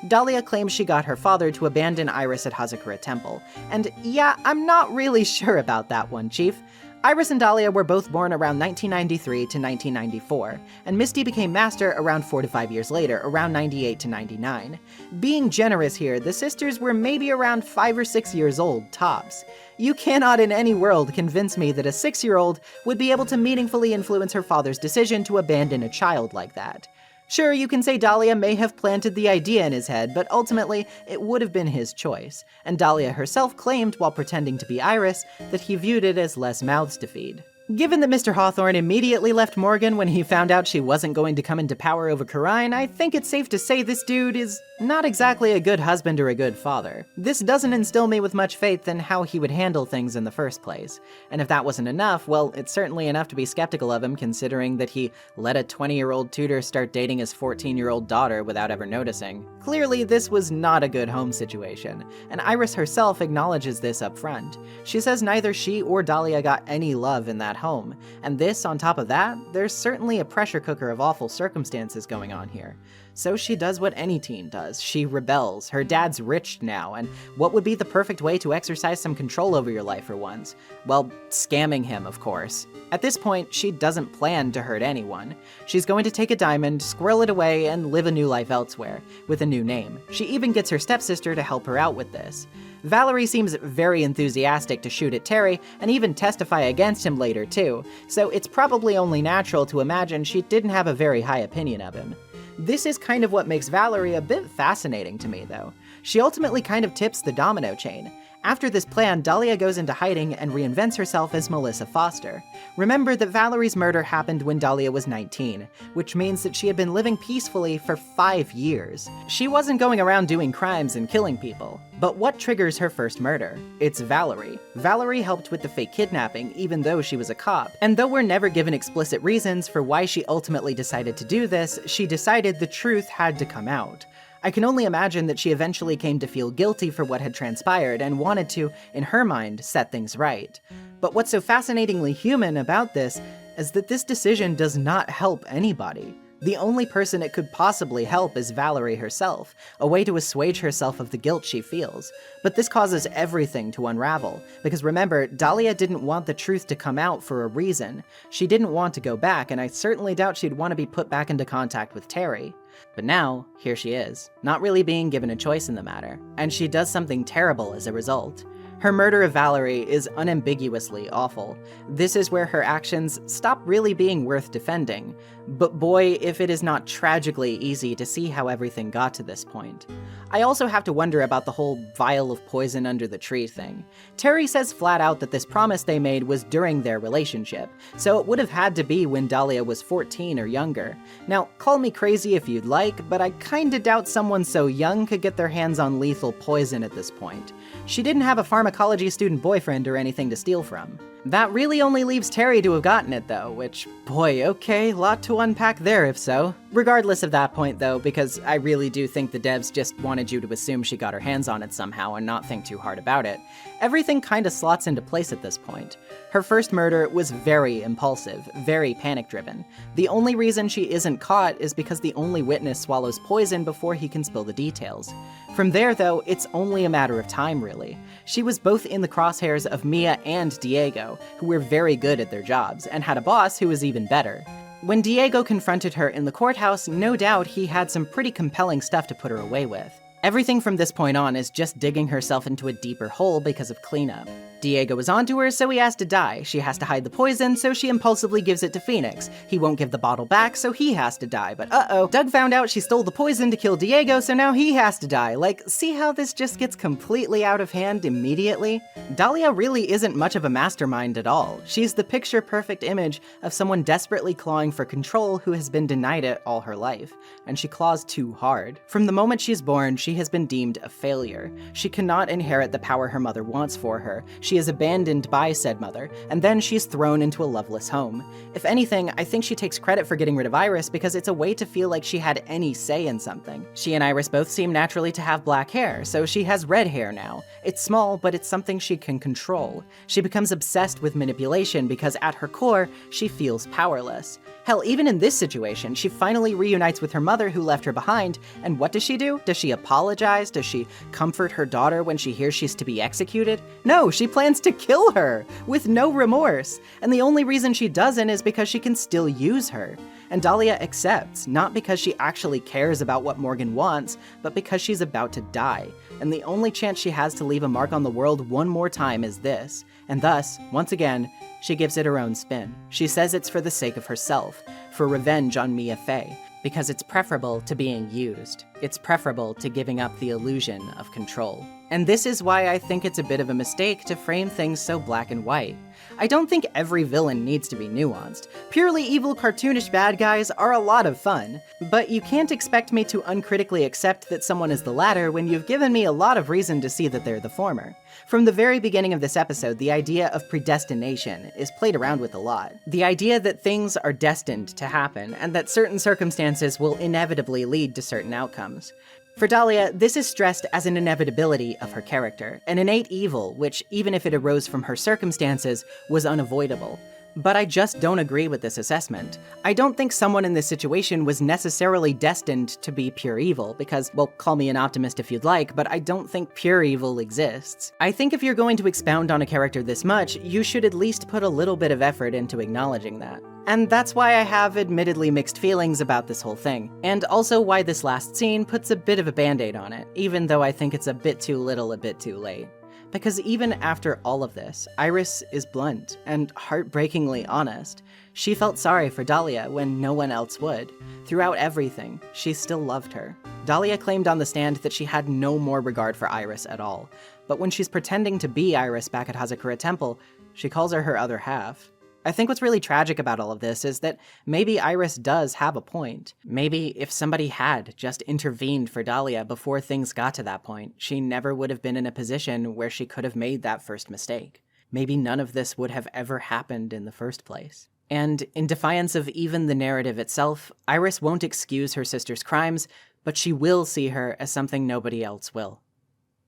Dahlia claims she got her father to abandon Iris at Hazakura Temple, and yeah, I'm not really sure about that one, Chief. Iris and Dahlia were both born around 1993 to 1994, and Misty became Master around 4 to 5 years later, around 98 to 99. Being generous here, the sisters were maybe around 5 or 6 years old, tops. You cannot in any world convince me that a 6-year-old would be able to meaningfully influence her father's decision to abandon a child like that. Sure, you can say Dahlia may have planted the idea in his head, but ultimately, it would have been his choice. And Dahlia herself claimed, while pretending to be Iris, that he viewed it as less mouths to feed. Given that Mr. Hawthorne immediately left Morgan when he found out she wasn't going to come into power over Karine, I think it's safe to say this dude is not exactly a good husband or a good father. This doesn't instill me with much faith in how he would handle things in the first place. And if that wasn't enough, well, it's certainly enough to be skeptical of him considering that he let a 20-year-old tutor start dating his 14-year-old daughter without ever noticing. Clearly, this was not a good home situation, and Iris herself acknowledges this up front. She says neither she or Dahlia got any love in that home, and this, on top of that, there's certainly a pressure cooker of awful circumstances going on here. So she does what any teen does. She rebels. Her dad's rich now, and what would be the perfect way to exercise some control over your life for once? Well, scamming him, of course. At this point, she doesn't plan to hurt anyone. She's going to take a diamond, squirrel it away, and live a new life elsewhere, with a new name. She even gets her stepsister to help her out with this. Valerie seems very enthusiastic to shoot at Terry, and even testify against him later too, so it's probably only natural to imagine she didn't have a very high opinion of him. This is kind of what makes Valerie a bit fascinating to me, though. She ultimately kind of tips the domino chain. After this plan, Dahlia goes into hiding and reinvents herself as Melissa Foster. Remember that Valerie's murder happened when Dahlia was 19, which means that she had been living peacefully for 5 years. She wasn't going around doing crimes and killing people. But what triggers her first murder? It's Valerie. Valerie helped with the fake kidnapping, even though she was a cop. And though we're never given explicit reasons for why she ultimately decided to do this, she decided the truth had to come out. I can only imagine that she eventually came to feel guilty for what had transpired and wanted to, in her mind, set things right. But what's so fascinatingly human about this is that this decision does not help anybody. The only person it could possibly help is Valerie herself, a way to assuage herself of the guilt she feels. But this causes everything to unravel, because remember, Dahlia didn't want the truth to come out for a reason. She didn't want to go back, and I certainly doubt she'd want to be put back into contact with Terry. But now, here she is, not really being given a choice in the matter, and she does something terrible as a result. Her murder of Valerie is unambiguously awful. This is where her actions stop really being worth defending. But boy, if it is not tragically easy to see how everything got to this point. I also have to wonder about the whole vial of poison under the tree thing. Terry says flat out that this promise they made was during their relationship, so it would have had to be when Dahlia was 14 or younger. Now, call me crazy if you'd like, but I kinda doubt someone so young could get their hands on lethal poison at this point. She didn't have a pharmacology student boyfriend or anything to steal from. That really only leaves Terry to have gotten it though, which, boy, okay, lot to unpack there if so. Regardless of that point though, because I really do think the devs just wanted you to assume she got her hands on it somehow and not think too hard about it, everything kinda slots into place at this point. Her first murder was very impulsive, very panic-driven. The only reason she isn't caught is because the only witness swallows poison before he can spill the details. From there, though, it's only a matter of time, really. She was both in the crosshairs of Mia and Diego, who were very good at their jobs, and had a boss who was even better. When Diego confronted her in the courthouse, no doubt he had some pretty compelling stuff to put her away with. Everything from this point on is just digging herself into a deeper hole because of cleanup. Diego was onto her, so he has to die. She has to hide the poison, so she impulsively gives it to Phoenix. He won't give the bottle back, so he has to die. But uh-oh, Doug found out she stole the poison to kill Diego, so now he has to die. Like, see how this just gets completely out of hand immediately? Dahlia really isn't much of a mastermind at all. She's the picture-perfect image of someone desperately clawing for control who has been denied it all her life. And she claws too hard. From the moment she's born, she has been deemed a failure. She cannot inherit the power her mother wants for her. She is abandoned by said mother, and then she's thrown into a loveless home. If anything, I think she takes credit for getting rid of Iris because it's a way to feel like she had any say in something. She and Iris both seem naturally to have black hair, so she has red hair now. It's small, but it's something she can control. She becomes obsessed with manipulation because at her core, she feels powerless. Hell, even in this situation, she finally reunites with her mother who left her behind, and what does she do? Does she apologize? Does she comfort her daughter when she hears she's to be executed? No, she plans to kill her, with no remorse. And the only reason she doesn't is because she can still use her. And Dahlia accepts, not because she actually cares about what Morgan wants, but because she's about to die. And the only chance she has to leave a mark on the world one more time is this. And thus, once again, she gives it her own spin. She says it's for the sake of herself, for revenge on Mia Fey, because it's preferable to being used. It's preferable to giving up the illusion of control. And this is why I think it's a bit of a mistake to frame things so black and white. I don't think every villain needs to be nuanced. Purely evil, cartoonish bad guys are a lot of fun, but you can't expect me to uncritically accept that someone is the latter when you've given me a lot of reason to see that they're the former. From the very beginning of this episode, the idea of predestination is played around with a lot. The idea that things are destined to happen, and that certain circumstances will inevitably lead to certain outcomes. For Dahlia, this is stressed as an inevitability of her character, an innate evil which, even if it arose from her circumstances, was unavoidable. But I just don't agree with this assessment. I don't think someone in this situation was necessarily destined to be pure evil, because, well, call me an optimist if you'd like, but I don't think pure evil exists. I think if you're going to expound on a character this much, you should at least put a little bit of effort into acknowledging that. And that's why I have admittedly mixed feelings about this whole thing, and also why this last scene puts a bit of a band-aid on it, even though I think it's a bit too little, a bit too late. Because even after all of this, Iris is blunt and heartbreakingly honest. She felt sorry for Dahlia when no one else would. Throughout everything, she still loved her. Dahlia claimed on the stand that she had no more regard for Iris at all, but when she's pretending to be Iris back at Hazakura Temple, she calls her other half. I think what's really tragic about all of this is that maybe Iris does have a point. Maybe if somebody had just intervened for Dahlia before things got to that point, she never would have been in a position where she could have made that first mistake. Maybe none of this would have ever happened in the first place. And in defiance of even the narrative itself, Iris won't excuse her sister's crimes, but she will see her as something nobody else will.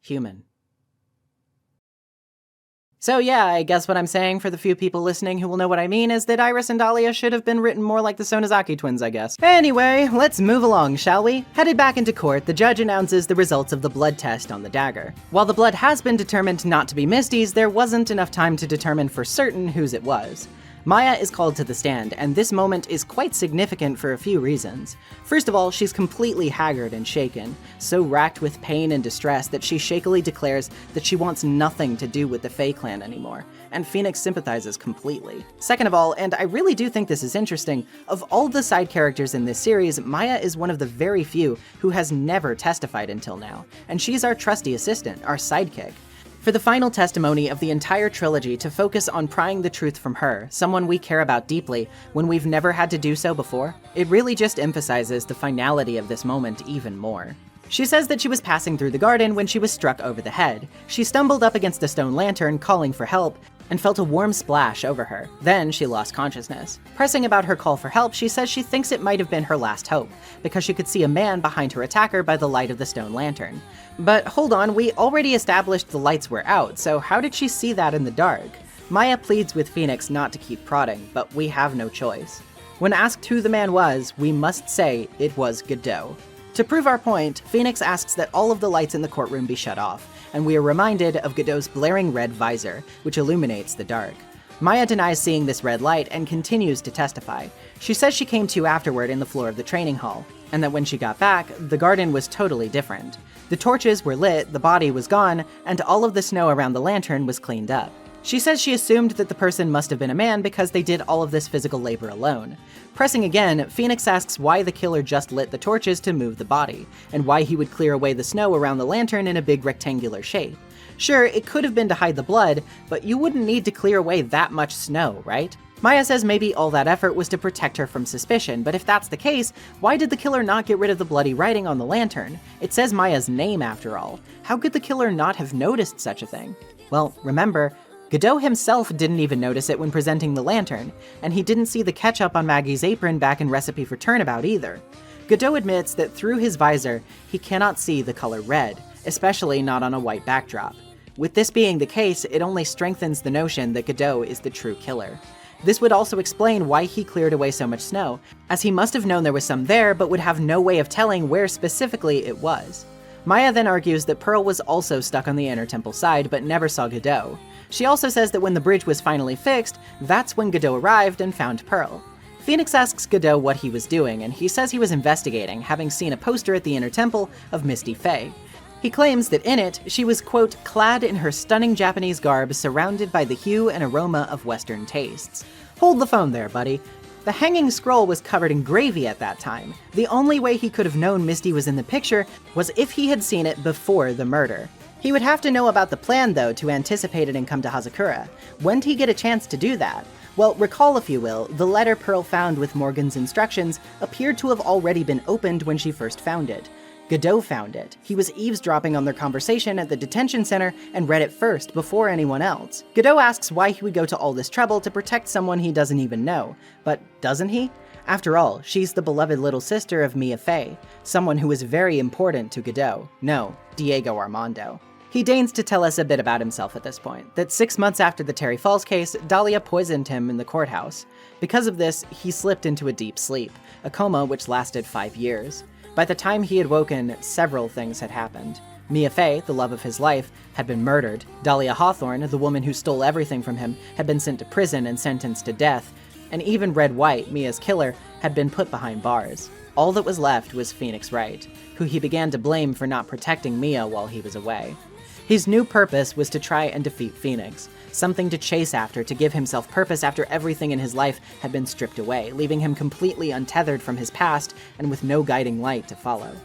Human. So yeah, I guess what I'm saying for the few people listening who will know what I mean is that Iris and Dahlia should have been written more like the Sonozaki twins, I guess. Anyway, let's move along, shall we? Headed back into court, the judge announces the results of the blood test on the dagger. While the blood has been determined not to be Misty's, there wasn't enough time to determine for certain whose it was. Maya is called to the stand, and this moment is quite significant for a few reasons. First of all, she's completely haggard and shaken, so racked with pain and distress that she shakily declares that she wants nothing to do with the Fae clan anymore, and Phoenix sympathizes completely. Second of all, and I really do think this is interesting, of all the side characters in this series, Maya is one of the very few who has never testified until now, and she's our trusty assistant, our sidekick. For the final testimony of the entire trilogy to focus on prying the truth from her, someone we care about deeply, when we've never had to do so before, it really just emphasizes the finality of this moment even more. She says that she was passing through the garden when she was struck over the head. She stumbled up against a stone lantern, calling for help, and felt a warm splash over her. Then she lost consciousness. Pressing about her call for help, she says she thinks it might have been her last hope, because she could see a man behind her attacker by the light of the stone lantern. But hold on, we already established the lights were out, so how did she see that in the dark? Maya pleads with Phoenix not to keep prodding, but we have no choice. When asked who the man was, we must say it was Godot. To prove our point, Phoenix asks that all of the lights in the courtroom be shut off, and we are reminded of Godot's blaring red visor, which illuminates the dark. Maya denies seeing this red light and continues to testify. She says she came to afterward in the floor of the training hall, and that when she got back, the garden was totally different. The torches were lit, the body was gone, and all of the snow around the lantern was cleaned up. She says she assumed that the person must have been a man because they did all of this physical labor alone. Pressing again, Phoenix asks why the killer just lit the torches to move the body, and why he would clear away the snow around the lantern in a big rectangular shape. Sure, it could have been to hide the blood, but you wouldn't need to clear away that much snow, right? Maya says maybe all that effort was to protect her from suspicion, but if that's the case, why did the killer not get rid of the bloody writing on the lantern? It says Maya's name after all. How could the killer not have noticed such a thing? Well, remember, Godot himself didn't even notice it when presenting the lantern, and he didn't see the ketchup on Maggie's apron back in Recipe for Turnabout either. Godot admits that through his visor, he cannot see the color red, especially not on a white backdrop. With this being the case, it only strengthens the notion that Godot is the true killer. This would also explain why he cleared away so much snow, as he must have known there was some there but would have no way of telling where specifically it was. Maya then argues that Pearl was also stuck on the inner temple side but never saw Godot. She also says that when the bridge was finally fixed, that's when Godot arrived and found Pearl. Phoenix asks Godot what he was doing, and he says he was investigating, having seen a poster at the inner temple of Misty Fae. He claims that in it, she was, quote, clad in her stunning Japanese garb surrounded by the hue and aroma of Western tastes. Hold the phone there, buddy. The hanging scroll was covered in gravy at that time. The only way he could have known Misty was in the picture was if he had seen it before the murder. He would have to know about the plan, though, to anticipate it and come to Hazakura. When'd he get a chance to do that? Well, recall, if you will, the letter Pearl found with Morgan's instructions appeared to have already been opened when she first found it. Godot found it. He was eavesdropping on their conversation at the detention center and read it first, before anyone else. Godot asks why he would go to all this trouble to protect someone he doesn't even know. But doesn't he? After all, she's the beloved little sister of Mia Fey, someone who is very important to Godot. No, Diego Armando. He deigns to tell us a bit about himself at this point, that 6 months after the Terry Falls case, Dahlia poisoned him in the courthouse. Because of this, he slipped into a deep sleep, a coma which lasted 5 years. By the time he had woken, several things had happened. Mia Fey, the love of his life, had been murdered. Dahlia Hawthorne, the woman who stole everything from him, had been sent to prison and sentenced to death. And even Red White, Mia's killer, had been put behind bars. All that was left was Phoenix Wright, who he began to blame for not protecting Mia while he was away. His new purpose was to try and defeat Phoenix, something to chase after, to give himself purpose after everything in his life had been stripped away, leaving him completely untethered from his past and with no guiding light to follow.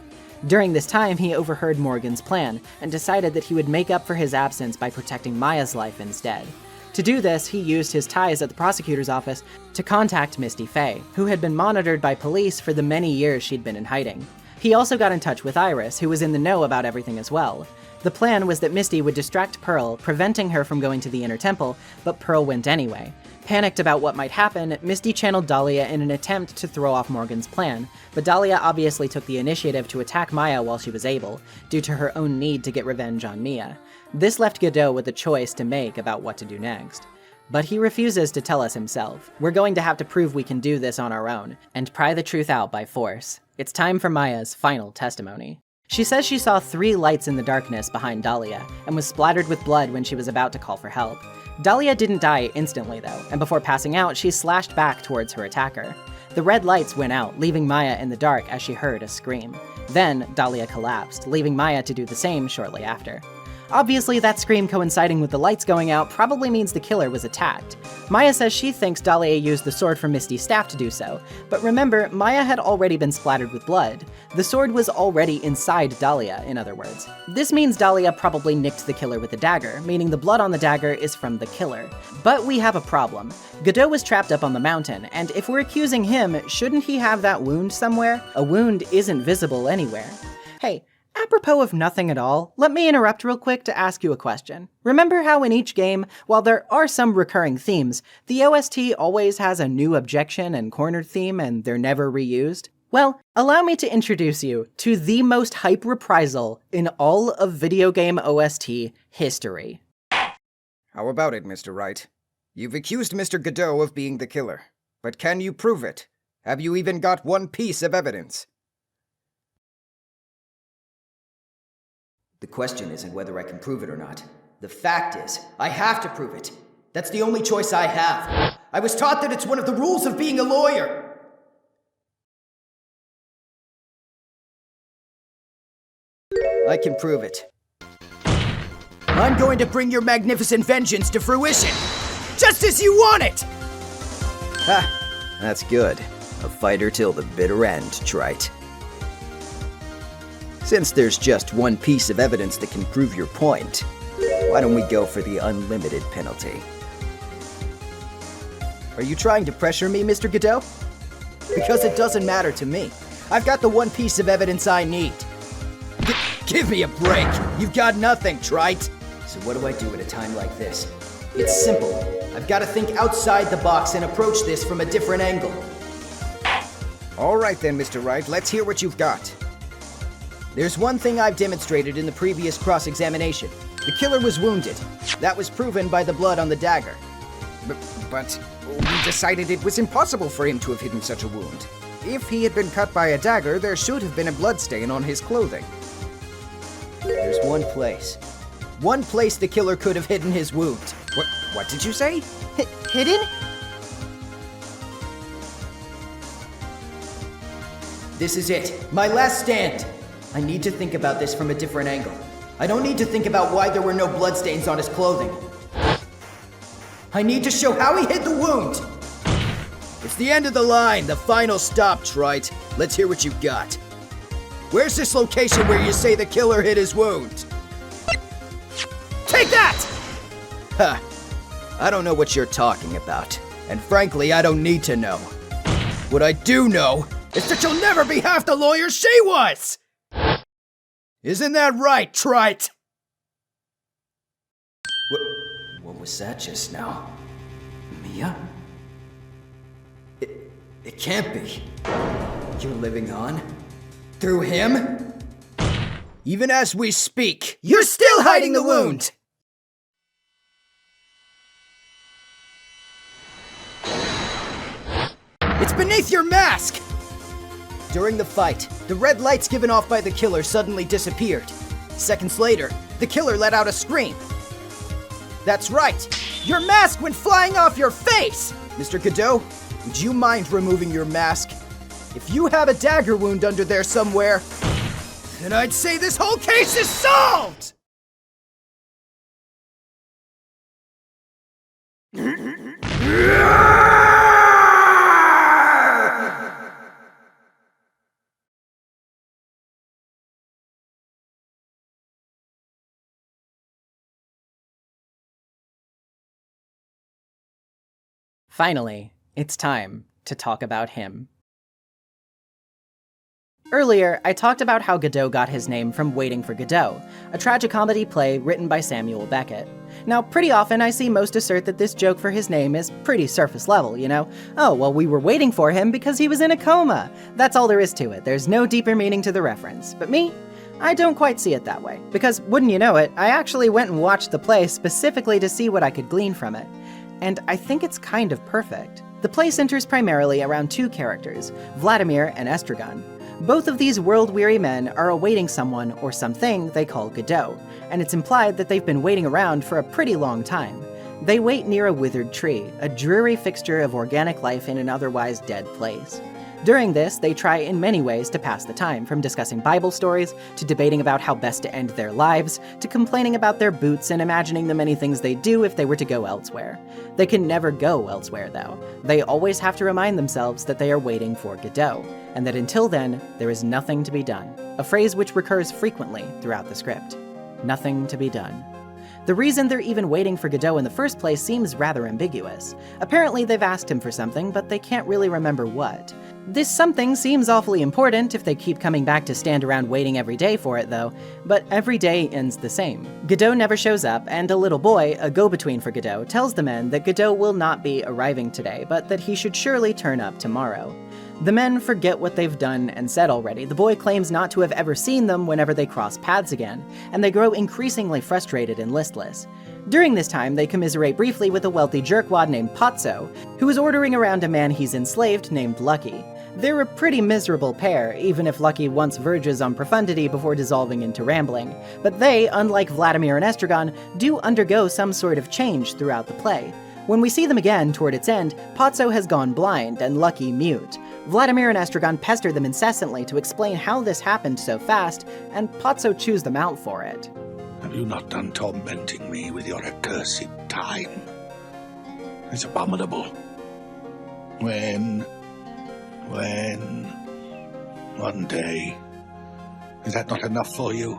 During this time, he overheard Morgan's plan and decided that he would make up for his absence by protecting Maya's life instead. To do this, he used his ties at the prosecutor's office to contact Misty Fae, who had been monitored by police for the many years she'd been in hiding. He also got in touch with Iris, who was in the know about everything as well. The plan was that Misty would distract Pearl, preventing her from going to the inner temple, but Pearl went anyway. Panicked about what might happen, Misty channeled Dahlia in an attempt to throw off Morgan's plan, but Dahlia obviously took the initiative to attack Maya while she was able, due to her own need to get revenge on Mia. This left Godot with a choice to make about what to do next. But he refuses to tell us himself. We're going to have to prove we can do this on our own, and pry the truth out by force. It's time for Maya's final testimony. She says she saw 3 lights in the darkness behind Dahlia, and was splattered with blood when she was about to call for help. Dahlia didn't die instantly though, and before passing out, she slashed back towards her attacker. The red lights went out, leaving Maya in the dark as she heard a scream. Then, Dahlia collapsed, leaving Maya to do the same shortly after. Obviously, that scream coinciding with the lights going out probably means the killer was attacked. Maya says she thinks Dahlia used the sword from Misty's staff to do so, but remember, Maya had already been splattered with blood. The sword was already inside Dahlia, in other words. This means Dahlia probably nicked the killer with the dagger, meaning the blood on the dagger is from the killer. But we have a problem. Godot was trapped up on the mountain, and if we're accusing him, shouldn't he have that wound somewhere? A wound isn't visible anywhere. Hey, apropos of nothing at all, let me interrupt real quick to ask you a question. Remember how in each game, while there are some recurring themes, the OST always has a new objection and cornered theme and they're never reused? Well, allow me to introduce you to the most hype reprisal in all of video game OST history. How about it, Mr. Wright? You've accused Mr. Godot of being the killer, but can you prove it? Have you even got one piece of evidence? The question isn't whether I can prove it or not. The fact is, I have to prove it. That's the only choice I have. I was taught that it's one of the rules of being a lawyer. I can prove it. I'm going to bring your magnificent vengeance to fruition, just as you want it! Ha! That's good. A fighter till the bitter end, Trite. Since there's just one piece of evidence that can prove your point, why don't we go for the unlimited penalty? Are you trying to pressure me, Mr. Godot? Because it doesn't matter to me. I've got the one piece of evidence I need. Give me a break! You've got nothing, Trite! So what do I do at a time like this? It's simple. I've got to think outside the box and approach this from a different angle. All right then, Mr. Wright, let's hear what you've got. There's one thing I've demonstrated in the previous cross-examination. The killer was wounded. That was proven by the blood on the dagger. But we decided it was impossible for him to have hidden such a wound. If he had been cut by a dagger, there should have been a bloodstain on his clothing. There's one place. One place the killer could have hidden his wound. What did you say? Hidden? This is it. My last stand. I need to think about this from a different angle. I don't need to think about why there were no bloodstains on his clothing. I need to show how he hid the wound. It's the end of the line, the final stop, Wright. Let's hear what you got. Where's this location where you say the killer hid his wound? Take that! Ha! I don't know what you're talking about. And frankly, I don't need to know. What I do know is that you'll never be half the lawyer she was! Isn't that right, Trite? What was that just now? Mia? It can't be. You're living on? Through him? Even as we speak, you're still hiding the wound! It's beneath your mask! During the fight, the red lights given off by the killer suddenly disappeared. Seconds later, the killer let out a scream. That's right! Your mask went flying off your face! Mr. Godot, would you mind removing your mask? If you have a dagger wound under there somewhere, then I'd say this whole case is solved! Finally, it's time to talk about him. Earlier, I talked about how Godot got his name from Waiting for Godot, a tragicomedy play written by Samuel Beckett. Now, pretty often I see most assert that this joke for his name is pretty surface level, you know? Oh, well, we were waiting for him because he was in a coma. That's all there is to it. There's no deeper meaning to the reference. But me? I don't quite see it that way. Because, wouldn't you know it, I actually went and watched the play specifically to see what I could glean from it. And I think it's kind of perfect. The play centers primarily around two characters, Vladimir and Estragon. Both of these world-weary men are awaiting someone or something they call Godot, and it's implied that they've been waiting around for a pretty long time. They wait near a withered tree, a dreary fixture of organic life in an otherwise dead place. During this, they try in many ways to pass the time, from discussing Bible stories, to debating about how best to end their lives, to complaining about their boots and imagining the many things they'd do if they were to go elsewhere. They can never go elsewhere, though. They always have to remind themselves that they are waiting for Godot, and that until then, there is nothing to be done. A phrase which recurs frequently throughout the script. Nothing to be done. The reason they're even waiting for Godot in the first place seems rather ambiguous. Apparently they've asked him for something, but they can't really remember what. This something seems awfully important if they keep coming back to stand around waiting every day for it, though, but every day ends the same. Godot never shows up, and a little boy, a go-between for Godot, tells the men that Godot will not be arriving today, but that he should surely turn up tomorrow. The men forget what they've done and said already. The boy claims not to have ever seen them whenever they cross paths again, and they grow increasingly frustrated and listless. During this time, they commiserate briefly with a wealthy jerkwad named Pozzo, who is ordering around a man he's enslaved named Lucky. They're a pretty miserable pair, even if Lucky once verges on profundity before dissolving into rambling. But they, unlike Vladimir and Estragon, do undergo some sort of change throughout the play. When we see them again toward its end, Pozzo has gone blind and Lucky mute. Vladimir and Estragon pester them incessantly to explain how this happened so fast, and Pozzo chews them out for it. Have you not done tormenting me with your accursed time? It's abominable. When? One day. Is that not enough for you?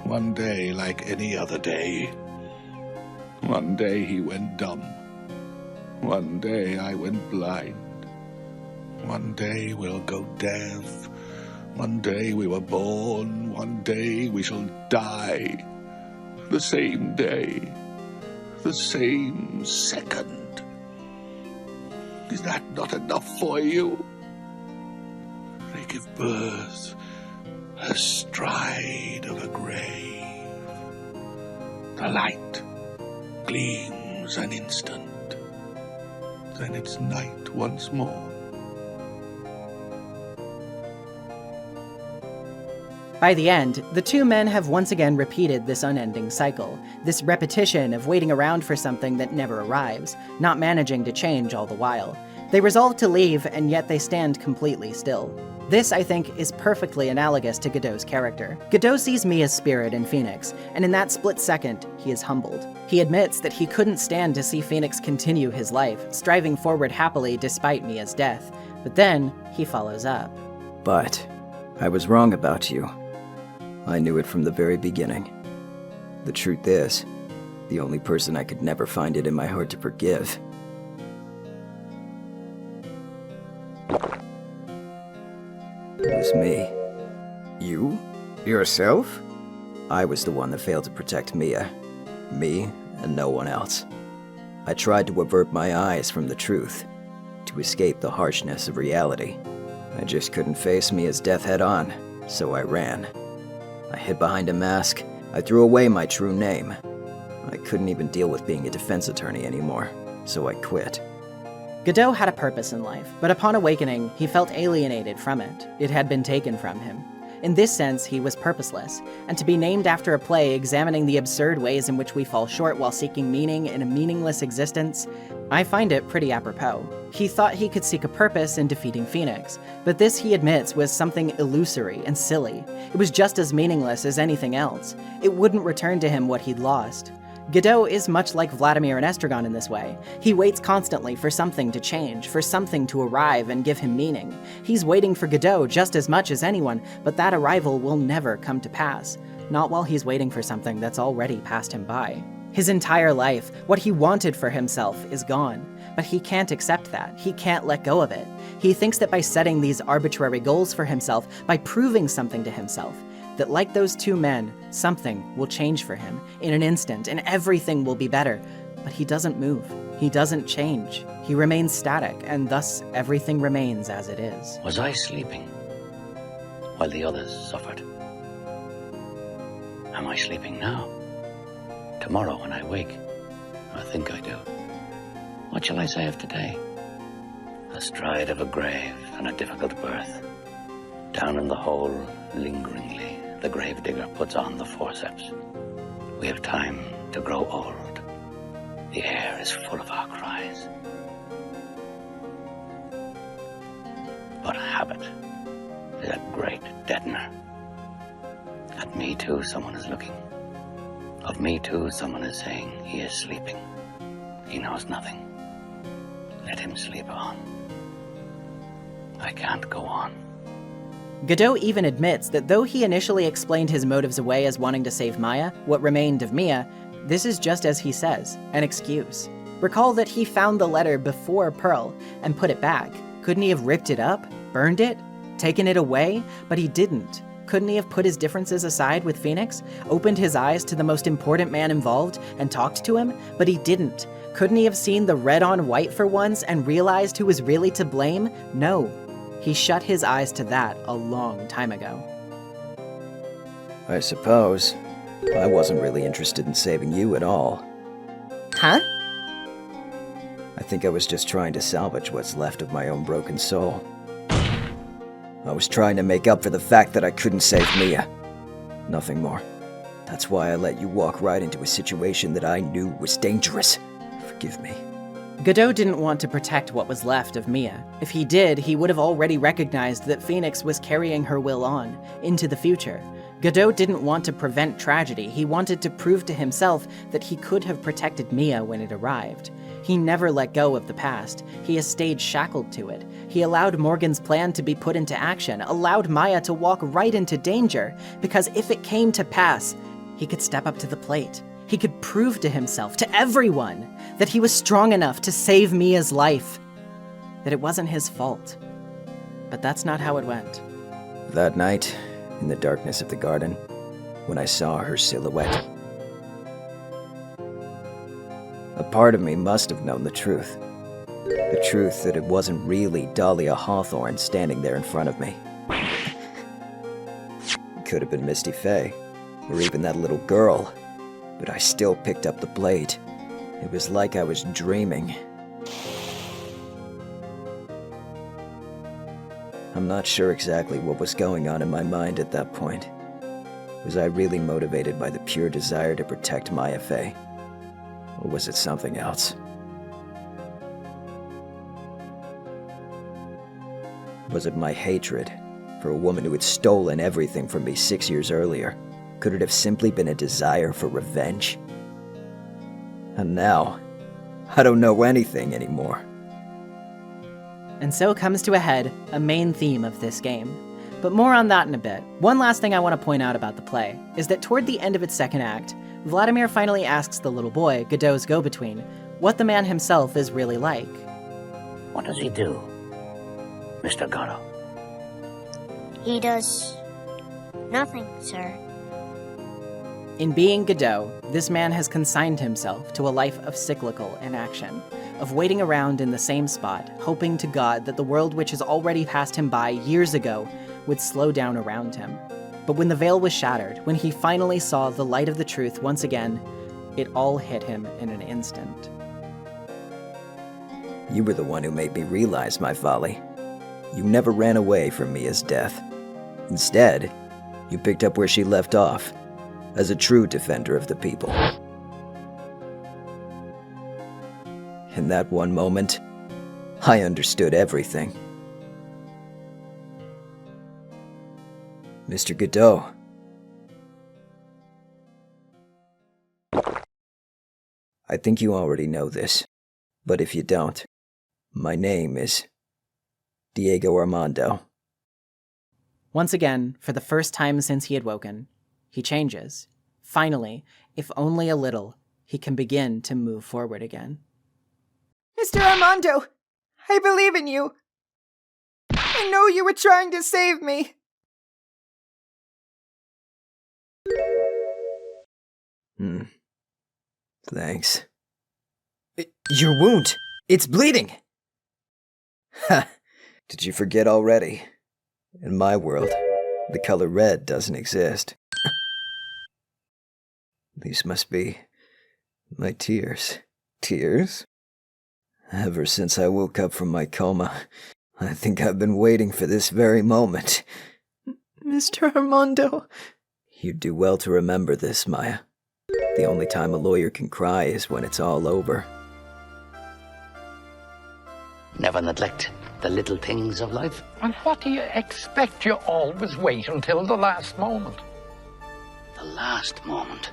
One day like any other day. One day he went dumb. One day I went blind. One day we'll go deaf. One day we were born. One day we shall die. The same day. the same second. Is that not enough for you? They give birth astride of a grave. The light gleams an instant, then it's night once more. By the end, the two men have once again repeated this unending cycle, this repetition of waiting around for something that never arrives, not managing to change all the while. They resolve to leave, and yet they stand completely still. This, I think, is perfectly analogous to Godot's character. Godot sees Mia's spirit in Phoenix, and in that split second, he is humbled. He admits that he couldn't stand to see Phoenix continue his life, striving forward happily despite Mia's death. But then, he follows up. But I was wrong about you. I knew it from the very beginning. The truth is, the only person I could never find it in my heart to forgive was me. You? Yourself? I was the one that failed to protect Mia. Me and no one else. I tried to avert my eyes from the truth, to escape the harshness of reality. I just couldn't face Mia's death head on, so I ran. I hid behind a mask. I threw away my true name. I couldn't even deal with being a defense attorney anymore, so I quit. Godot had a purpose in life, but upon awakening, he felt alienated from it. It had been taken from him. In this sense, he was purposeless, and to be named after a play examining the absurd ways in which we fall short while seeking meaning in a meaningless existence, I find it pretty apropos. He thought he could seek a purpose in defeating Phoenix, but this, he admits, was something illusory and silly. It was just as meaningless as anything else. It wouldn't return to him what he'd lost. Godot is much like Vladimir and Estragon in this way. He waits constantly for something to change, for something to arrive and give him meaning. He's waiting for Godot just as much as anyone, but that arrival will never come to pass. Not while he's waiting for something that's already passed him by. His entire life, what he wanted for himself, is gone. But he can't accept that. He can't let go of it. He thinks that by setting these arbitrary goals for himself, by proving something to himself, that like those two men, something will change for him in an instant and everything will be better. But he doesn't move. He doesn't change. He remains static, and thus everything remains as it is. Was I sleeping while the others suffered? Am I sleeping now? Tomorrow when I wake, I think I do. What shall I say of today? Astride of a grave and a difficult birth. Down in the hole, lingeringly, the gravedigger puts on the forceps. We have time to grow old. The air is full of our cries. But habit is a great deadener. At me too, someone is looking. Of me too, someone is saying he is sleeping. He knows nothing. Let him sleep on. I can't go on. Godot even admits that though he initially explained his motives away as wanting to save Maya, what remained of Mia, this is just as he says, an excuse. Recall that he found the letter before Pearl and put it back. Couldn't he have ripped it up, burned it, taken it away? But he didn't. Couldn't he have put his differences aside with Phoenix, opened his eyes to the most important man involved, and talked to him? But he didn't. Couldn't he have seen the red on white for once and realized who was really to blame? No. He shut his eyes to that a long time ago. I suppose I wasn't really interested in saving you at all. Huh? I think I was just trying to salvage what's left of my own broken soul. I was trying to make up for the fact that I couldn't save Mia. Nothing more. That's why I let you walk right into a situation that I knew was dangerous. Forgive me. Godot didn't want to protect what was left of Mia. If he did, he would have already recognized that Phoenix was carrying her will on, into the future. Godot didn't want to prevent tragedy. He wanted to prove to himself that he could have protected Mia when it arrived. He never let go of the past. He has stayed shackled to it. He allowed Morgan's plan to be put into action, allowed Maya to walk right into danger, because if it came to pass, he could step up to the plate. He could prove to himself, to everyone, that he was strong enough to save Mia's life. That it wasn't his fault. But that's not how it went. That night, in the darkness of the garden, when I saw her silhouette, But part of me must have known the truth. The truth that it wasn't really Dahlia Hawthorne standing there in front of me. It could have been Misty Faye, or even that little girl, but I still picked up the blade. It was like I was dreaming. I'm not sure exactly what was going on in my mind at that point. Was I really motivated by the pure desire to protect Maya Fey? Or was it something else? Was it my hatred for a woman who had stolen everything from me 6 years earlier? Could it have simply been a desire for revenge? And now, I don't know anything anymore. And so comes to a head a main theme of this game. But more on that in a bit. One last thing I want to point out about the play is that toward the end of its second act, Vladimir finally asks the little boy, Godot's go-between, what the man himself is really like. What does he do, Mr. Godot? He does nothing, sir. In being Godot, this man has consigned himself to a life of cyclical inaction, of waiting around in the same spot, hoping to God that the world which has already passed him by years ago would slow down around him. But when the veil was shattered, when he finally saw the light of the truth once again, it all hit him in an instant. You were the one who made me realize my folly. You never ran away from Mia's death. Instead, you picked up where she left off, as a true defender of the people. In that one moment, I understood everything. Mr. Godot. I think you already know this, but if you don't, my name is Diego Armando. Once again, for the first time since he had woken, he changes. Finally, if only a little, he can begin to move forward again. Mr. Armando, I believe in you. I know you were trying to save me. Thanks. Your wound! It's bleeding! Ha! Did you forget already? In my world, the color red doesn't exist. These must be my tears. Tears? Ever since I woke up from my coma, I think I've been waiting for this very moment. Mr. Armando. You'd do well to remember this, Maya. The only time a lawyer can cry is when it's all over. Never neglect the little things of life. And what do you expect? You always wait until the last moment. The last moment.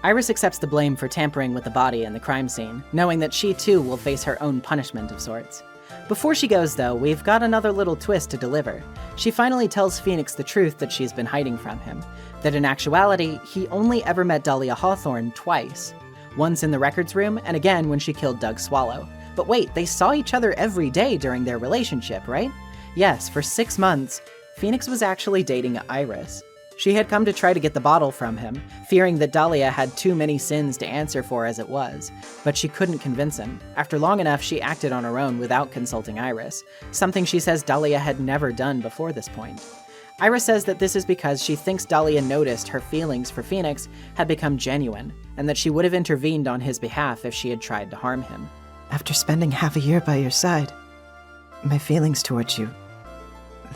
Iris accepts the blame for tampering with the body in the crime scene, knowing that she too will face her own punishment of sorts. Before she goes, though, we've got another little twist to deliver. She finally tells Phoenix the truth that she's been hiding from him, that in actuality, he only ever met Dahlia Hawthorne twice. Once in the records room, and again when she killed Doug Swallow. But wait, they saw each other every day during their relationship, right? Yes, for 6 months, Phoenix was actually dating Iris. She had come to try to get the bottle from him, fearing that Dahlia had too many sins to answer for as it was, but she couldn't convince him. After long enough, she acted on her own without consulting Iris, something she says Dahlia had never done before this point. Iris says that this is because she thinks Dahlia noticed her feelings for Phoenix had become genuine, and that she would have intervened on his behalf if she had tried to harm him. After spending half a year by your side, my feelings towards you,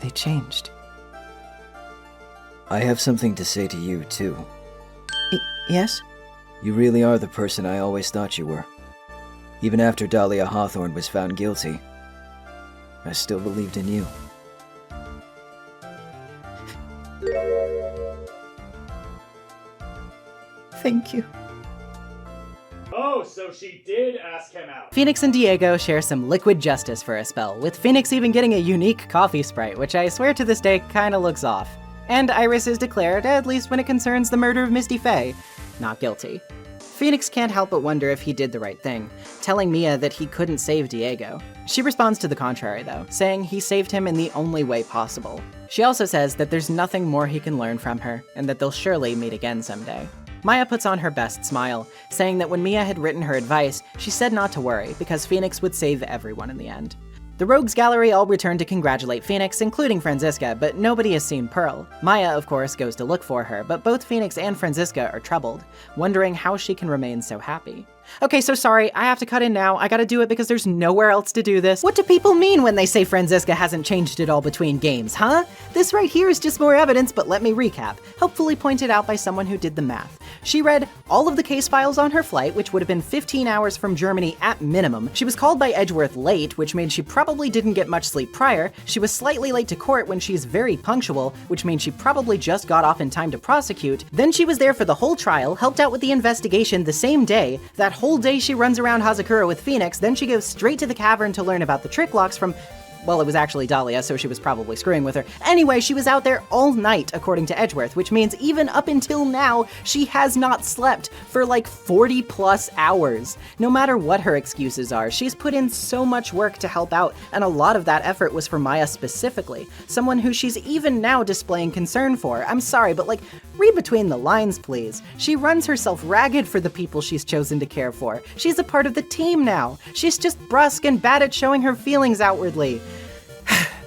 they changed. I have something to say to you, too. Yes? You really are the person I always thought you were. Even after Dahlia Hawthorne was found guilty, I still believed in you. Thank you. Oh, so she did ask him out. Phoenix and Diego share some liquid justice for a spell, with Phoenix even getting a unique coffee sprite, which I swear to this day kinda looks off. And Iris is declared, at least when it concerns the murder of Misty Faye, not guilty. Phoenix can't help but wonder if he did the right thing, telling Mia that he couldn't save Diego. She responds to the contrary, though, saying he saved him in the only way possible. She also says that there's nothing more he can learn from her, and that they'll surely meet again someday. Maya puts on her best smile, saying that when Mia had written her advice, she said not to worry, because Phoenix would save everyone in the end. The Rogues Gallery all return to congratulate Phoenix, including Franziska, but nobody has seen Pearl. Maya, of course, goes to look for her, but both Phoenix and Franziska are troubled, wondering how she can remain so happy. Okay, so sorry, I have to cut in now. I gotta do it because there's nowhere else to do this. What do people mean when they say Franziska hasn't changed at all between games, huh? This right here is just more evidence, but let me recap, helpfully pointed out by someone who did the math. She read all of the case files on her flight, which would have been 15 hours from Germany at minimum. She was called by Edgeworth late, which means she probably didn't get much sleep prior. She was slightly late to court when she's very punctual, which means she probably just got off in time to prosecute. Then she was there for the whole trial, helped out with the investigation the same day. That whole day she runs around Hazakura with Phoenix, then she goes straight to the cavern to learn about the trick locks from... well, it was actually Dahlia, so she was probably screwing with her. Anyway, she was out there all night, according to Edgeworth, which means even up until now, she has not slept for like 40 plus hours. No matter what her excuses are, she's put in so much work to help out, and a lot of that effort was for Maya specifically, someone who she's even now displaying concern for. I'm sorry, but like, read between the lines, please. She runs herself ragged for the people she's chosen to care for. She's a part of the team now. She's just brusque and bad at showing her feelings outwardly.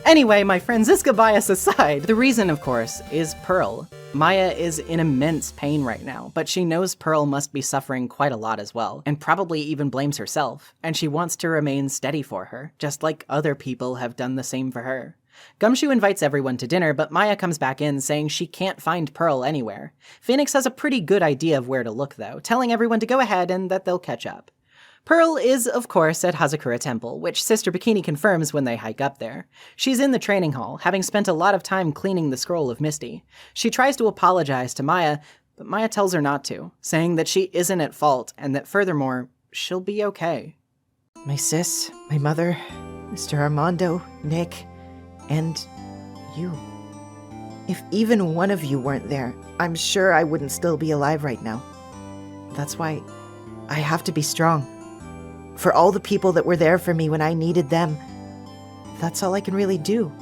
Anyway, my Franziska bias aside, the reason, of course, is Pearl. Maya is in immense pain right now, but she knows Pearl must be suffering quite a lot as well, and probably even blames herself, and she wants to remain steady for her, just like other people have done the same for her. Gumshoe invites everyone to dinner, but Maya comes back in saying she can't find Pearl anywhere. Phoenix has a pretty good idea of where to look though, telling everyone to go ahead and that they'll catch up. Pearl is, of course, at Hazakura Temple, which Sister Bikini confirms when they hike up there. She's in the training hall, having spent a lot of time cleaning the scroll of Misty. She tries to apologize to Maya, but Maya tells her not to, saying that she isn't at fault and that furthermore, she'll be okay. My sis, my mother, Mr. Armando, Nick, and you. If even one of you weren't there, I'm sure I wouldn't still be alive right now. That's why I have to be strong. For all the people that were there for me when I needed them, that's all I can really do.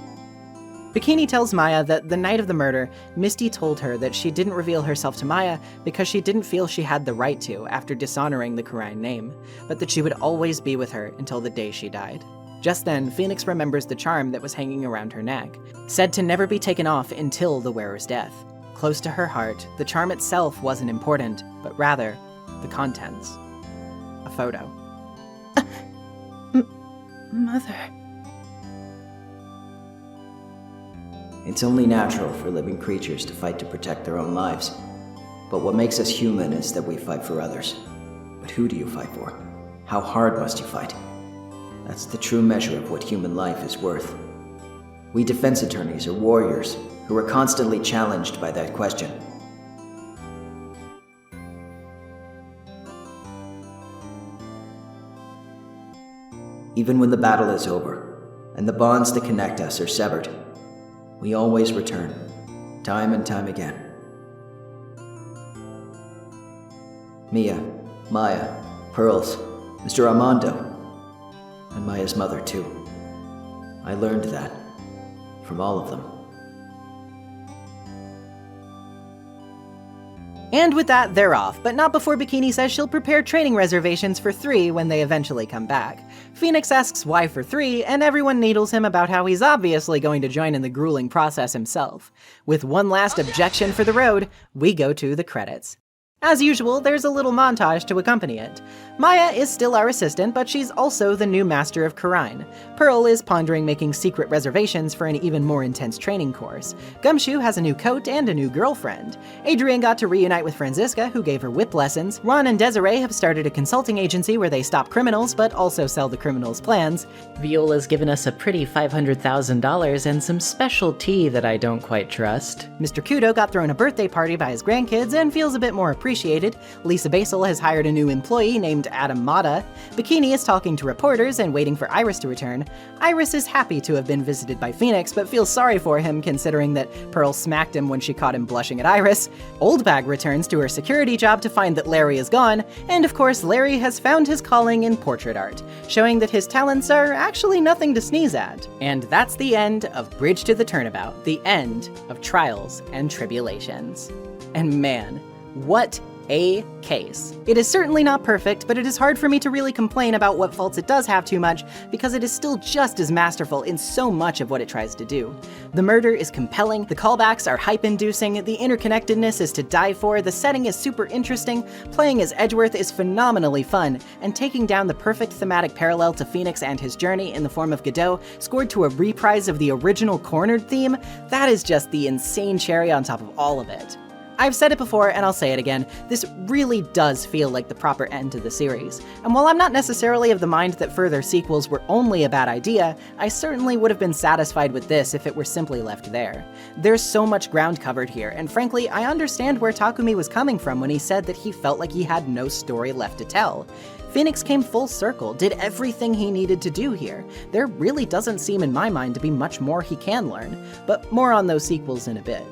Bikini tells Maya that the night of the murder, Misty told her that she didn't reveal herself to Maya because she didn't feel she had the right to after dishonoring the Kurine name, but that she would always be with her until the day she died. Just then, Phoenix remembers the charm that was hanging around her neck, said to never be taken off until the wearer's death. Close to her heart, the charm itself wasn't important, but rather, the contents. A photo. Mother. It's only natural for living creatures to fight to protect their own lives. But what makes us human is that we fight for others. But who do you fight for? How hard must you fight? That's the true measure of what human life is worth. We defense attorneys are warriors who are constantly challenged by that question. Even when the battle is over, and the bonds that connect us are severed, we always return, time and time again. Mia, Maya, Pearls, Mr. Armando, and Maya's mother too. I learned that from all of them. And with that, they're off, but not before Bikini says she'll prepare training reservations for 3 when they eventually come back. Phoenix asks why for 3, and everyone needles him about how he's obviously going to join in the grueling process himself. With one last objection for the road, we go to the credits. As usual, there's a little montage to accompany it. Maya is still our assistant, but she's also the new master of Kurine. Pearl is pondering making secret reservations for an even more intense training course. Gumshoe has a new coat and a new girlfriend. Adrian got to reunite with Franziska, who gave her whip lessons. Ron and Desiree have started a consulting agency where they stop criminals, but also sell the criminals' plans. Viola's given us a pretty $500,000 and some special tea that I don't quite trust. Mr. Kudo got thrown a birthday party by his grandkids and feels a bit more appreciated. Lisa Basel has hired a new employee named Adam Mata. Bikini is talking to reporters and waiting for Iris to return. Iris is happy to have been visited by Phoenix, but feels sorry for him considering that Pearl smacked him when she caught him blushing at Iris. Oldbag returns to her security job to find that Larry is gone, and of course Larry has found his calling in portrait art, showing that his talents are actually nothing to sneeze at. And that's the end of Bridge to the Turnabout, the end of Trials and Tribulations. And man, what A case. It is certainly not perfect, but it is hard for me to really complain about what faults it does have too much, because it is still just as masterful in so much of what it tries to do. The murder is compelling, the callbacks are hype-inducing, the interconnectedness is to die for, the setting is super interesting, playing as Edgeworth is phenomenally fun, and taking down the perfect thematic parallel to Phoenix and his journey in the form of Godot, scored to a reprise of the original Cornered theme, that is just the insane cherry on top of all of it. I've said it before, and I'll say it again, this really does feel like the proper end to the series. And while I'm not necessarily of the mind that further sequels were only a bad idea, I certainly would have been satisfied with this if it were simply left there. There's so much ground covered here, and frankly, I understand where Takumi was coming from when he said that he felt like he had no story left to tell. Phoenix came full circle, did everything he needed to do here. There really doesn't seem in my mind to be much more he can learn, but more on those sequels in a bit.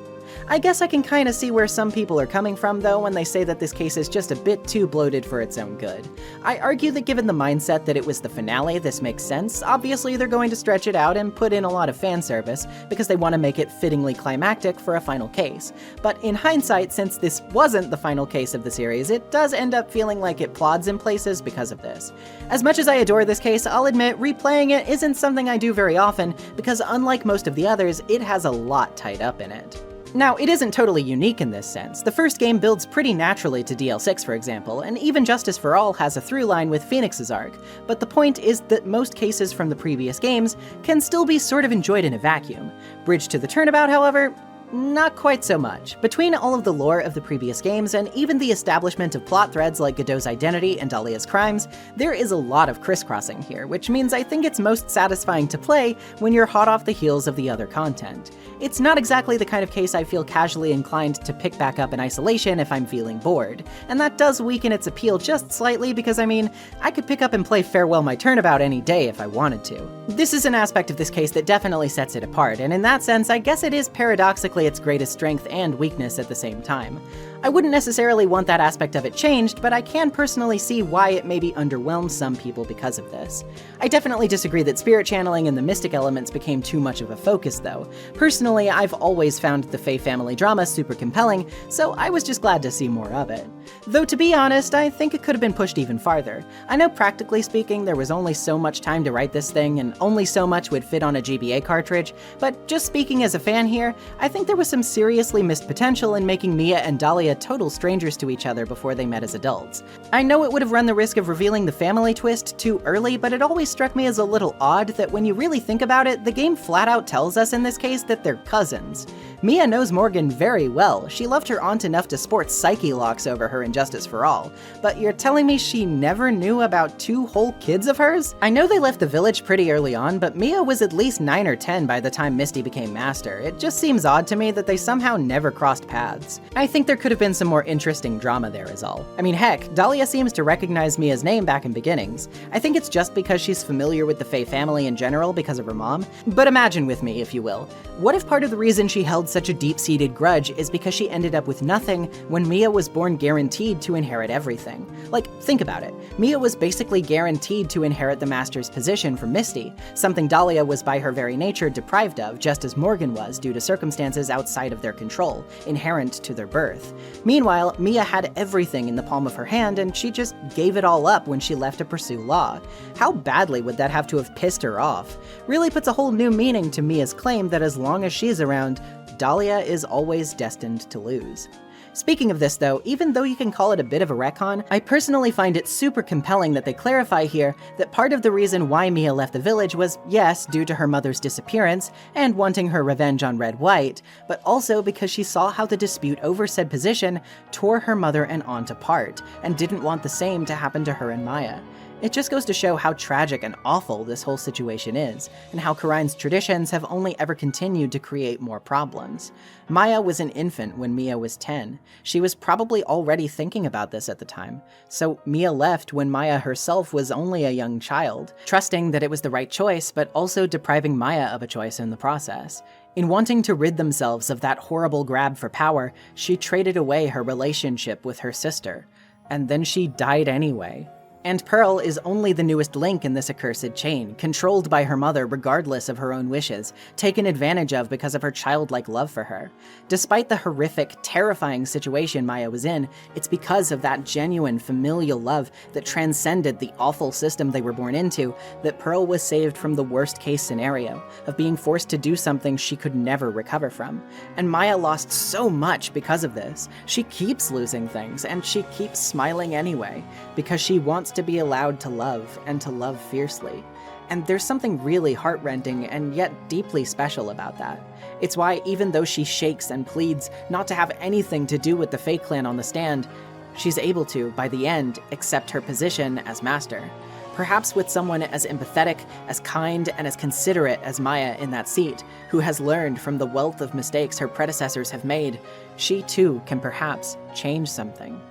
I guess I can kinda see where some people are coming from though when they say that this case is just a bit too bloated for its own good. I argue that given the mindset that it was the finale, this makes sense. Obviously they're going to stretch it out and put in a lot of fan service because they want to make it fittingly climactic for a final case. But in hindsight, since this wasn't the final case of the series, it does end up feeling like it plods in places because of this. As much as I adore this case, I'll admit replaying it isn't something I do very often because unlike most of the others, it has a lot tied up in it. Now, it isn't totally unique in this sense. The first game builds pretty naturally to DL6, for example, and even Justice for All has a through line with Phoenix's arc, but the point is that most cases from the previous games can still be sort of enjoyed in a vacuum. Bridge to the Turnabout, however, not quite so much. Between all of the lore of the previous games and even the establishment of plot threads like Godot's identity and Dahlia's crimes, there is a lot of crisscrossing here, which means I think it's most satisfying to play when you're hot off the heels of the other content. It's not exactly the kind of case I feel casually inclined to pick back up in isolation if I'm feeling bored, and that does weaken its appeal just slightly because I could pick up and play Farewell My Turnabout any day if I wanted to. This is an aspect of this case that definitely sets it apart, and in that sense I guess it is paradoxically its greatest strength and weakness at the same time. I wouldn't necessarily want that aspect of it changed, but I can personally see why it maybe underwhelmed some people because of this. I definitely disagree that spirit channeling and the mystic elements became too much of a focus though. Personally, I've always found the Faye family drama super compelling, so I was just glad to see more of it. Though to be honest, I think it could have been pushed even farther. I know practically speaking there was only so much time to write this thing and only so much would fit on a GBA cartridge, but just speaking as a fan here, I think there was some seriously missed potential in making Mia and Dahlia total strangers to each other before they met as adults. I know it would have run the risk of revealing the family twist too early, but it always struck me as a little odd that when you really think about it, the game flat out tells us in this case that they're cousins. Mia knows Morgan very well. She loved her aunt enough to sport psyche locks over her in Justice for All, but you're telling me she never knew about 2 whole kids of hers? I know they left the village pretty early on, but Mia was at least 9 or 10 by the time Misty became master. It just seems odd to me that they somehow never crossed paths. I think there could have been some more interesting drama there is all. I mean heck, Dahlia seems to recognize Mia's name back in Beginnings. I think it's just because she's familiar with the Faye family in general because of her mom, but imagine with me, if you will. What if part of the reason she held such a deep-seated grudge is because she ended up with nothing when Mia was born guaranteed to inherit everything? Like, think about it. Mia was basically guaranteed to inherit the master's position from Misty, something Dahlia was by her very nature deprived of, just as Morgan was due to circumstances outside of their control, inherent to their birth. Meanwhile, Mia had everything in the palm of her hand and she just gave it all up when she left to pursue law. How badly would that have to have pissed her off? Really puts a whole new meaning to Mia's claim that as long as she's around, Dahlia is always destined to lose. Speaking of this though, even though you can call it a bit of a retcon, I personally find it super compelling that they clarify here that part of the reason why Mia left the village was, yes, due to her mother's disappearance and wanting her revenge on Red White, but also because she saw how the dispute over said position tore her mother and aunt apart, and didn't want the same to happen to her and Maya. It just goes to show how tragic and awful this whole situation is, and how Karine's traditions have only ever continued to create more problems. Maya was an infant when Mia was 10. She was probably already thinking about this at the time. So Mia left when Maya herself was only a young child, trusting that it was the right choice, but also depriving Maya of a choice in the process. In wanting to rid themselves of that horrible grab for power, she traded away her relationship with her sister. And then she died anyway. And Pearl is only the newest link in this accursed chain, controlled by her mother regardless of her own wishes, taken advantage of because of her childlike love for her. Despite the horrific, terrifying situation Maya was in, it's because of that genuine familial love that transcended the awful system they were born into that Pearl was saved from the worst-case scenario, of being forced to do something she could never recover from. And Maya lost so much because of this. She keeps losing things, and she keeps smiling anyway, because she wants to be allowed to love, and to love fiercely. And there's something really heart-rending and yet deeply special about that. It's why, even though she shakes and pleads not to have anything to do with the Fae Clan on the stand, she's able to, by the end, accept her position as master. Perhaps with someone as empathetic, as kind, and as considerate as Maya in that seat, who has learned from the wealth of mistakes her predecessors have made, she too can perhaps change something.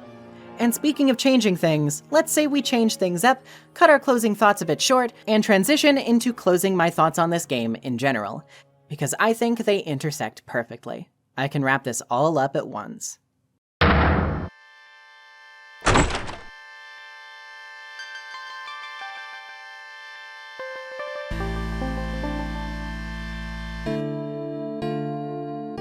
And speaking of changing things, let's say we change things up, cut our closing thoughts a bit short, and transition into closing my thoughts on this game in general, because I think they intersect perfectly. I can wrap this all up at once.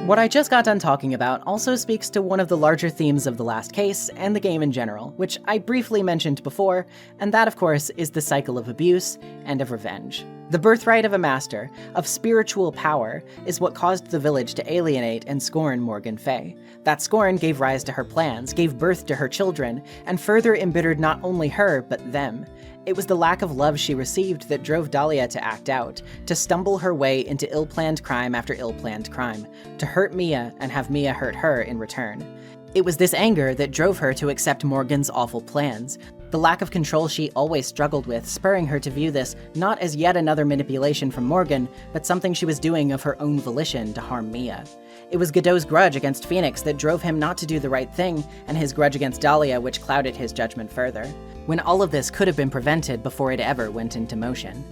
What I just got done talking about also speaks to one of the larger themes of the last case, and the game in general, which I briefly mentioned before, and that of course is the cycle of abuse and of revenge. The birthright of a master, of spiritual power, is what caused the village to alienate and scorn Morgan Fay. That scorn gave rise to her plans, gave birth to her children, and further embittered not only her, but them. It was the lack of love she received that drove Dahlia to act out, to stumble her way into ill-planned crime after ill-planned crime, to hurt Mia and have Mia hurt her in return. It was this anger that drove her to accept Morgan's awful plans, the lack of control she always struggled with, spurring her to view this not as yet another manipulation from Morgan, but something she was doing of her own volition to harm Mia. It was Godot's grudge against Phoenix that drove him not to do the right thing, and his grudge against Dahlia which clouded his judgment further, when all of this could have been prevented before it ever went into motion.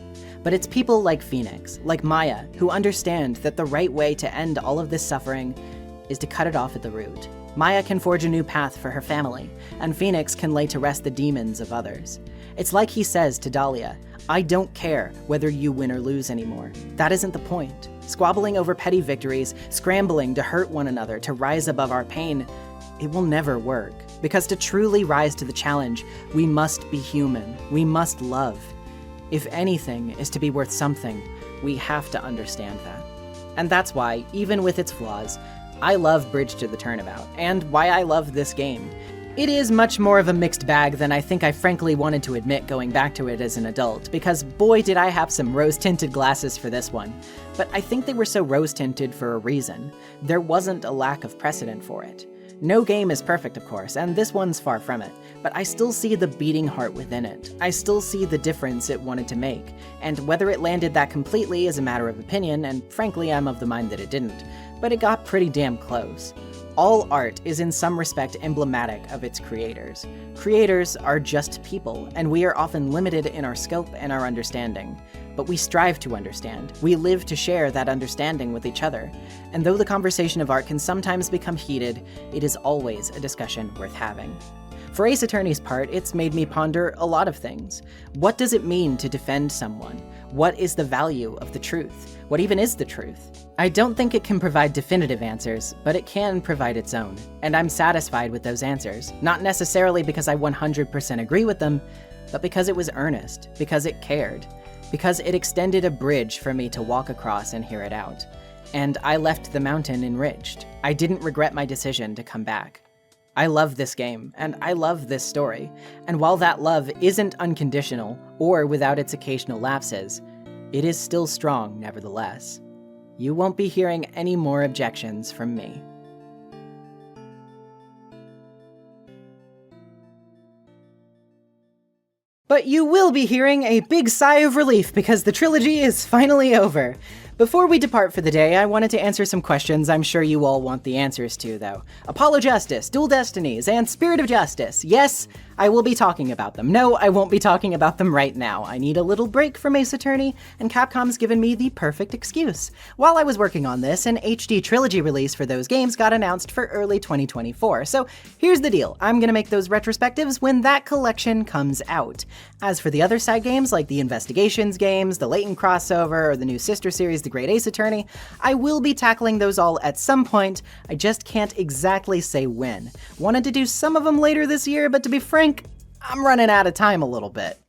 But it's people like Phoenix, like Maya, who understand that the right way to end all of this suffering is to cut it off at the root. Maya can forge a new path for her family, and Phoenix can lay to rest the demons of others. It's like he says to Dahlia, I don't care whether you win or lose anymore. That isn't the point. Squabbling over petty victories, scrambling to hurt one another, to rise above our pain, it will never work. Because to truly rise to the challenge, we must be human. We must love. If anything is to be worth something, we have to understand that. And that's why, even with its flaws, I love Bridge to the Turnabout, and why I love this game. It is much more of a mixed bag than I think I frankly wanted to admit going back to it as an adult, because boy did I have some rose-tinted glasses for this one. But I think they were so rose-tinted for a reason. There wasn't a lack of precedent for it. No game is perfect, of course, and this one's far from it, but I still see the beating heart within it. I still see the difference it wanted to make, and whether it landed that completely is a matter of opinion, and frankly I'm of the mind that it didn't, but it got pretty damn close. All art is in some respect emblematic of its creators. Creators are just people, and we are often limited in our scope and our understanding. But we strive to understand. We live to share that understanding with each other. And though the conversation of art can sometimes become heated, it is always a discussion worth having. For Ace Attorney's part, it's made me ponder a lot of things. What does it mean to defend someone? What is the value of the truth? What even is the truth? I don't think it can provide definitive answers, but it can provide its own. And I'm satisfied with those answers, not necessarily because I 100% agree with them, but because it was earnest, because it cared, because it extended a bridge for me to walk across and hear it out. And I left the mountain enriched. I didn't regret my decision to come back. I love this game, and I love this story, and while that love isn't unconditional, or without its occasional lapses, it is still strong nevertheless. You won't be hearing any more objections from me. But you will be hearing a big sigh of relief because the trilogy is finally over. Before we depart for the day, I wanted to answer some questions I'm sure you all want the answers to, though. Apollo Justice, Dual Destinies, and Spirit of Justice. Yes, I will be talking about them. No, I won't be talking about them right now. I need a little break from Ace Attorney, and Capcom's given me the perfect excuse. While I was working on this, an HD trilogy release for those games got announced for early 2024. So here's the deal. I'm gonna make those retrospectives when that collection comes out. As for the other side games, like the Investigations games, the Latent crossover, or the new sister series, The Great Ace Attorney, I will be tackling those all at some point. I just can't exactly say when. Wanted to do some of them later this year, but to be frank, I'm running out of time a little bit.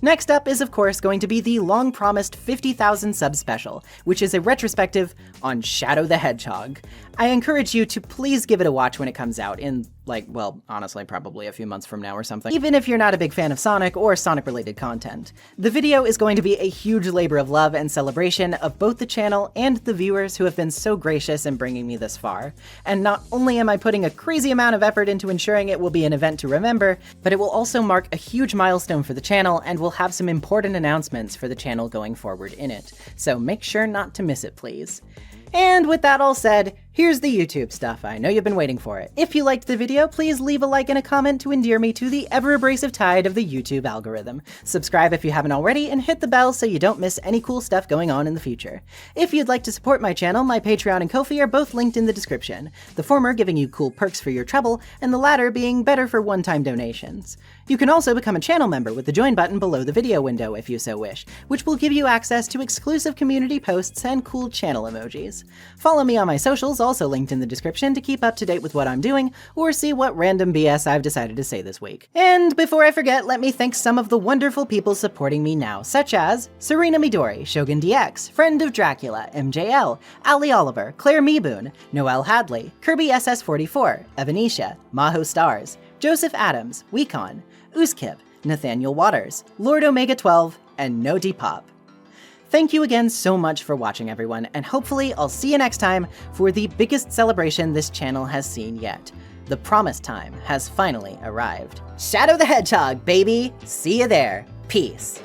Next up is of course going to be the long-promised 50,000 sub special, which is a retrospective on Shadow the Hedgehog. I encourage you to please give it a watch when it comes out in, like, well, honestly, probably a few months from now or something, even if you're not a big fan of Sonic or Sonic-related content. The video is going to be a huge labor of love and celebration of both the channel and the viewers who have been so gracious in bringing me this far. And not only am I putting a crazy amount of effort into ensuring it will be an event to remember, but it will also mark a huge milestone for the channel and will have some important announcements for the channel going forward in it. So make sure not to miss it, please. And with that all said, here's the YouTube stuff. I know you've been waiting for it. If you liked the video, please leave a like and a comment to endear me to the ever-abrasive tide of the YouTube algorithm. Subscribe if you haven't already, and hit the bell so you don't miss any cool stuff going on in the future. If you'd like to support my channel, my Patreon and Ko-fi are both linked in the description, the former giving you cool perks for your trouble, and the latter being better for one-time donations. You can also become a channel member with the join button below the video window if you so wish, which will give you access to exclusive community posts and cool channel emojis. Follow me on my socials, also linked in the description, to keep up to date with what I'm doing, or see what random BS I've decided to say this week. And before I forget, let me thank some of the wonderful people supporting me now, such as Serena Midori, Shogun DX, Friend of Dracula, MJL, Ali Oliver, Claire Meeboon, Noelle Hadley, Kirby SS44, Evanisha, Maho Stars, Joseph Adams, Weekon, Uskip, Nathaniel Waters, Lord Omega 12, and No Depop. Thank you again so much for watching, everyone, and hopefully I'll see you next time for the biggest celebration this channel has seen yet. The promised time has finally arrived. Shadow the Hedgehog, baby! See you there. Peace.